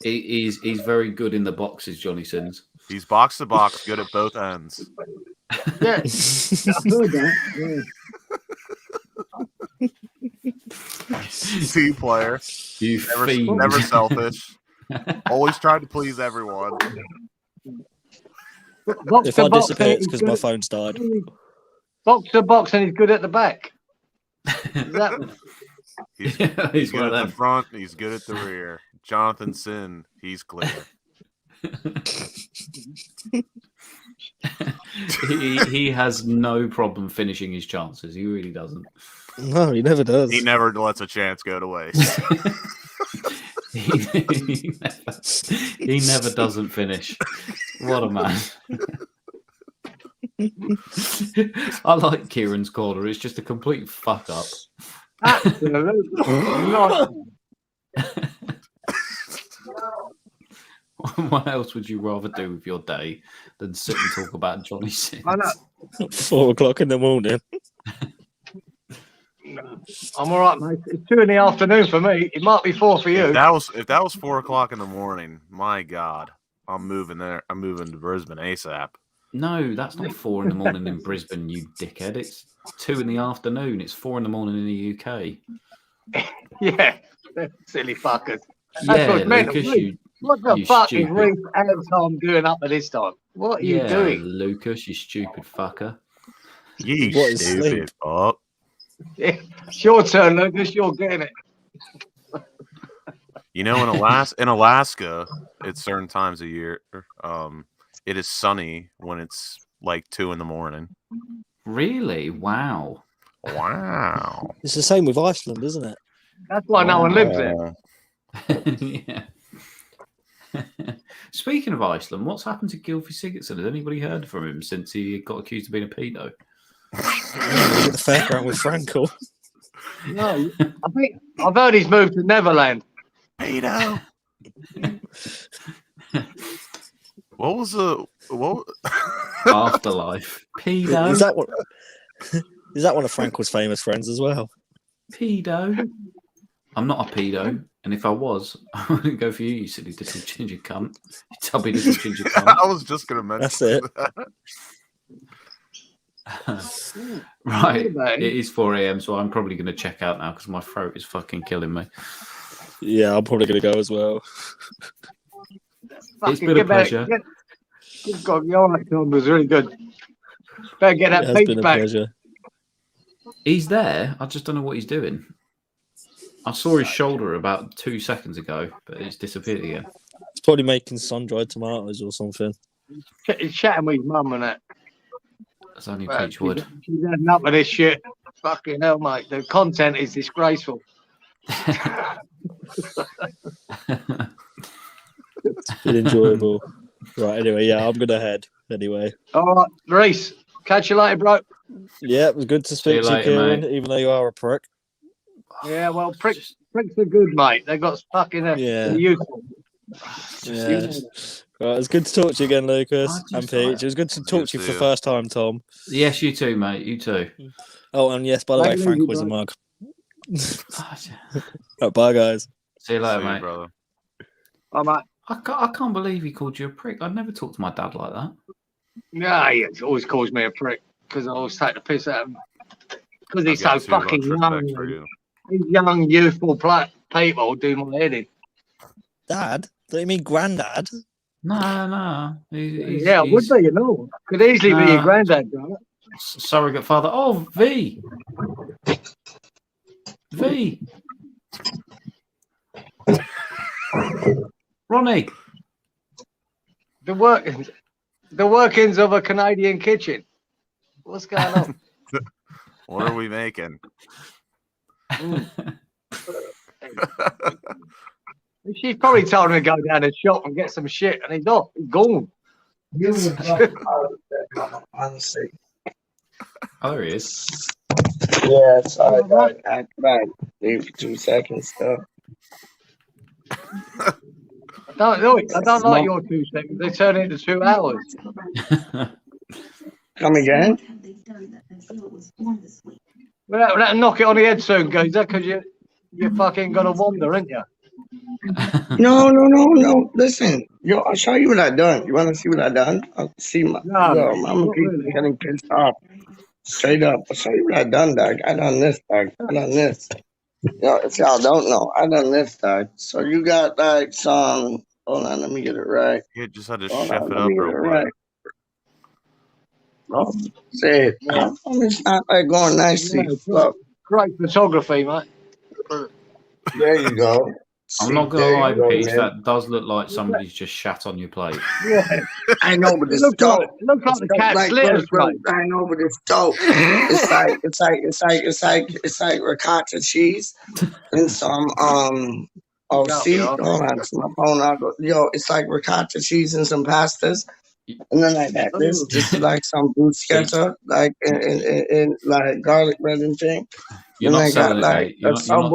He's very good in the boxes, Johnny Sins. He's box to box, good at both ends. Yeah, I've heard that. Team player. You never selfish. Always tried to please everyone. If I disappear, it's because my phone's died. Box to box, and he's good at the back. Exactly. He's good at the front. He's good at the rear. Jonathan Sin, he's clear. he has no problem finishing his chances. He really doesn't. No, he never does. He never lets a chance go to waste. he never doesn't finish. What a man. I like Cieran's corner. It's just a complete fuck up. Absolutely. Not. What else would you rather do with your day than sit and talk about Johnny Sins? I know. 4 o'clock in the morning. I'm all right, mate. It's 2 in the afternoon for me. It might be 4 for you. If that was 4 o'clock in the morning, my God, I'm moving there. I'm moving to Brisbane ASAP. No, that's not 4 in the morning in Brisbane, you dickhead. It's 2 in the afternoon. It's 4 in the morning in the UK. Yeah, silly fuckers. That's Yeah, what's mental, Lucas, mate. What the you fuck stupid. is Reece and Tom doing up at this time? What are you doing? Lucas, you stupid fucker. You What is stupid sleep? fuck. Yeah, it's your turn, Lucas. You're getting it. You know, in Alaska, at certain times of year, it is sunny when it's like 2 in the morning. Really? Wow. Wow. It's the same with Iceland, isn't it? That's why no one lives there. Yeah. Speaking of Iceland, what's happened to Gylfi Sigurdsson? Has anybody heard from him since he got accused of being a pedo? The fairground with Frankel. No, I've heard he's moved to Neverland. Pedo. What was what? Afterlife. Pedo. Is that one of Frankel's famous friends as well? Pedo. I'm not a pedo, and if I was, I wouldn't go for you, you silly little ginger cunt. You tubby little ginger cunt. I was just going to mention That's it. that. Right, it is 4 a.m, so I'm probably going to check out now because my throat is fucking killing me. Yeah, I'm probably going to go as well. It's been a pleasure. Good God, your film was really good. Better get that beach back. Pleasure. He's there. I just don't know what he's doing. I saw his shoulder about 2 seconds ago, but it's disappeared again. He's probably making sun-dried tomatoes or something. He's chatting with his mum and that. That's only Peachwood. She's adding up with this shit. Fucking hell, mate. The content is disgraceful. It's been enjoyable. Right, anyway, yeah, I'm going to head. Anyway. All right, Reece. Catch you later, bro. Yeah, it was good to speak to you, Kieran, even though you are a prick. Yeah, well, pricks are good, mate. They got fucking useful. Yeah. Right, it's good to talk to you again, Lucas and Peach. It was good to talk to you for the first time, Tom. Yes, you too, mate. You too. Oh, and yes, by the way, Frank was a mug. Right, bye, guys. See you later, mate. Brother. Bye, mate. I can't believe he called you a prick. I'd never talk to my dad like that. Yeah, he always calls me a prick because I always take the piss out of him. Because he's so fucking young. These young, youthful people do my head in. Dad? Don't you mean granddad? No. Yeah, it would be, you know. Could easily be your granddad, right? Surrogate father. Oh, V. Ronnie. The workings of a Canadian kitchen. What's going on? What are we making? She's probably told him to go down the shop and get some shit, and he's off. He's gone. Honestly. Oh, there he is. Yeah, sorry, dog. I leave for 2 seconds, though. I don't like your 2 seconds. They turn into 2 hours. Come again? Well, that'll knock it on the head soon, guys. That because you fucking gonna wander, ain't you? No. Listen, yo, I'll show you what I done. You want to see what I done? I'll see my. I'm getting pissed off. Straight up, I'll show you what I done, dog. I done this, dog. I done this. Yo, if y'all don't know, I done this, dog. So you got like some. Hold on, let me get it right. You just had to Hold chef on, it let up me get real it quick. right. Oh, say it. It's not like going nicely. Look. Great photography, mate. There you go. I'm not going to lie, Peach, that does look like somebody's just shat on your plate. Yeah, I know, but it's dope. It looks like the cat's litter. I know, but it's dope. It's like ricotta cheese and some see, hold on, it's my phone. Yo, it's like ricotta cheese and some pastas, and then I got this. This is like some bruschetta, like in like garlic bread and thing. You're And not I got selling it, like mate. You're a not. You're not.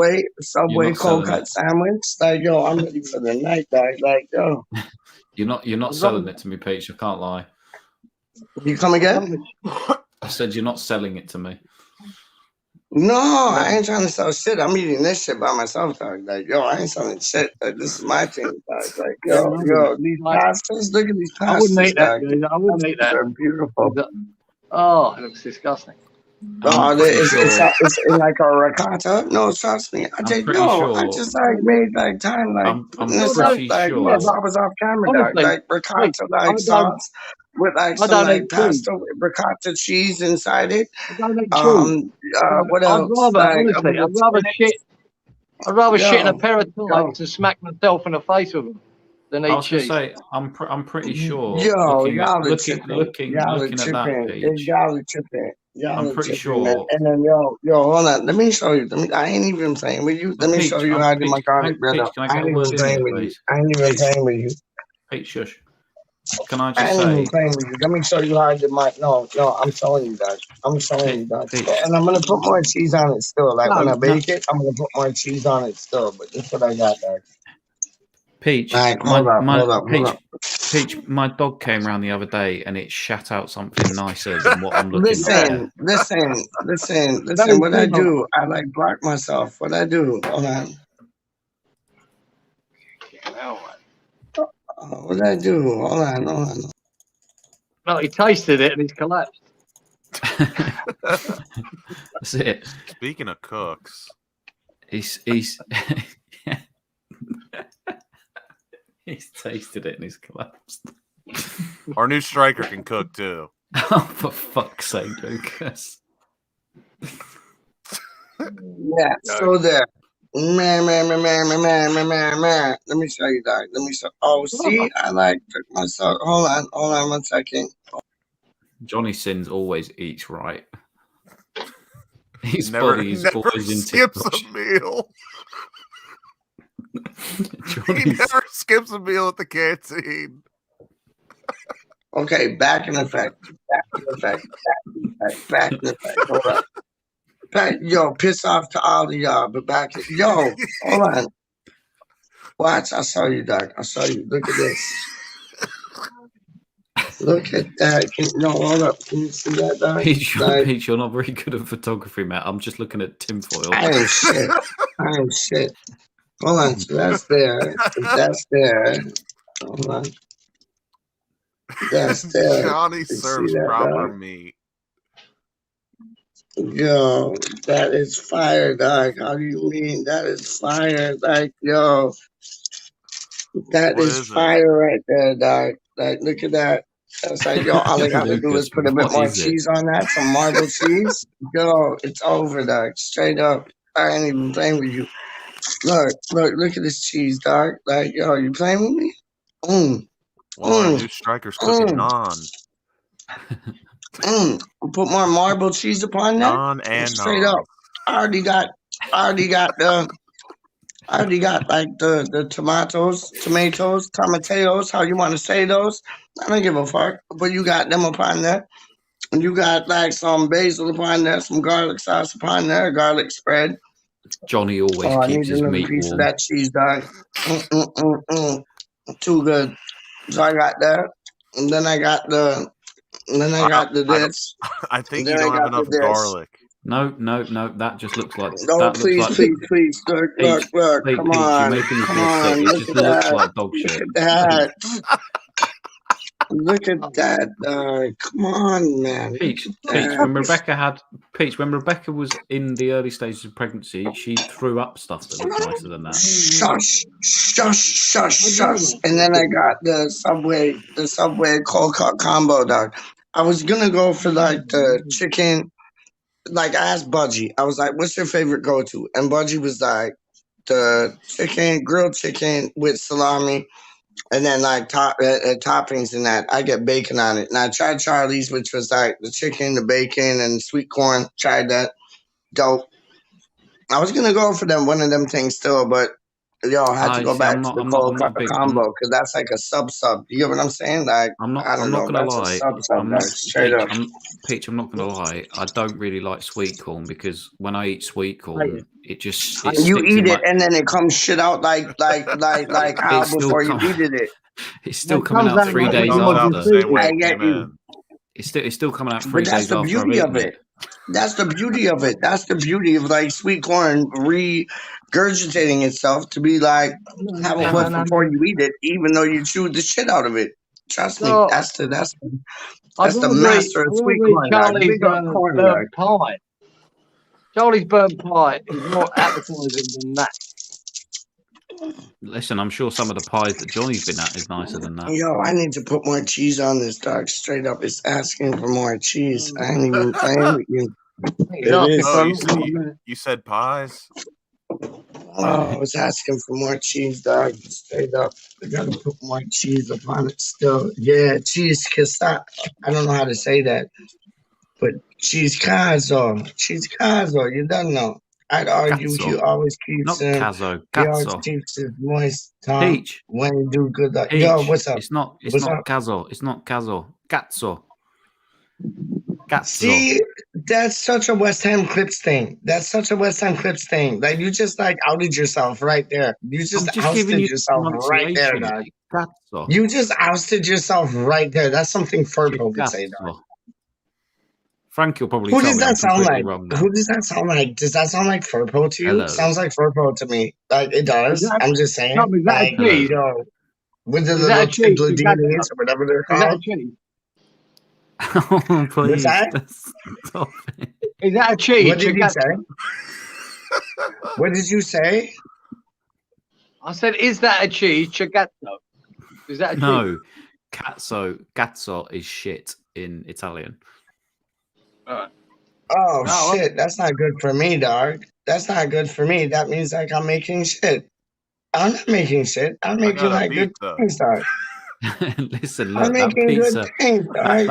You're Subway not cold selling cut it. sandwich. Like, yo, I'm ready for the night, dog. Like, yo. You're not selling it to me, Peach. I can't lie. You come again? I said you're not selling it to me. No, I ain't trying to sell shit. I'm eating this shit by myself, dog. Like, yo, I ain't selling shit. Like, this is my thing, dog. Like, yo, these pastas. Look at these I wouldn't pastas, eat that, dog. dude. I wouldn't eat that. They're beautiful. Oh, it looks disgusting. Oh, pretty it's in like a ricotta. No, trust me. I just like made like time like I'm putting this up pretty like sure. yes, I was off camera dog. Honestly, Like ricotta like I sauce with like I some don't like eat cheese. pasta with ricotta cheese inside it. I don't eat cheese. What I'd else? rather, Like honestly, with I'd rather shit. I'd rather shit in a pair of tights and smack myself in the face with them than I eat was going to cheese. say I'm pretty sure. Yo, Looking y'all are looking tripping. looking Y'all are looking at that tripping. page. Y'all are tripping. Y'all I'm are pretty tripping, man. sure. And then yo, hold on. Let me show you. I ain't even playing with you. Let me show Peach, you how to do my Peach, garlic bread Peach, up. can I I get ain't a word even in playing here, with you. please? I ain't even playing with you. Peach, shush. Can I I just ain't even say, playing with you. Let me show you how I did my. No, I'm showing you that. I'm showing you that. Peach. And I'm gonna put more cheese on it still. Like when I No. bake it, I'm gonna put more cheese on it still. But this is what I got there. Peach, All right, hold up. Peach, my dog came around the other day and it shat out something nicer than what I'm looking at. Listen. What I do, I like block myself. What I do, hold on. What I do, hold on. No, he tasted it and he's collapsed. That's it. Speaking of cooks, he's he's tasted it and he's collapsed. Our new striker can cook too. Oh, for fuck's sake, Lucas. Yeah, so there. Man. Let me show you that. Oh, see, I like took myself. Hold on 1 second. Johnny Sins always eats right. His never body is always in skips tip-top a meal. He Johnny's- never skips a meal at the canteen. Okay, back in effect. Hold up. Yo, piss off to all of y'all, but back. Yo, hold on. Watch, I saw you, Doc. I saw you. Look at this. Look at that. Hold up. Can you see that, Doc? Peach, you're not very good at photography, Matt. I'm just looking at tinfoil. I am shit. Hold on. So that's there. That's there. Hold on. That's there. Johnny You serves see that, proper Doc? meat. Yo, that is fire, Doc. How do you mean that is fire? Like, yo, that What is is it? fire right there, Doc. Like, look at that. That's like, yo, all I gotta do is Lucas, put a bit what more is it? cheese on that, some marble cheese. Yo, it's over, Doc. Straight up. I ain't even playing with you. Look at this cheese, Doc. Like, yo, you playing with me? Well, our new striker's cooking naan. Put more marble cheese upon that. Naan and Straight naan. up. I already got like the tomatoes, how you want to say those. I don't give a fuck. But you got them upon there. And you got like some basil upon there, some garlic sauce upon there, garlic spread. Johnny always I keeps need his another meat piece warm. of that cheese, dog. Too good. So I got that. And then I got the this. I think Then you don't I have got enough the this. garlic. No. That just looks like. No, that please. looks like. Look. Peach, Come Peach, you're on. making this Come look on. sick. It Look just at looks that. like dog Look shit. at that. Look at that. Come on, man. Peach, Look at that. when Rebecca was in the early stages of pregnancy, she threw up stuff that looked nicer than that. Shush. And then I got the Subway cold cut combo, dog. I was gonna go for like the chicken. Like I asked Budgie, I was like, "What's your favorite go-to?" And Budgie was like, "The grilled chicken with salami, and then like toppings and that. I get bacon on it." And I tried Charlie's, which was like the chicken, the bacon, and sweet corn. Tried that, dope. I was gonna go for one of them things still, but Yo, I had to go see, back to the cold I'm not cutter big. combo because that's like a sub. You get what I'm saying? Like, I'm not. I don't I'm know. not gonna That's a lie. sub, I'm like, not straight Peach. up. Peach. I'm not gonna lie. I don't really like sweet corn because when I eat sweet corn, it just it You sticks in eat it my. and then it comes shit out like how It's still before you com- eated it. It's still coming out 3 It days comes out the after. same way I it get came you. in. It's still coming out 3 But that's days the after I've beauty of eaten it. That's the beauty of it. That's the beauty of like sweet corn regurgitating itself to be like have a whiff before you eat it, even though you chewed the shit out of it. Trust me, So that's the I master of sweet will eat corn. Like Charlie's big up corn. Like. burnt pie. Charlie's burnt pie is more appetizing than that. Listen, I'm sure some of the pies that Johnny's been at is nicer than that. Yo, I need to put more cheese on this, dog. Straight up, it's asking for more cheese. I ain't even playing with you. It is. Oh, you said pies? Oh, it's asking for more cheese, dog. Straight up. I gotta put more cheese upon it still. Yeah, cheese cassa. I don't know how to say that. But cheese cazo. Cheese cazo, you don't know. I'd argue Cazzo. he always keeps Not him. cazzo, He always cazzo. keeps his moist tongue Peach. when he do good. Peach. Yo, what's up? It's not What's up? cazzo. It's not cazzo. Cazzo. Cazzo. See, that's such a West Ham Clips thing. That's such a West Ham Clips thing. Like you just like outed yourself right there. You just I'm just giving ousted you yourself right there, pronunciation. dog. Cazzo. You just ousted yourself right there. That's something Furpo would say, dog. Frankie will probably Who tell does me I'm that sound completely like? wrong now. Who does that sound like? Does that sound like Furpo to you? Hello. Sounds like Furpo to me. Like it does. I'm just saying. Tell me, is that a Like, cheese? yo, with the Is that a little cheese? tiddledinis or whatever they're Is that a called. cheese? Oh, What's please. that? Stop it. Is that a cheese? What did you say? What did you say? I said, is that a cheese? Chigazzo. Is that a cheese? No. Cazzo is shit in Italian. Oh No, shit, that's not good for me, dog. That's not good for me. That means like I'm making shit. I'm not making shit. I'm making got a like good pizza. things, dog. Listen, I'm look, that making good pizza, things, dog.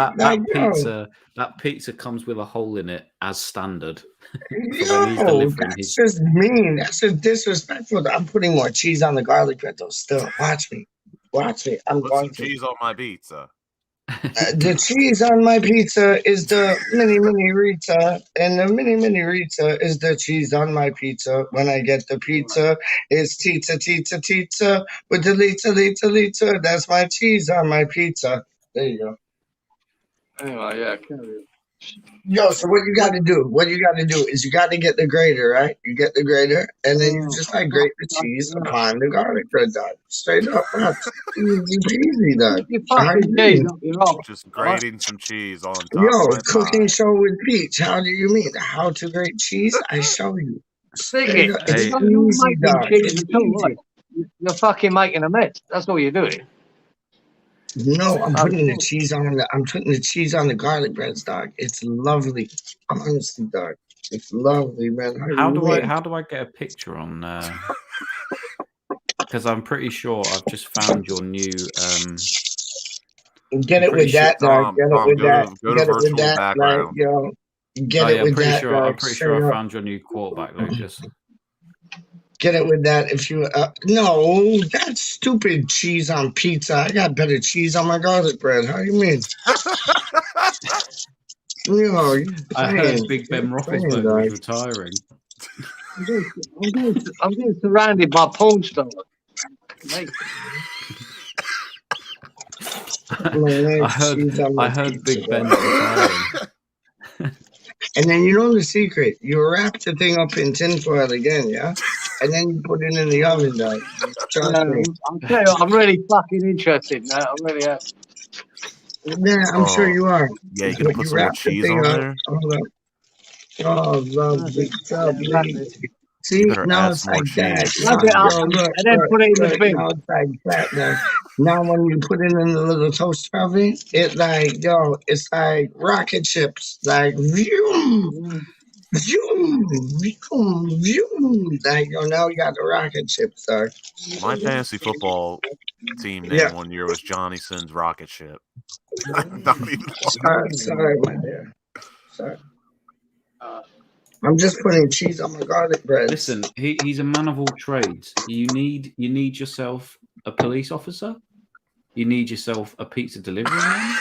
that pizza comes with a hole in it as standard. Yo, that's just mean. That's just disrespectful. I'm putting more cheese on the garlic bread though. Still, watch me. Watch me. I'm Put going some to. cheese on my pizza. The cheese on my pizza is the mini Rita, and the mini Rita is the cheese on my pizza. When I get the pizza, it's tita with the lita. That's my cheese on my pizza. There you go. Anyway, yeah, carry on. Yo, so what you got to do? What you got to do is you got to get the grater, right? You get the grater, and then you just like grate the cheese upon the garlic bread, dog. Straight up, that's easy peasy, dog. You fucking cheese up your arse. Just grating some cheese on top Yo, of my cooking pie. show with Peach. How do you mean? How to grate cheese? I show you. Stick Straight it. up, it's You're easy, making dog. cheese It's at all, easy. right? You're fucking making a mess. That's all you're doing. No, I'm putting the cheese on the. I'm putting the cheese on the garlic breads, dog. It's lovely. Honestly, dog. It's lovely, man. How do I get a picture on? Because I'm pretty sure I've just found your new. Get it with that, dog. Get it with that. Go to Get it with virtual that, background. like, yo. Get it I'm with pretty that, sure. dog. I'm pretty sure Straight I up. found your new quarterback, Lucas. Get it with that if you no, that's stupid cheese on pizza. I got better cheese on my garlic bread. How you mean? Yo, you I heard playing. Big Ben You're playing, Roethlisberger dog. was retiring. I'm getting surrounded by porn stars. Mate. I heard Big Ben's retiring. And then you know the secret. You wrap the thing up in tinfoil again, yeah? And then you put it in the oven, dog. Trust me. I'll tell you what, I'm really fucking interested now. I really am. Yeah, I'm sure you are. Yeah, you gonna But put you some more wrap the cheese thing on up. there? Hold up. Oh, lovely. See, You better now add it's some more like that. cheese. Wrap it up Yo, look, and then put it in the bin. Now it's like that. Now when you put it in the little toaster oven, it like, yo, it's like rocket ships. Like, vroom, vroom, vroom, vroom. Like, yo, now you got the rocket ships, dog. My fantasy football team name one year was Johnny Sin's Rocket Ship. Not even Sorry, my dear. Sorry. I'm just putting cheese on my garlic bread. Listen, he's a man of all trades. You need yourself a police officer. You need yourself a pizza delivery man.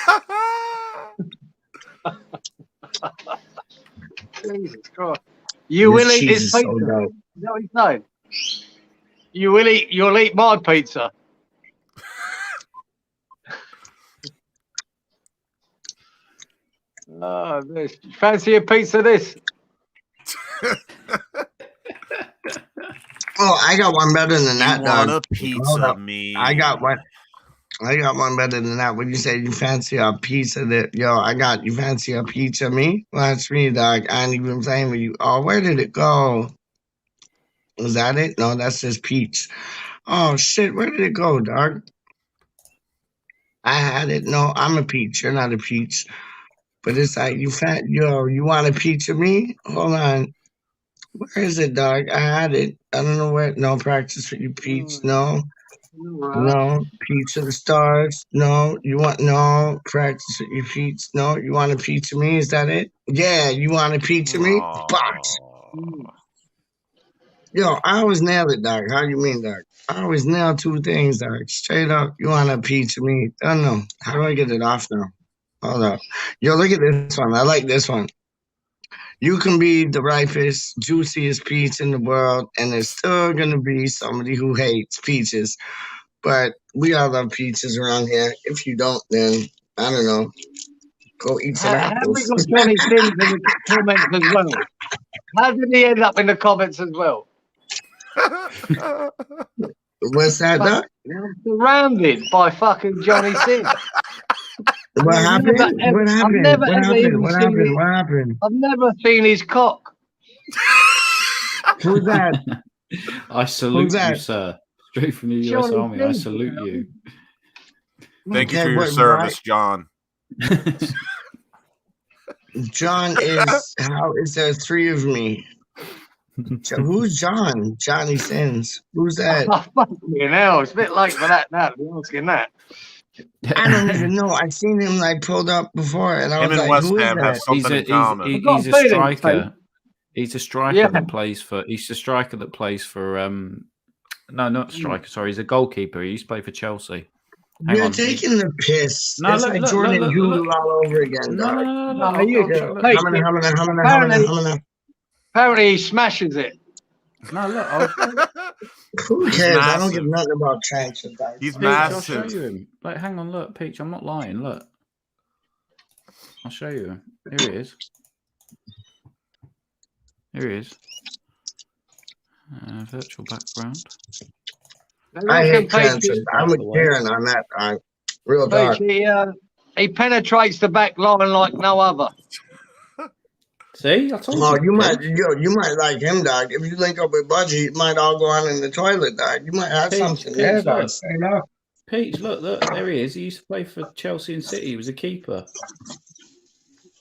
Jesus Christ. You will eat this pizza. Is that what he's saying? You'll eat my pizza. Oh, this. Fancy a pizza this? Oh, I got one better than that, want dog. a pizza, me? I got one better than that. When you say you fancy a pizza, that you fancy a pizza, me? Well, that's me, dog. I ain't even playing with you. Oh, where did it go? Was that it? No, that's just peach. Oh shit, where did it go, dog? I had it. No, I'm a peach. You're not a peach. But it's like you want a pizza, me? Hold on. Where is it, dog? I had it. I don't know where. No practice for you, peach. No. No, pizza the stars. No, practice with your pizza. No, you want a pizza me? Is that it? Yeah, you want a pizza me? Box. Yo, I always nail it, dog. How you mean, dog? I always nail two things, dog. Straight up, you want a pizza me? I don't know. How do I get it off now? Hold up. Yo, look at this one. I like this one. You can be the ripest, juiciest peach in the world, and there's still gonna be somebody who hates peaches. But we all love peaches around here. If you don't, then I don't know. Go eat some Have we apples. got Johnny Sins in the comments as well? How did he end up in the comments as well? What's that, Doc? I'm surrounded by fucking Johnny Sins. What happened? What happened? What happened? I've never seen his cock. Who's that? I salute you, that? sir. Straight from the US Army. I salute you. Thank you for your service, John. John is how is there three of me? Who's John? Johnny Sins. Who's that? Oh, fucking hell. It's a bit late for that now, to be asking that. I don't even know. I've seen him like pulled up before, and I was Him and like, West "Who is Ham have that?" something in common. He's a striker. He's a striker Yeah. that plays for. He's a striker that plays for. No, not striker. Sorry, he's a goalkeeper. He used to play for Chelsea. Hang You're on. taking the piss. No, It's look, like look, Jordan look, Doodle look. all over again. No, dog. no, no, no. No, you I'll- Mate, apparently he smashes it. No, look. Who He's cares? I don't massive. give nothing about trenches. He's Peach, I'll show massive. you him. Like, hang on, look, Peach. I'm not lying. Look, I'll show you him. Here he is. Here he is. Virtual background. I hate trenches. I'm with Cieran on that. Real talk. He penetrates the back line like no other. See, I told Oh, you. you might like him, dog. If you link up with Budgie, you might all go on in the toilet, dog. You might have something there, dog. Look. Straight up. Peach, look, there he is. He used to play for Chelsea and City. He was a keeper.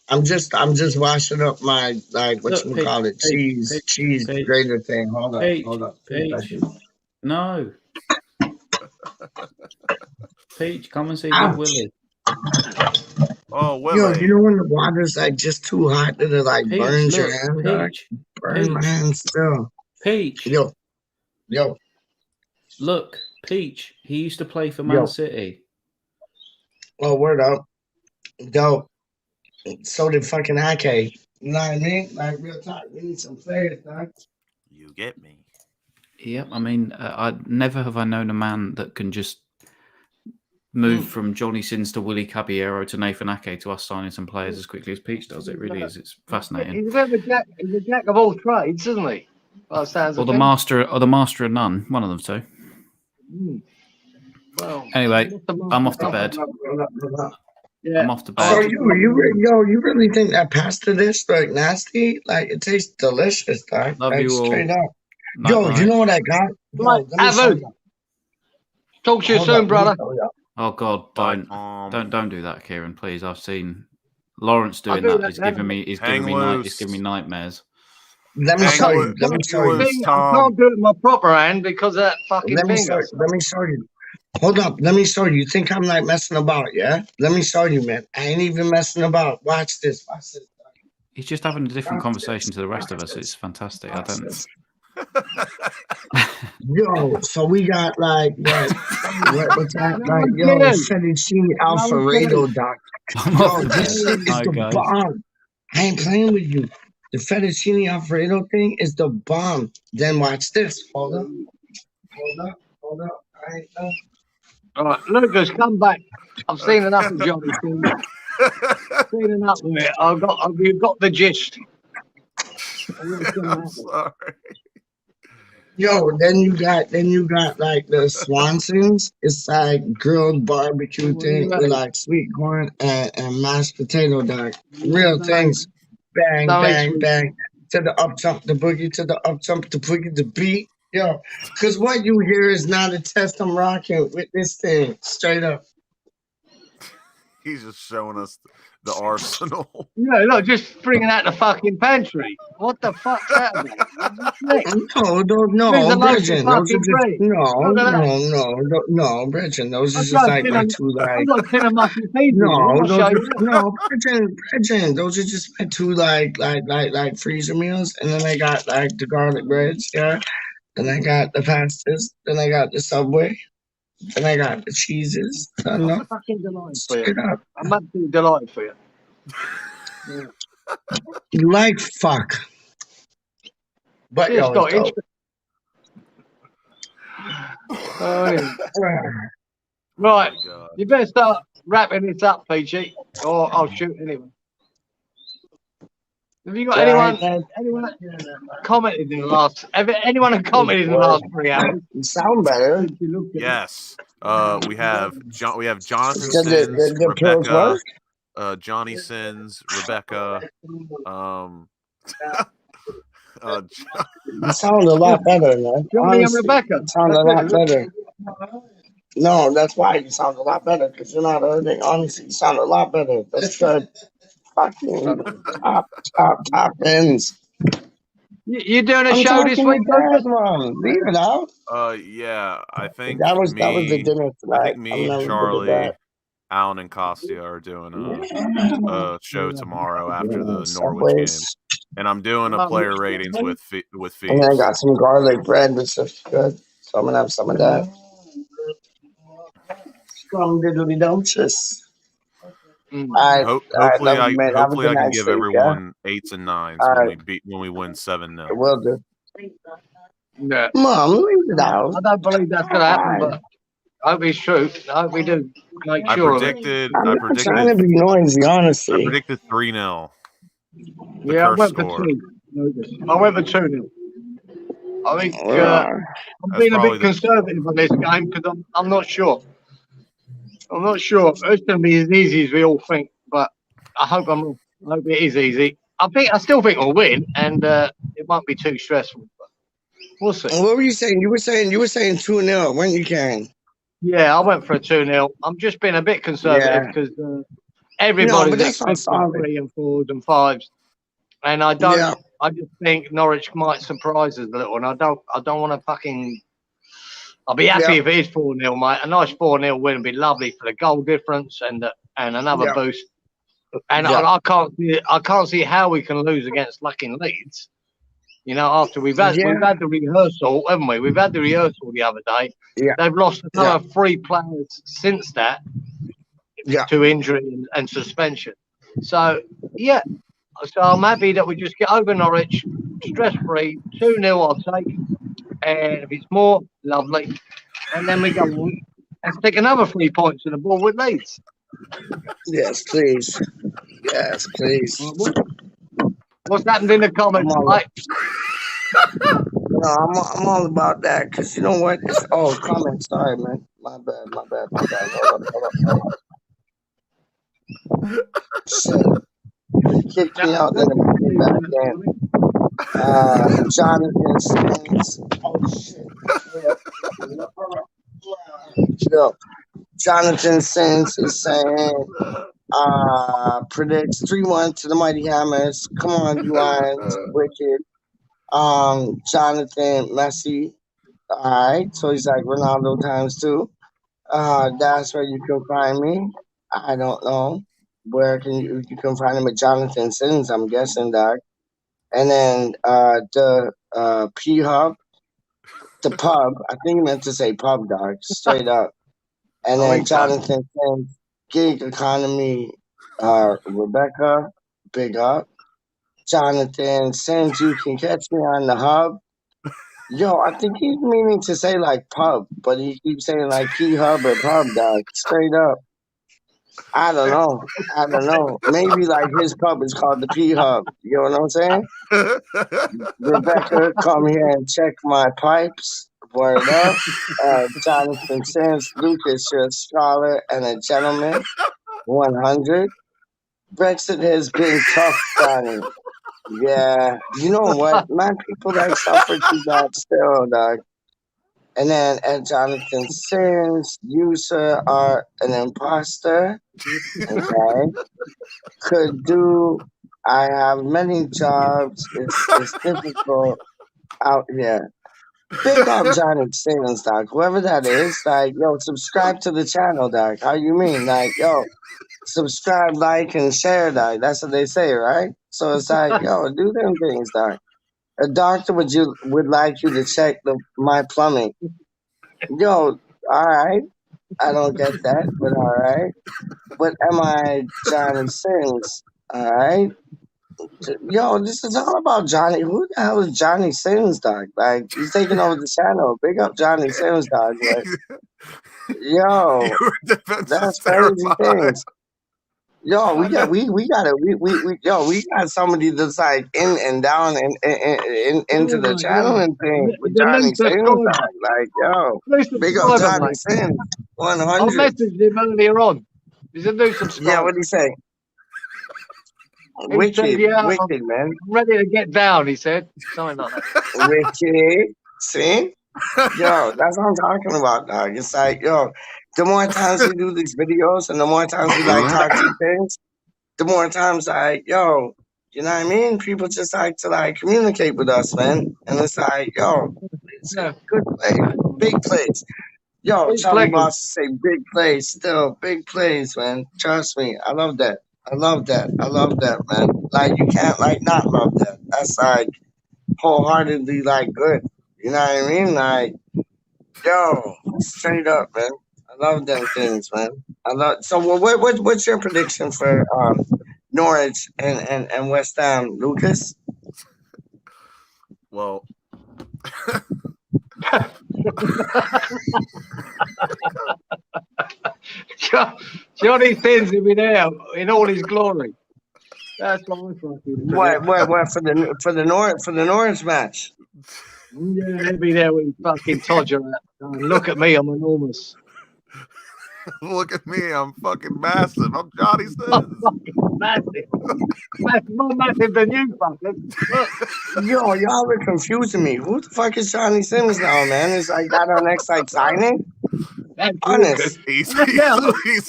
I'm just washing up my what Look, you call it, cheese grater thing. Hold up. Peach. No. Peach, come and see Ouch. Big Willie. Oh, Willie. Yo, you know when the water's like just too hot that it like Peach, burns look, your hand, dog? Peach, Burn my Peach. hand still. Peach. Yo. Look, Peach. He used to play for Man City. Oh, word up. Dope. So did fucking Ake. You know what I mean? Like, real talk. We need some players, dog. You get me. Yep. I mean, I never have I known a man that can just move from Johnny Sins to Willie Caballero to Nathan Ake to us signing some players as quickly as Peach does. It really is. It's fascinating. He's a jack of all trades, isn't he? Well, sounds Or the master of none. One of them two. Well, Anyway, I'm off to bed. Yeah. I'm off to bed. Oh, you really think that pasta dish like nasty? Like it tastes delicious, dog. Love like, you all. straight up. Night, Yo, night. you know what I got? Yo, let me show you. Talk to you Hold soon, up, brother. let me show you. Oh God, don't do that, Cieran. Please, I've seen Lawrence doing do that. that It's now. giving me it's giving me nightmares. Let me show you. Let me show you. I can't do it with my proper hand because of that fucking Let me finger. show you. Hold up. Let me show you. You think I'm like messing about, yeah? Let me show you, man. I ain't even messing about. Watch this. He's just having a different conversation to the rest of us. It's fantastic. I don't. Yo, so we got like what's that? No, Like I'm yo, kidding. fettuccine No, I'm Alfredo, kidding. doc. I'm Yo, off the this bed. shit is Hi, the guys. bomb. I ain't playing with you. The fettuccine Alfredo thing is the bomb. Then watch this. Hold up. Hold up. I ain't done. All right, Lucas, come back. I've seen enough of Johnny. Seen enough of it. You've got the gist. I'm sorry. Yo, then you got like the Swansons. It's like grilled barbecue thing with like sweet corn and mashed potato, dog. Real things. Bang, No, it's bang, sweet. bang. To the up jump, the boogie, to the up jump, the boogie, the beat. Yo, because what you hear is not a test I'm rocking with this thing. Straight up. He's just showing us the arsenal. Yeah, look, just bringing out the fucking pantry. What the fuck's that about? No, Bridget. Those are fucking just bread. Look at that. no, Bridget. Those are I've just got a like tin my of, two I've like. got a tin of mucky peas in here. No, I'll those show are you that. no, Bridget. Those are just my two like freezer meals, and then I got like the garlic breads, yeah. Then I got the pastas. Then I got the Subway. Then I got the cheeses. I'm No, fucking delighted for you. straight up. I'm absolutely delighted for you. You like fuck, but It's yo, got it's dope. Right, you better start wrapping this up, PG, or I'll shoot anyway. Have you got anyone commented in the last? Anyone have commented in the last 3 hours? You sound better. Yes. We have Jonathan The Sins, pills Rebecca, work? Johnny Sins, Rebecca. You sound a lot better, man. Johnny and Honestly, Rebecca. you sound a lot better. No, that's why you sound a lot better, because you're not hurting. Honestly, you sound a lot better. That's good. Fucking top ends. You doing a I'm show this talking week, to Dad, Lucas? Mom. Leave it out. Yeah, I think That was the dinner I tonight. think I'm me, never good at Charlie, that. Alan, and Costia are doing a show tomorrow after the Norwich game, Subways. and I'm doing a player ratings with And then I Phoebes. got some garlic bread, which is good. So I'm gonna have some of that. Scrum diddly dumptious. Hopefully, Love you, man. Have a hopefully good I can night, give sleep, yeah? everyone 8s and 9s All when right. we win 7-0. It will do. Yeah. Mom, leave it out. I don't believe that's going to happen, but I hope it's true. I hope we do. Make I sure of it. predicted. I'm I not predicted. trying to be noisy, I honestly. predicted 3-0. The Yeah, I curse went for score. 2. I went for 2-0. I think I'm That's being a probably bit conservative on this game because I'm not sure. I'm not sure it's going to be as easy as we all think, but I hope I'm wrong. I hope it is easy. I still think we'll win, and it won't be too stressful. But we'll see. What were you saying? You were saying 2-0. When you can? Yeah, I went for a 2-0. I'm just being a bit conservative because everybody's expecting 3 and 4s and 5s, and I don't. Yeah. I just think Norwich might surprise us a little, and I don't want to fucking. I'll be happy if it is 4-0, mate. A nice 4-0 win would be lovely for the goal difference and another boost. And I can't see how we can lose against Luckin Leeds. You know, after we've had the rehearsal, haven't we? We've had the rehearsal the other day. Yeah. They've lost another 3 players since that to injury and suspension. So so I'm happy that we just get over Norwich stress free. 2-0 I'll take. And if it's more, lovely. And then we go on and stick another 3 points in the ball with Leeds. Yes, please. Yes, please. What's happened in the comments, mate? No, I'm all about that because you know what? Comments. Sorry, man. My bad. Hold up. Shit. Kicked me out, then it put me back in. Jonathan Sins. Oh, shit. Chill. Jonathan Sins is saying, predicts 3-1 to the Mighty Hammers. Come on, you Lions. Wicked. Jonathan Messi. All right. So he's like Ronaldo times 2. That's where you can find me. I don't know. where can you can find him at Jonathan Sins, I'm guessing, dog. And then the P Hub, the pub. I think he meant to say pub, dog. Straight up. And I then think so. Jonathan Sins, Gig Economy, Rebecca, big up. Jonathan Sins, you can catch me on the hub. Yo, I think he's meaning to say like pub, but he keeps saying like key hub or pub, dog. Straight up. I don't know. I don't know. Maybe like his pub is called the P Hub. You know what I'm saying? Rebecca, come here and check my pipes. Word up. Jonathan Sims, Lucas, you're a scholar and a gentleman. 100. Brexit has been tough, Johnny. Yeah. You know what? My people like suffer too bad still, dog. And then at Jonathan Sims, you, sir, are an imposter. Okay. Could do. I have many jobs. It's difficult out here. Big up Johnny Sims, dog. Whoever that is, like, yo, subscribe to the channel, dog. How you mean? Like, yo, subscribe, like, and share, dog. That's what they say, right? So it's like, yo, do them things, dog. A doctor would like you to check my plumbing. Yo, all right. I don't get that, but all right. But am I Johnny Sins? All right. Yo, this is all about Johnny. Who the hell is Johnny Sins, dog? Like, he's taking over the channel. Big up Johnny Sins, dog. But, yo, that's crazy things. Yo, we got somebody that's like in and down and into the channel and things with The new Johnny Sins, subscriber. dog. Like, yo, New big up subscriber, Johnny mate. Sins. I 100. messaged him earlier on. He's a new subscriber. Yeah, what'd he say? He said, yeah, I'm Wicked, man. ready to get down, he said. Something like that. Wicked. See? Yo, that's what I'm talking about, dog. It's like, yo, the more times we do these videos and the more times we like talk to things, the more times like, yo, you know what I mean? People just like to like communicate with us, man. And it's like, yo, it's a good place, big place. Yo, Big Charlie plays. Boss to say big plays, still big plays, man. Trust me, I love that. I love that. I love that, man. Like you can't like not love that. That's like wholeheartedly like good. You know what I mean? Like, yo, straight up, man. I love them things, man. I love. So, what's your prediction for Norwich and West Ham, Lucas? Well, Johnny Sins will be there in all his glory. That's what I'm fucking. What for the Norwich match? Yeah, he'll be there with his fucking Todger out. Look at me, I'm enormous. look at me, I'm fucking massive. I'm Johnny Sins. Massive. More massive than you, fuckers. Yo, y'all are confusing me. Who the fuck is Johnny Sims now, man? Is like that our next like signing? That's Honest. He's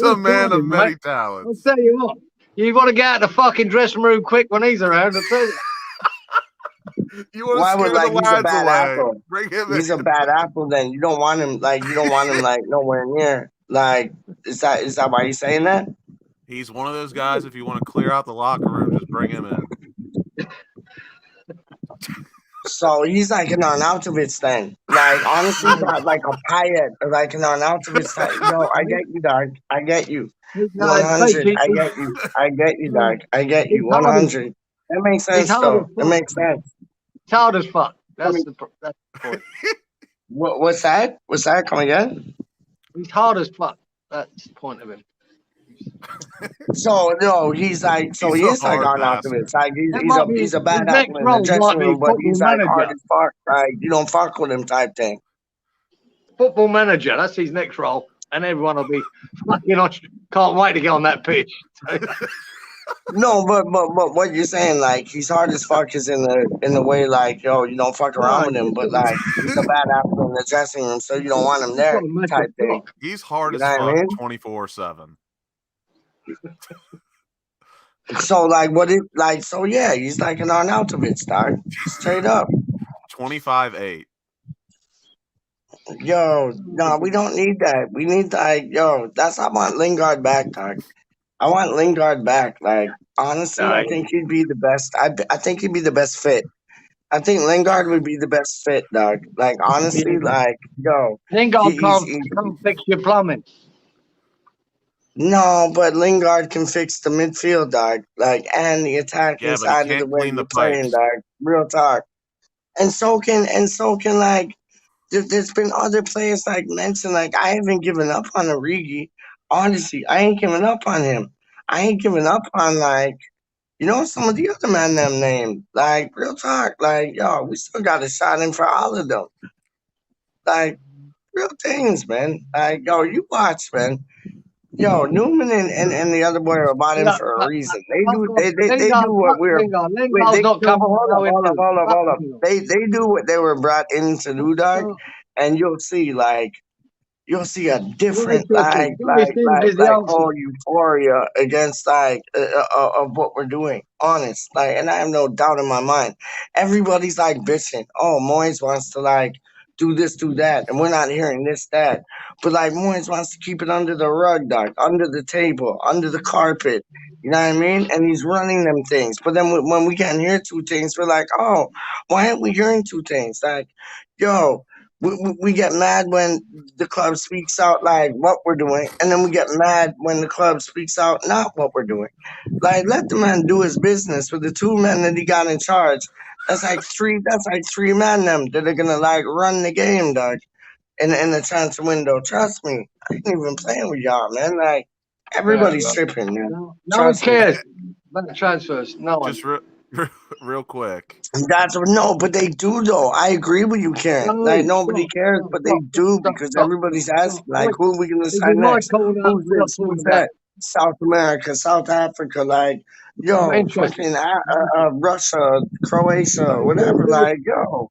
a man of many talents. I'll tell you what. You want to get out the fucking dressing room quick when he's around, I'll tell you. Why would like he's a bad apple? Bring him He's in. a bad apple. Then you don't want him like nowhere near. Like is that why you saying that? He's one of those guys. If you want to clear out the locker room, just bring him in. So he's like an Arnautovic then. Like honestly, like a Payet or like an Arnautovic type. Yo, I get you, dog. I get you. 100. I get you. I get you, dog. I get you. 100. That makes sense though. It makes sense. It's hard as fuck. That's the point. What's that? What's that? Come again? He's hard as fuck. That's the point of him. So no, he's like he is like Arnautovic. Like he's a bad apple in the dressing room, but he's like hard as fuck. Like you don't fuck with him type thing. Football manager, that's his next role, and everyone will be fucking on. Can't wait to get on that pitch. No, but what you're saying, like he's hard as fuck, is in the way like yo, you don't fuck around with him, but like he's a bad apple in the dressing room, so you don't want him there type thing. He's hard You as know what I fuck, mean? 24/7. So like what it like? So yeah, he's like an Arnautovic, dog. Straight up. 25-8. Yo, no, we don't need that. We need like yo. That's I want Lingard back, dog. I want Lingard back. Like honestly, I think he'd be the best. I think he'd be the best fit. I think Lingard would be the best fit, dog. Like honestly, like yo, Lingard he's can't fix your plumbing. no, but Lingard can fix the midfield, dog. Like and the attacking Yeah, but he side of the can't way clean the we're playing, pipes. dog. Real talk. And so can like there's been other players like mentioned. Like I haven't given up on Origi. Honestly, I ain't giving up on him. I ain't giving up on like some of the other men them named. Like real talk. Like yo, we still got a shot in for all of them. Like real things, man. Like yo, you watch, man. Yo, Newman and the other boy are bought in Yeah, for a but reason. They fuck do off. they do Lingard, what fuck we're Lingard. wait, Lingard's they not no coming to hold up, go hold up, into. hold up, Fuck hold up. Lingard. They do what they were brought in to do, dog, and you'll see a Johnny different Sins. Johnny Sins is the like answer. whole euphoria against of what we're doing. Honest, like, and I have no doubt in my mind. Everybody's like bitching. Oh, Moyes wants to like do this, do that, and we're not hearing this, that. But like Moyes wants to keep it under the rug, dog, under the table, under the carpet. You know what I mean? And he's running them things. But then when we can't hear two things, we're like, oh, why aren't we hearing two things? Like, yo, we get mad when the club speaks out like what we're doing, and then we get mad when the club speaks out not what we're doing. Like let the man do his business with the two men that he got in charge. That's like three men them that are gonna like run the game, dog, in the transfer window. Trust me, I ain't even playing with y'all, man. Like everybody's tripping, man. No one Trust me. cares about transfers. No one. Just real quick. That's no, but they do though. I agree with you, Karen. No, Like nobody cares, but they do stop, because stop. everybody's asking, like, Wait, who are we gonna it's sign in my next? corner. Who's We're not this? talking Who's about that? South America, South Africa, like, I'm not yo, interested. fucking Russia, Croatia, whatever. Like, yo,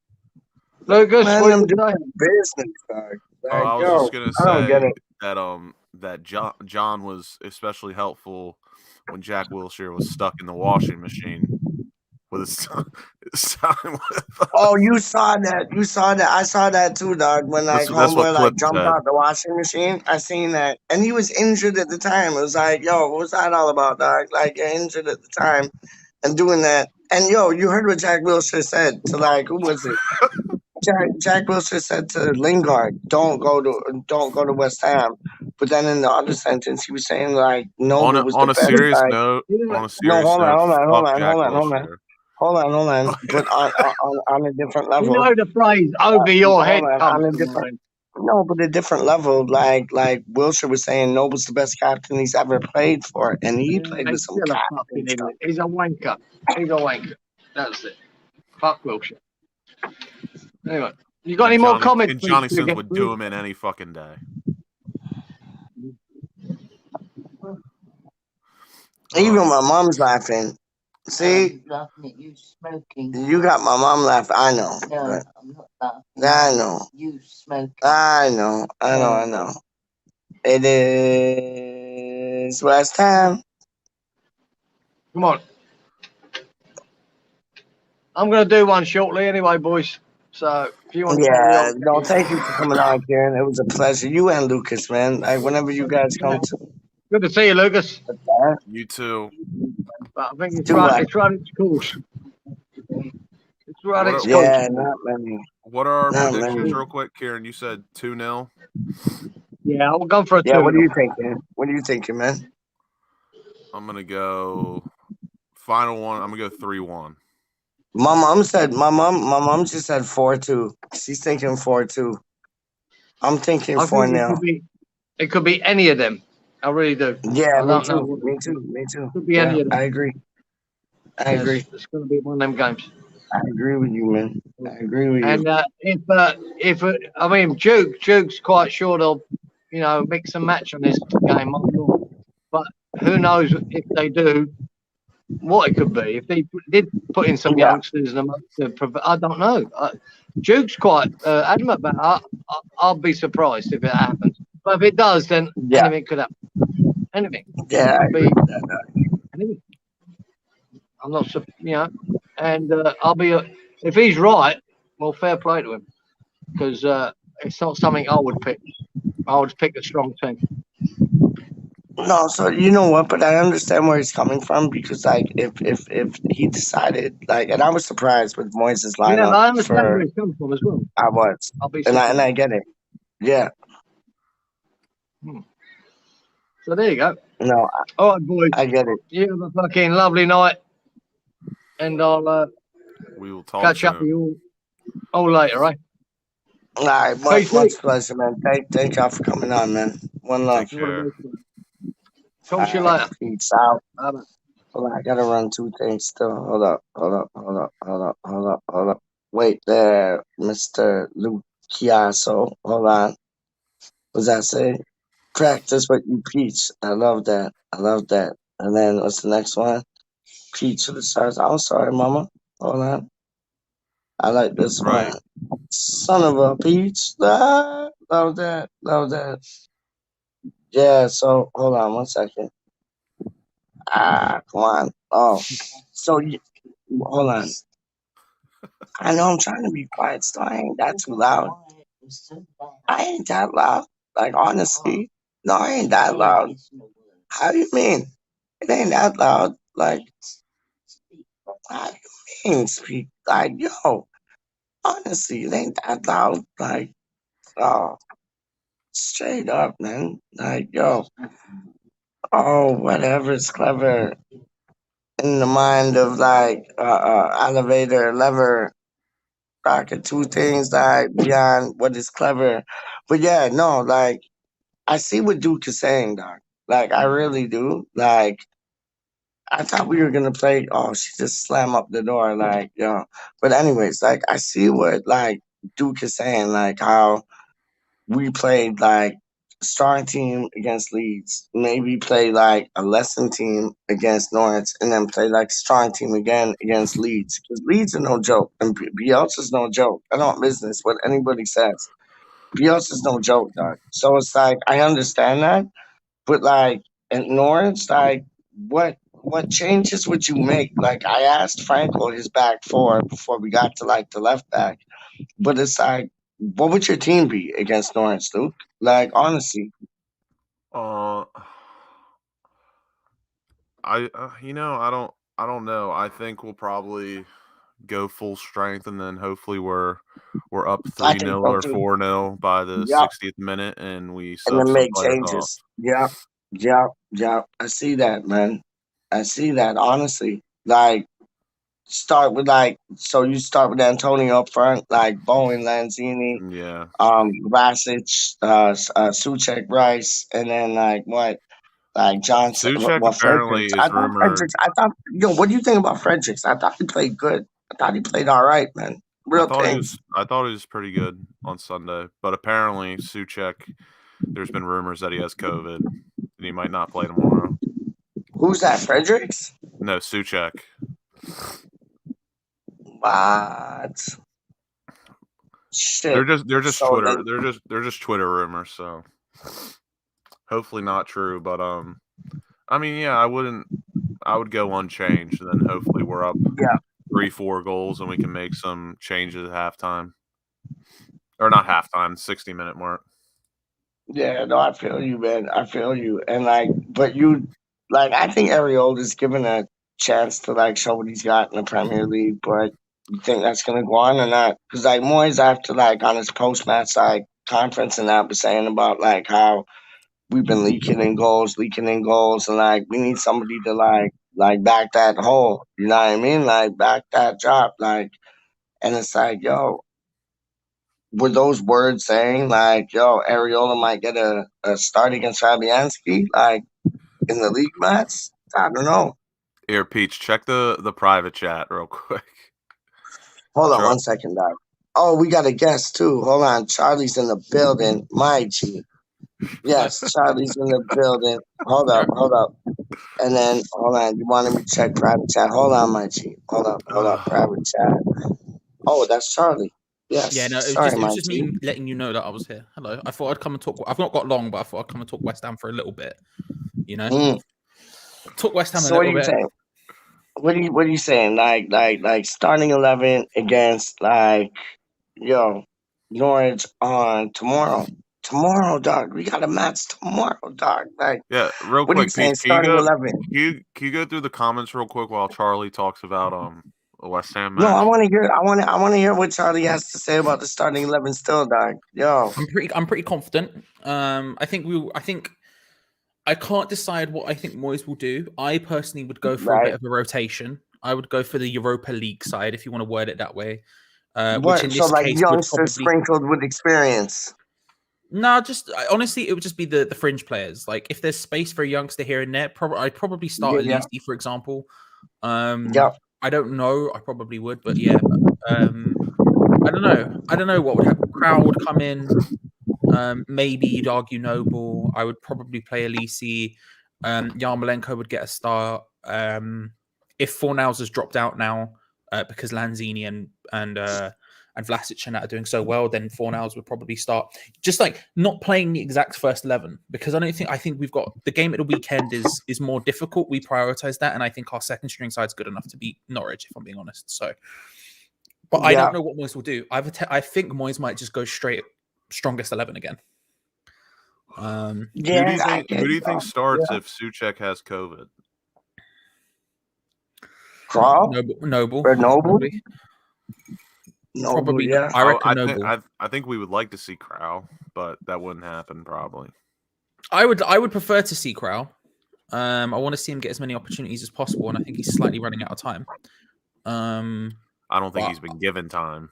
Lucas, man, what them you doing say? business, dog. Oh, Like, I was yo, just gonna I don't get say it. that John was especially helpful when Jack Wilshere was stuck in the washing machine with his time with. Oh, you saw that. You saw that. I saw that too, dog. When like That's what homeboy Clip like jumped said. out the washing machine. I seen that. And he was injured at the time. It was like, yo, what was that all about, dog? Like you're injured at the time and doing that. And yo, you heard what Jack Wilshere said to like who was it? Jack Wilshere said to Lingard, don't go to West Ham. But then in the other sentence he was saying like Noble was the On a best serious like note, no, fuck Jack Wilshere. hold on. But on a different You level. know the phrase "over your head" Hold comes on a to different mind. no, but a different level. Like Wilshire was saying, Noble's the best captain he's ever played for, and he played with He's some still a captain fucking stuff. idiot. He's a wanker. He's a wanker. That's it. Fuck Wilshire. Anyway, you got any more comments? And please, Johnny to Sins get would through? do him in any fucking day. Even my mom's laughing. See, laughing at you smoking. you got my mom laughing. I know. No, I'm not laughing. I know. You smoking. I know. It is West Ham. Come on. I'm going to do one shortly anyway, boys. So if you want to carry Yeah, on. no, thank you for coming on, Kieran. It was a pleasure. You and Lucas, man. Like whenever you guys come to. Good to see you, Lucas. You too. But I think it's Do right. what? It's right its course. It's right its course. Yeah, not many. What are our Not predictions, many. real quick, Kieran? You said 2-0. Yeah, I'll go for a 2. Yeah, what are you thinking? What are you thinking, man? I'm gonna go final one. I'm gonna go 3-1. My mom just said 4-2. She's thinking 4-2. I'm thinking I think 4-0. it could be any of them. I really do. Yeah, I me don't too. know. Me too. Me too. Could be Yeah, any of them. I agree. I agree. It's going to be one of them games. I agree with you, man. I agree with you. And if I mean Duke's quite sure they'll mix and match on this game, but who knows if they do what it could be. If they did put in some youngsters, I don't know. Duke's quite adamant about it. I'll be surprised if it happens. But if it does, then anything could happen. Anything. Yeah, It could be anything. I'm not, and I'll be. If he's right, well, fair play to him, because it's not something I would pick. I would pick a strong team. No, so you know what? But I understand where he's coming from because, like, if he decided, like, and I was surprised with Moises' Yeah, lineup I understand for where he's coming from as well. I was, I'll be and surprised. I get it. Yeah. So there you go. No, All right, boys. I get it. You have a fucking lovely night, and I'll We will talk catch up soon. with you all later, right? All right, Peace, much pleasure, man. Thank y'all for coming on, man. One love. Take care. Talk to you All right, later. peace out. Bye-bye. Hold on, I gotta run two things still. Hold up. Wait there, Mr. Luciaso. Hold on. What's that say? Practice what you preach. I love that. And then what's the next one? Preach to the stars. I'm sorry, mama. Hold on. I like this Right. one. Son of a peach. Ah, love that. Yeah, so hold on 1 second. Come on. Oh, so hold on. I know I'm trying to be quiet, so I ain't that too loud. I ain't that loud. Like, honestly, no, I ain't that loud. How do you mean? It ain't that loud. Like, how do you mean speak? Like, yo, honestly, it ain't that loud. Like, oh, straight up, man. Like, yo, oh, whatever's clever in the mind of like elevator, lever, rocket, two things like beyond what is clever. But yeah, no, like I see what Duke is saying, Doc. Like I really do. Like I thought we were gonna play. Oh, she just slammed up the door, like yo. But anyways, like I see what like Duke is saying, like how we played like strong team against Leeds, maybe play like a lesson team against Norwich, and then play like strong team again against Leeds. Because Leeds are no joke, and Bielsa's no joke. I don't business what anybody says. Bielsa's no joke, dog. So it's like I understand that, but like at Norwich, like what changes would you make? Like I asked Franco his back four before we got to like the left back, but it's like, what would your team be against Norwich, Luke? Like honestly, I don't know. I think we'll probably go full strength, and then hopefully we're up I 3-0 think so or too. 4-0 by the Yep, 60th minute, and we and sub then some make players off. changes. Yep. I see that, man. I see that honestly. Like start with like so you start with Antonio up front, like Bowen, Lanzini, Yeah. Vlasic, Suchek, Rice, and then like what? Like Johnson, Suchek well, Fredericks. apparently I is thought rumored. Fredericks. I thought, yo, what do you think about Fredericks? I thought he played good. I thought he played all right, man. Real things. I thought he was pretty good on Sunday, but apparently Suchek, there's been rumors that he has COVID and he might not play tomorrow. Who's that? Fredericks? No, Suchek. What? Shit. They're just So Twitter. then, They're just Twitter rumors, so hopefully not true, but I mean, yeah, I would go unchanged, and then hopefully we're up yeah, 3-4 goals and we can make some changes at halftime. Or not halftime, 60-minute mark. yeah. No, I feel you, man. I feel you. And like, but you, like, I think Ariola's given a chance to like show what he's got in the Premier League. But you think that's gonna go on or not? Because like Moyes after like on his post match like conference and that was saying about like how we've been leaking in goals, and like we need somebody to like back that hole. You know what I mean? Like back that drop. Like, and it's like, yo, were those words saying like, yo, Areola might get a start against Fabianski, like in the league match? I don't know. Here, Peach, check the private chat real quick. Hold on 1 second, dog. Oh, we got a guest too. Hold on, Charlie's in the building. My G. Yes, Charlie's in the building. Hold up. And then hold on, you wanted me to check private chat. Hold on, my G. Hold up, private chat. Oh, that's Charlie. Yes. Yeah, no, Sorry, it my was just G. me letting you know that I was here. Hello. I thought I'd come and talk. I've not got long, but I thought I'd come and talk West Ham for a little bit. You know, talk West Ham So a what are little you bit. saying? What are you saying? Like starting 11 against like yo Norwich on tomorrow. tomorrow, dog. We got a match tomorrow, dog. Like, Yeah, real what are you quick, saying? Pete. Can you Starting go? 11. Can you go through the comments real quick while Charlie talks about the West Ham No, I match? want to hear. I want to hear what Charlie has to say about the starting 11. Still, dog. Yo, I'm pretty confident. I think I can't decide what I think Moyes will do. I personally would go for a bit right. of a rotation. I would go for the Europa League side, if you want to word it that way. Which in What? So this like case would youngsters probably sprinkled with experience. no, just honestly, it would just be the fringe players. Like if there's space for a youngster here and there, I'd probably start Yeah. Elise, for example. Yep. I don't know. I probably would, but yeah. I don't know. I don't know what would happen. Crowd would come in. Maybe you'd argue Noble. I would probably play Elise. Yarmolenko would get a start. If Fornals has dropped out now because Lanzini and Vlasic and that are doing so well, then Fornals would probably start. Just like not playing the exact first 11 because I think we've got the game at the weekend is more difficult. We prioritize that, and I think our second string side's good enough to beat Norwich, if I'm being honest. So, but I don't know what Moyes will do. I think Moyes might just go straight strongest 11 again. Who do you think starts if Souček has COVID? Crawl? Noble. Or Noble? Probably. Probably. Yeah. I reckon Noble. I think we would like to see Crow, but that wouldn't happen probably. I would prefer to see Crow. I want to see him get as many opportunities as possible, and I think he's slightly running out of time. I don't think he's been given time.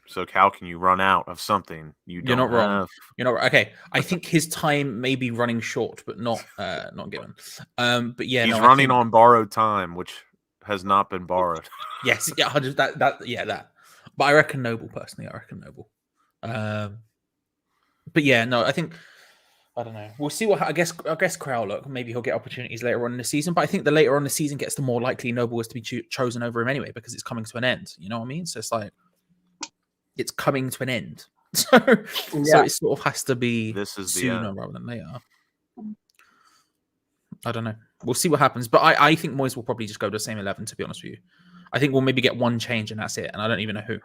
So how can you run out of something you don't You're not wrong. have? You're not right. Okay. I think his time may be running short, but not given. But yeah, he's running on borrowed time, which has not been borrowed. Yes, yeah, that. But I reckon Noble personally. I reckon Noble. But yeah, no, I think I don't know. We'll see what I guess Crowell, look, maybe he'll get opportunities later on in the season. But I think the later on the season gets, the more likely Noble is to be chosen over him anyway, because it's coming to an end. You know what I mean? So it's like it's coming to an end. So it sort of has to be sooner rather than later. I don't know. We'll see what happens. But I think Moyes will probably just go to the same 11, to be honest with you. I think we'll maybe get one change and that's it. And I don't even know who.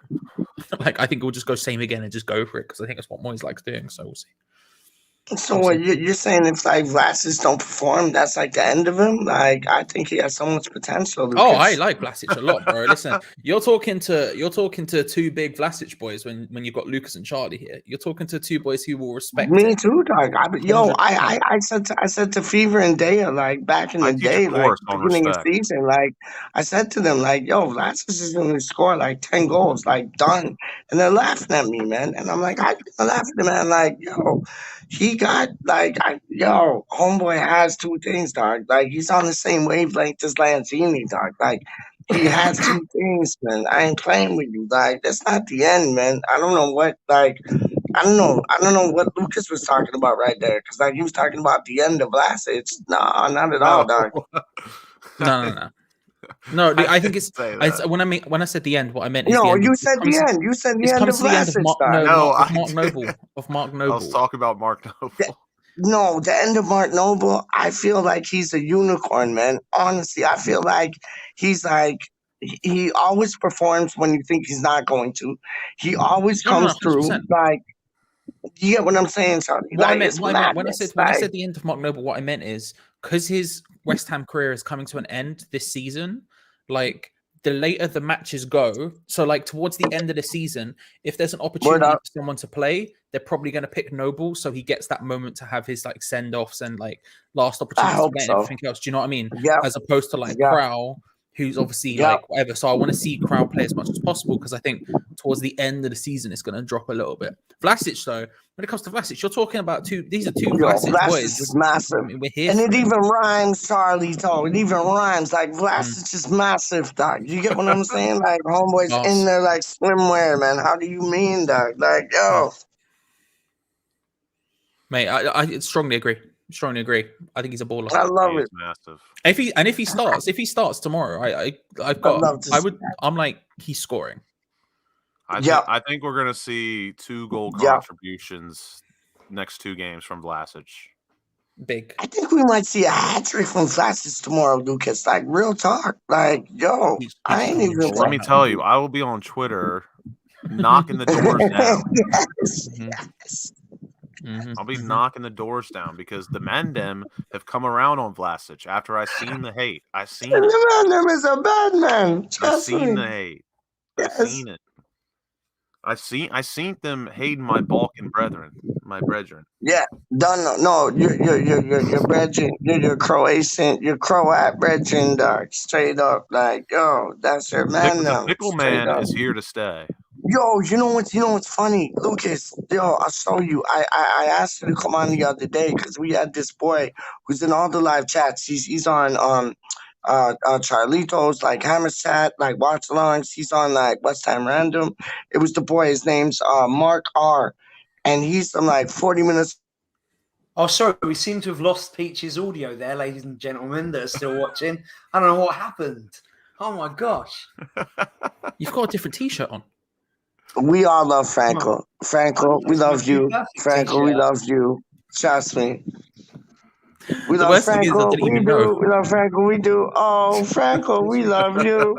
Like, I think we'll just go same again and just go for it, because I think that's what Moyes likes doing. So we'll see. So what you're saying, if like Vlasic don't perform, that's like the end of him? Like, I think he has so much potential. Lucas. Oh, I like Vlasic a lot, bro. Listen, you're talking to two big Vlasic boys when you've got Lucas and Charlie here. You're talking to two boys who will respect me it. too, dog. I said to Fever and Daya, like back in the day, like beginning of season, like I said to them, like, yo, Vlasic is gonna score like 10 goals, like done. And they're laughing at me, man. And I'm like, I laugh at the man, like, yo, he got like homeboy has two things, dog. Like he's on the same wavelength as Lanzini, dog. Like he has two things, man. I ain't playing with you. Like that's not the end, man. I don't know what I don't know what Lucas was talking about right there. Cause like he was talking about the end of Vlasic. Nah, not at all, dog. No. No, I think it's when I said the end, what I meant is no. the end. You said the end. You said the end of Vlasic. Mark Noble. Of Mark Noble. I was talking about Mark Noble. No, the end of Mark Noble. I feel like he's a unicorn, man. Honestly, I feel like he's like he always performs when you think he's not going to. He always comes through. Like, you get what I'm saying, Charlie? When I said the end of Mark Noble, what I meant is because his West Ham career is coming to an end this season, like the later the matches go, so like towards the end of the season, if there's an opportunity for someone to play, they're probably going to pick Noble, so he gets that moment to have his like send-offs and like last opportunities to play and everything else. Do you know what I mean? Yeah. As opposed to like Crowell, who's obviously like whatever. So I want to see Crowell play as much as possible, because I think towards the end of the season it's going to drop a little bit. Vlasic, though, when it comes to Vlasic, you're talking about these are two Vlasic boys. Is massive. I mean, we're here and it even rhymes, Charlie, though. It even rhymes. Like, Vlasic is massive, dog. You get what I'm saying? Like, homeboys in there like swimwear, man. How do you mean, dog? Like, yo. Mate, I strongly agree. Strongly agree. I think he's a baller. I love it. Massive. If he starts tomorrow, I'm like, he's scoring. I think we're gonna see 2 goal contributions next 2 games from Vlasic. Big. I think we might see a hat trick from Vlasic tomorrow, Lucas. Like real talk. Like, yo, I ain't even. Let me tell you, I will be on Twitter knocking the doors down. Yes. I'll be knocking the doors down because the Mandem have come around on Vlasic after I seen the hate. I seen it. The man is a bad man. I Trust seen me. the hate. Yes. I seen it. I seen them hating my Balkan brethren, my brethren. Yeah, no, you're brethren, you're Croatian, you're Croat brethren, dog. Straight up, like, yo, that's your man The now. pickle Straight man up. is here to stay. Yo, you know what's funny, Lucas? Yo, I'll show you. I asked you to come on the other day because we had this boy who's in all the live chats. He's on Charlitos, like Hammer Chat, like Watch Alongs. He's on like West Time Random. It was the boy. His name's Mark R, and he's from like 40 minutes. Oh, sorry, we seem to have lost Peach's audio there, ladies and gentlemen that are still watching. I don't know what happened. Oh my gosh. You've got a different T-shirt on. We all love Franco. Franco, we love you. Franco, we t-shirt. love you. Trust me. We The love worst thing is I Franco. didn't We even do. know. We love Franco. We do. Oh, Franco, we love you.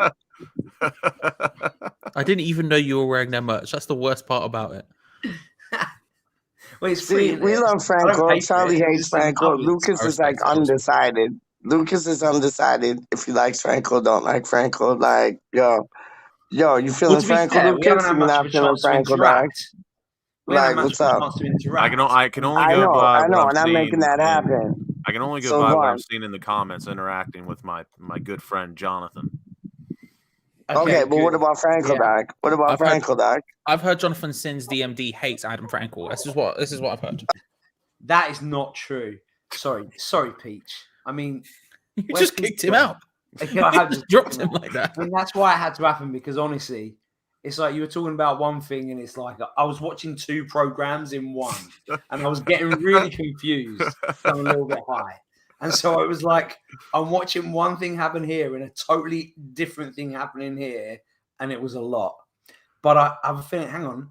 I didn't even know you were wearing their merch. That's the worst part about it. Well, it's See, free, we isn't it? love I don't Franco. pay for Charlie it. It's hates just in Franco. public. Lucas I is like respect it. undecided. Lucas is undecided if he likes Franco, don't like Franco. Like, yo, you feeling Well, to be Franco, fair, we haven't Lucas? had You're much not of a feeling chance to Franco, dog? interact. We haven't Like, had much what's of a up? chance to interact. I can only I go know, by what I'm and I'm seeing. making that happen. I can only go So by what what? I'm seeing in the comments, interacting with my good friend Jonathan. Okay, but what about Franco, dog? What about Franco, dog? I've heard Jonathan Sins DMD hates Adam Frankel. This is what I've heard. That is not true. Sorry, Peach. I mean, You just kicked him out. I had just dropped him like that. I mean, that's why it had to happen because honestly, it's like you were talking about one thing, and it's like I was watching two programs in one, and I was getting really confused. I'm a little bit high, and so it was like I'm watching one thing happen here and a totally different thing happening here, and it was a lot. But I have a feeling. Hang on,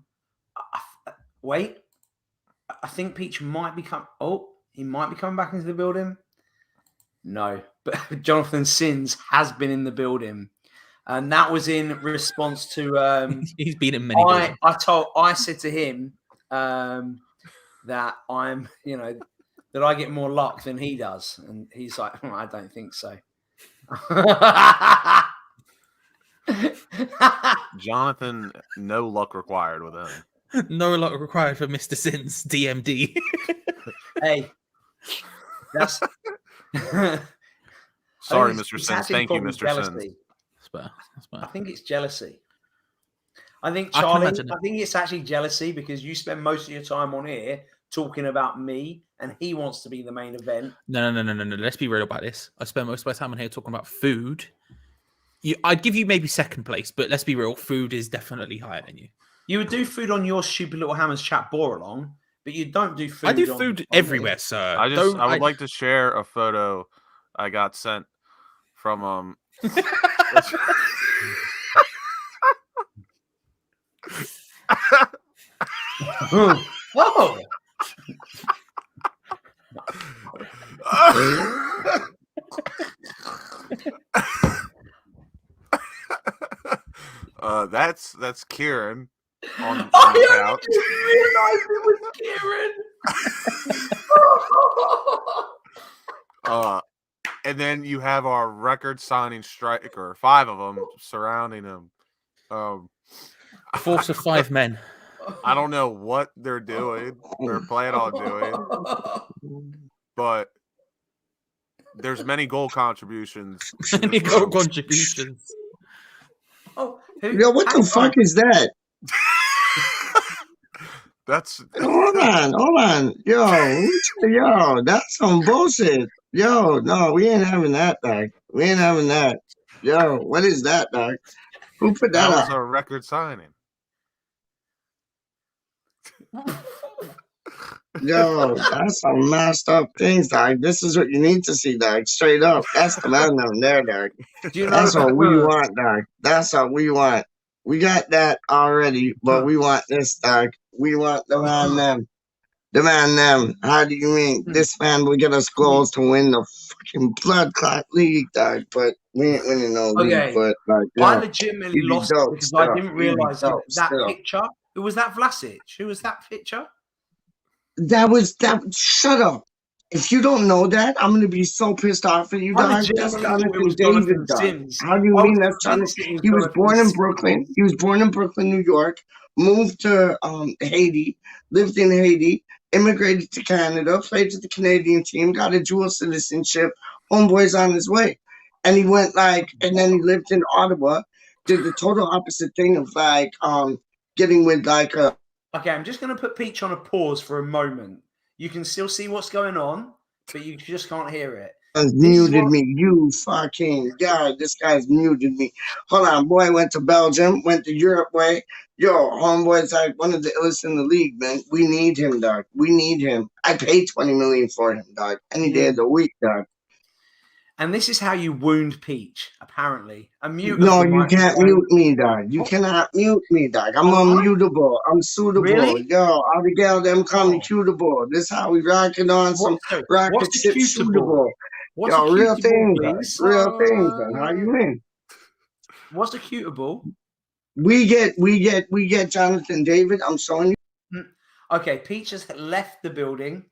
wait. I think Peach might be he might be coming back into the building. No, but Jonathan Sins has been in the building. And that was in response to he's been in many. I said to him that I'm, that I get more luck than he does, and he's like, I don't think so. Jonathan, no luck required with him. No luck required for Mr. Sins DMD. Hey, that's sorry, Mr. Sins. Thank you, Mr. Sins. I think it's jealousy. I think Charlie. I think it's actually jealousy because you spend most of your time on here talking about me, and he wants to be the main event. No. Let's be real about this. I spend most of my time on here talking about food. I'd give you maybe second place, but let's be real. Food is definitely higher than you. You would do food on your stupid little Hammers chat bore along, but you don't do food. I do food everywhere, sir. I would like to share a photo I got sent from that's Cieran on the couch. I didn't realize it was Cieran. And then you have our record signing striker, 5 of them surrounding him. A force of 5 men. I don't know what they're doing. They're planning on doing, but there's many goal contributions. Many goal contributions. Yo, what the fuck is that? That's hold on. Yo, that's some bullshit. Yo, no, we ain't having that, dog. We ain't having that. Yo, what is that, dog? Who put that was up? a record signing. Yo, that's some messed up things, dog. This is what you need to see, dog. Straight up. That's the man down there, dog. That's what we want, dog. That's what we want. We got that already, but we want this, dog. We want the man them. The man them. How do you mean? This man will get us goals to win the fucking blood clot league, dog. But we ain't winning no league. But like, I legitimately lost it because I didn't realize that picture. Who was that Vlasic? Who was that picture? that. Shut up. If you don't know that, I'm gonna be so pissed off at you, I dog. That's legitimately thought it Jonathan was David, Jonathan dog. Sims. How do you I mean was that's Jonathan? convinced it was He was Jonathan born in Sims. Brooklyn. He was born in Brooklyn, New York. Moved to Haiti. Lived in Haiti. Immigrated to Canada. Played for the Canadian team. Got a dual citizenship. Homeboy's on his way. And he went and then he lived in Ottawa. Did the total opposite thing of getting with a. Okay, I'm just going to put Peach on a pause for a moment. You can still see what's going on, but you just can't hear it. Muted me. You fucking God, this guy's muted me. Hold on, boy. Went to Belgium, went to Europe way. Yo, homeboy's like one of the illest in the league, man. We need him, dog. We need him. I paid $20 million for him, dog. Any day of the week, dog. And this is how you wound Peach, apparently. No, you can't mute me, dog. You cannot mute me, dog. I'm unmutable. I'm suitable. Really? Yo, all the gal them call me cutable. This how we rocking on some rocket what's ship the shootable. What's Yo, a real cutable, things, please? real things, man. How you mean? What's a cutable? We get Jonathan David. I'm showing you. Okay, Peach has left the building.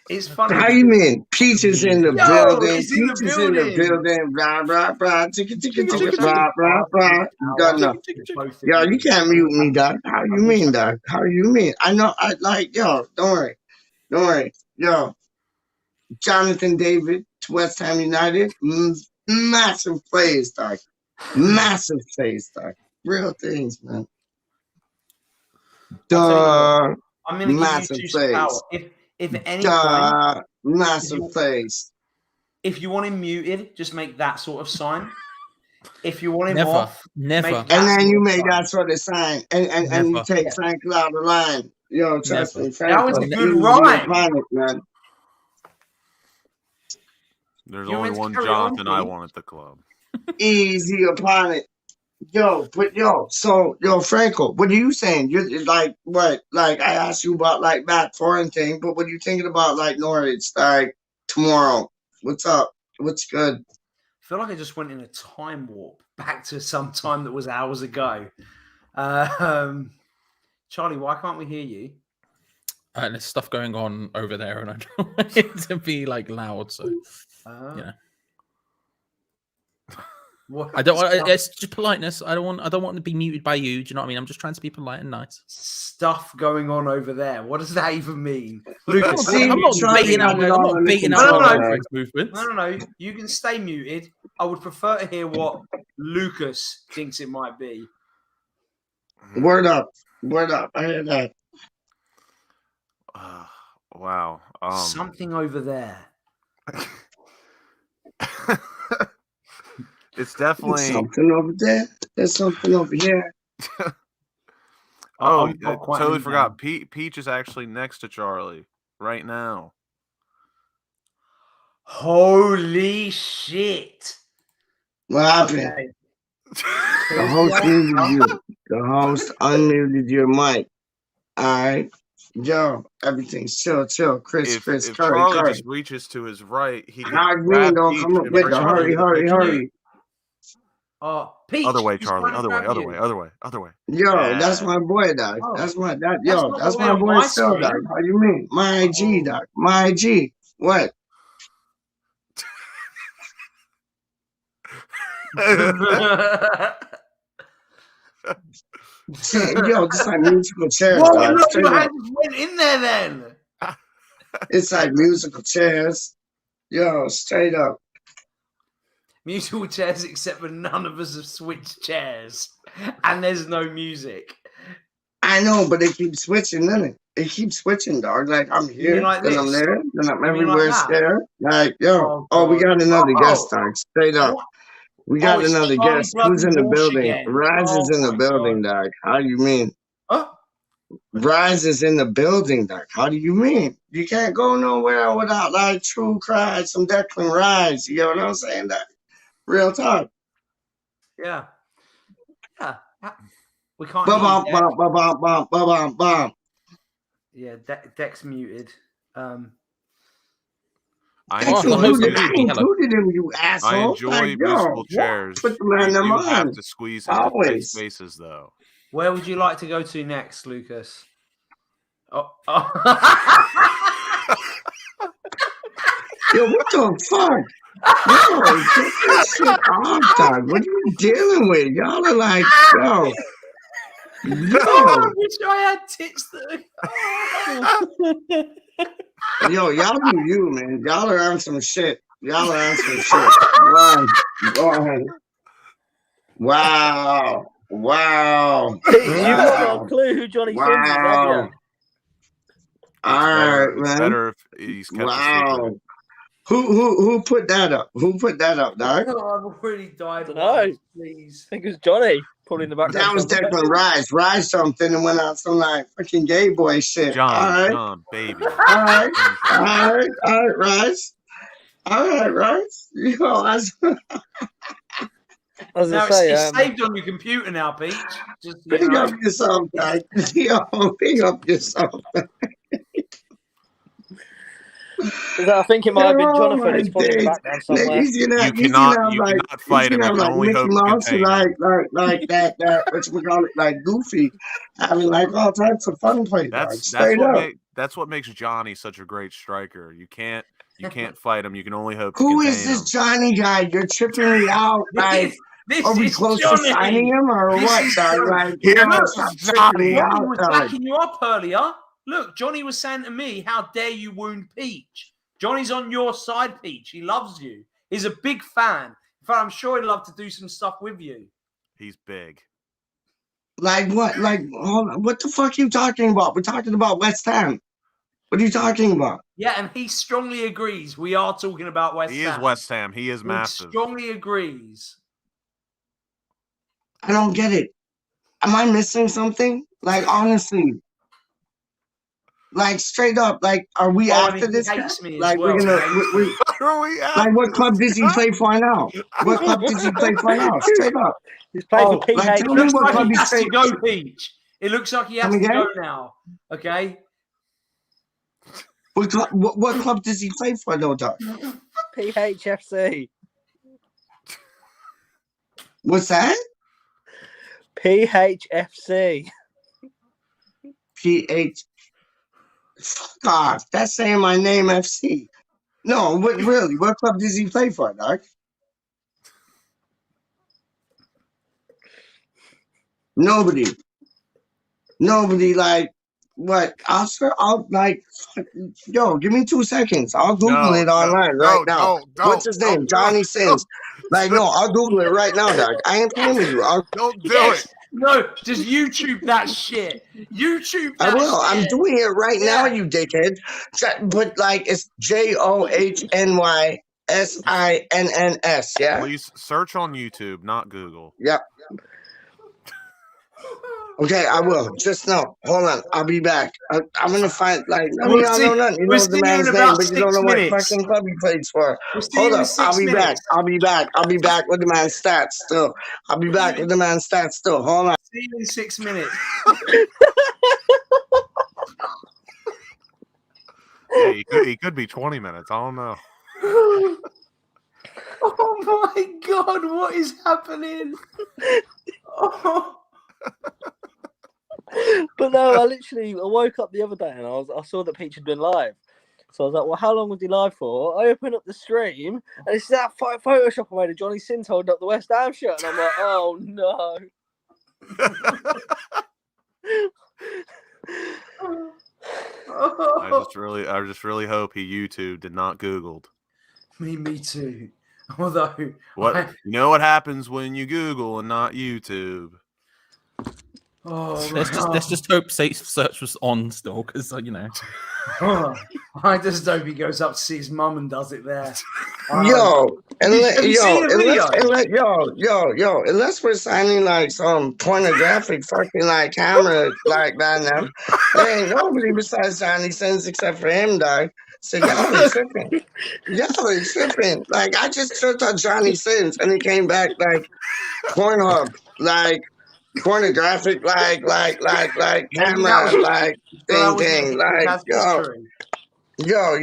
It's funny. How you mean? Peach is in the building. He's in the Peach is in the building. Blah blah blah. Ticka ticka ticka. Blah blah blah. Done enough. Yo, you can't mute me, dog. How you mean, dog? How you mean? I know. I like. Yo, don't worry. Yo, Jonathan David to West Ham United. Massive plays, dog. Massive plays, dog. Real things, man. I'm gonna massive give you two plays. power. If at any point, massive plays. If you want him muted, just make that sort of sign. If you want him Never, off, never. make And that then you sort of make sign. that sort of sign, and you take Frankel out of the line. Yo, trust me, That was a Frankel, good easy rhyme. upon it, man. There's You only went to one carry Jonathan on, I please. want at the club. Easy upon it. Yo, Frankel, what are you saying? You're like what? Like I asked you about like back foreign thing, but what are you thinking about like Norwich like tomorrow? What's up? What's good? I feel like I just went in a time warp back to some time that was hours ago. Charlie, why can't we hear you? And there's stuff going on over there, and I don't want it to be like loud. So, yeah. I don't want. It's just politeness. I don't want to be muted by you. Do you know what I mean? I'm just trying to be polite and nice. Stuff going on over there. What does that even mean, Lucas? I'm not beating out. I'm not beating out my movements. No. You can stay muted. I would prefer to hear what Lucas thinks it might be. Word up. I hear that. Wow. Something over there. It's definitely There's something over there. There's something over here. I totally forgot. Peach is actually next to Charlie right now. Holy shit! What happened? Okay. The host muted you. The host unmuted your mic. All right. Yo, everything's chill. Chris, If Curry. Charlie just reaches to his right, he can How grab don't Peach come up and with bring the her over the picture. hurry. Peach. Other way, he's Charlie. trying to Other way. grab you. Other way. Yo, that's my boy, dog. Oh. That's my dog. That's Yo, not that's the way my on boy my still, dog. screen. How you mean? My IG, dog. My IG. What? Yo, just like musical chairs, Whoa, dog. look, Straight your up. hand just went in there then. It's like musical chairs. Yo, straight up. Musical chairs, except for none of us have switched chairs, and there's no music. I know, but it keeps switching, doesn't it? It keeps switching, dog. Like I'm here, like then I'm this? there, then I'm You mean everywhere like that? scared. Like, yo, we God. got another Oh. guest, dog. Straight up. What? We got it's another Charlie guest. Who's in the Bloody Walsh building? again. Rise is in the my building, God. dog. How do you mean? Huh? Rise is in the building, dog. How do you mean? You can't go nowhere without like true cries, some Declan Rise. You know what I'm saying? That real talk. Yeah. We can't Bum hear you, Dex. bum. Yeah, Dex muted. I included him, you asshole. I enjoy like, musical yo, chairs. put the man You in do have mind. to squeeze into tight Always. spaces, though. Where would you like to go to next, Lucas? Oh. Yo, what the fuck? Yo, get this shit off, dog. What are you dealing with? Y'all are like, yo. I wish I had tits. Yo, y'all do you, man. Y'all are on some shit. Y'all are on some shit. Wow. Wow. Wow. You've not got a clue who Johnny Sins is, have you? All right, It's man. better if he's kept a secret. Who put that up? Who put that up, dog? I've already died. No, please. I think it was Johnny probably in the background. That was Declan Rice. Rice something and went out some like fucking gay boy shit. John, baby. All right, Rice. All right, Rice. Yo, As now I say, it's saved on your computer now, Peach. Just, Big up yourself, guys. Yo, big up yourself. I think it might have been Jonathan. He's probably in the background somewhere. You cannot fight him. You can only Mickey hope to Mouse, contain him. like that whatchamacallit, like Goofy, having like all types of fun play. That's what makes Johnny such a great striker. You can't fight him. You can only hope to Who contain is this him. Johnny guy? You're tripping me out. Like, This are we is close Johnny. to signing him or This what? is Dog? Johnny. Like, Here yo, comes stop Johnny. tripping me Johnny out, was dog. backing you up earlier. Look, Johnny was saying to me, "How dare you wound Peach?" Johnny's on your side, Peach. He loves you. He's a big fan. In fact, I'm sure he'd love to do some stuff with you. He's big. Like what? Like, hold on. What the fuck are you talking about? We're talking about West Ham. What are you talking about? Yeah, and he strongly agrees. We are talking about West Ham. He is West Ham. He is He massive. strongly agrees. I don't get it. Am I missing something? Like, honestly. Like, straight up. Like, are we after this guy? Like, we're gonna. Like, what club does he play for now? What club does he play for now? Straight up. He's playing for PH. Like, tell me what club he he's has to playing. go, Peach. It looks like he has Come to again? go now. Okay. What club does he play for, though, Doc? PHFC. What's that? PHFC. PH. Fuck off. That's saying my name, FC. No, really? What club does he play for, Doc? Nobody, like, what? I'll like, yo, give me 2 seconds. I'll Google it online right now. What's his name? Johnny Sins. Like, no, I'll Google it right now, Doc. I ain't playing with you. Don't do it. No, just YouTube that shit. YouTube that I will. shit. I'm doing it right now, you dickhead. But like, it's JOHNYSINNS. Yeah. Please search on YouTube, not Google. Yep. Okay, I will. Just know. Hold on. I'll be back. I'm gonna find like. I mean, I don't know nothing. You know the man's name, but you don't know what fucking club he plays for. Hold up. I'll be back. I'll be back with the man's stats still. Hold on. See you in 6 minutes. Yeah, he could be 20 minutes. I don't know. Oh my God! What is happening? Oh. But no, I woke up the other day and I saw that Peach had been live. So I was like, well, how long was he live for? I opened up the stream and it's that Photoshop I made of Johnny Sins holding up the West Ham shirt. And I'm like, oh no. I just really hope he YouTubed and not Googled. Me too. Although you know what happens when you Google and not YouTube. Oh, let's just hope safe search was on still, because you know. I just hope he goes up to see his mum and does it there. Unless we're signing like some pornographic fucking like camera like that now, there ain't nobody besides Johnny Sins except for him, dog. So y'all are tripping. Like, I just searched on Johnny Sins and he came back like Pornhub, like pornographic, like camera, like thing, like yo. Yo,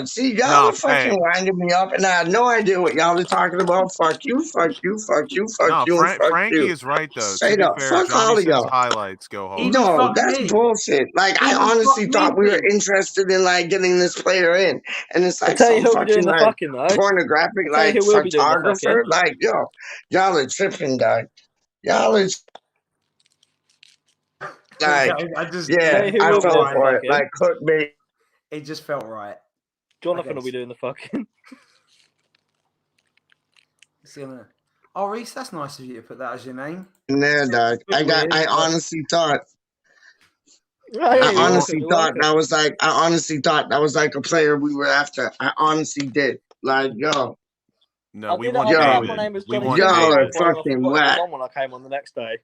see, y'all No, are fucking winding me up, and I had no idea what y'all were talking about. Fuck you, fuck you, fuck you, fuck No, you, and fuck Frankie you. is right though. To Straight be up, fair, fuck all Johnny of Sins y'all. highlights go hard. Even No, fuck that's me. bullshit. Like, I Even honestly fuck thought me, we were Pete. interested in like getting this player in, and it's I'll like tell you some who'll be doing fucking the like fucking though. pornographic I'll tell you like who will be doing the photographer. fucking. Like, yo, y'all are tripping, dog. Y'all are like, I just yeah, Tell you who I will be fell doing the for it. fucking. Like, clickbait. It just felt right. Jonathan Okay, will be doing the fucking. Oh, Reese, that's nice of you to put that as your name. Nah, dog. I honestly thought. I honestly thought that was like. I honestly thought that was like a player we were after. I honestly did. Like, yo. No, we did want ask David. my name was We Johnny want Y'all are David. fucking my whack. mum when I came on the next day.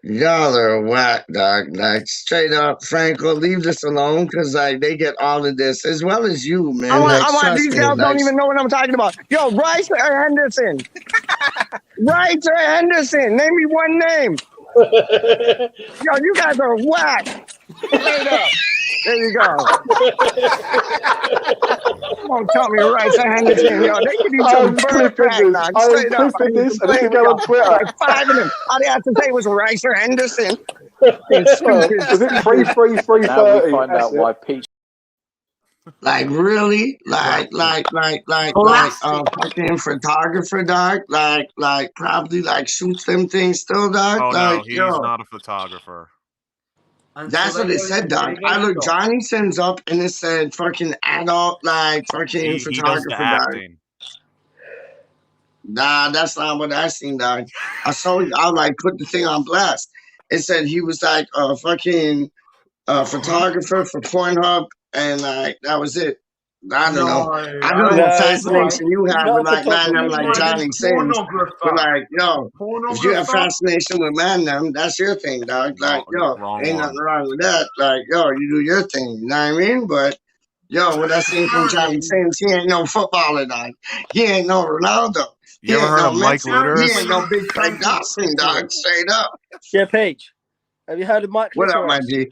Y'all are whack, dog. Like, straight up, Franco, leave this alone, because like they get all of this as well as you, man. I want Trust these me. guys Like, don't even know what I'm talking about. Yo, Rice or Henderson? Rice or Henderson? Name me one name. Yo, you guys are whack. Straight up. There you go. Don't tell me Rice or Henderson. Yo, they give you some bird back, dog. Straight up. I need to play with y'all. Like 5 of them. All they have to say was Rice or Henderson. Stupid. Was it 3-3-3-30? Now we find That's out it. why Peach. Like, really? Like, fucking photographer, dog. Like, probably like shoots them things still, dog. Oh Like, no, he's yo. not a photographer. That's what it said, dog. I looked Johnny Sins up and it said fucking adult, like fucking He does the photographer, dog. acting. Nah, that's not what I seen, dog. I saw I like put the thing on blast. It said he was like a fucking photographer for Pornhub, and like that was it. I don't know. I don't know what fascination you have with like man them like Johnny Sins. But like, yo, if you have fascination with man them, that's your thing, dog. Like, yo, ain't nothing wrong with that. Like, yo, you do your thing. You know what I mean? But yo, what I seen from Johnny Sins, he ain't no footballer, dog. He ain't no Ronaldo. He You ever ain't heard no of Mike Messi. Litteris? He ain't no big Craig Dawson, dog. Straight up. Yeah, Paige. Have you heard of Mike What up, my Litteris? G?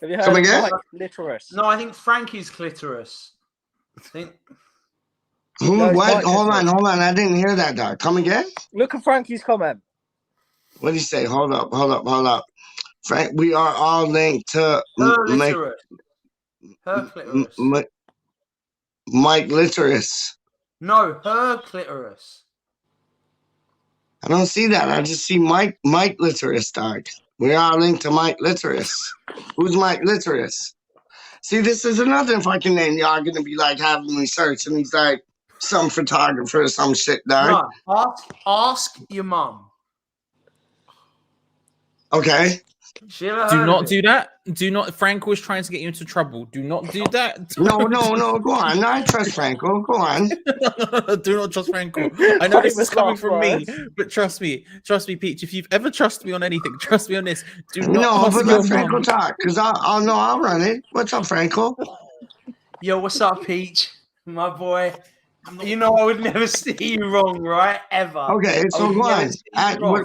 Have you heard Come of again? Mike Litteris? No, I think Frankie's clitoris. I think. Who? No, it's What? Mike Hold Litteris. on. I didn't hear that, dog. Come again? Look at Frankie's comment. What did he say? Hold up. Frank, we are all linked to Her clitoris. Her clitoris. Mike Litteris. No, her clitoris. I don't see that. I just see Mike Litteris, dog. We are linked to Mike Litteris. Who's Mike Litteris? See, this is another fucking name y'all gonna be like having me search, and he's like some photographer or some shit, dog. No, ask your mum. Okay. Do not do that. Do not. Franco is trying to get you into trouble. Do not do that. No. Go on. No, I trust Franco. Go on. Do not trust Franco. I know this is coming from me, but trust me, Peach. If you've ever trusted me on anything, trust me on this. Do not No, ask but your let Franco mum. talk, because I'll run it. What's up, Franco? Yo, what's up, Peach? My boy. You know I would never see you wrong, right? Ever. Okay, so go on. What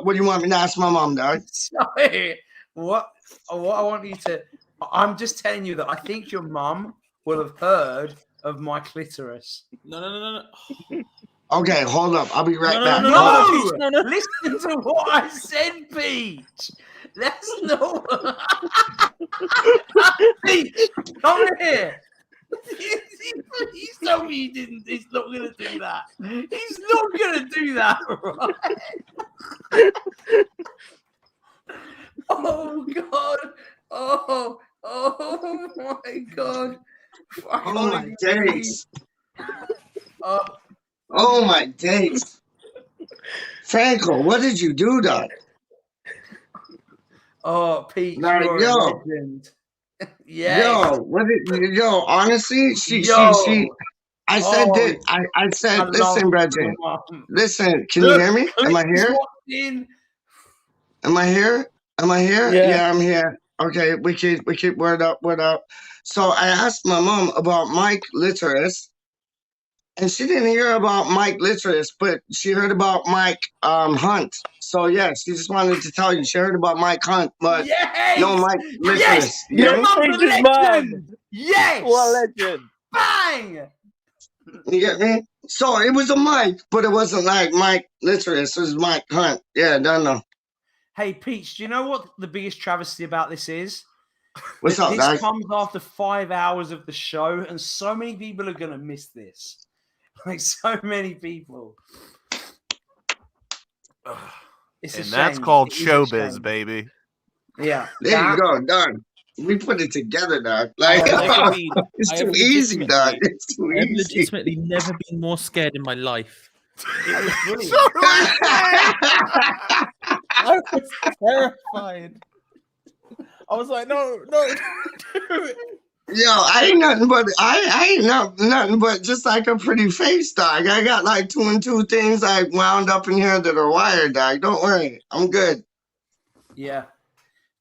do you want me to ask my mom, dog? Sorry. What I want you to. I'm just telling you that I think your mum will have heard of my clitoris. No. Okay, hold up. I'll be right back. No, listen to what I said, Peach. That's not. Peach, come here. Please tell me he didn't. He's not gonna do that. He's not gonna do that, right? Oh God! Oh my God! Oh my days! Oh my days! Franco, what did you do, dog? Oh, Pete, like, you're yo, a legend. Yes. Yo, honestly, I said that. I said, listen, Brethren. Listen, can you hear me? Am I here? Am I here? Yeah, I'm here. Okay, we keep word up. So I asked my mom about Mike Litteris, and she didn't hear about Mike Litteris, but she heard about Mike Hunt. So yeah, she just wanted to tell you she heard about Mike Hunt, but no Mike Litteris. Yes! You Your know? mum's a legend! Yes! What a legend! Bang! You get me? So it was a Mike, but it wasn't like Mike Litteris. It was Mike Hunt. Yeah, don't know. Hey, Peach, do you know what the biggest travesty about this is? What's up, This guys? comes after 5 hours of the show, and so many people are going to miss this. Like, so many people. It's a And that's shame. called It is a showbiz, shame. baby. Yeah. There you go, done. We put it together, dog. Like it's I have too easy, dog. legitimately- It's too I have easy. legitimately never been more scared in my life. It was brilliant. I was terrified. I was like, no, don't do it. Yo, I ain't nothing but nothing but just like a pretty face, dog. I got like 2 and 2 things like wound up in here that are wired, dog. Don't worry, I'm good. Yeah.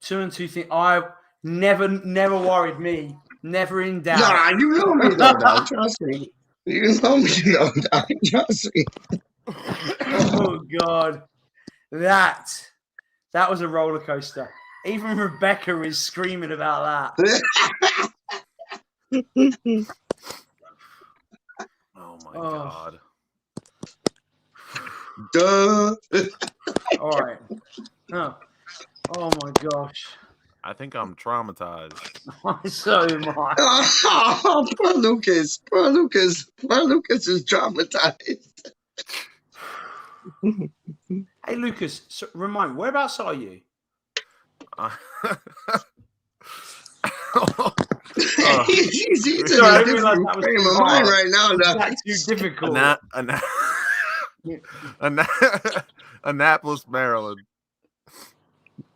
2 and 2 things. I never worried me. Never in doubt. Nah, you know me though, dog. Trust me. You know me though, dog. Trust me. Oh God, that was a roller coaster. Even Rebecca is screaming about that. Oh my God. Duh. All right. Oh my gosh. I think I'm traumatized. So am I. Oh, poor Lucas. Poor Lucas. Poor Lucas is traumatized. Hey Lucas, so remind me, whereabouts are you? He's in Sorry, I a didn't realize different that was frame too of mind hard. right now, dog. That's too difficult. Annapolis, Maryland.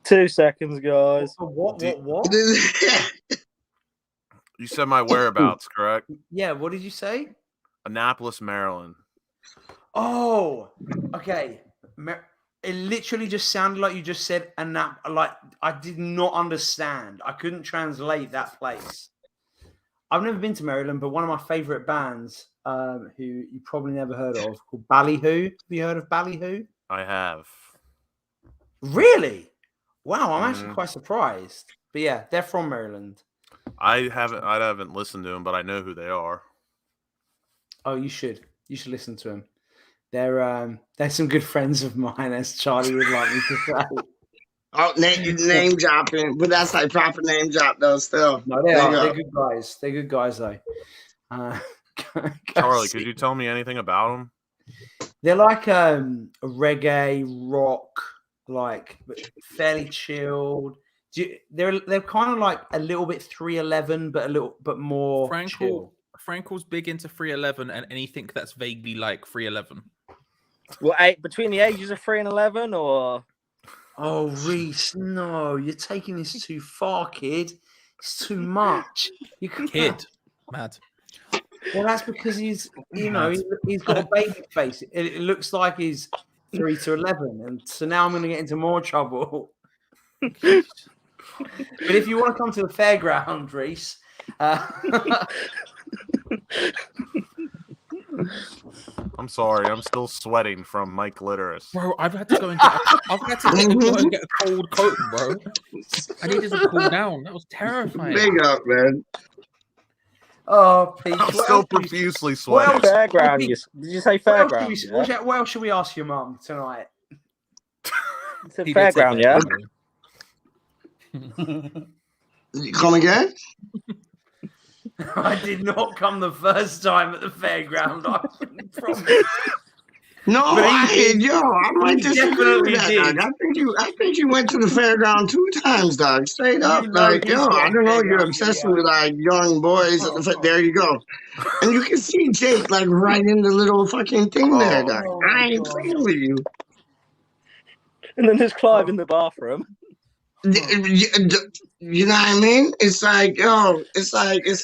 2 seconds, guys. What? You said my whereabouts, correct? Yeah, what did you say? Annapolis, Maryland. Oh, okay. It literally just sounded like you just said like I did not understand. I couldn't translate that place. I've never been to Maryland, but one of my favorite bands, who you probably never heard of, called Ballyhoo. Have you heard of Ballyhoo? I have. Really? Wow, I'm actually quite surprised. But yeah, they're from Maryland. I haven't listened to them, but I know who they are. Oh, you should. You should listen to them. They're some good friends of mine, as Charlie would like me to say. Oh, name dropping, but that's like proper name drop though. Still, No, they are. They're good guys. They're good guys though. Charlie, could you tell me anything about them? They're like a reggae rock, like fairly chilled. They're kind of like a little bit 311, but a little bit more chill. Frankel's big into 311 and anything that's vaguely like 311. Well, between the ages of 3 and 11, or? Oh, Reese, no, you're taking this too far, kid. It's too much. You Kid, mad. Well, that's because he's got a baby face. It looks like he's 3 to 11, and so now I'm going to get into more trouble. But if you want to come to the fairground, Reese. I'm sorry, I'm still sweating from Mike Litteris. Bro, I've had to go and get a cold coat, bro. I needed to cool down. That was terrifying. Big up, man. Oh, Pete. I'm still profusely sweating. Fairground. Did you say fairground? What else should we ask your mum tonight? It's a fairground, yeah. Come again? I did not come the first time at the fairground. I promise. No, I might disagree with that, did. dog. I think you went to the fairground 2 times, dog. Straight up, like, I don't know, you're obsessed with like young boys at the there you go. And you can see Jake like right in the little fucking thing there, dog. I ain't playing with you. And then there's Clive in the bathroom. You know what I mean? It's like, it's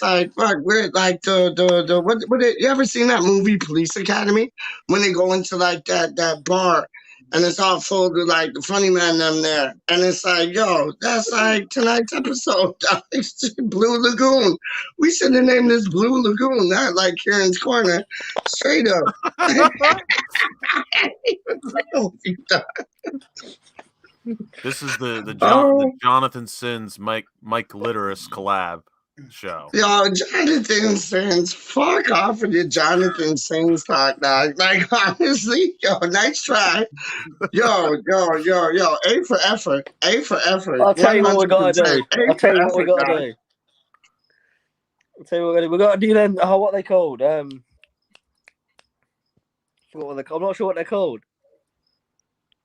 like, fuck, we're like what you ever seen that movie Police Academy? When they go into like that bar and it's all full of like the funny man them there. And it's like, yo, that's like tonight's episode. Blue Lagoon. We should have named this Blue Lagoon, not like Cieran's Corner. Straight up. This is the Oh. Jonathan Sins Mike Litteris collab show. Yo, Jonathan Sins, fuck off with your Jonathan Sins talk, dog. Like, honestly, yo, nice try. Yo, A for effort. A for effort. I'll tell you what we gotta 100%. do. A I'll tell for you what we effort, gotta dog. do. I'll tell you what we gotta do. We gotta do then. Oh, what are they called? Forgot what I'm not sure what they're called.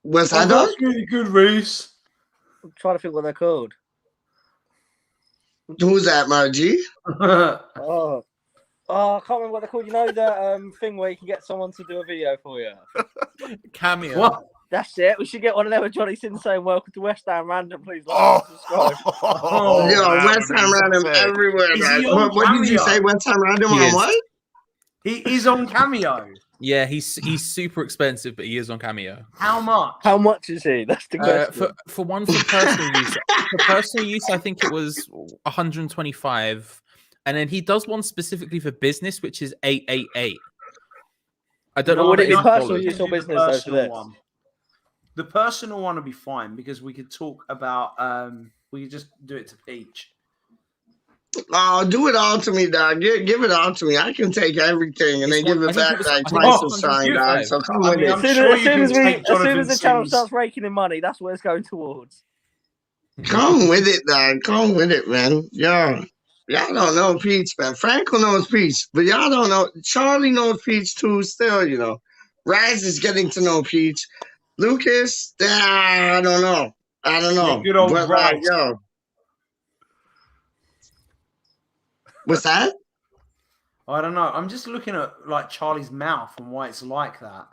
What's that, dog? Really good, Reese. I'm trying to think what they're called. Who's that, Margie? Oh, I can't remember what they're called. You know that thing where you can get someone to do a video for you? Cameo. What? That's it. We should get one of them with Johnny Sins saying, "Welcome to West Ham Random." Please like and subscribe. Yo, West Ham Random everywhere, Is dog. he on What did you Cameo? say? West Ham Random He on is. what? He is on Cameo. Yeah, he's super expensive, but he is on Cameo. How much? How much is he? That's the question. For one for personal use. For personal use, I think it was 125, and then he does one specifically for business, which is 888. I don't know Would what it be is personal dollars. use or Do the business though for personal this? one. The personal one would be fine because we could talk about. We could just do it to Peach. Oh, do it all to me, dog. Give it all to me. I can take everything and then give it back like twice as strong, dog. So come with it. As soon as the channel starts raking in money, that's where it's going towards. Come with it, dog. Come with it, man. Yo, y'all don't know Peach, man. Franco knows Peach, but y'all don't know. Charlie knows Peach too. Still, you know, Raz is getting to know Peach. Lucas, I don't know. I don't know. Yeah, good old but like, Raz. yo, what's that? I don't know. I'm just looking at like Charlie's mouth and why it's like that.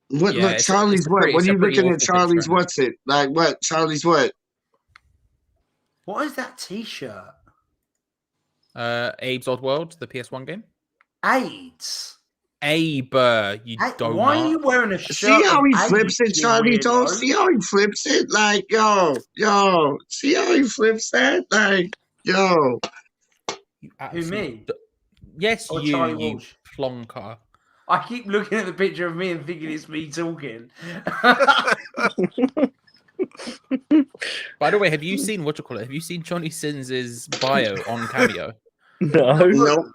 What? Yeah, Look, it's Charlie's a what? pretty- What it's are a you pretty looking at? awful Charlie's picture. what's it? Like what? Charlie's what? What is that T-shirt? Abe's Odd World, the PS1 game. AIDS. Abe, you don't. Why are you wearing a shirt? See how he with flips AIDS, it, you Charlie? weirdo? Don't see how he flips it? Like, yo. See how he flips that? Like, yo. Who, me? Yes, Or you, Charlie you Walsh? plonker. I keep looking at the picture of me and thinking it's me talking. By the way, have you seen Have you seen Johnny Sins' bio on Cameo? No. Nope.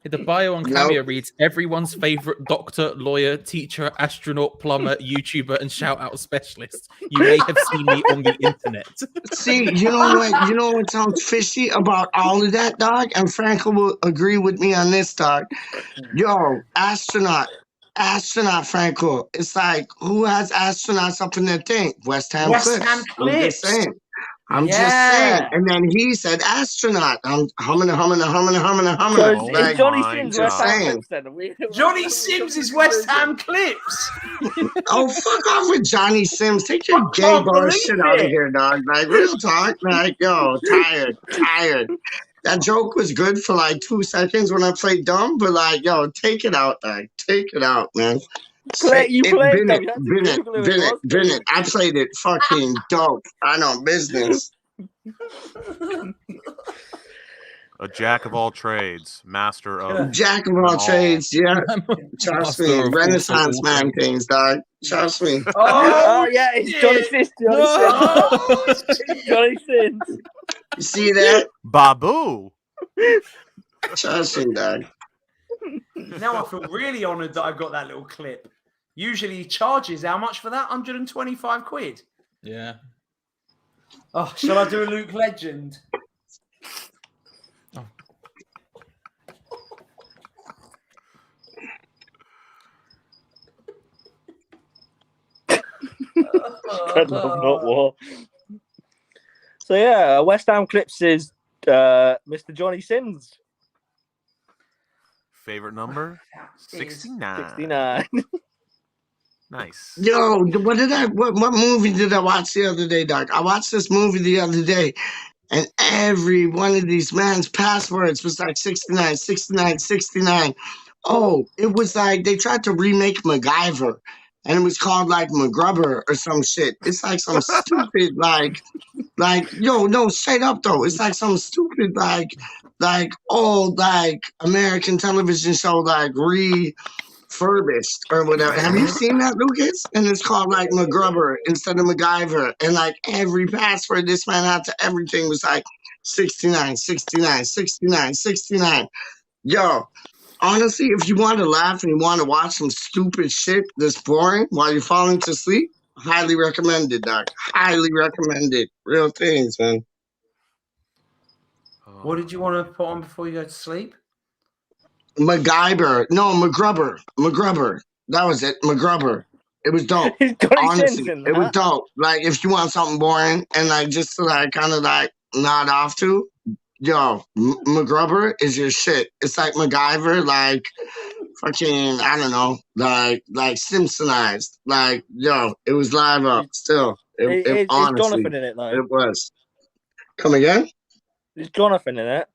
The bio on Cameo reads everyone's favorite doctor, lawyer, teacher, astronaut, plumber, YouTuber, and shout out specialist. You may have seen me on the internet. See, you know what? You know what sounds fishy about all of that, dog? And Franco will agree with me on this, dog. Yo, astronaut, Franco. It's like, who has astronauts up in their thing? West Ham West Clips. Ham I'm just Clips. saying. I'm just saying. And then he said astronaut. I'm humming. So Like, is Johnny Sins West Ham saying. Clips then? Johnny Sims is West Ham Clips. Oh, fuck off with Johnny Sims. Take your gay can't bar believe shit out of it. here, dog. Like, real talk. Like, yo, tired. That joke was good for like 2 seconds when I played dumb, but like, yo, take it out, dog. Take it out, man. You played them. You had to Bin Google who it was. it. I played it fucking dope. I know business. A jack of all trades, master of Jack of all trades, yeah. Trust me, Master of Renaissance all man things, dog. Trust me. Oh, yeah, it's Johnny Sins. Johnny Sins. You see that? Babu. Trust me, dog. Now I feel really honoured that I got that little clip. Usually he charges how much for that? 125 quid. Yeah. Oh, shall I do a Luke Legend? Dreadlove, not war. So yeah, West Ham Clips is Mr. Johnny Sins. Favorite number? 69. 69. Nice. Yo, what movie did I watch the other day, Doc? I watched this movie the other day, and every one of these man's passwords was like 69, 69, 69. Oh, it was like they tried to remake MacGyver. and it was called like McGrubber or some shit. It's like some stupid yo, no, straight up though. It's like some stupid old American television show refurbished or whatever. Have you seen that, Lucas? And it's called like McGrubber instead of MacGyver. And like every password this man had to everything was like 69, 69, 69, 69. Yo, honestly, if you want to laugh and you want to watch some stupid shit that's boring while you're falling to sleep, highly recommended, Doc. Highly recommended. Real things, man. What did you want to put on before you go to sleep? MacGyver. No, McGrubber. McGrubber. That was it. McGrubber. It was dope. Honestly, it was dope. Like, if you want something boring and like just to like kind of like nod off to, yo, McGrubber is your shit. It's like MacGyver, like fucking, I don't know, like Simpsonized. Like, yo, it was live up still. It honestly, is Jonathan in it though? It was. Come again? Is Jonathan in it?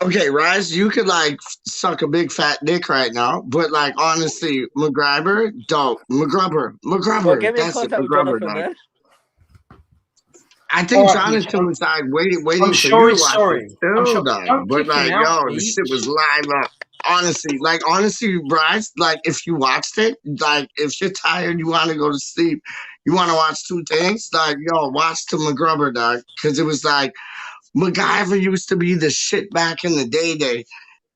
Okay, Rise, you could like suck a big fat dick right now, but like honestly, MacGyver, dope. McGrubber. Well, get me in That's it, contact with McGrubber, Jonathan dog. then. I think All right, Jonathan was like waiting I'm for sure you to he's watch sorry. it too, I'm sure. dog. Don't But kick him like, out, yo, the Pete. shit was live up. Honestly, Bryce, like if you watched it, like if you're tired, you want to go to sleep, you want to watch two things, like yo, watch the McGrubber, dog, because it was like MacGyver used to be the shit back in the day.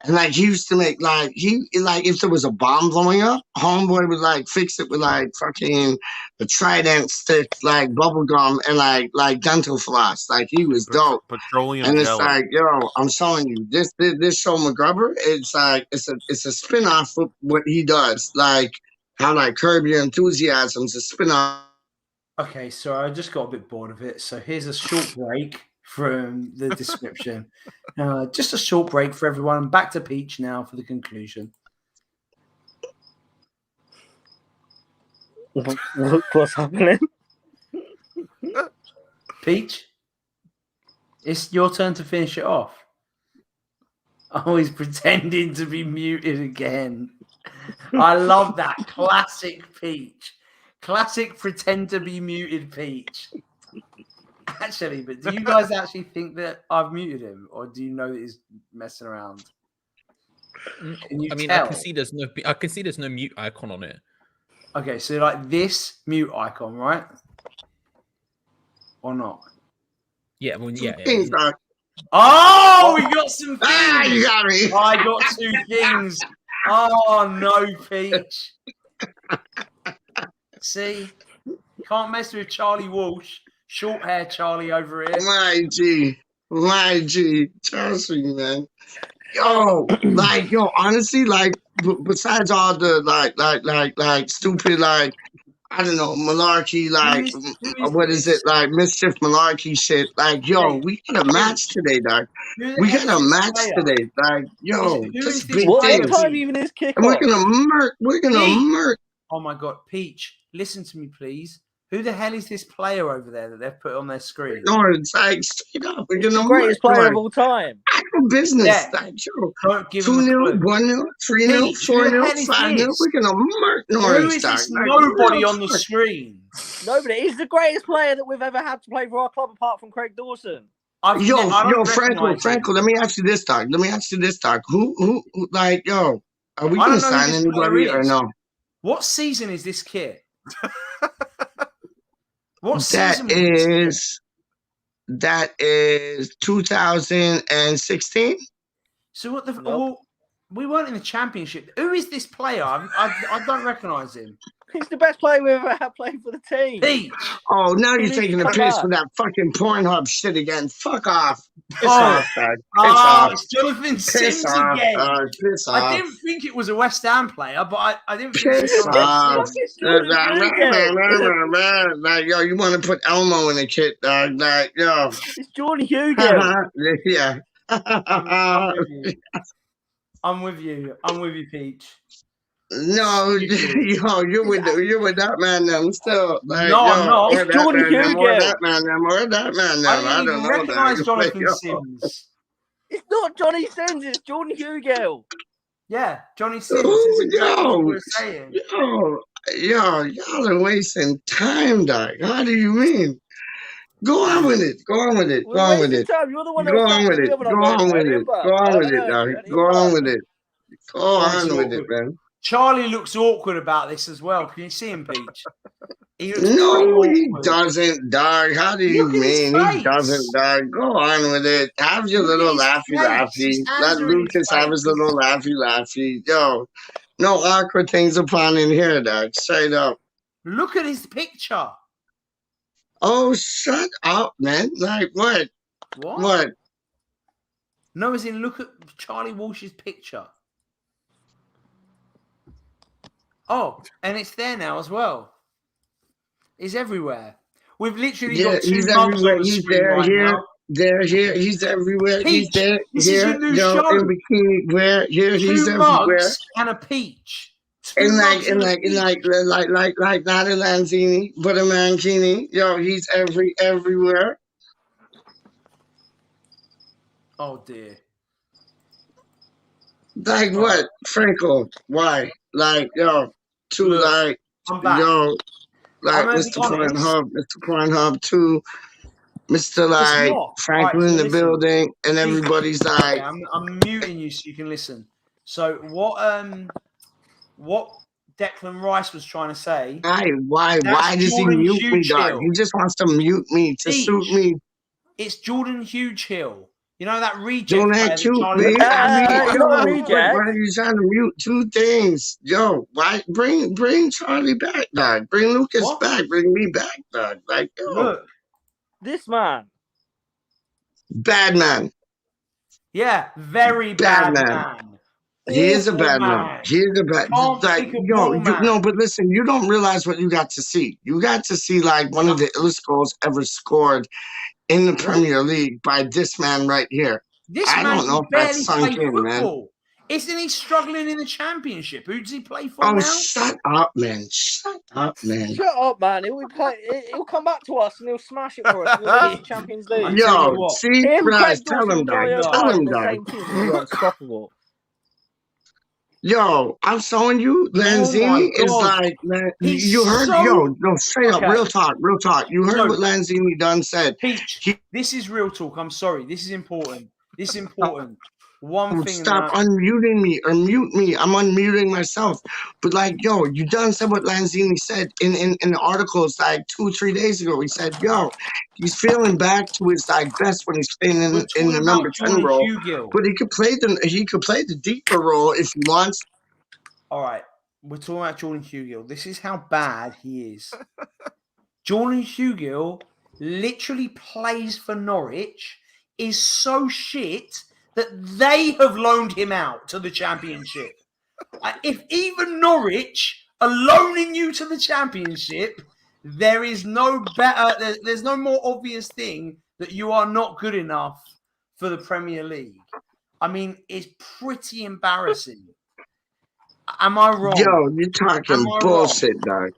And like he used to make like if there was a bomb blowing up, homeboy would like fix it with like fucking a Trident stick, like bubble gum and like dental floss. Like he was dope. Petroleum And it's jelly. like, yo, I'm showing you this show McGrubber. It's like it's a spin-off of what he does. Like how like Curb Your Enthusiasm's a spin-off. Okay, so I just got a bit bored of it. So here's a short break from the description. Just a short break for everyone. Back to Peach now for the conclusion. What's happening? Peach, it's your turn to finish it off. Oh, he's pretending to be muted again. I love that. Classic Peach. Classic pretend to be muted Peach. Actually, but do you guys actually think that I've muted him, or do you know that he's messing around? Can you tell? I can see there's no mute icon on it. Okay, so like this mute icon, right? Or not? Yeah, well, yeah. Things, dog. Oh, we got some things. Ah, you got me. I got two things. Oh no, Peach. See, can't mess with Charlie Walsh. Short hair Charlie over here. My G. Trust me, man. Yo, honestly, besides all the like stupid, like I don't know, malarkey, like what is it, like mischief malarkey shit. Like, yo, we got a match today, dog. We got a match today, like, yo, just big things. What time even is kickoff? And we're gonna murk. Oh my god, Peach, listen to me, please. Who the hell is this player over there that they've put on their screen? No, it's like straight up. We're gonna the greatest murk, player like, of all time. actual business. Yeah. Like, yo, Don't give him a 2-0, clue. 1-0, 3-0, Peach, who the 4-0, hell is 5-0. this? We're gonna murk Who Norwich, is dog. this Like, nobody real on the fuck. screen? Nobody. He's the greatest player that we've ever had to play for our club apart from Craig Dawson. Yo, Franco, let me ask you this, dog. Who, like, yo, are we I gonna don't know who sign this anybody player or is. no? What season is this kit? What That season was this kit? is 2016. So what the? Well, we weren't in the championship. Who is this player? I don't recognise him. He's the best player we've ever had playing for the team. Peach. Oh, now He you're needs taking to the come piss back. with that fucking Pornhub shit again. Fuck off. Piss Oh. off, dog. Piss Oh, off. it's Jonathan Piss Sims off, again. dog. Piss I off. didn't think it was a West Ham player, but I didn't think it Piss was off. It's Jordan Hugill. Like, yo, you want to put Elmo in the kit, dog? Like, yo. It's Jordan Hugill. Yeah. I'm with you. I'm with you, Peach. No, yo, you're with that man them still. Like, No, I'm not. Or It's that Jordan man them, or Hugill. that man them, or that man them. I I didn't don't even know. recognise dog. Jonathan Yo. Sims. It's not Johnny Sins, it's Jordan Hugill. Yeah, Johnny Sins. It's exactly what we're saying. Y'all are wasting time, dog. How do you mean? Go on with it. Go on with it. Go We're on with wasting it. time. You're the one that Go was on shouting with at me it. the other Go night going, on with hurry it. him back. Go I on with haven't it, heard dog. you. Hurry Go him on back. with it. Go Oh, this is on with it, awkward. man. Charlie looks awkward about this as well. Can you see him, Peach? He looks pretty No, he awkward. doesn't, dog. How do you Look at his mean? He doesn't, face. dog. Go on with it. Have your Look at little his laughy face. His laughy. hands Let are in his Lucas have his face. little laughy laughy. Yo, no awkward things upon in here, dog. Straight up. Look at his picture. Oh, shut up, man. Like, what? What? What? No, as in, look at Charlie Walsh's picture. Oh, and it's there now as well. It's everywhere. We've literally Yeah, got 2 he's mugs everywhere. on the He's screen there, right here, now. there, here. He's everywhere. He's Peach, there, this is here, your new yo, show. in bikini, where, here, 2 he's everywhere. mugs and a peach. 2 And mugs and a peach. like not a Lanzini, but a Mancini. Yo, he's everywhere. Oh dear. Like what, Franco? Why? Like Look, like I'm back. like I'm gonna be Mr. honest. Pornhub, to Mr. It's Like not. Franklin Right, so in the listen. building, and everybody's like, Okay, I'm muting you so you can listen. So what Declan Rice was trying to say? why does he mute me, dog? He just wants to mute me to suit me. It's Jordan Hugehill. You know that reject Don't player act that cute, Charlie B. I mean, He's not a why reject. are you trying to mute 2 things? Yo, why bring Charlie back, dog? Bring Lucas back. Bring me back, dog. Like, yo. Look. This man. Bad man. Yeah, very Bad bad man. man. He is a Awful bad man. He is a bad Can't like pick a yo, ball, you man. no, but listen, you don't realize what you got to see. You got to see like one of the illest goals ever scored in the Premier League by this man right here. This I man don't know can if that's barely sunk play in, man. football. Isn't he struggling in the championship? Who does he play for Oh, now? shut up, man. Shut up, man. Shut up, man. He'll come back to us and he'll smash it for us. And we'll go to the Champions League. Yo, see, Him, Bryce, Craig tell Dawson, him, and dog. Johnny Tell O'Brien him, in the dog. same team would be unstoppable. Yo, I'm showing you, Lanzini is God. like, man, He's you heard, so- yo, no, straight up, Okay. real talk. You heard So- what Lanzini done said. Peach, this is real talk. I'm sorry. This is important. One thing. Stop unmuting me or mute me. I'm unmuting myself. But like, yo, you done said what Lanzini said in the articles like 2-3 days ago. He said, yo, he's feeling back to his like best when he's playing in the number 10 role. But he could play the deeper role if he wants. All right, we're talking about Jordan Hugill. This is how bad he is. Jordan Hugill literally plays for Norwich, is so shit that they have loaned him out to the Championship. If even Norwich are loaning you to the Championship, there is no better. There's no more obvious thing that you are not good enough for the Premier League. I mean, it's pretty embarrassing. Am I wrong? Yo, you're talking bullshit, dog.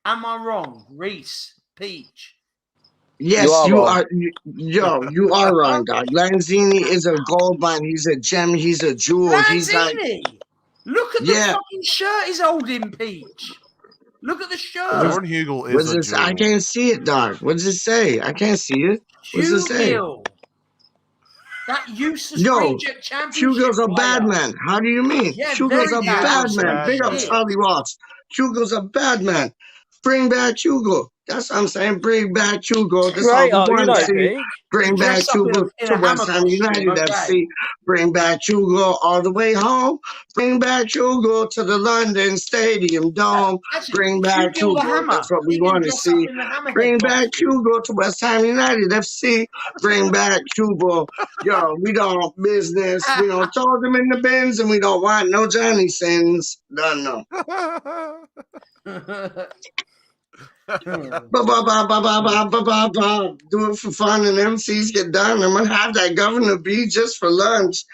Am I wrong, Reese, Peach? Yes, you are. Yo, you are wrong, dog. Lanzini is a gold mine. He's a gem. He's a jewel. He's like, Lanzini! Look at the fucking shirt he's holding, Peach. Look at the shirt. Jordan Hugill is what's a this? I jewel. can't see it, dog. What does it say? I can't see it. What's it say? Hugill. That useless Yo, reject championship Hugo's a bad player. man. How do you mean? Yeah, Hugo's very a bad. bad man. Big up Shit. Charlie Watts. Hugo's a bad man. Bring back Hugo. That's what I'm saying. Bring back Hugo. That's Straight all up, we you want know, to see. Peach. Bring You back dress up in Hugo a to hammer West Ham costume, United okay. FC. Bring back Hugo all the way home. Bring back Hugo to the London Stadium Dome. Actually, Bring back Hugo the Hugo. Hammer. That's what we He can want to dress up see. in the Hammerhead Bring back costume. Hugo to West Ham United FC. Bring back Hugo. Yo, we don't want business. We don't throw them in the bins, and we don't want no Johnny Sins. No. Do it for fun, and MCs get done. I'm gonna have that Governor B just for lunch.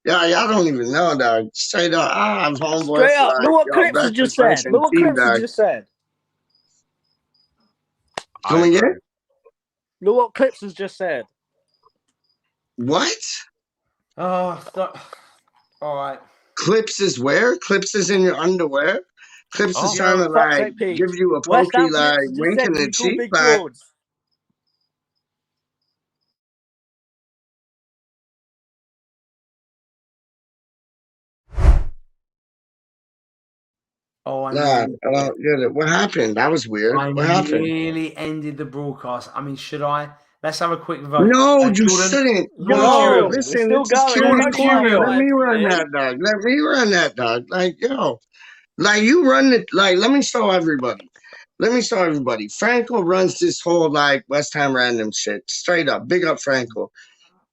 Yeah, y'all don't even know, dog. Straight up, I have homeboys Straight up. like, Look what yo, Clips has breakfast, just lunch, said. and Look what tea, Clips has dog. just said. Come again? Look what Clips has just said. What? All right. Clips is where? Clips is in your underwear? Clips is trying to Fuck's like sake, Pete. give you a West pokey Ham like Clips just wink said in the we call cheek, Big like George. Oh, I nah, nearly, yeah, what happened? That was weird. I What happened? nearly ended the broadcast. I mean, should I? Let's have a quick vote. No, you Jordan, shouldn't. raw No, material. listen, this is Jordan Kieran's corner. Let material. me run that, dog. Let me run that, dog. Like, yo, like you run it. Like, let me show everybody. Let me show everybody. Franco runs this whole like West Ham random shit. Straight up. Big up Franco.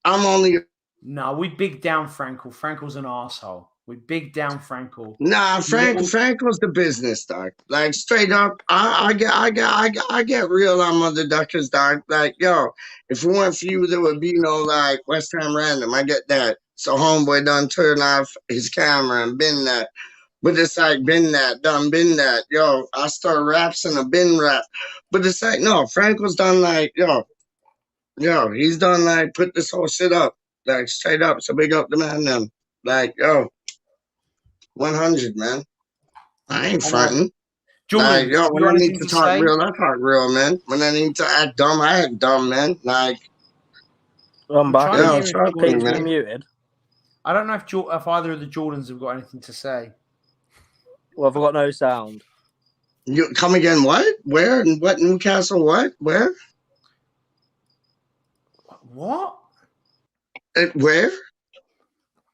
I'm only No, we big down Frankel. Frankel's an asshole. We big down Frankel. nah, Franco's the business, dog. Like straight up, I get real on mother duckers, dog. Like, yo, if it weren't for you, there would be no like West Ham random. I get that. So homeboy done turn off his camera and been that. But it's like been that, done been that. Yo, I start raps and a bin rap. But it's like, no, Franco's done like, yo, he's done like put this whole shit up. Like straight up. So big up the man them. Like, yo, 100, man. I ain't fronting. Jordan, Like, yo, you when got I need anything to to talk say? real, I talk real, man. When I need to act dumb, I act dumb, man. Like, I'm back. trying to yo, hear if trust you've got me, anything- man. Muted. I don't know if either of the Jordans have got anything to say. Well, I've got no sound. You come again? What? Where? And what? Newcastle? What? Where? What? Where?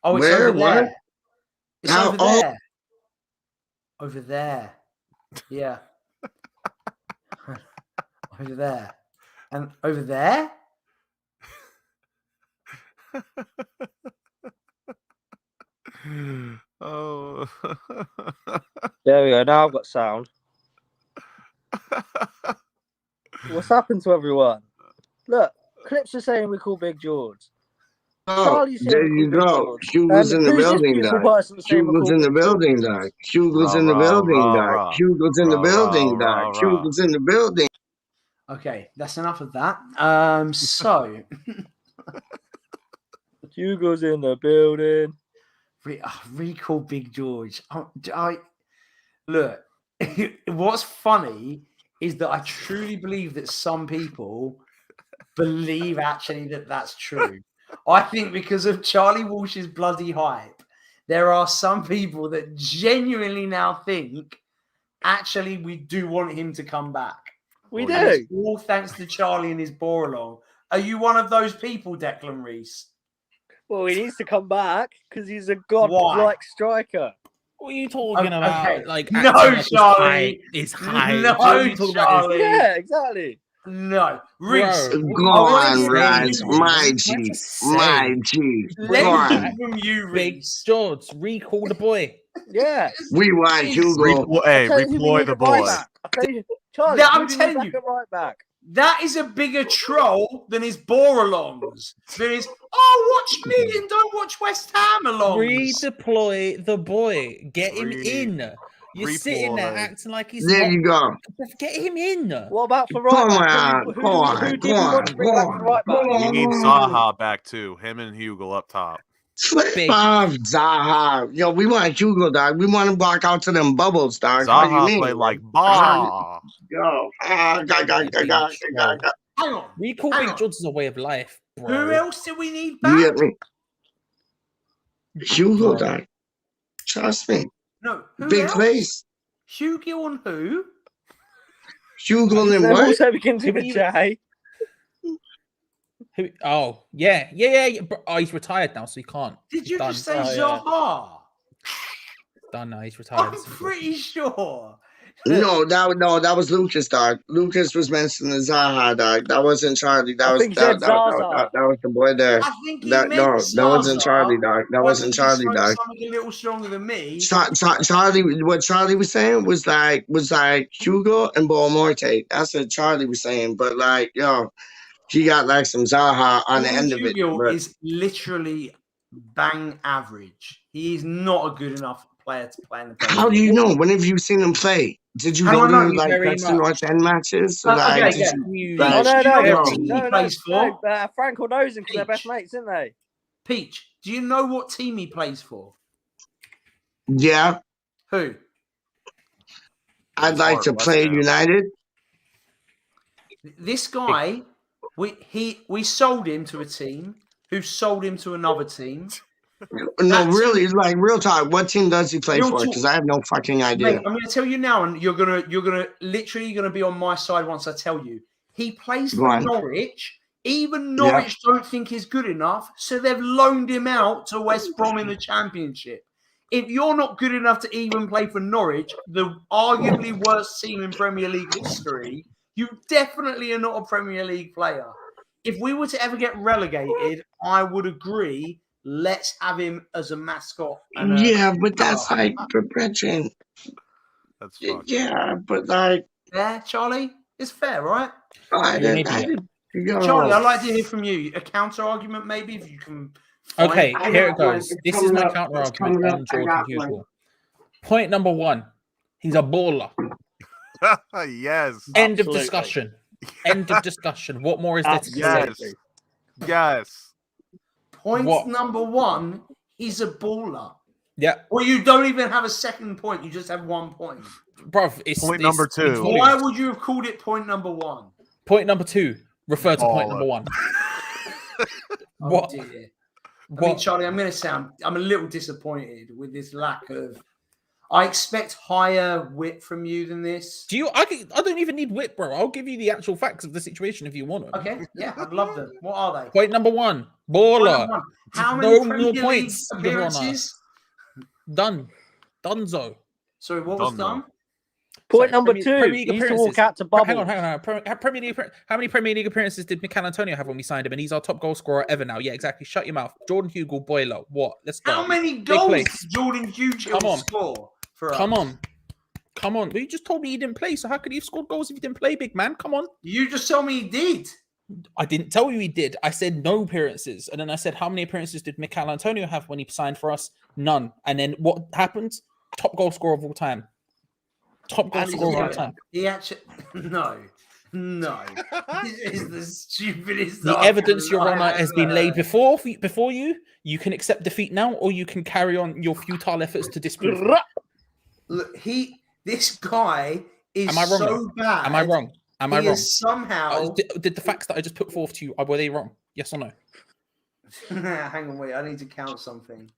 Oh, it's Where? over What? there. It's How? over Oh, there. Over there. Yeah. Over there. And over there? Oh. There we go. Now I've got sound. What's happened to everyone? Look, Clips are saying we call Big George. Charlie's saying there we you call Big go. George. Hugo's And in the who's this building, beautiful dog. person saying we Hugo's call in the Big George? building, dog. Hugo's Rah, in the rah, building, rah, dog. rah. Hugo's in the Rah, building, rah, dog. rah, Hugo's in the building. Okay, that's enough of that. So Hugo's in the building. Recall Big George. Look. What's funny is that I truly believe that some people believe actually that that's true. I think because of Charlie Walsh's bloody hype, there are some people that genuinely now think actually we do want him to come back. We And do. it's all thanks to Charlie and his bore along. Are you one of those people, Declan Reese? Well, he needs to come back because he's a godlike striker. What are you talking about? Okay. Like, No, acting like Charlie. His height. No, What are you talking about? Charlie. Yeah, exactly. No, Reese. Bro, Go on, Rise. My What G. to My say? G. Go Let me on. hear from you, Big Reese. George, recall the boy. Yeah. We want Hugo. Hey, I'll tell you who we reploy need the at right boy. back. I'll tell you, Charlie, That who I'm do we telling need you. back at right back? That is a bigger troll than his bore-alongs. Than his, watch me and don't watch West Ham alongs. Redeploy the boy. Get him in. You're sitting there Redeploy. acting like he's There not. you go. Get him in. What about for right Come back? on. Go on. Who Go did we want to on. bring Go back for right back? We need Zaha back too. Him and Hugo up top. Flip off Zaha. Yo, we want Hugo, dog. We want him to walk out to them bubbles, dog. How you Zaha mean? play like man? bah. Yo. Hang on. Recall Hang Big on. George is a way of life, bro. Who else do we need You back? get me? Hugo, dog. Trust me. No, who Big else? place. Hugo and who? Hugo and His name what? also begins with a J. Who? Oh, yeah. Bro, oh, he's retired now, so he can't. Did He's you done. just say Oh, Zaha? Done now. He's retired. I'm pretty sure. No, that was Lucas, dog. Lucas was mentioning the Zaha, dog. That wasn't Charlie. That I was think he said that Zaza. was the boy there. I think he That meant that wasn't Zaza, Charlie, dog. That but wasn't he Charlie, spoke dog. something a little stronger than me. Charlie, what Charlie was saying was like Hugo and Morte. That's what Charlie was saying. But like, yo, he got like some Zaha on the end of it. Hugo But is literally bang average. He is not a good enough player to play in the Premier how do you League. know? When have you seen him play? Did you How go do I know? to like Very Preston much. North End matches? Or, Okay, like, yeah. did you, Peach, like, do you know yo, what team he plays for? Frankel knows him because they're best Peach. mates, isn't they? Peach, do you know what team he plays for? Yeah. Who? I'd like to play United. This guy, we sold him to a team who sold him to another team. No, really, like real talk. What team does he play Real for? talk. Because I have no fucking idea. Mate, I'm going to tell you now, and you're gonna literally gonna be on my side once I tell you. He plays for Right. Norwich. Even Norwich don't think he's good enough, so they've loaned him out to West Brom in the Championship. If you're not good enough to even play for Norwich, the arguably worst team in Premier League history, you definitely are not a Premier League player. If we were to ever get relegated, I would agree. Let's have him as a mascot. Yeah, but that's like progression. That's fucked. Yeah, but like, yeah, Charlie, it's fair, right? Charlie, I'd like to hear from you. A counter argument, maybe, if you can. Okay, find- here it goes. This is my counter argument on Jordan Hugo. Point number one: he's a baller. Yes. End of discussion. End of discussion. What more is there to say? Yes. Point number one, he's a baller. Yeah. Well, you don't even have a second point. You just have 1 point. Bruv, it's Point number two. Why would you have called it point number one? Point number two. Refer to point Baller. number one. Oh, dear. I mean, Charlie, I'm a little disappointed with this lack of. I expect higher wit from you than this. Do you? I don't even need wit, bro. I'll give you the actual facts of the situation if you want them. Okay, yeah, I'd love them. What are they? Point number one, baller. How many No Premier more League points. appearances? Done. Donezo. Sorry, what was done? Point number two, he used to walk out to bubble. Hang on. Premier League, how many Premier League appearances did Mikel Antonio have when we signed him? And he's our top goal scorer ever now. Yeah, exactly. Shut your mouth. Jordan Hugo, boiler. What? Let's go. How many Big goals place. did Jordan Hugo score for us? Come on. Well, you just told me he didn't play, so how could he have scored goals if he didn't play, big man? Come on. You just told me he did. I didn't tell you he did. I said no appearances. And then I said, how many appearances did Mikel Antonio have when he signed for us? None. And then what happened? Top goal scorer of all time. Top goal scorer of all time. He actually no. This is the stupidest. The evidence, Your Honor, has been laid before you. You can accept defeat now, or you can carry on your futile efforts to disprove. Look, this guy is Am I wrong? so bad. Am I wrong? Am I He wrong? is somehow. Did the facts that I just put forth to you, were they wrong? Yes or no? Hang on, wait. I need to count something.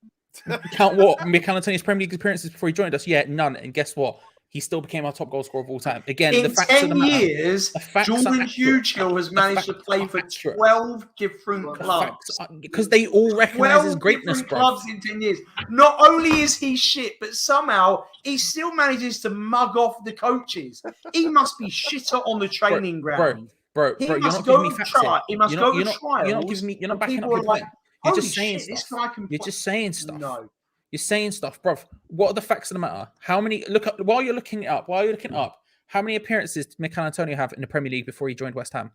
Count what? Mikel Antonio's Premier League appearances before he joined us? Yeah, none. And guess what? He still became our top goal scorer of all time. Again, In the facts 10 of the matter. years, The facts are Jordan accurate. Hugill has managed to play for accurate. 12 different clubs. Because they all recognize his 12 greatness, different bro. clubs in 10 years. Not only is he shit, but somehow he still manages to mug off the coaches. He must be shitter on the training ground. Bro, He you're must not go giving me facts try. here. He must You're go not- to you're not- trials. You're not giving me. You're not and backing up people your are like, point. You're "Holy just saying shit, this stuff. guy can You're play." just saying stuff. No. You're saying stuff, bro. What are the facts of the matter? How many? Look up while you're looking it up. While you're looking it up, how many appearances did Mikel Antonio have in the Premier League before he joined West Ham?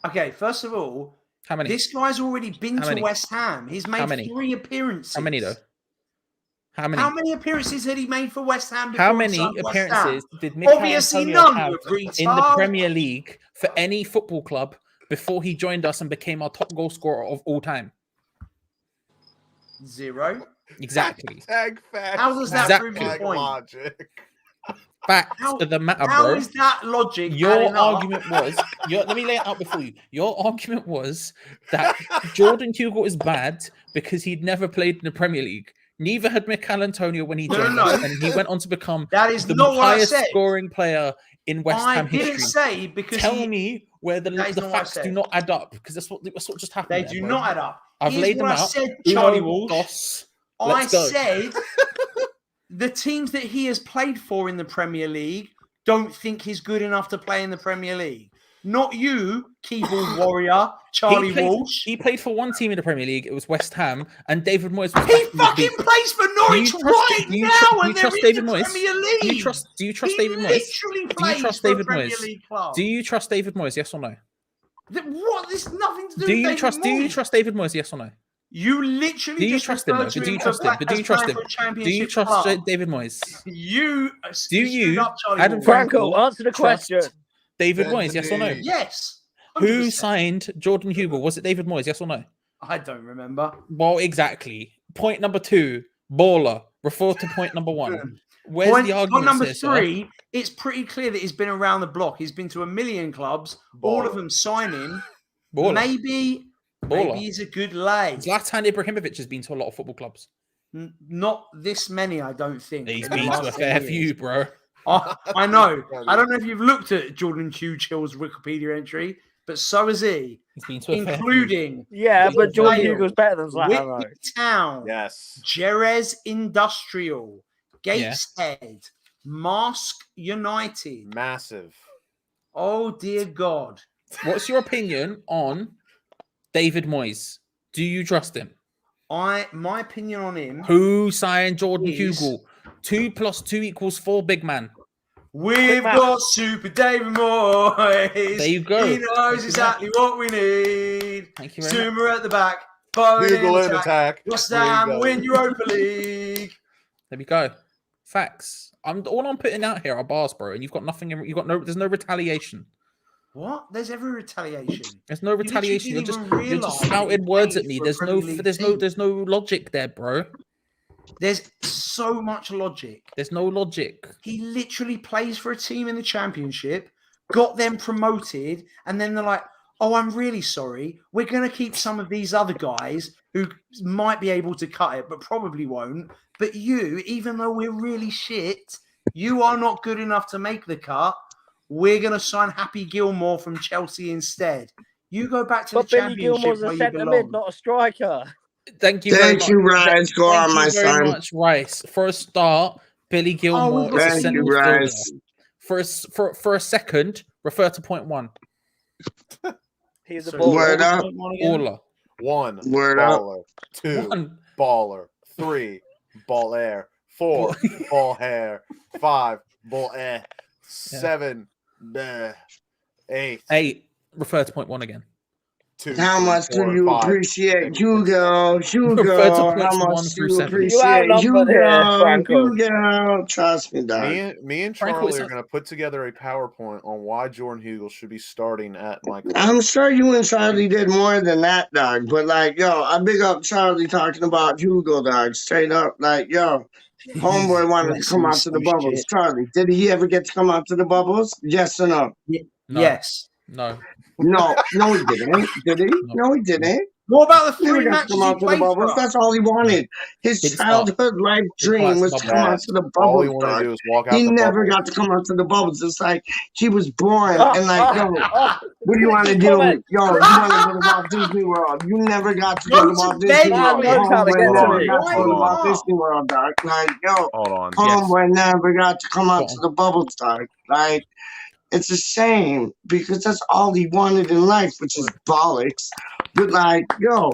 Okay, first of all, How many? this guy's already been How to many? West Ham. He's How made many? 3 appearances. How many though? How many? How many appearances had he made for West Ham? Before How he many signed West Ham? appearances did Mikel Obviously Antonio none, have you in the retard. Premier League for any football club before he joined us and became our top goal scorer of all time? 0. Exactly. How does that prove your point? Logic. Facts of the matter, How bro. is that logic? Your adding up? argument was, let me lay it out before you. Your argument was that Jordan Hugo is bad because he'd never played in the Premier League. Neither had Mikel Antonio when he joined us, and he went on to become That is the not what I highest said. scoring player in West I Ham didn't history. say because Tell me where the That is not what I facts do said. not add up, because that's what just happened. They there, do bro. not add up. I've Here's laid them what I out. said, Uno, Charlie Walsh. dos. I Let's go. said the teams that he has played for in the Premier League don't think he's good enough to play in the Premier League. Not you, keyboard warrior, Charlie Walsh. He played for one team in the Premier League. It was West Ham, and David Moyes was. He fucking plays for Norwich right now, and they're in the Premier League. Do you trust He David Moyes? literally Do you plays trust for a David Premier Moyes? League club. Do you trust David Moyes? Yes or no? What? There's nothing to do Do with you David trust? Do you Moyes. trust David Moyes? Yes or no? You literally Do you just trust him? referred Though? to Do you him trust him? But do you trust him? Do you trust David Moyes? You Do you, Adam Franco, answer the trust question. David Moyes? Yes or no? Yes. Who signed Jordan Hugo? Was it David Moyes? Yes or no? I don't remember. Well, exactly. Point number 2. Baller. Refer to point number 1. Where's the argument? Point number here, 3, it's pretty clear that he's been around the block. He's been to a million clubs, all of them sign him. Baller. Maybe he's a good lay. Zlatan Ibrahimovic has been to a lot of football clubs. Not this many, I don't think. He's been to a fair few, bro. I know. I don't know if you've looked at Jordan Hughes' Wikipedia entry, but so has he. He's been to a including but Jordan Hugo's better than Zlatan. Whitby Town, Jerez Industrial, Gateshead, Mask United. Massive. Oh dear God. What's your opinion on David Moyes? Do you trust him? My opinion on him. Who signed Jordan Hugo? 2 + 2 = 4, big man. We've got Super David Moyes. There you go. He knows exactly what we need. Thank you very much. Zoomer at the back. Bowen Hugo in in attack. West Ham win Europa League. There we go. Facts. All I'm putting out here are bars, bro, and you've got nothing. There's no retaliation. What? There's every retaliation. There's no retaliation. You're just spouting words at me. There's no logic there, bro. There's so much logic. There's no logic. He literally plays for a team in the Championship, got them promoted, and then they're like, "Oh, I'm really sorry. We're going to keep some of these other guys who might be able to cut it, but probably won't. But you, even though we're really shit, you are not good enough to make the cut. We're going to sign Happy Gilmore from Chelsea instead. You go back to the Championship. Billy Gilmore's a centre mid, not a striker. Thank you. Thank you, Rice. Go on, my son. Thank you very much, Rice. For a start, Billy Gilmore is a centre midfielder. For a second, refer to point 1. He's a baller. Word up. Baller. 1. Word baller. up. 2. 1. Baller. 3. Ball air. 4. Ball hair. 5. Ball air. 7. 8. 8. Refer to point 1 again. 2. How much do you appreciate Hugo? Hugo, how much do you appreciate Hugo? Trust me, dog. Me and Charlie are going to put together a PowerPoint on why Jordan Hugo should be starting at my club. I'm sure you and Charlie did more than that, dog. But like, yo, I big up Charlie talking about Hugo, dog. Straight up, like, yo, homeboy wanted to come out to the bubbles. Charlie, did he ever get to come out to the bubbles? Yes or no? Yes. No. No, he didn't. Did he? No, he didn't. What about the He 3 never got matches to come out to the he played bubbles. for? That's all he wanted. His childhood life dream was to come out to the bubbles. All he wanted to do was walk out He the never bubble. got to come out to the bubbles. It's like he was born and like, yo, what do you want to do? Yo, you want to go to Walt Disney World? You never got to go to Walt Disney World. Homeboy never got to go to Walt Disney World, dog. Like, yo, homeboy never got to come out to the bubbles, dog. Like, it's a shame because that's all he wanted in life, which is bollocks. But like, yo,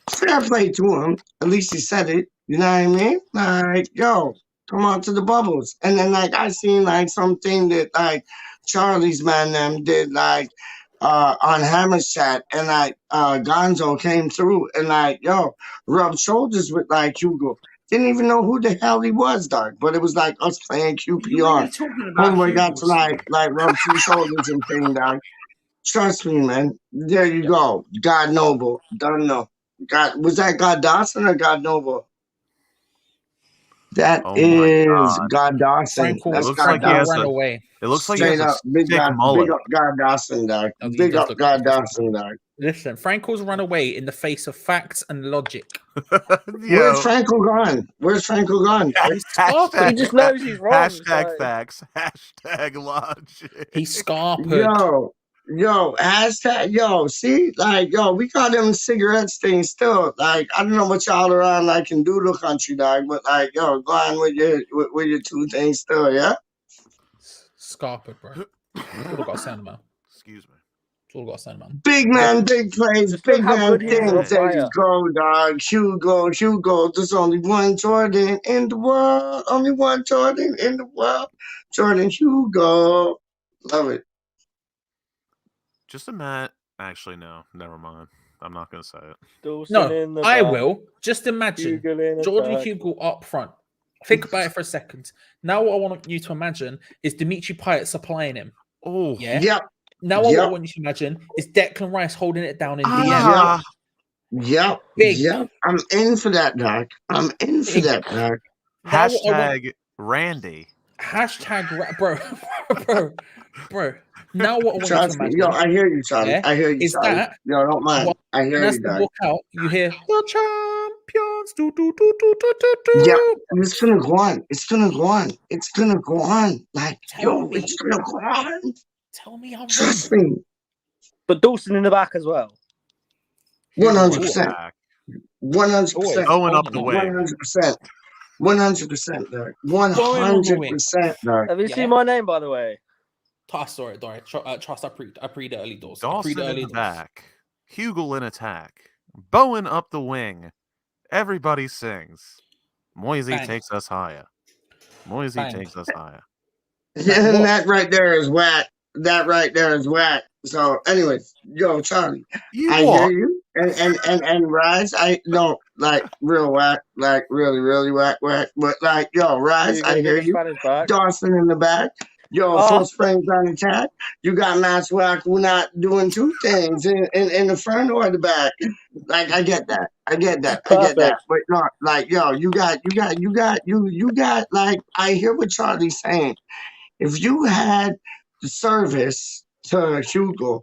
fair play to him. At least he said it. You know what I mean? Like, yo, come on to the bubbles. And then like I seen like something that like Charlie's man them did like on Hammer's chat, and like Gonzo came through and like, yo, rubbed shoulders with like Hugo. Didn't even know who the hell he was, dog. But it was like us playing QPR. Homeboy got to like rub 2 shoulders and thing, dog. Trust me, man. There you go. God Noble. Don't know. God, was that God Dawson or God Noble? That is God Dawson. That's God Dawson. It looks like straight he has up. a Big thick God, mullet. big up God Dawson, dog. Big up God Dawson, dog. Listen, Franco's run away in the face of facts and logic. Where's Franco gone? Where's Franco gone? He just knows he's wrong. Hashtag facts. Hashtag logic. He's scarpered. Yo, see, like, yo, we got them cigarettes things still. Like, I don't know what y'all around like in doodle country, dog, but like, yo, go on with your 2 things still, yeah? Scarpered, bro. That's all I got to say, man. Excuse me. That's all I got to say, man. Big man, big plays, big man things. There you go, dog. Hugo. There's only one Jordan in the world. Only one Jordan in the world. Jordan Hugo. Love it. Just a mat. Actually, no. Never mind. I'm not going to say it. No, I will. Just imagine Jordan Hugo up front. Think about it for a second. Now what I want you to imagine is Dimitri Payet supplying him. Oh, yeah. Yep. Now what I want you to imagine is Declan Rice holding it down in DM. Yep. Big. Yep. I'm in for that, Doc. I'm in for that, Doc. Hashtag Randy. Hashtag bro. Now what I want you to Trust me. imagine, Yo, I hear you, Charlie. yeah, I hear you, is Charlie. that Yo, don't mind. I hear and as you, they Doc. walk out, you hear the champions. Do, do, do, do, do, do, do. Yeah, it's gonna go on. It's gonna go on. It's gonna go on. Like, Tell me. it's gonna go on. Tell me I'm Trust wrong. me. But Dawson in the back as well. 100%. 100%. Going up the wing. 100%. 100%, Doc. Going on the wing. 100%, Doc. Have you seen my name, by the way? Sorry. Trust, I pre the early doors. Dawson in the back. Hugel in attack. Bowen up the wing. Everybody sings. Moisey Bang. takes us higher. Moisey Bang. takes us higher. Yeah, and that right there is whack. That right there is whack. So, anyways, yo, Charlie, I hear you. And Rise, I no, like real whack, like really whack. But like, yo, Rise, I hear you. Dawson in the back. Yo, full springs on attack. You got Mass Whack who not doing two things in the front or the back. Like, I get that. I get that. But no, like, yo, you got like, I hear what Charlie's saying. If you had the service to Hugo,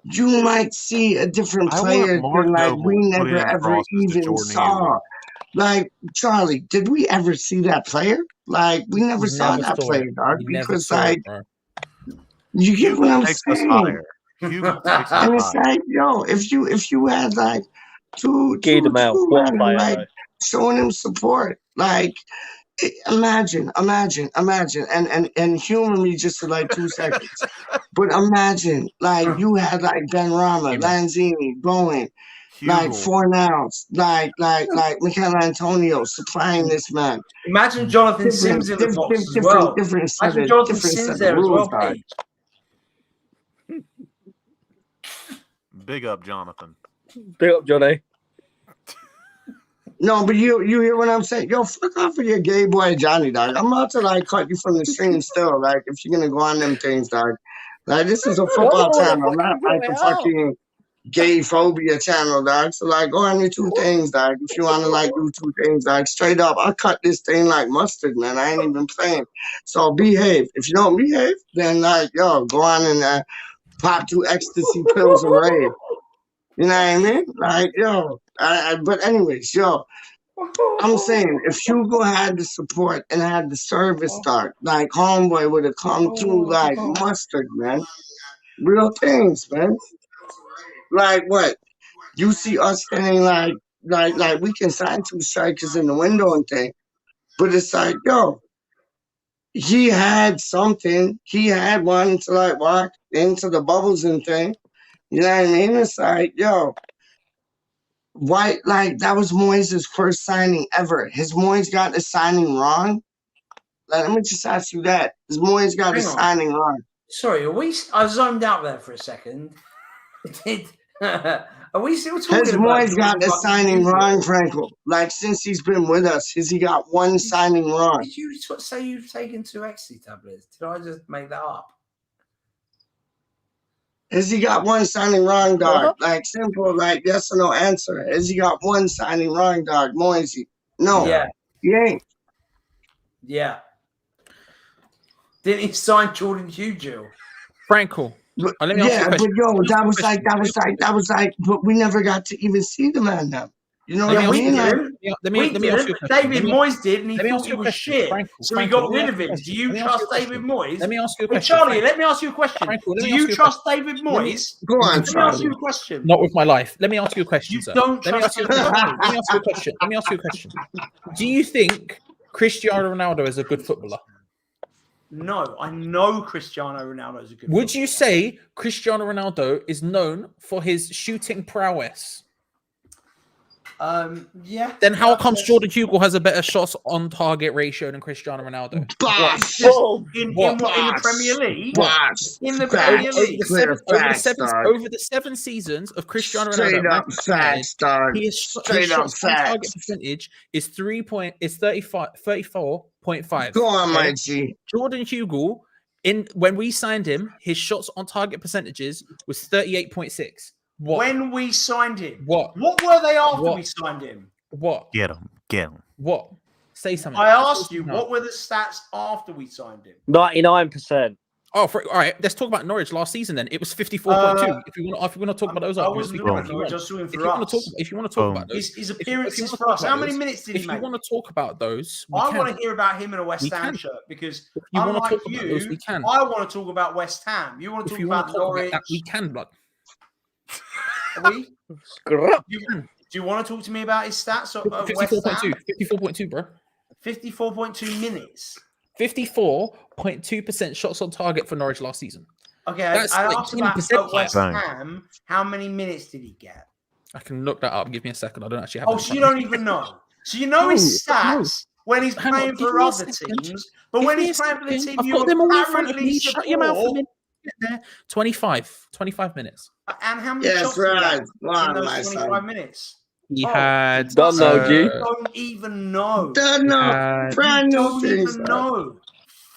you might see a different I player want Mark than like Noble we putting never in ever crosses to even Jordan saw. Hugel. Like, Charlie, did we ever see that player? Like, we never We saw never that saw player, it. dog. We never Because saw like, it, bro. you get what I'm Takes us saying? higher. Hugel takes us And it's higher. like, yo, if you had like two Gay Mel, what a men, player, like though. showing him support, like imagine, and humor me just for like 2 seconds. But imagine, like you had like Ben Rama, Lanzini, Bowen, like Hugel. Fornals, like Michael Antonio supplying this man. Imagine Jonathan Sims in the box as well. Different set Imagine of, Jonathan different Sims set of there as rules, well, dog. Paige. Big up, Jonathan. Big up, Johnny. No, but you hear what I'm saying? Yo, fuck off with your gay boy Johnny, dog. I'm about to like cut you from the stream still. Like, if you're gonna go on them things, dog. Like, this is a football channel, not like a fucking gay phobia channel, dog. So like, go on your two things, dog. If you wanna like do two things, dog, straight up, I'll cut this thing like mustard, man. I ain't even playing. So behave. If you don't behave, then like, yo, go on and pop 2 ecstasy pills and rave. You know what I mean? Like, yo, but anyways, yo, I'm saying if Hugo had the support and had the service start, like Homeboy would have come through like mustard, man. Real things, man. Like what? You see us saying like we can sign 2 strikers in the window and thing, but it's like, yo, he had something. He had one to like walk into the bubbles and thing. You know what I mean? It's like, yo, why? Like, that was Moyes' first signing ever. Has Moyes got the signing wrong? Like, let me just ask you that. Has Moyes got the Hang on. signing wrong? Sorry, I zoned out there for a second. Are we still talking Has about Moyes got the Jordan signing Hugel? wrong, Franco? Like, since he's been with us, has he got one signing wrong? Did you say you've taken 2 ecstasy tablets? Did I just make that up? Has he got one signing wrong, dog? Like, simple, like, yes or no answer. Has he got one signing wrong, dog? Moyes? No. Yeah. He ain't. Yeah. Didn't he sign Jordan Hugel? Franco. But, Let me ask you a yeah, but question. yo, that was like, but we never got to even see the man now. You know what I mean? Like, Let me ask you a question. David Moyes did, and he let me thought ask he you a was question. shit. Franco, So he Franco, got let me rid ask of you a him. question. Do you Let me ask trust you a question. David Moyes? Let me ask you a Hey, question. Charlie, Franco. let me ask you a question. Franco, let Do me you ask you a trust question. David Let me- Moyes? Go on, Let me ask you Charlie. a question. Not with my life. Let me ask you a question, You sir. don't Let me ask trust you a David question. Moyes. Let me ask you a question. Let me ask you a question. Do you think Cristiano Ronaldo is a good footballer? No, I know Cristiano Ronaldo is a good Would you say Cristiano Ronaldo is known for his shooting prowess? Yeah. Then how comes Jordan Hugel has a better shots on target ratio than CristianoRonaldo? Boss. In the Premier League? Boss. In the Facts. Premier League? Over the 7 seasons of Cristiano Straight Ronaldo, up facts, dog. his Straight up shots on target facts. percentage is 34.5. Go on, okay? my G. Jordan Hugel, when we signed him, his shots on target percentages was 38.6. When we signed him. What were they after we signed him? What? Get him. What? Say something. I asked you, what were the stats after we signed him? 99%. Oh, all right. Let's talk about Norwich last season. Then it was 54.2. If you want to talk about those, I wasn't talking about Norwich. I was talking for us. If you want to talk about those, his appearances for us. How many minutes did he make? If you want to talk about those, I want to hear about him in a West Ham shirt because unlike you, we can. I want to talk about West Ham. You want to talk about Norwich? We can, blood. Do you want to talk to me about his stats? 54.2. 54.2, bro. 54.2 minutes. 54.2% shots on target for Norwich last season. Okay, That's I like asked about 20% West Ham. How many minutes did he get? I can look that up. Give me a second. I don't actually have. Oh, so you don't even know. So you know his stats when he's playing for other teams, but when he's playing for the team you apparently support. Shut your mouth a minute. 25 minutes. And how many shots did he have in those 25 minutes? He had. Don't know, G. You don't even know. Don't even know.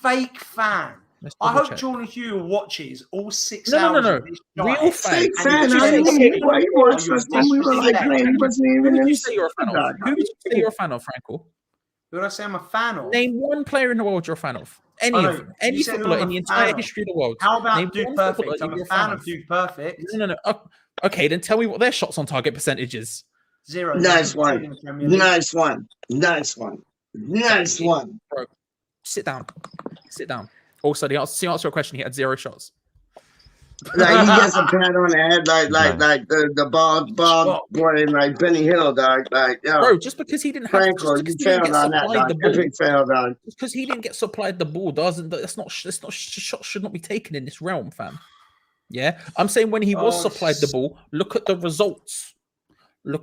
Fake fan. I hope Jordan Hugh watches all 6 hours. No. Of this Real fan. Fake fan. I didn't even know he watched us when we were like playing. He wasn't even in the say you're a fan of? Who did you say you're a fan of, Frankel? Who did I say I'm a fan of? Name one player in the world you're a fan of. Any of them. Any footballer in the entire history of the world. How about Name Dude Perfect? I'm a fan of Dude Perfect. No. Okay, then tell me what their shots on target percentage is. 0. Nice one. Bro, sit down. Also, to answer your question, he had 0 shots. Like he gets a pat on the head, like the bald boy, like Benny Hill, dog. Like, yo, bro, just because he didn't have Franco, you failed on that, dog. Epic fail, dog. Just because he didn't get supplied the ball shots should not be taken in this realm, fam. Yeah, I'm saying when he was supplied the ball, look at the results. The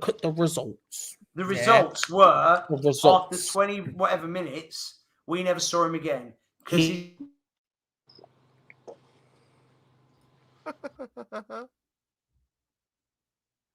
results were after 20 whatever minutes, we never saw him again because he